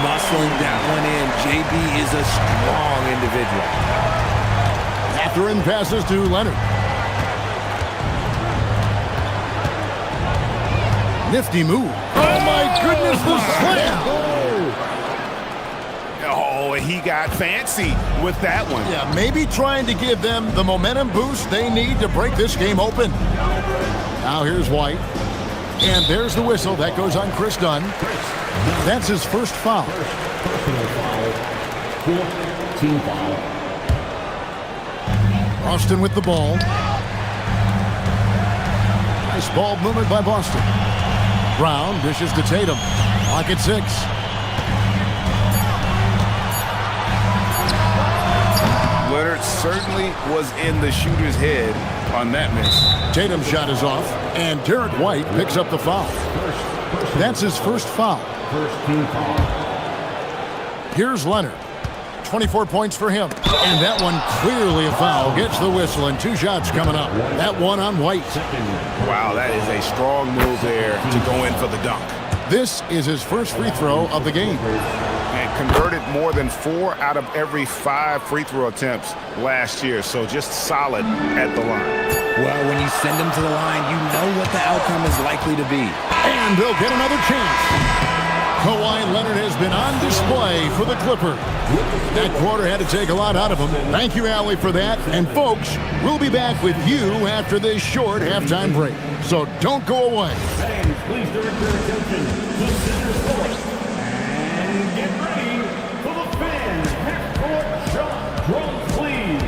Muscling that one in. JB is a strong individual. Mathurin passes to Leonard. Nifty move. Oh my goodness, the slam. Oh, he got fancy with that one. Yeah, maybe trying to give them the momentum boost they need to break this game open. Now here's White. And there's the whistle. That goes on Chris Dunn. That's his first foul. Personal foul. 4th team foul. Boston with the ball. Nice ball movement by Boston. Brown dishes to Tatum. Lock at 6. Leonard certainly was in the shooter's head on that miss. Tatum's shot is off, and Derek White picks up the foul. That's his first foul. First team foul. Here's Leonard. 24 points for him. And that one clearly a foul. Gets the whistle, and 2 shots coming up. That one on White. Wow, that is a strong move there to go in for the dunk. This is his first free throw of the game. And converted more than 4 out of every 5 free throw attempts last year. So just solid at the line. Well, when you send them to the line, you know what the outcome is likely to be. And they'll get another chance. Kawhi Leonard has been on display for the Clippers. That quarter had to take a lot out of him. Thank you, Allie, for that. And folks, we'll be back with you after this short halftime break. So don't go away. Fans, please direct your attention to Center Sports. And get ready for the fan half-court shot. Drums, please.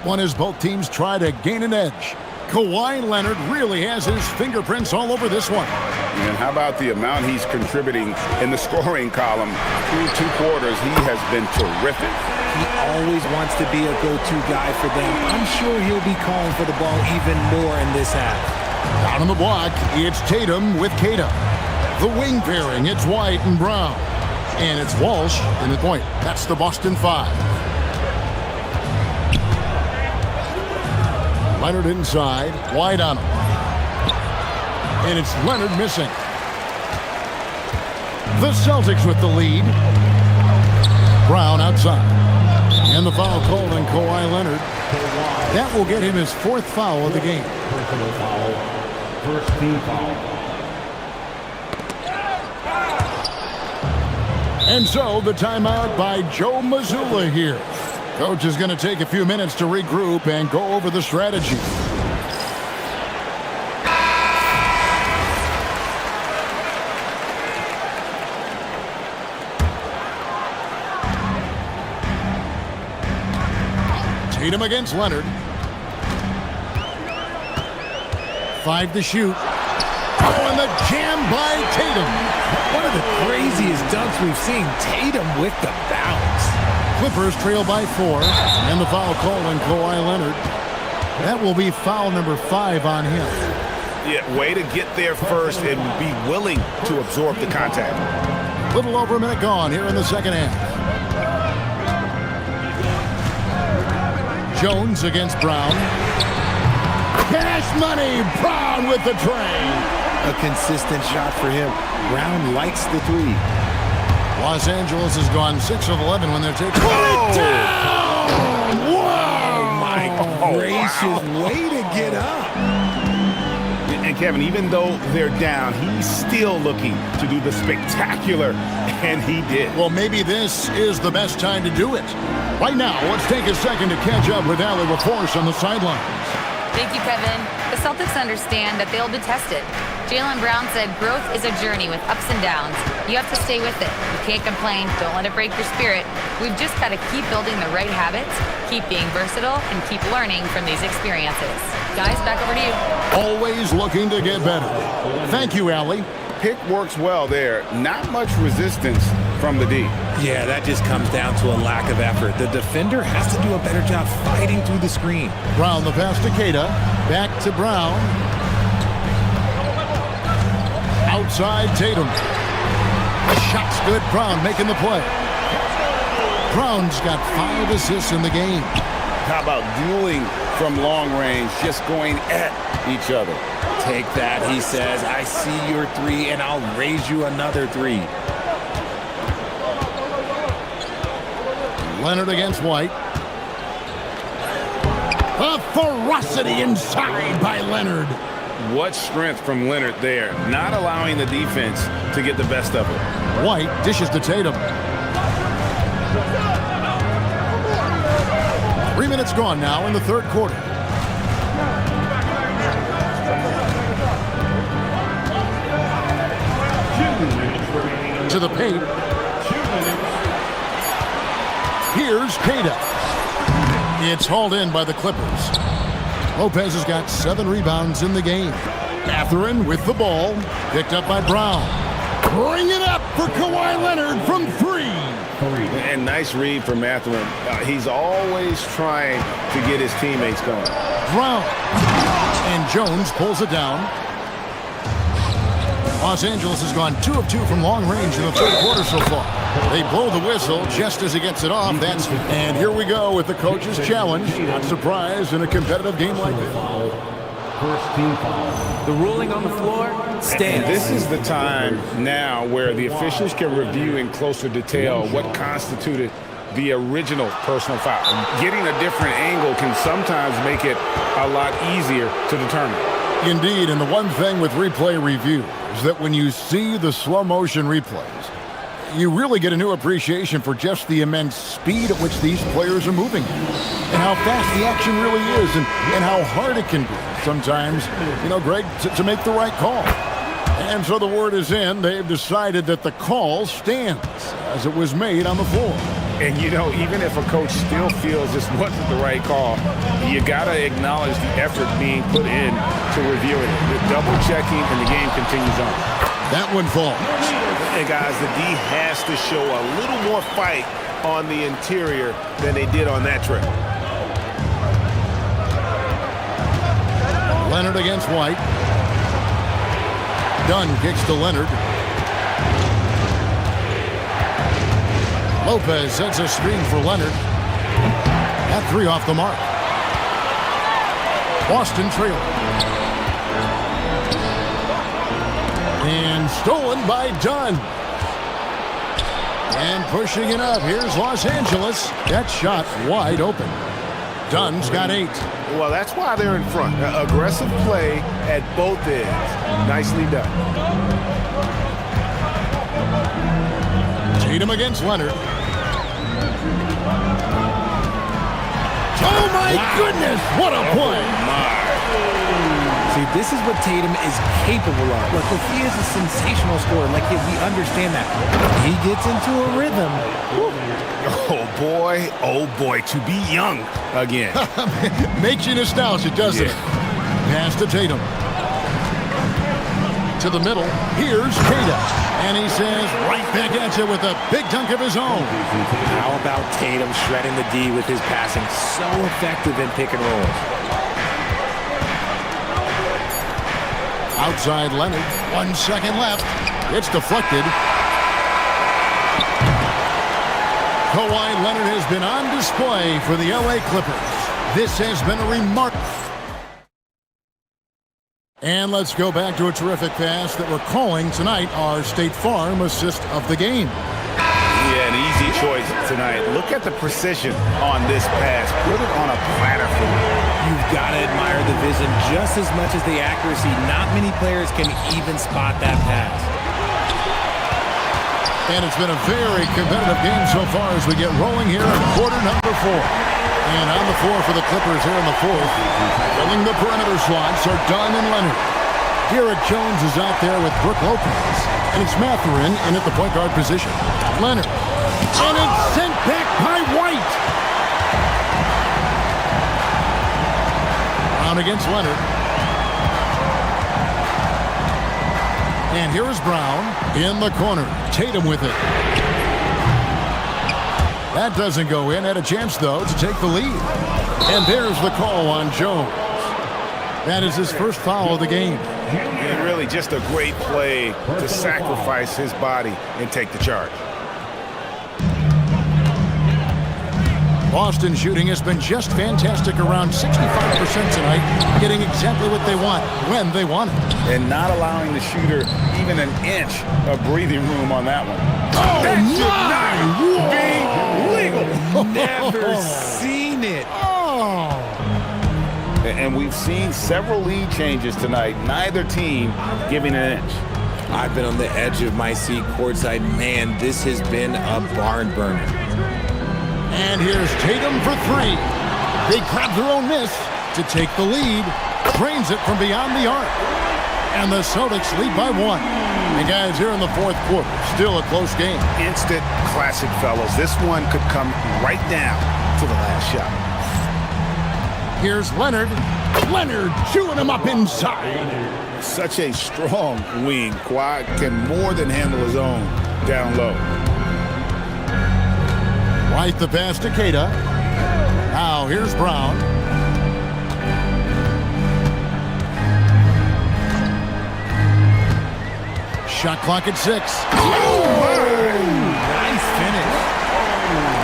one as both teams try to gain an edge. Kawhi Leonard really has his fingerprints all over this one. And how about the amount he's contributing in the scoring column? Through 2 quarters, he has been terrific. He always wants to be a go-to guy for them. I'm sure he'll be calling for the ball even more in this half. Down on the block, it's Tatum with Keita. The wing pairing, it's White and Brown. And it's Walsh in the point. That's the Boston 5. Leonard inside, White on him. And it's Leonard missing. The Celtics with the lead. Brown outside. And the foul called on Kawhi Leonard. That will get him his 4th foul of the game. Personal foul. First team foul. And so the timeout by Joe Mazzulla here. Coach is going to take a few minutes to regroup and go over the strategy. Tatum against Leonard. 5 to shoot. Oh, and the jam by Tatum. One of the craziest dunks we've seen. Tatum with the bounce. Clippers trail by 4. And the foul called on Kawhi Leonard. That will be foul number 5 on him. Yeah, way to get there first and be willing to absorb the contact. Little over a minute gone here in the second half. Jones against Brown. Cash money. Brown with the tray. A consistent shot for him. Brown likes the 3. Los Angeles has gone 6 of 11 when they're taking. Put it down! Wow! Oh, my gracious. Wow. Way to get up. And Kevin, even though they're down, he's still looking to do the spectacular, and he did. Well, maybe this is the best time to do it. Right now, let's take a second to catch up with Allie LaForce on the sidelines. Thank you, Kevin. The Celtics understand that they'll be tested. Jaylen Brown said growth is a journey with ups and downs. You have to stay with it. You can't complain. Don't let it break your spirit. We've just got to keep building the right habits, keep being versatile, and keep learning from these experiences. Guys, back over to you. Always looking to get better. Thank you, Allie. Pick works well there. Not much resistance from the D. Yeah, that just comes down to a lack of effort. The defender has to do a better job fighting through the screen. Brown the pass to Keita. Back to Brown. Outside Tatum. The shot's good. Brown making the play. Brown's got 5 assists in the game. How about dueling from long range, just going at each other? Take that, he says. I see your 3, and I'll raise you another 3. Leonard against White. A ferocity inside by Leonard. What strength from Leonard there, not allowing the defense to get the best of it. White dishes to Tatum. 3 minutes gone now in the third quarter. To the paint. Here's Keita. It's hauled in by the Clippers. Lopez has got 7 rebounds in the game. Mathurin with the ball. Picked up by Brown. Bring it up for Kawhi Leonard from 3. And nice read for Mathurin. He's always trying to get his teammates going. Brown. And Jones pulls it down. Los Angeles has gone 2 of 2 from long range in the third quarter so far. They blow the whistle just as he gets it off. And here we go with the coach's challenge. Not surprised in a competitive game like this. First team foul. The ruling on the floor stands. This is the time now where the officials can review in closer detail what constituted the original personal foul. Getting a different angle can sometimes make it a lot easier to determine. Indeed, and the one thing with replay review is that when you see the slow motion replays, you really get a new appreciation for just the immense speed at which these players are moving and how fast the action really is and how hard it can be sometimes, Greg, to make the right call. And so the word is in. They've decided that the call stands as it was made on the floor. And, you know, even if a coach still feels this wasn't the right call, you got to acknowledge the effort being put in to reviewing it. The double checking, and the game continues on. That one falls. And, guys, the D has to show a little more fight on the interior than they did on that trip. Leonard against White. Dunn kicks to Leonard. Lopez sets a screen for Leonard. That three off the mark. Boston trailing. And stolen by Dunn. And pushing it up. Here's Los Angeles. That shot wide open. Dunn's got 8. Well, that's why they're in front. Aggressive play at both ends. Nicely done. Tatum against Leonard. Oh, my goodness. What a play. See, this is what Tatum is capable of. Look, he is a sensational scorer. Like, we understand that. He gets into a rhythm. Oh boy, to be young again. Makes you nostalgic, doesn't it? Pass to Tatum. To the middle. Here's Tatum. And he says, right back at you with a big dunk of his own. How about Tatum shredding the D with his passing? So effective in pick and rolls. Outside Leonard. 1 second left. It's deflected. Kawhi Leonard has been on display for the LA Clippers. This has been a remarkable. And let's go back to a terrific pass that we're calling tonight our State Farm assist of the game. Yeah, an easy choice tonight. Look at the precision on this pass. Put it on a platter for me. You've got to admire the vision just as much as the accuracy. Not many players can even spot that pass. And it's been a very competitive game so far as we get rolling here in quarter number 4. And on the floor for the Clippers here in the 4th. Filling the perimeter slots are Dunn and Leonard. Derek Jones is out there with Brook Lopez. And it's Mathurin in at the point guard position. Leonard. And it's sent back by White. Brown against Leonard. And here is Brown in the corner. Tatum with it. That doesn't go in. Had a chance, though, to take the lead. And there's the call on Jones. That is his first foul of the game. And really just a great play to sacrifice his body and take the charge. Boston shooting has been just fantastic, around 65% tonight, getting exactly what they want, when they want it. And not allowing the shooter even an inch of breathing room on that one. Oh, that should not be legal. Never seen it. Oh. And we've seen several lead changes tonight, neither team giving an inch. I've been on the edge of my seat courtside. Man, this has been a barn burner. And here's Tatum for 3. They grab their own miss to take the lead. Drains it from beyond the arc. And the Celtics lead by 1. And guys, here in the 4th quarter, still a close game. Instant classic, fellas. This one could come right down to the last shot. Here's Leonard. Leonard chewing him up inside. Such a strong wing. Kawhi can more than handle his own down low. Right the pass to Keita. Now here's Brown. Shot clock at 6. Nice finish.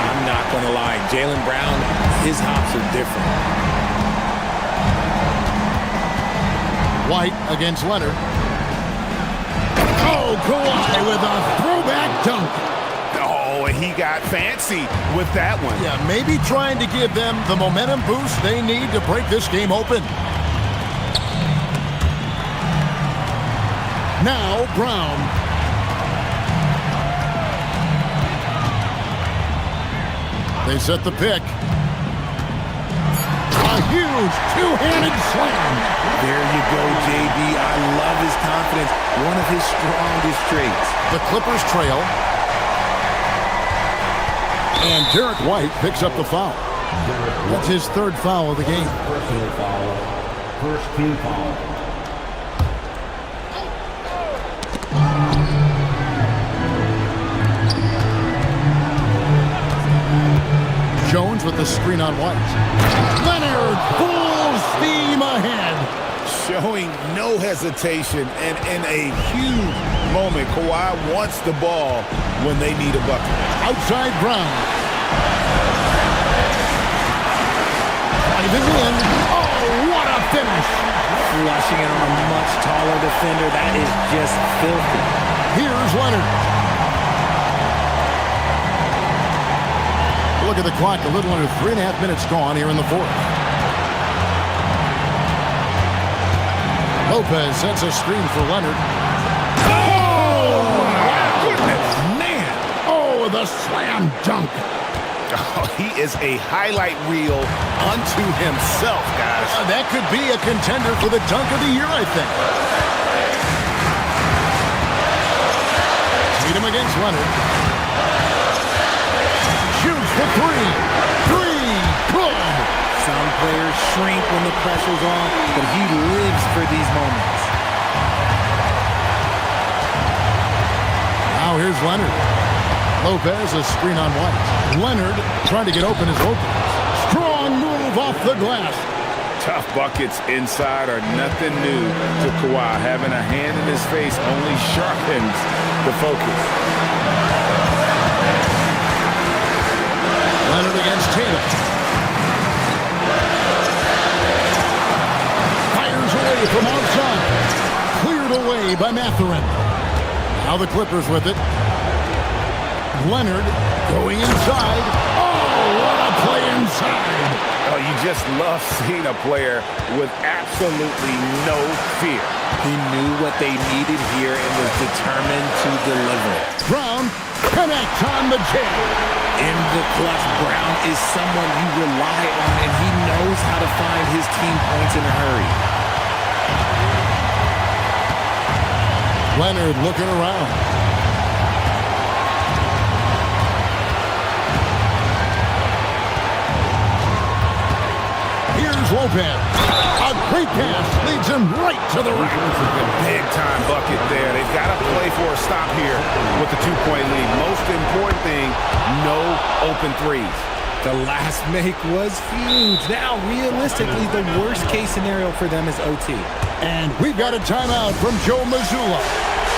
I'm not going to lie. Jaylen Brown, his hops are different. White against Leonard. Oh, Kawhi with a throwback dunk. Oh, and he got fancy with that one. Yeah, maybe trying to give them the momentum boost they need to break this game open. Now Brown. They set the pick. A huge two-handed slam. There you go, JB. I love his confidence. One of his strongest traits. The Clippers trail. And Derek White picks up the foul. That's his third foul of the game. Personal foul. First team foul. Jones with the screen on White. Leonard full steam ahead. Showing no hesitation, and in a huge moment, Kawhi wants the ball when they need a bucket. Outside Brown. Drive is in. Oh, what a finish. Flushing it on a much taller defender. That is just filthy. Here's Leonard. Look at the clock. A little under 3.5 minutes gone here in the fourth. Lopez sets a screen for Leonard. Oh, my goodness, man. Oh, the slam dunk. Oh, he is a highlight reel unto himself, guys. That could be a contender for the dunk of the year, I think. Tatum against Leonard. Shoots for three. Three. Good. Some players shrink when the pressure's on, but he lives for these moments. Now here's Leonard. Lopez, a screen on White. Leonard trying to get open his opens. Strong move off the glass. Tough buckets inside are nothing new to Kawhi. Having a hand in his face only sharpens the focus. Leonard against Tatum. Fires away from outside. Cleared away by Mathurin. Now the Clippers with it. Leonard going inside. Oh, what a play inside. Oh, you just love seeing a player with absolutely no fear. He knew what they needed here and was determined to deliver. Brown connects on the jam. In the clutch, Brown is someone you rely on, and he knows how to find his team points in a hurry. Leonard looking around. Here's Lopez. A great pass leads him right to the rack. Big time bucket there. They've got to play for a stop here with the 2-point lead. Most important thing, no open threes. The last make was huge. Now, realistically, the worst case scenario for them is OT. And we've got a timeout from Joe Mazzulla.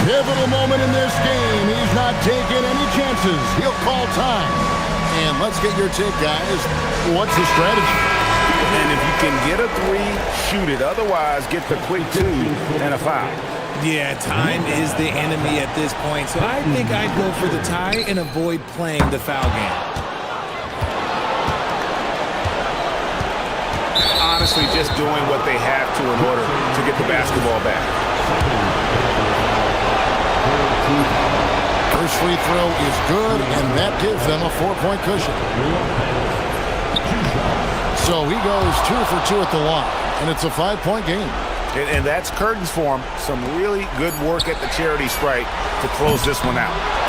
Pivotal moment in this game. He's not taking any chances. He'll call time. And let's get your take, guys. What's the strategy? And if you can get a three, shoot it. Otherwise, get the quick 2 and a foul. Yeah, time is the enemy at this point, so I think I'd go for the tie and avoid playing the foul game. Honestly, just doing what they have to in order to get the basketball back. First free throw is good, and that gives them a 4-point cushion. So he goes 2 for 2 at the line, and it's a 5-point game. And that's curtains for him. Some really good work at the charity stripe to close this one out.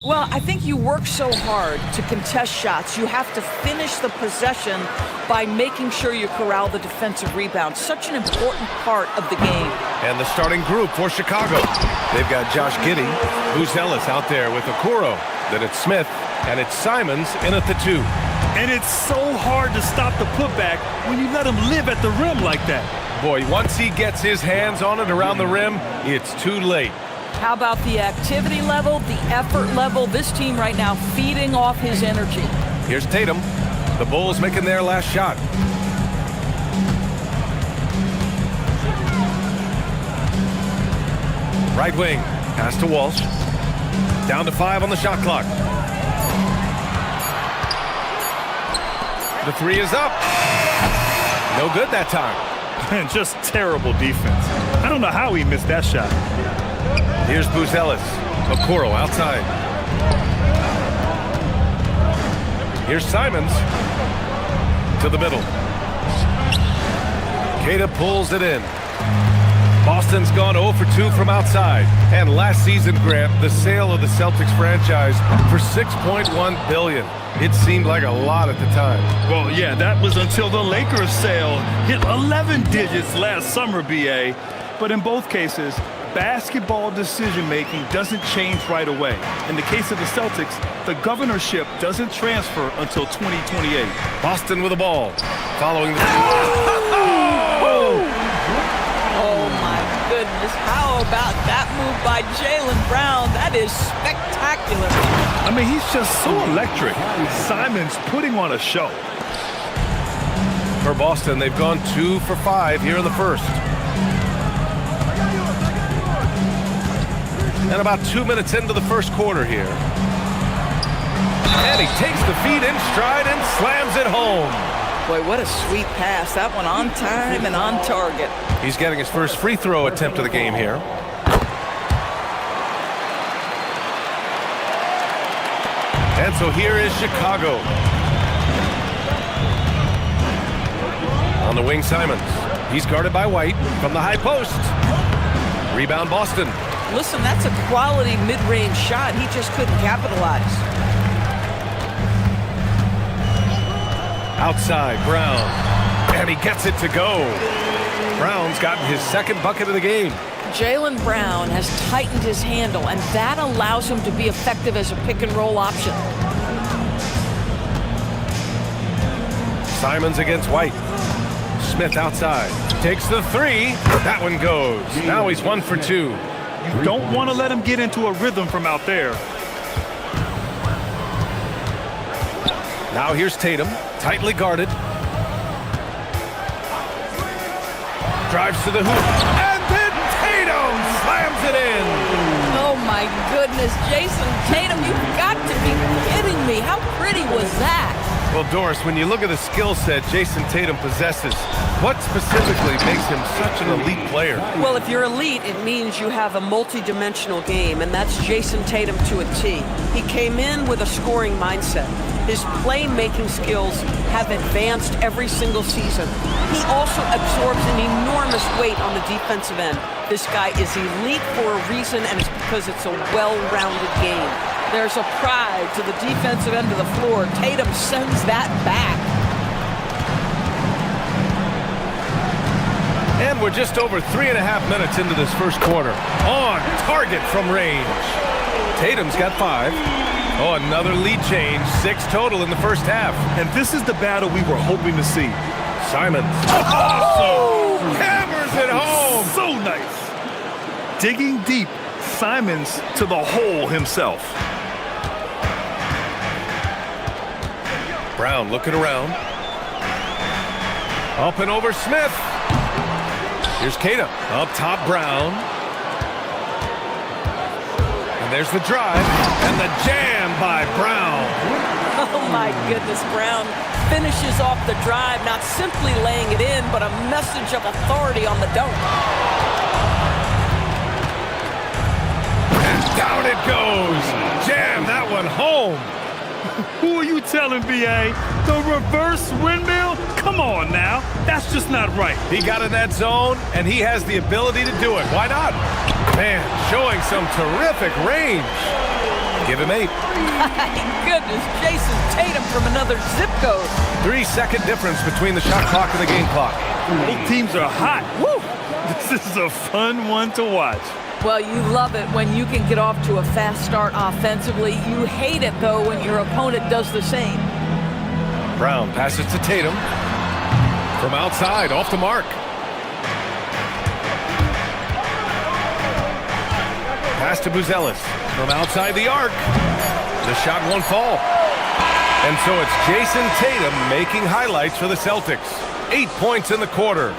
Well, I think you work so hard to contest shots. You have to finish the possession by making sure you corral the defensive rebound. Such an important part of the game. And the starting group for Chicago. They've got Josh Giddey, Ellis out there with Okoro. Then it's Smith, and it's Simons in at the 2. And it's so hard to stop the putback when you let him live at the rim like that. Boy, once he gets his hands on it around the rim, it's too late. How about the activity level, the effort level? This team right now feeding off his energy. Here's Tatum. The Bulls making their last shot. Right wing, pass to Walsh. Down to 5 on the shot clock. The 3 is up. No good that time. And just terrible defense. I don't know how he missed that shot. Here's Ellis. Okoro outside. Here's Simons. To the middle. Queta pulls it in. Boston's gone 0 for 2 from outside. And last season, Grant, the sale of the Celtics franchise for $6.1 billion. It seemed like a lot at the time. Well, yeah, that was until the Lakers sale hit 11 digits last summer, BA. But in both cases, basketball decision-making doesn't change right away. In the case of the Celtics, the governorship doesn't transfer until 2028. Boston with the ball. Following the... Oh, my goodness. How about that move by Jaylen Brown? That is spectacular. I mean, he's just so electric. Simons putting on a show. For Boston, they've gone 2 for 5 here in the first. And about 2 minutes into the first quarter here. And he takes the feet in stride and slams it home. Boy, what a sweet pass. That one on time and on target. He's getting his first free throw attempt of the game here. And so here is Chicago. On the wing, Simons. He's guarded by White from the high post. Rebound, Boston. Listen, that's a quality mid-range shot. He just couldn't capitalize. Outside, Brown. And he gets it to go. Brown's gotten his second bucket of the game. Jaylen Brown has tightened his handle, and that allows him to be effective as a pick-and-roll option. Simons against White. Smith outside. Takes the 3. That one goes. Now he's 1 for 2. You don't want to let him get into a rhythm from out there. Now here's Tatum, tightly guarded. Drives to the hoop, and then Tatum slams it in. Oh my goodness, Jason Tatum, you've got to be kidding me. How pretty was that? Well, Doris, when you look at the skill set Jason Tatum possesses, what specifically makes him such an elite player? Well, if you're elite, it means you have a multi-dimensional game, and that's Jason Tatum to a T. He came in with a scoring mindset. His playmaking skills have advanced every single season. He also absorbs an enormous weight on the defensive end. This guy is elite for a reason, and it's because it's a well-rounded game. There's a pride to the defensive end of the floor. Tatum sends that back. And we're just over 3.5 minutes into this first quarter. On target from range. Tatum's got 5. Oh, another lead change. 6 total in the first half. And this is the battle we were hoping to see. Simons. Oh! Hammers it home. So nice. Digging deep, Simons to the hole himself. Brown looking around. Up and over Smith. Here's Queta. Up top, Brown. And there's the drive. And the jam by Brown. Oh my goodness, Brown finishes off the drive, not simply laying it in, but a message of authority on the dunk. And down it goes. Jam that one home. Who are you telling, BA? The reverse windmill? Come on now. That's just not right. He got in that zone, and he has the ability to do it. Why not? Man, showing some terrific range. Give him 8. My goodness, Jason Tatum from another zip code. 3-second difference between the shot clock and the game clock. Both teams are hot. Woo! This is a fun one to watch. Well, you love it when you can get off to a fast start offensively. You hate it, though, when your opponent does the same. Brown passes to Tatum. From outside, off the mark. Pass to Buzelis. From outside the arc. The shot won't fall. And so it's Jason Tatum making highlights for the Celtics. 8 points in the quarter.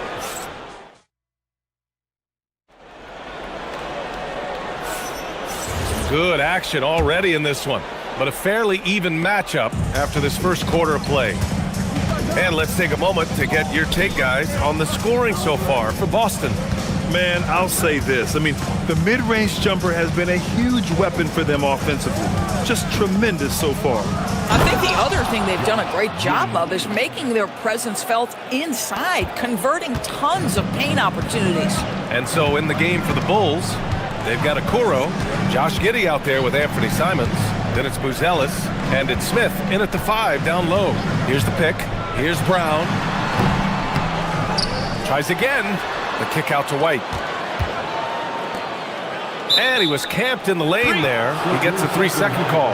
Good action already in this one, but a fairly even matchup after this first quarter of play. And let's take a moment to get your take, guys, on the scoring so far for Boston. Man, I'll say this. I mean, the mid-range jumper has been a huge weapon for them offensively. Just tremendous so far. I think the other thing they've done a great job of is making their presence felt inside, converting tons of paint opportunities. And so in the game for the Bulls, they've got Okoro, Josh Giddey out there with Anthony Simons. Then it's Buzelis, and it's Smith in at the 5 down low. Here's the pick. Here's Brown. Tries again. The kick out to White. And he was camped in the lane there. He gets a 3-second call.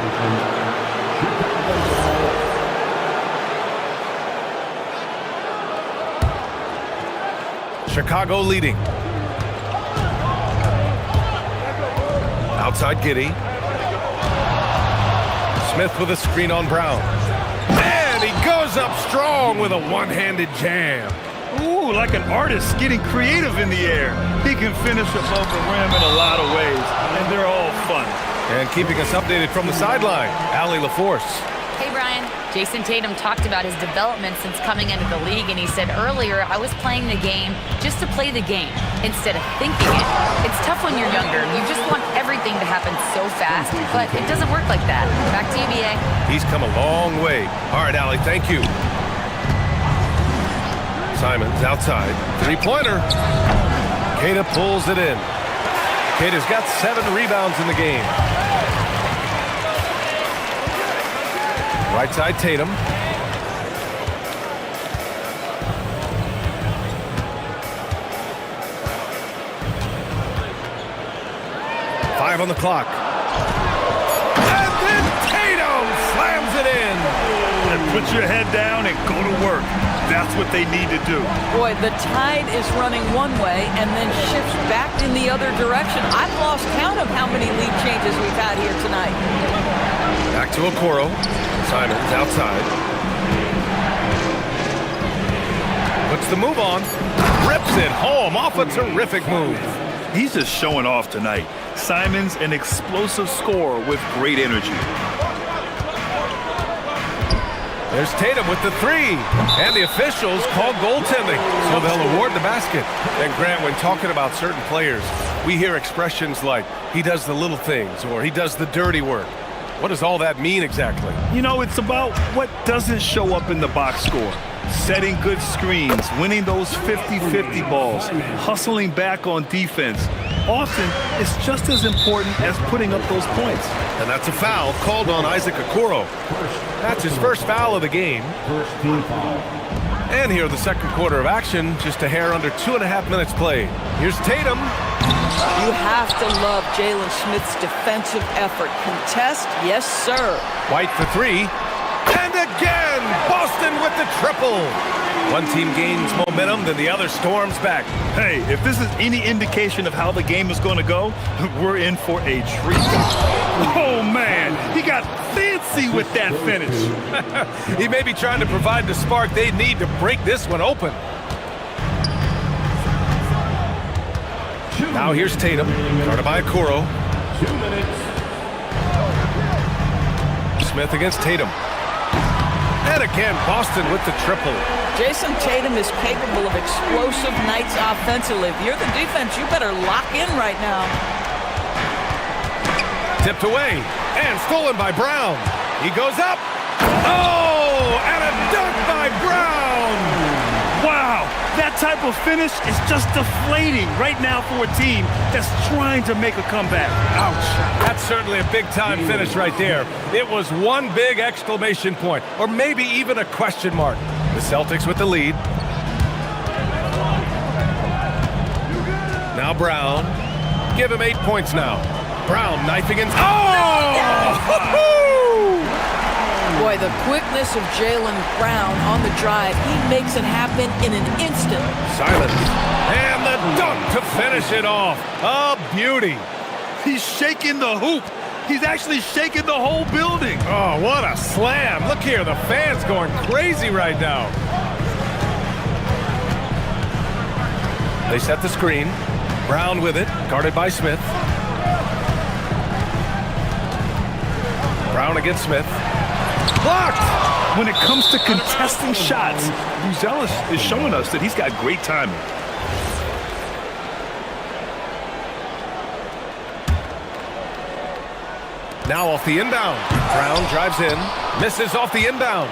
Chicago leading. Outside Giddey. Smith with a screen on Brown. And he goes up strong with a one-handed jam. Ooh, like an artist getting creative in the air. He can finish above the rim in a lot of ways, and they're all fun. And keeping us updated from the sideline, Allie LaForce. Hey, Brian. Jason Tatum talked about his development since coming into the league, and he said earlier, I was playing the game just to play the game instead of thinking it. It's tough when you're younger. You just want everything to happen so fast, but it doesn't work like that. Back to you, B.A. He's come a long way. All right, Allie, thank you. Simons outside. 3-pointer. Queta pulls it in. Queta's got 7 rebounds in the game. Right side, Tatum. Five on the clock. And then Tatum slams it in. And put your head down and go to work. That's what they need to do. Boy, the tide is running one way and then shifts back in the other direction. I've lost count of how many lead changes we've had here tonight. Back to Okoro. Simons outside. Puts the move on. Rips it home off a terrific move. He's just showing off tonight. Simons, an explosive scorer with great energy. There's Tatum with the 3. And the officials call goaltending, so they'll award the basket. And Grant, when talking about certain players, we hear expressions like, he does the little things, or he does the dirty work. What does all that mean exactly? You know, it's about what doesn't show up in the box score. Setting good screens, winning those 50-50 balls, hustling back on defense. Often, it's just as important as putting up those points. And that's a foul called on Isaac Okoro. That's his first foul of the game. And here the second quarter of action, just a hair under 2.5 minutes played. Here's Tatum. You have to love Jalen Smith's defensive effort. Contest, yes, sir. White for 3. And again, Boston with the triple. One team gains momentum, then the other storms back. Hey, if this is any indication of how the game is going to go, we're in for a treat. Oh, man, he got fancy with that finish. He may be trying to provide the spark they need to break this one open. Now here's Tatum, guarded by Okoro. 2 minutes. Smith against Tatum. And again, Boston with the triple. Jason Tatum is capable of explosive nights offensively. If you're the defense, you better lock in right now. Tipped away and stolen by Brown. He goes up. Oh, and a dunk by Brown. Wow, That type of finish is just deflating right now for a team that's trying to make a comeback. Ouch. That's certainly a big-time finish right there. It was one big exclamation point, or maybe even a question mark. The Celtics with the lead. Now Brown. Give him 8 points now. Brown knifing in. Oh! Boy, the quickness of Jaylen Brown on the drive, he makes it happen in an instant. Silence. And the dunk to finish it off. A beauty. He's shaking the hoop. He's actually shaking the whole building. Oh, what a slam. Look here, the fans going crazy right now. They set the screen. Brown with it, guarded by Smith. Brown against Smith. Blocked! When it comes to contesting shots, Buzelis is showing us that he's got great timing. Now off the inbound. Brown drives in, misses off the inbound.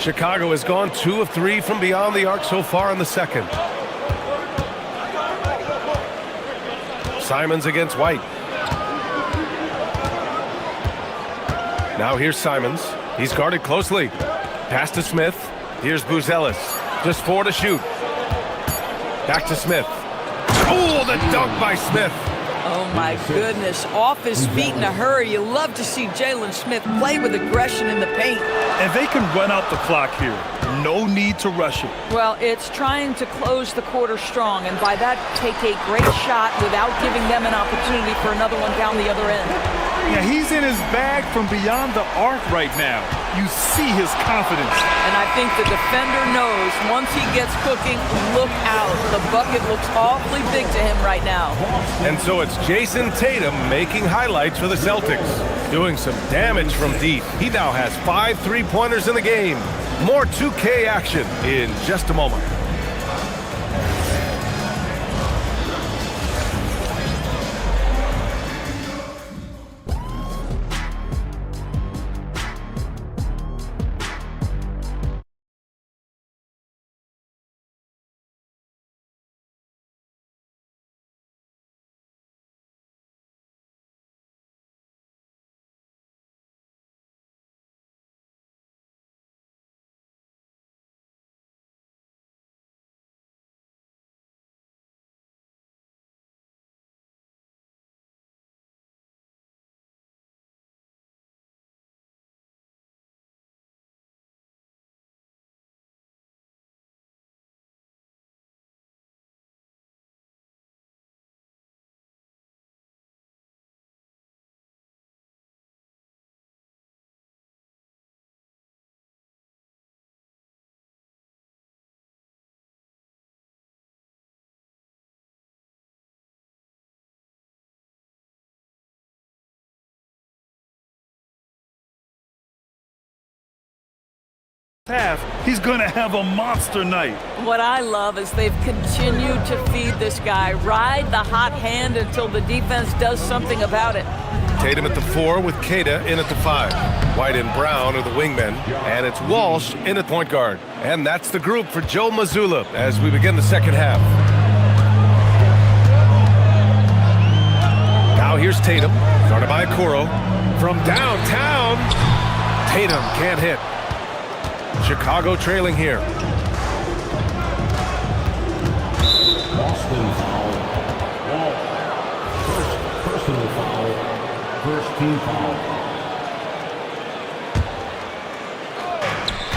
Chicago has gone 2 of 3 from beyond the arc so far in the second. Simons against White. Now here's Simons. He's guarded closely. Pass to Smith. Here's Buzelis. Just 4 to shoot. Back to Smith. Oh, the dunk by Smith. Oh, my goodness. Off his feet in a hurry. You love to see Jalen Smith play with aggression in the paint. And they can run out the clock here. No need to rush it. Well, it's trying to close the quarter strong, and by that, take a great shot without giving them an opportunity for another one down the other end. Yeah, he's in his bag from beyond the arc right now. You see his confidence. And I think the defender knows once he gets cooking, look out. The bucket looks awfully big to him right now. And so it's Jason Tatum making highlights for the Celtics. Doing some damage from deep. He now has 5 3-pointers in the game. More 2K action in just a moment. Half, he's going to have a monster night. What I love is they've continued to feed this guy, ride the hot hand until the defense does something about it. Tatum at the 4 with Keita in at the 5. White and Brown are the wingmen, and it's Walsh in at point guard. And that's the group for Joe Mazzulla as we begin the second half. Now here's Tatum, guarded by Okoro. From downtown, Tatum can't hit. Chicago trailing here. Boston foul. Wall. First personal foul. First team foul.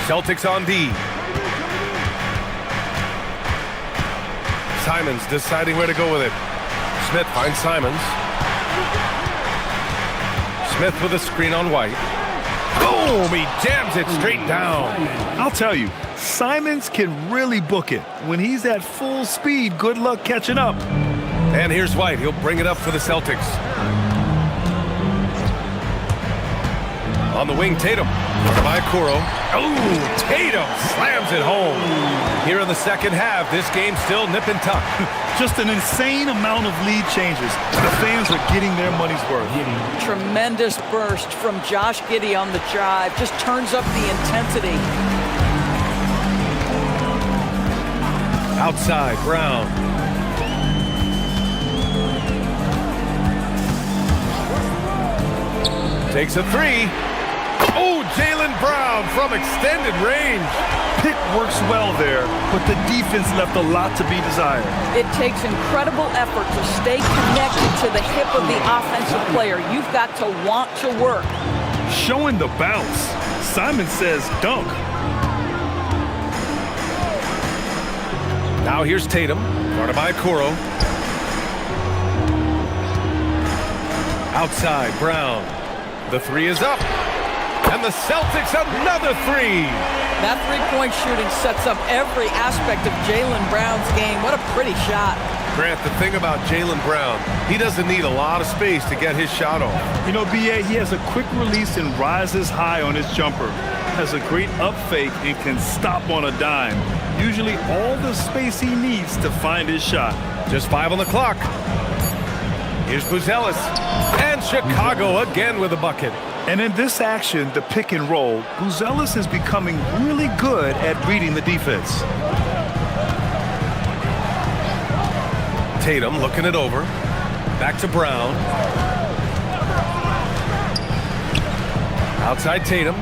Celtics on D. Simons deciding where to go with it. Smith finds Simons. Smith with a screen on White. Boom! He jams it straight down. I'll tell you, Simons can really book it. When he's at full speed, good luck catching up. And here's White. He'll bring it up for the Celtics. On the wing, Tatum. By Okoro. Oh, Tatum slams it home. Here in the second half, this game's still nip and tuck. Just an insane amount of lead changes. The fans are getting their money's worth. Tremendous burst from Josh Giddey on the drive. Just turns up the intensity. Outside, Brown. Takes a three. Oh, Jaylen Brown from extended range. Pick works well there, but the defense left a lot to be desired. It takes incredible effort to stay connected to the hip of the offensive player. You've got to want to work. Showing the bounce. Simon says dunk. Now here's Tatum, guarded by Kuro. Outside, Brown. The three is up. And the Celtics another three. That three-point shooting sets up every aspect of Jaylen Brown's game. What a pretty shot. Grant, the thing about Jaylen Brown, he doesn't need a lot of space to get his shot off. You know, B.A., he has a quick release and rises high on his jumper. Has a great up fake and can stop on a dime. Usually all the space he needs to find his shot. Just 5 on the clock. Here's Buzelis. And Chicago again with a bucket. And in this action, the pick and roll, Buzelis is becoming really good at reading the defense. Tatum looking it over. Back to Brown. Outside Tatum.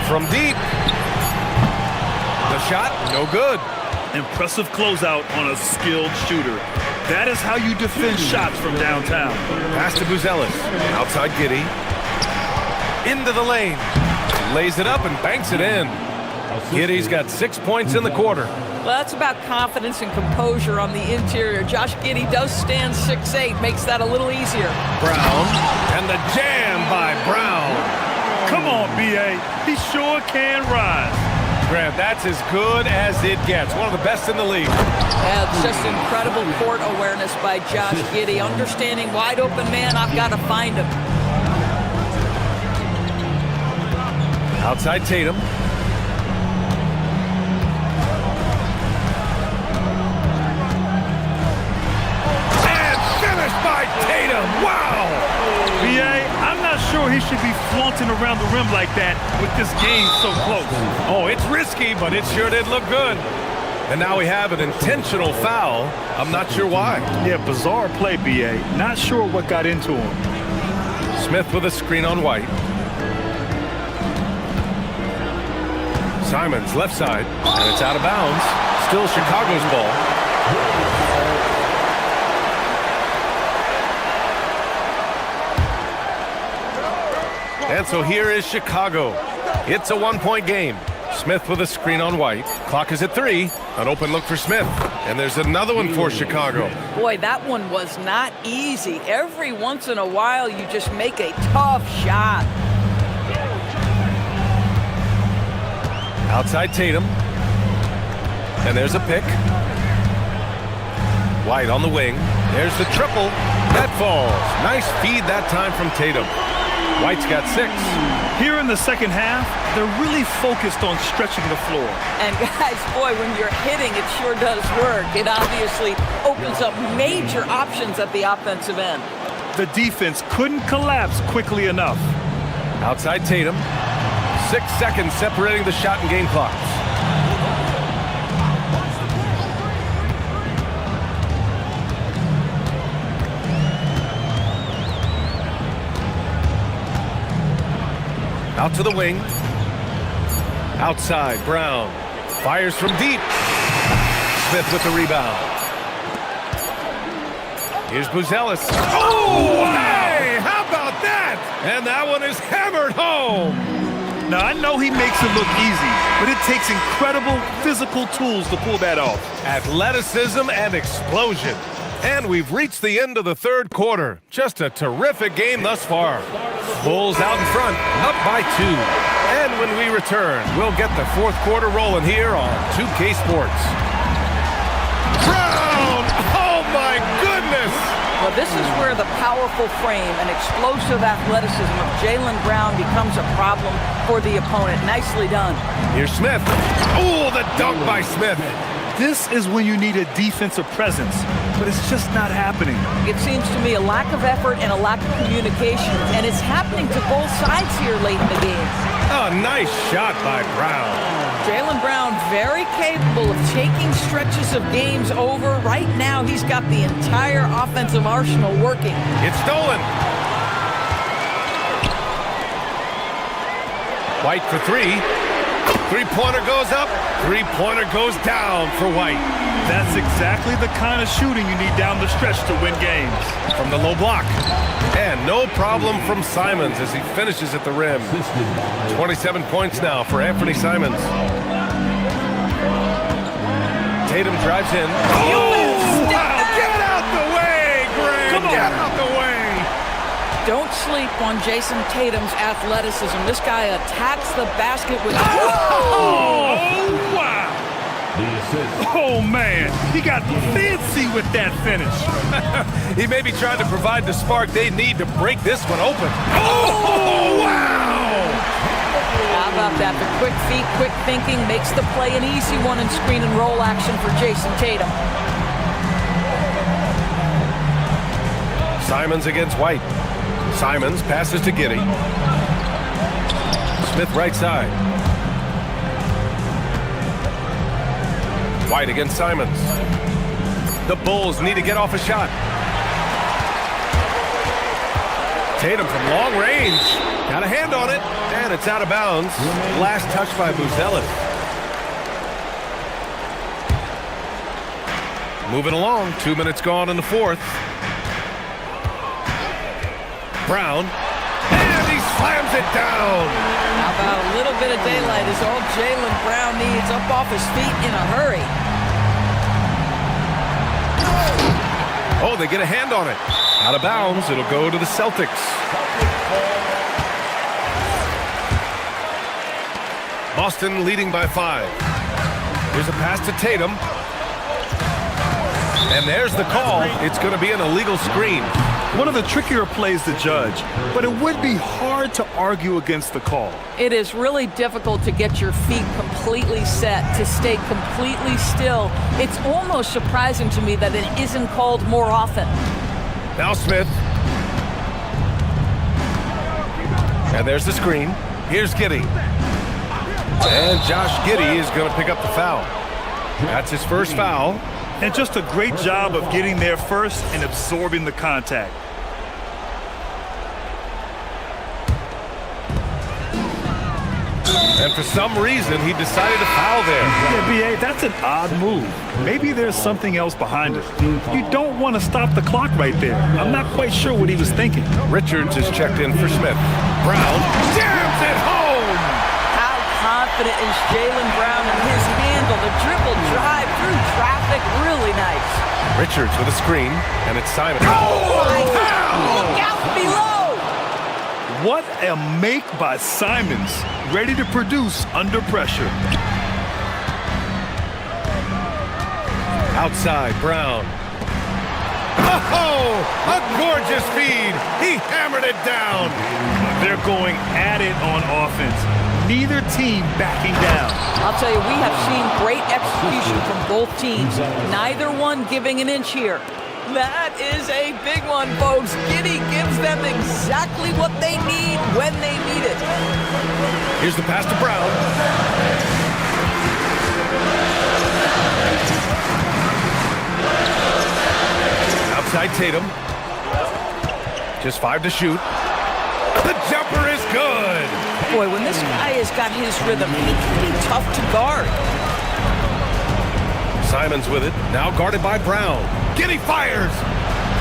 From deep. The shot, no good. Impressive closeout on a skilled shooter. That is how you defend shots from downtown. Pass to Buzelis. Outside Giddey. Into the lane. Lays it up and banks it in. Giddey's got 6 points in the quarter. Well, that's about confidence and composure on the interior. Josh Giddey does stand 6'8", makes that a little easier. Brown. And the jam by Brown. Come on, B.A. He sure can rise. Grant, that's as good as it gets. One of the best in the league. Yeah, it's just incredible court awareness by Josh Giddey. Understanding wide open man, I've got to find him. Outside Tatum. And finished by Tatum. Wow! B.A., I'm not sure he should be flaunting around the rim like that with this game so close. Oh, it's risky, but it sure did look good. And now we have an intentional foul. I'm not sure why. Yeah, bizarre play, B.A. Not sure what got into him. Smith with a screen on White. Simons left side, and it's out of bounds. Still Chicago's ball. And so here is Chicago. It's a one-point game. Smith with a screen on White. Clock is at 3. An open look for Smith. And there's another one for Chicago. Boy, that one was not easy. Every once in a while, you just make a tough shot. Outside Tatum. And there's a pick. White on the wing. There's the triple. That falls. Nice feed that time from Tatum. White's got 6. Here in the second half, they're really focused on stretching the floor. And guys, boy, when you're hitting, it sure does work. It obviously opens up major options at the offensive end. The defense couldn't collapse quickly enough. Outside Tatum. 6 seconds separating the shot and game clocks. Out to the wing. Outside, Brown. Fires from deep. Smith with the rebound. Here's Buzelis. Oh, hey! How about that? And that one is hammered home. Now, I know he makes it look easy, but it takes incredible physical tools to pull that off. Athleticism and explosion. And we've reached the end of the third quarter. Just a terrific game thus far. Bulls out in front, up by 2. And when we return, we'll get the fourth quarter rolling here on 2K Sports. Brown! Oh my goodness! Well, this is where the powerful frame and explosive athleticism of Jaylen Brown becomes a problem for the opponent. Nicely done. Here's Smith. Oh, the dunk by Smith. This is when you need a defensive presence, but it's just not happening. It seems to me a lack of effort and a lack of communication, and it's happening to both sides here late in the game. Oh, nice shot by Brown. Jaylen Brown very capable of taking stretches of games over. Right now, he's got the entire offensive arsenal working. It's stolen. White for three. Three-pointer goes up. Three-pointer goes down for White. That's exactly the kind of shooting you need down the stretch to win games. From the low block. And no problem from Simons as he finishes at the rim. 27 points now for Anthony Simons. Tatum drives in. Oh, wow! Get out the way, Greg! Come on. Get out the way! Don't sleep on Jason Tatum's athleticism. This guy attacks the basket with... Oh, wow! Oh, man. He got fancy with that finish. He may be trying to provide the spark they need to break this one open. Oh, wow! How about that? The quick feet, quick thinking makes the play an easy one in screen and roll action for Jason Tatum. Simons against White. Simons passes to Giddey. Smith right side. White against Simons. The Bulls need to get off a shot. Tatum from long range. Got a hand on it, and it's out of bounds. Last touch by Buzelis. Moving along, 2 minutes gone in the fourth. Brown, and he slams it down. How about a little bit of daylight is all Jaylen Brown needs, up off his feet in a hurry. Oh, they get a hand on it. Out of bounds, it'll go to the Celtics. Boston leading by 5. Here's a pass to Tatum. And there's the call. It's going to be an illegal screen. One of the trickier plays to judge, but it would be hard to argue against the call. It is really difficult to get your feet completely set, to stay completely still. It's almost surprising to me that it isn't called more often. Now Smith. And there's the screen. Here's Giddey. And Josh Giddey is going to pick up the foul. That's his first foul. And just a great job of getting there first and absorbing the contact. And for some reason, he decided to foul there. Yeah, B.A., that's an odd move. Maybe there's something else behind it. You don't want to stop the clock right there. I'm not quite sure what he was thinking. Richards is checked in for Smith. Brown jams it home! How confident is Jaylen Brown in his handle? The dribble drive through traffic, really nice. Richards with a screen, and it's Simon. Look out below! What a make by Simons, ready to produce under pressure. Outside, Brown. Oh, a gorgeous feed. He hammered it down. They're going at it on offense. Neither team backing down. I'll tell you, we have seen great execution from both teams. Neither one giving an inch here. That is a big one, folks. Giddey gives them exactly what they need when they need it. Here's the pass to Brown. Outside Tatum. Just 5 to shoot. The jumper is good. Boy, when this guy has got his rhythm, he can be tough to guard. Simons with it, now guarded by Brown. Giddey fires!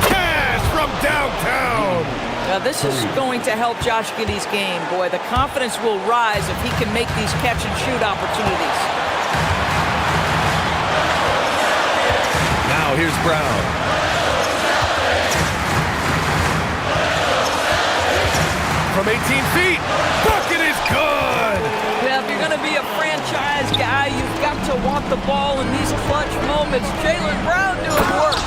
Cash from downtown! Now this is going to help Josh Giddey's game. Boy, the confidence will rise if he can make these catch-and-shoot opportunities. Now here's Brown. From 18 feet, bucket is good! Yeah, if you're going to be a franchise guy, you've got to want the ball in these clutch moments. Jaylen Brown doing work.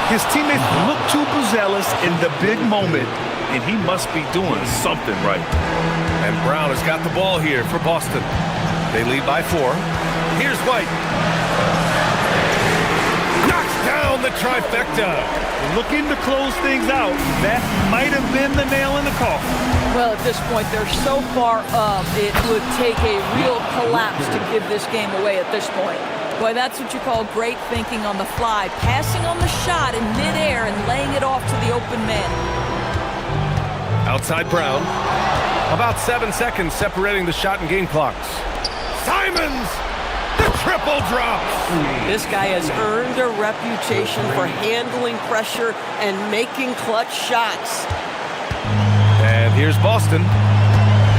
His teammates look too overzealous in the big moment, and he must be doing something right. And Brown has got the ball here for Boston. They lead by 4. Here's White. Knocks down on the trifecta. Looking to close things out. That might have been the nail in the coffin. Well, at this point, they're so far up, it would take a real collapse to give this game away at this point. Boy, that's what you call great thinking on the fly. Passing on the shot in midair and laying it off to the open man. Outside Brown. About 7 seconds separating the shot and game clocks. Simons! The triple drops! This guy has earned a reputation for handling pressure and making clutch shots. And here's Boston.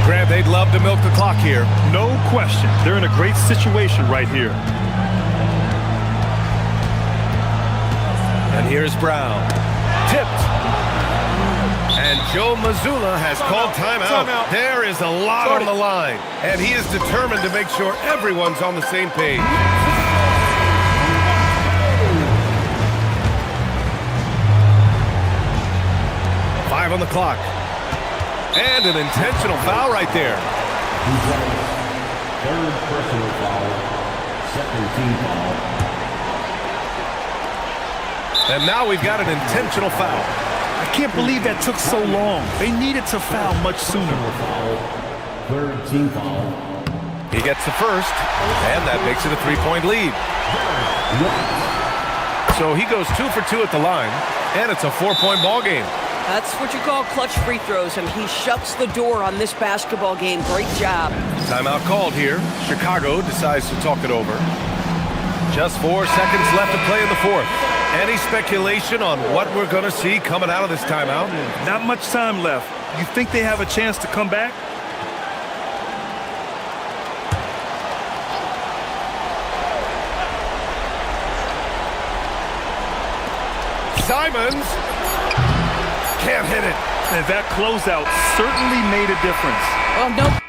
Grant, they'd love to milk the clock here. No question. They're in a great situation right here. And here's Brown. Tipped. And Joe Mazzulla has called timeout. There is a lot on the line. And he is determined to make sure everyone's on the same page. Five on the clock. And an intentional foul right there. Third personal foul. Second team foul. And now we've got an intentional foul. I can't believe that took so long. They needed to foul much sooner. Third team foul. He gets the first, and that makes it a 3-point lead. So he goes 2 for 2 at the line, and it's a 4-point ball game. That's what you call clutch free throws, and he shuts the door on this basketball game. Great job. Timeout called here. Chicago decides to talk it over. Just 4 seconds left to play in the fourth. Any speculation on what we're going to see coming out of this timeout? Not much time left. You think they have a chance to come back? Simons can't hit it. And that closeout certainly made a difference. Well, no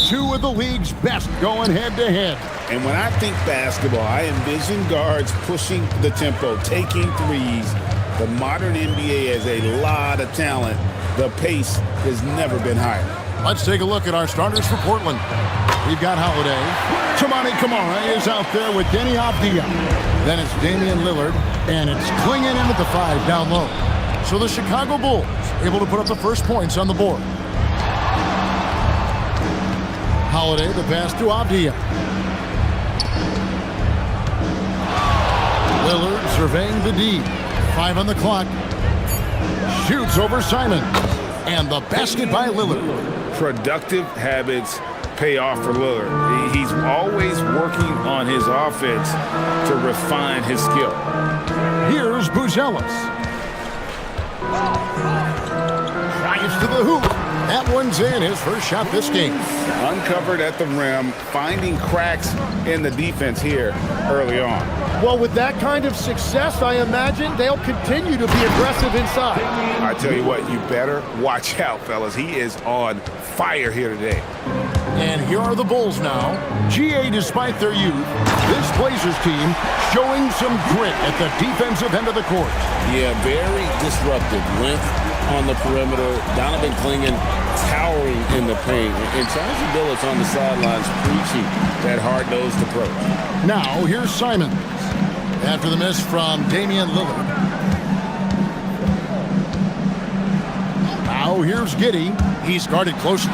Two of the league's best going head-to-head. And when I think basketball, I envision guards pushing the tempo, taking threes. The modern NBA has a lot of talent. The pace has never been higher. Let's take a look at our starters for Portland. We've got Holiday. Tamani Kamara is out there with Denny Avdia. Then it's Damian Lillard, and it's Klingon in at the 5 down low. So the Chicago Bulls able to put up the first points on the board. Holiday, the pass to Avdia. Lillard surveying the D. 5 on the clock. Shoots over Simon. And the basket by Lillard. Productive habits pay off for Lillard. He's always working on his offense to refine his skill. Here's Buzelis. Drives to the hoop. That one's in, his first shot this game. Uncovered at the rim, finding cracks in the defense here early on. Well, with that kind of success, I imagine they'll continue to be aggressive inside. I tell you what, you better watch out, fellas. He is on fire here today. And here are the Bulls now. GA, despite their youth, this Blazers team showing some grit at the defensive end of the court. Yeah, very disruptive. Length on the perimeter. Donovan Klingon towering in the paint. And Chauncey Billups on the sidelines preaching that hard-nosed approach. Now, here's Simons. After the miss from Damian Lillard. Now, here's Giddey. He's guarded closely.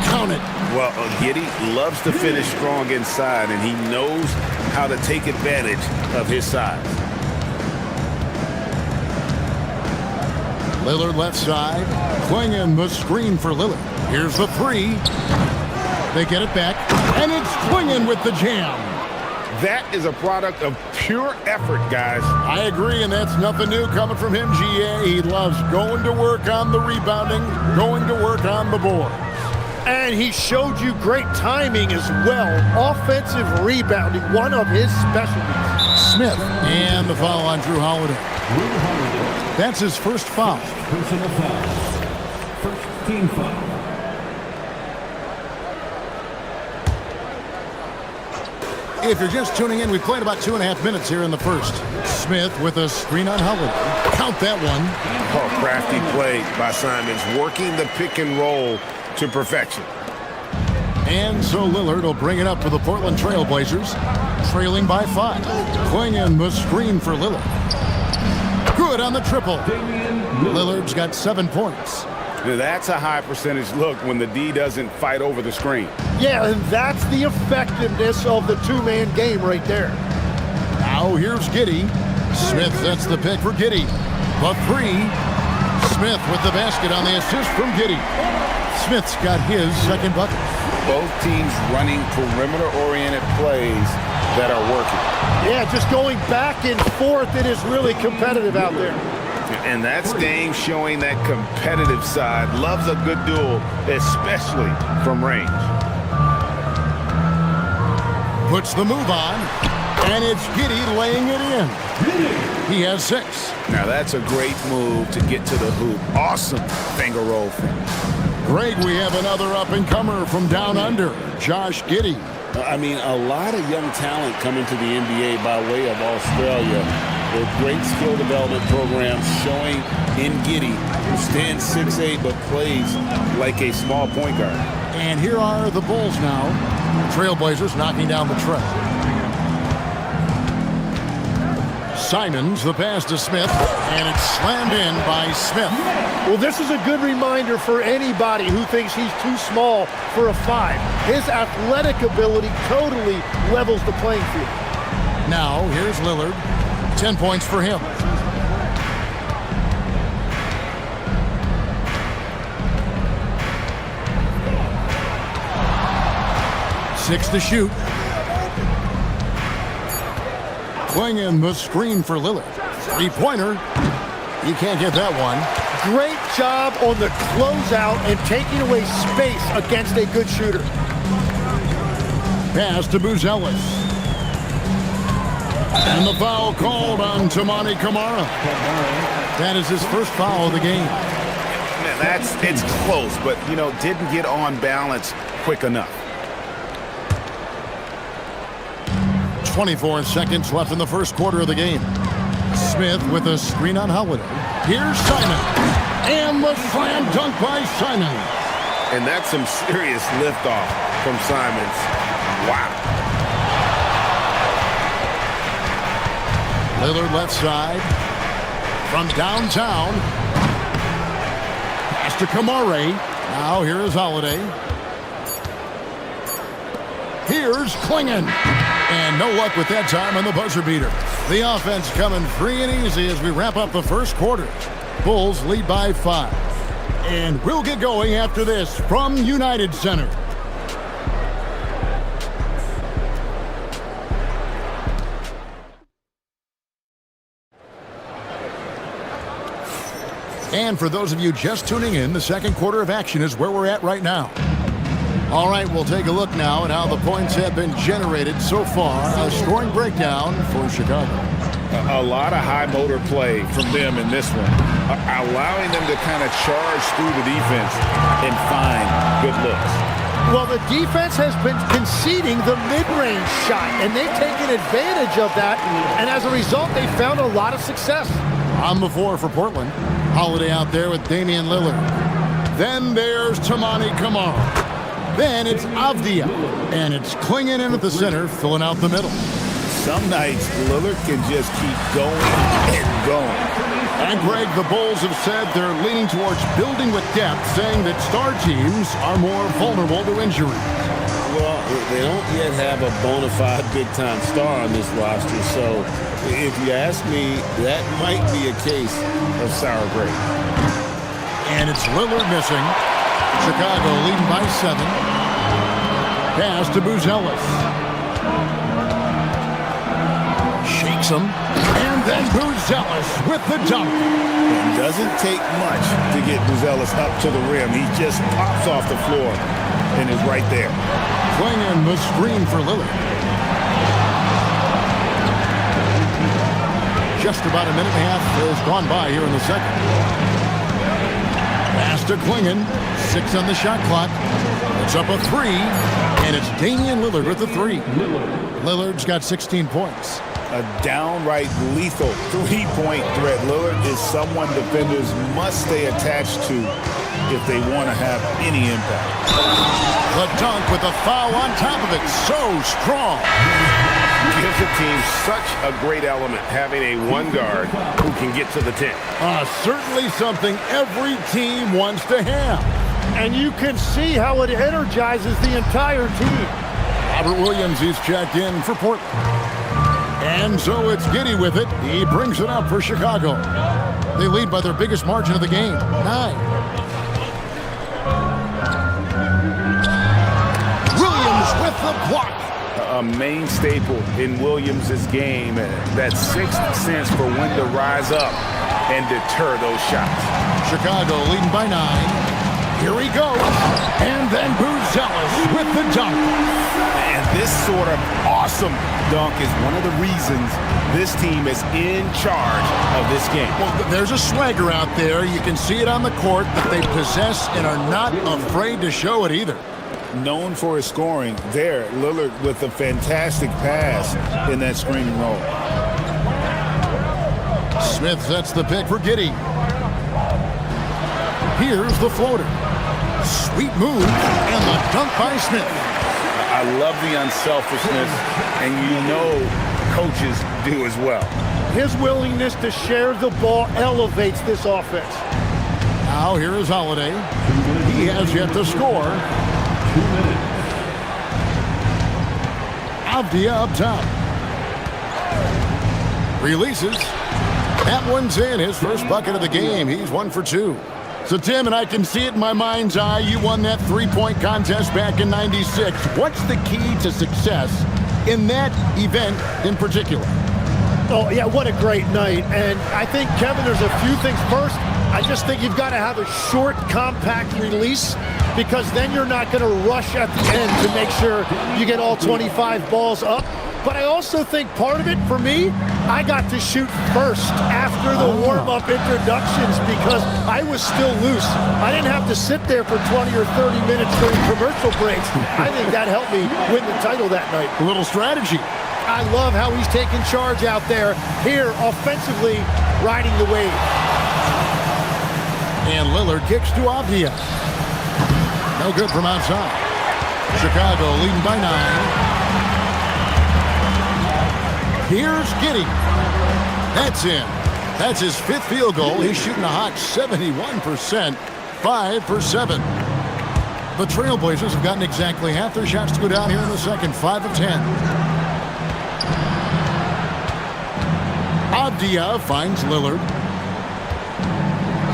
Count it. Well, Giddey loves to finish strong inside, and he knows how to take advantage of his size. Lillard left side. Klingon the screen for Lillard. Here's the 3. They get it back, and it's Klingon with the jam. That is a product of pure effort, guys. I agree, and that's nothing new coming from him, GA. He loves going to work on the rebounding, going to work on the board. And he showed you great timing as well. Offensive rebounding, one of his specialties. Smith, and the foul on Drew Holiday. That's his first foul. Personal foul. First team foul. If you're just tuning in, we played about 2.5 minutes here in the first. Smith with a screen on Holiday. Count that one. Oh, crafty play by Simons, working the pick and roll to perfection. And so Lillard will bring it up for the Portland Trail Blazers, trailing by 5. Klingon the screen for Lillard. Good on the triple. Lillard's got 7 points. Now, that's a high percentage look when the D doesn't fight over the screen. Yeah, and that's the effectiveness of the two-man game right there. Now here's Giddey. Smith sets the pick for Giddey. The 3. Smith with the basket on the assist from Giddey. Smith's got his second bucket. Both teams running perimeter-oriented plays that are working. Yeah, just going back and forth, it is really competitive out there. And that's Dame showing that competitive side. Loves a good duel, especially from range. Puts the move on, and it's Giddey laying it in. He has 6. Now that's a great move to get to the hoop. Awesome finger roll finish. Greg, we have another up-and-comer from down under, Josh Giddey. I mean, a lot of young talent coming to the NBA by way of Australia. With great skill development programs showing in Giddey, who stands 6'8", but plays like a small point guard. And here are the Bulls now. Trailblazers knocking down the trail. Simons, the pass to Smith, and it's slammed in by Smith. Well, this is a good reminder for anybody who thinks he's too small for a 5. His athletic ability totally levels the playing field. Now, here's Lillard. 10 points for him. Six to shoot. Klingon the screen for Lillard. 3-pointer. You can't get that one. Great job on the closeout and taking away space against a good shooter. Pass to Buzelis. And the foul called on Tamani Kamara. That is his first foul of the game. Man, It's close, but, didn't get on balance quick enough. 24 seconds left in the first quarter of the game. Smith with a screen on Holiday. Here's Simon. And the slam dunk by Simon. And that's some serious liftoff from Simons. Wow. Lillard left side. From downtown. Pass to Kamare. Now here is Holiday. Here's Klingon. And no luck with that time on the buzzer beater. The offense coming free and easy as we wrap up the first quarter. Bulls lead by 5. And we'll get going after this from United Center. And for those of you just tuning in, the second quarter of action is where we're at right now. All right, we'll take a look now at how the points have been generated so far. A scoring breakdown for Chicago. A lot of high motor play from them in this one, allowing them to kind of charge through the defense and find good looks. Well, the defense has been conceding the mid-range shot, and they've taken advantage of that, and as a result, they found a lot of success. On the floor for Portland. Holiday out there with Damian Lillard. Then there's Tamani Kamara. Then it's Avdia, and it's Klingon in at the center, filling out the middle. Some nights, Lillard can just keep going and going. And Greg, the Bulls have said they're leaning towards building with depth, saying that star teams are more vulnerable to injury. Well, they don't yet have a bona fide big-time star on this roster, so if you ask me, that might be a case of sour grape. And it's Lillard missing. Chicago leading by 7. Pass to Buzelis. Shakes him. And then Buzelis with the dunk. It doesn't take much to get Buzelis up to the rim. He just pops off the floor and is right there. Klingon the screen for Lillard. Just about a minute and a half has gone by here in the second. Pass to Klingon. 6 on the shot clock. It's up a 3, and it's Damian Lillard with the 3. Lillard's got 16 points. A downright lethal three-point threat. Lillard is someone defenders must stay attached to if they want to have any impact. The dunk with a foul on top of it. So strong. Gives the team such a great element having a one guard who can get to the 10. Certainly something every team wants to have. And you can see how it energizes the entire team. Robert Williams is checked in for Portland. And so it's Giddey with it. He brings it up for Chicago. They lead by their biggest margin of the game, 9. Williams with the block. A main staple in Williams' game, that sixth sense for when to rise up and deter those shots. Chicago leading by 9. Here he goes. And then Buzelis with the dunk. And this sort of awesome dunk is one of the reasons this team is in charge of this game. Well, there's a swagger out there. You can see it on the court that they possess and are not afraid to show it either. Known for his scoring, there, Lillard with a fantastic pass in that screen and roll. Smith sets the pick for Giddey. Here's the floater. Sweet move, and the dunk by Smith. I love the unselfishness, and you know coaches do as well. His willingness to share the ball elevates this offense. Now here is Holiday. He has yet to score. 2 minutes. Avdia up top. Releases. That one's in. His first bucket of the game. He's 1 for 2. So, Tim, and I can see it in my mind's eye, you won that three-point contest back in '96. What's the key to success in that event in particular? Oh, yeah, what a great night. And I think, Kevin, there's a few things. First, I just think you've got to have a short, compact release, because then you're not going to rush at the end to make sure you get all 25 balls up. but I also think part of it, for me, I got to shoot first after the warm-up introductions because I was still loose. I didn't have to sit there for 20 or 30 minutes during commercial breaks. I think that helped me win the title that night. A little strategy. I love how he's taking charge out there. Here, offensively, riding the wave. And Lillard kicks to Avdia. No good from outside. Chicago leading by 9. Here's Giddey. That's in. That's his 5th field goal. He's shooting a hot 71%, 5 for 7. The Trailblazers have gotten exactly half their shots to go down here in the second, 5 of 10. Avdia finds Lillard.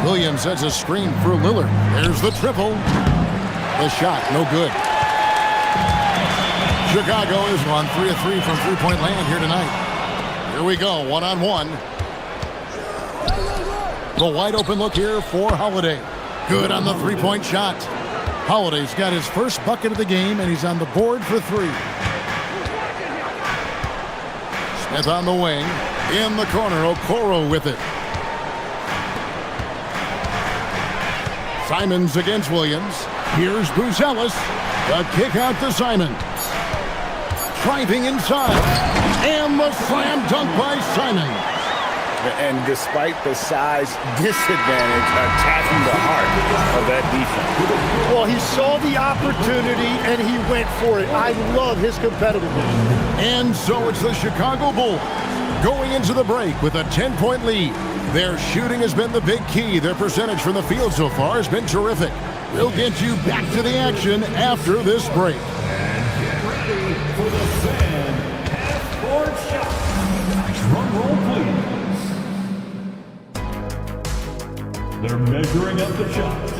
Williams sets a screen for Lillard. There's the triple. The shot, no good. Chicago is on 3 of 3 from three-point land here tonight. Here we go, one-on-one. The wide-open look here for Holiday. Good on the three-point shot. Holiday's got his first bucket of the game, and he's on the board for 3. Smith on the wing. In the corner, Okoro with it. Simons against Williams. Here's Buzelis. The kick out to Simons. Driving inside. And the slam dunk by Simons. And despite the size disadvantage, attacking the heart of that defense. Well, he saw the opportunity and he went for it. I love his competitiveness. And so it's the Chicago Bulls going into the break with a 10-point lead. Their shooting has been the big key. Their percentage from the field so far has been terrific. We'll get you back to the action after this break. And get ready for the fan half-court shot. Drum roll, please. They're measuring up the shot.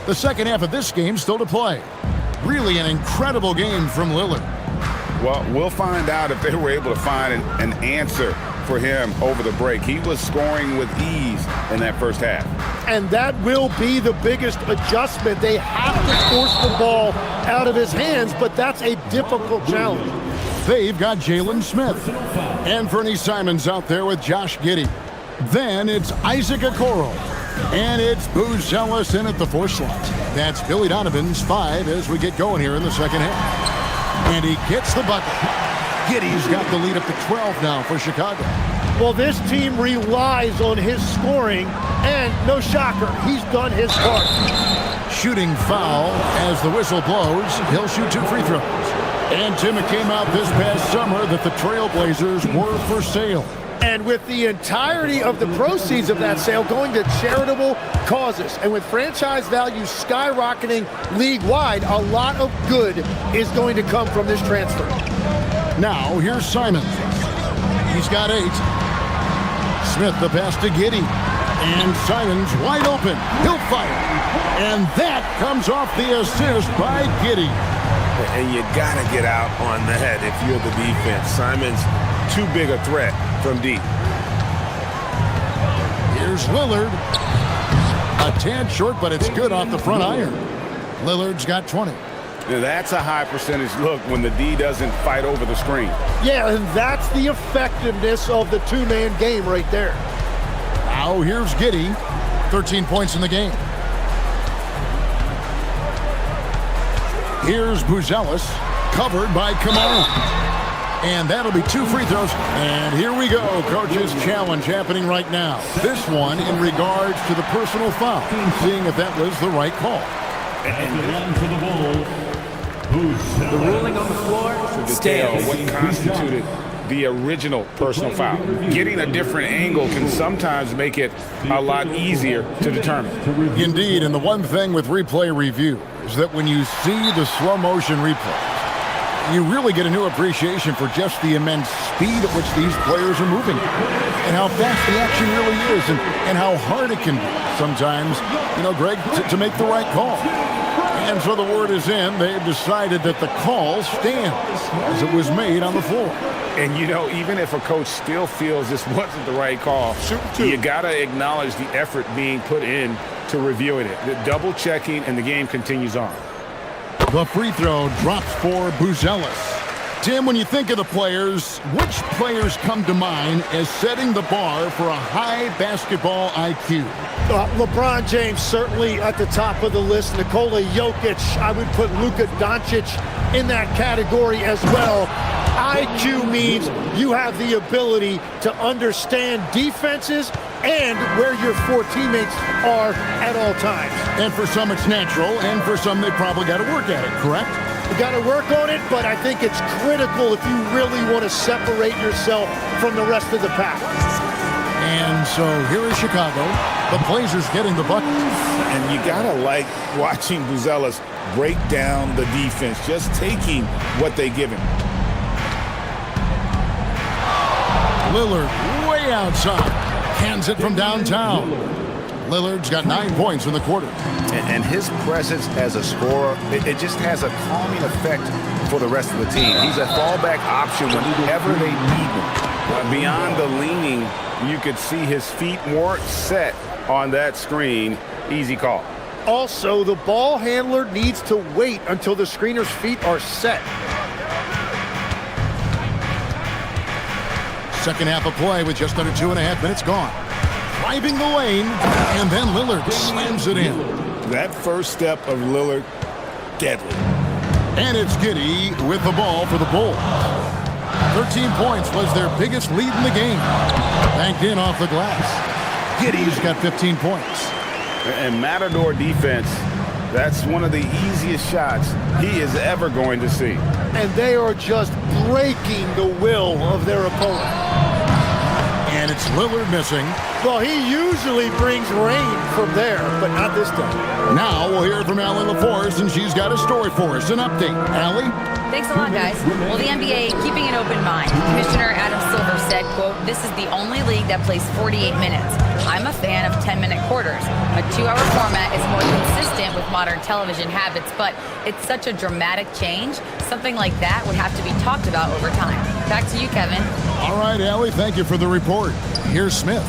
The second half of this game still to play. Really an incredible game from Lillard. Well, we'll find out if they were able to find an answer for him over the break. He was scoring with ease in that first half. And that will be the biggest adjustment. They have to force the ball out of his hands, but that's a difficult challenge. They've got Jalen Smith. And Fernie Simons out there with Josh Giddey. Then it's Isaac Okoro. And it's Buzelis in at the 4 slot. That's Billy Donovan's 5 as we get going here in the second half. And he gets the bucket. Giddey's got the lead up to 12 now for Chicago. Well, this team relies on his scoring, and no shocker, he's done his part. Shooting foul as the whistle blows. He'll shoot 2 free throws. And Tim, it came out this past summer that the Trailblazers were for sale. And with the entirety of the proceeds of that sale going to charitable causes, and with franchise value skyrocketing league-wide, a lot of good is going to come from this transfer. Now, here's Simons. He's got 8. Smith the pass to Giddey. And Simons wide open. He'll fire. And that comes off the assist by Giddey. And you got to get out on the head if you're the defense. Simons too big a threat from deep. Here's Lillard. A tad short, but it's good off the front iron. Lillard's got 20. Now that's a high percentage look when the D doesn't fight over the screen. Yeah, and that's the effectiveness of the two-man game right there. Now here's Giddy. 13 points in the game. Here's Buzelis, covered by Kamara. And that'll be 2 free throws. And here we go. Coach's challenge happening right now. This one in regards to the personal foul. Seeing if that was the right call. And the one for the Bulls. The ruling on the floor stands. What constituted the original personal foul. Getting a different angle can sometimes make it a lot easier to determine. Indeed, and the one thing with replay review is that when you see the slow motion replay, you really get a new appreciation for just the immense speed at which these players are moving and how fast the action really is and how hard it can be sometimes, Greg, to make the right call. And so the word is in. They've decided that the call stands as it was made on the floor. And, even if a coach still feels this wasn't the right call, you got to acknowledge the effort being put in to reviewing it. The double checking, and the game continues on. The free throw drops for Buzelis. Tim, when you think of the players, which players come to mind as setting the bar for a high basketball IQ? LeBron James certainly at the top of the list. Nikola Jokic, I would put Luka Doncic in that category as well. IQ means you have the ability to understand defenses and where your 4 teammates are at all times. And for some it's natural, and for some they probably got to work at it, correct? You got to work on it, but I think it's critical if you really want to separate yourself from the rest of the pack. And so here is Chicago. The Blazers getting the bucket. And you got to like watching Buzelis break down the defense, just taking what they give him. Lillard way outside. Hands it from downtown. Lillard's got 9 points in the quarter. And his presence as a scorer, it just has a calming effect for the rest of the team. He's a fallback option whenever they need him. Beyond the leaning, you could see his feet more set on that screen. Easy call. Also, the ball handler needs to wait until the screener's feet are set. Second half of play with just under 2.5 minutes gone. Driving the lane, and then Lillard slams it in. That first step of Lillard, deadly. And it's Giddy with the ball for the Bulls. 13 points was their biggest lead in the game. Banked in off the glass. Giddy's got 15 points. And Matador defense, that's one of the easiest shots he is ever going to see. And they are just breaking the will of their opponent. And it's Lillard missing. Well, he usually brings rain from there, but not this time. Now we'll hear from Allie LaForce, and she's got a story for us. An update. Allie? Thanks a lot, guys. Well, the NBA keeping an open mind. Commissioner Adam Silver said, quote, "This is the only league that plays 48 minutes. I'm a fan of 10-minute quarters. A 2-hour format is more consistent with modern television habits, but it's such a dramatic change. Something like that would have to be talked about over time." Back to you, Kevin. All right, Allie, thank you for the report. Here's Smith.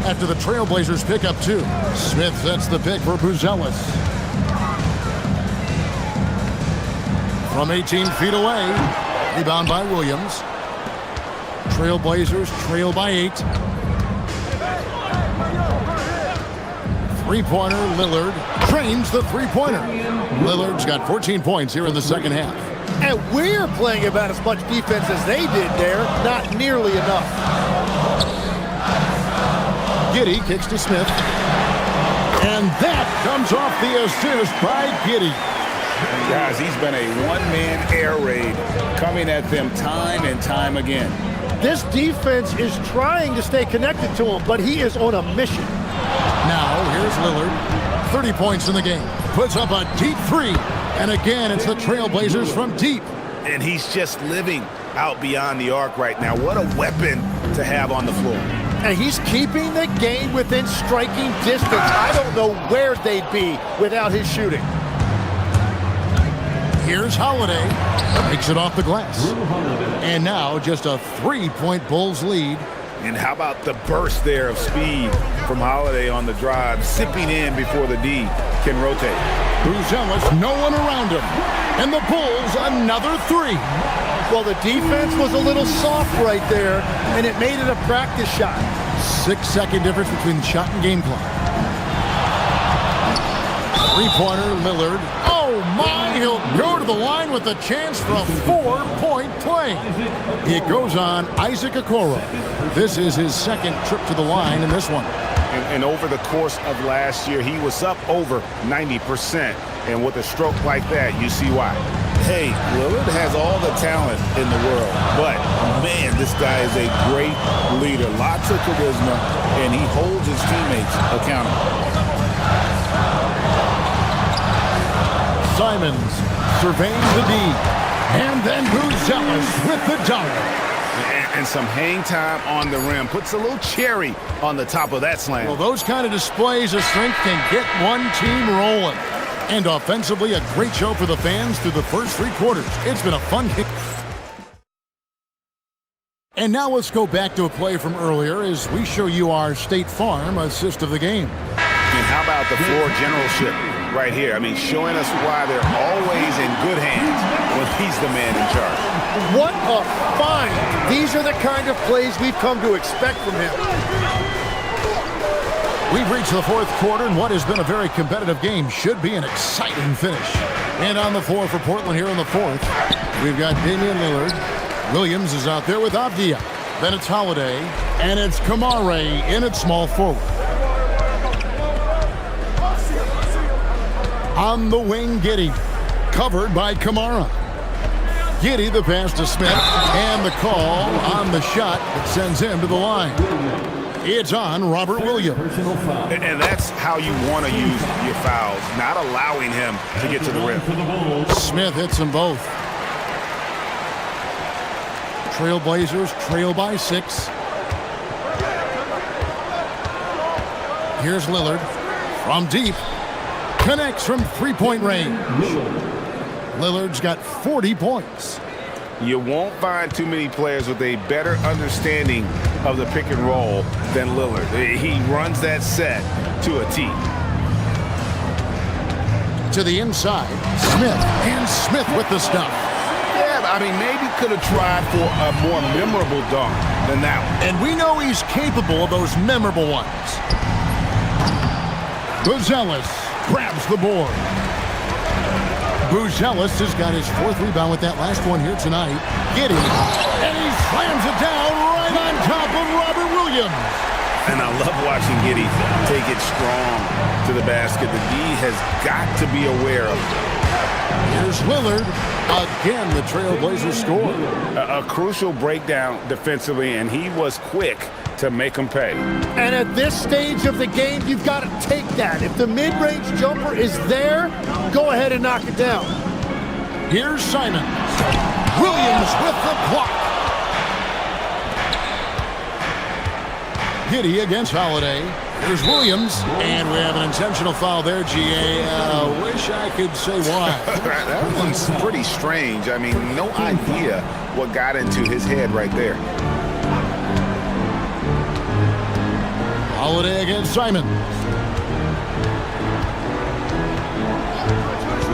After the Trailblazers pick up 2, Smith sets the pick for Buzelis. From 18 feet away, rebound by Williams. Trailblazers trail by 8. Three-pointer, Lillard trains the three-pointer. Lillard's got 14 points here in the second half. And we're playing about as much defense as they did there. Not nearly enough. Giddy kicks to Smith. And that comes off the assist by Giddy. Guys, he's been a one-man air raid coming at them time and time again. This defense is trying to stay connected to him, but he is on a mission. Now, here's Lillard. 30 points in the game. Puts up a deep 3. And again, it's the Trailblazers from deep. And he's just living out beyond the arc right now. What a weapon to have on the floor. And he's keeping the game within striking distance. I don't know where they'd be without his shooting. Here's Holiday. Makes it off the glass. And now just a 3-point Bulls lead. And how about the burst there of speed from Holiday on the drive, zipping in before the D can rotate. Buzelis, no one around him. And the Bulls, another 3. Well, the defense was a little soft right there, and it made it a practice shot. 6-second difference between the shot and game clock. Three-pointer, Lillard. Oh, my! He'll go to the line with a chance for a 4-point play. It goes on Isaac Okoro. This is his second trip to the line in this one. And over the course of last year, he was up over 90%. And with a stroke like that, you see why. Hey, Lillard has all the talent in the world, but man, this guy is a great leader. Lots of charisma, and he holds his teammates accountable. Simons surveying the D, and then Buzelis with the dunk. And some hang time on the rim. Puts a little cherry on the top of that slam. Well, those kind of displays of strength can get one team rolling. And offensively, a great show for the fans through the first 3 quarters. It's been a fun game. And now let's go back to a play from earlier as we show you our State Farm assist of the game. And how about the floor generalship right here? I mean, showing us why they're always in good hands when he's the man in charge. What a find! These are the kind of plays we've come to expect from him. We've reached the 4th quarter, and what has been a very competitive game should be an exciting finish. And on the floor for Portland here in the 4th, we've got Damian Lillard. Williams is out there with Avdia. Then it's Holiday, and it's Kamare in at small forward. On the wing, Giddey, covered by Kamara. Giddey, the pass to Smith, and the call on the shot that sends him to the line. It's on Robert Williams. And that's how you want to use your fouls, not allowing him to get to the rim. Smith hits them both. Trailblazers trail by 6. Here's Lillard from deep. Connects from 3-point range. Lillard's got 40 points. You won't find too many players with a better understanding of the pick and roll than Lillard. He runs that set to a T. To the inside, Smith, and Smith with the stuff. Yeah, I mean, maybe could have tried for a more memorable dunk than that one. And we know he's capable of those memorable ones. Buzelis grabs the board. Buzelis has got his 4th rebound with that last one here tonight. Giddey, and he slams it down right on top of Robert Williams. And I love watching Giddey take it strong to the basket. The D has got to be aware of it. Here's Lillard. Again, the Trailblazers score. A crucial breakdown defensively, and he was quick to make them pay. And at this stage of the game, you've got to take that. If the mid-range jumper is there, go ahead and knock it down. Here's Simon. Williams with the block. Giddey against Holiday. Here's Williams. And we have an intentional foul there, GA. Wish I could say why. That one's pretty strange. I mean, no idea what got into his head right there. Holiday against Simon.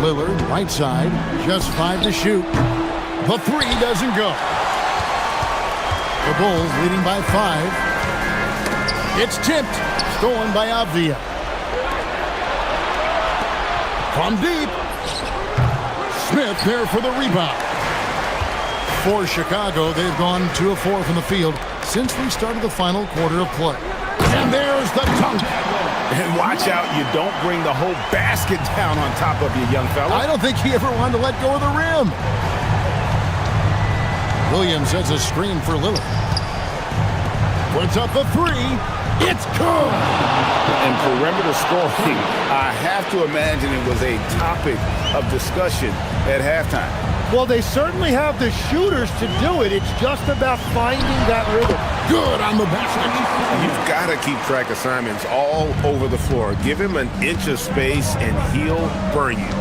Lillard, right side, just 5 to shoot. The 3 doesn't go. The Bulls leading by 5. It's tipped, stolen by Avdia. From deep. Smith there for the rebound. For Chicago, they've gone 2 of 4 from the field since we started the final quarter of play. And there's the dunk. And watch out, you don't bring the whole basket down on top of you, young fella. I don't think he ever wanted to let go of the rim. Williams has a screen for Lillard. Puts up the 3. It's good. And perimeter scoring, I have to imagine it was a topic of discussion at halftime. Well, they certainly have the shooters to do it. It's just about finding that rhythm. Good on the basket. You've got to keep track of Simons all over the floor. Give him an inch of space and he'll burn you.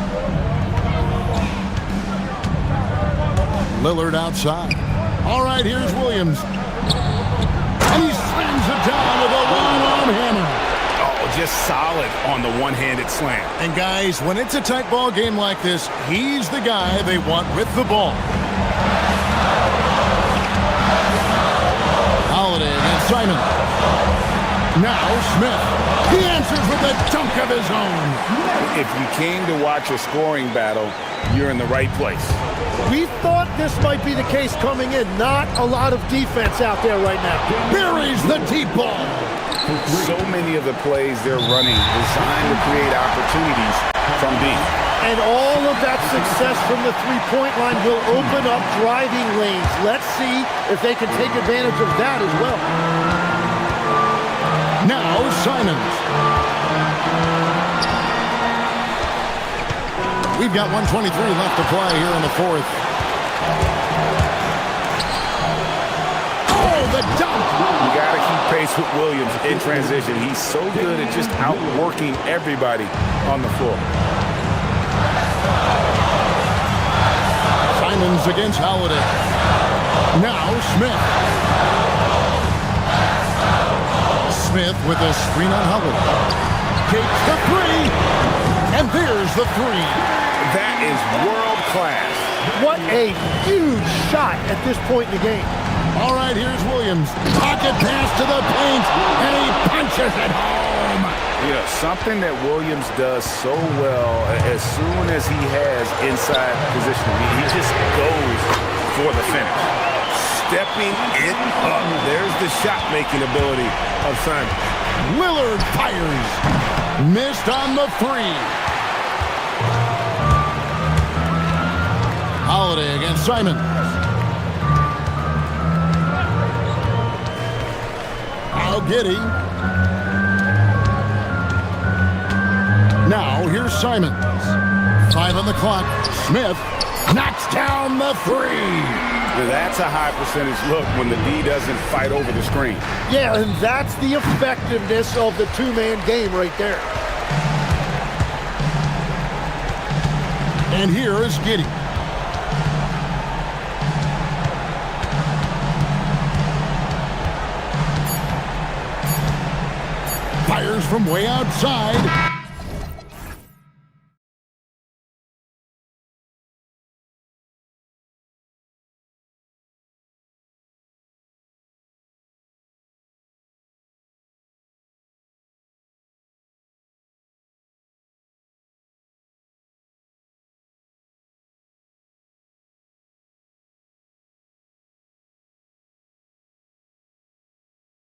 Lillard outside. All right, here's Williams. And he slams it down with a one-arm hammer. Oh, just solid on the one-handed slam. And guys, when it's a tight ball game like this, he's the guy they want with the ball. Holiday against Simon. Now Smith. He answers with a dunk of his own. If you came to watch a scoring battle, you're in the right place. We thought this might be the case coming in. Not a lot of defense out there right now. Buries the deep ball. So many of the plays they're running designed to create opportunities from deep. And all of that success from the three-point line will open up driving lanes. Let's see if they can take advantage of that as well. Now Simons. We've got 1:23 left to play here in the fourth. Oh, the dunk! You got to keep pace with Williams in transition. He's so good at just outworking everybody on the floor. Simons against Holiday. Now Smith. Smith with a screen on Holiday. Takes the three. And there's the three. That is world class. What a huge shot at this point in the game. All right, here's Williams. Pocket pass to the paint, and he punches it home. You know, something that Williams does so well as soon as he has inside position, he just goes for the finish. Stepping it up. There's the shot-making ability of Simon. Lillard fires. Missed on the three. Holiday against Simon. Now Giddey. Now here's Simons. 5 on the clock. Smith knocks down the three. That's a high percentage look when the D doesn't fight over the screen. Yeah, and that's the effectiveness of the two-man game right there. And here is Giddey. Fires from way outside.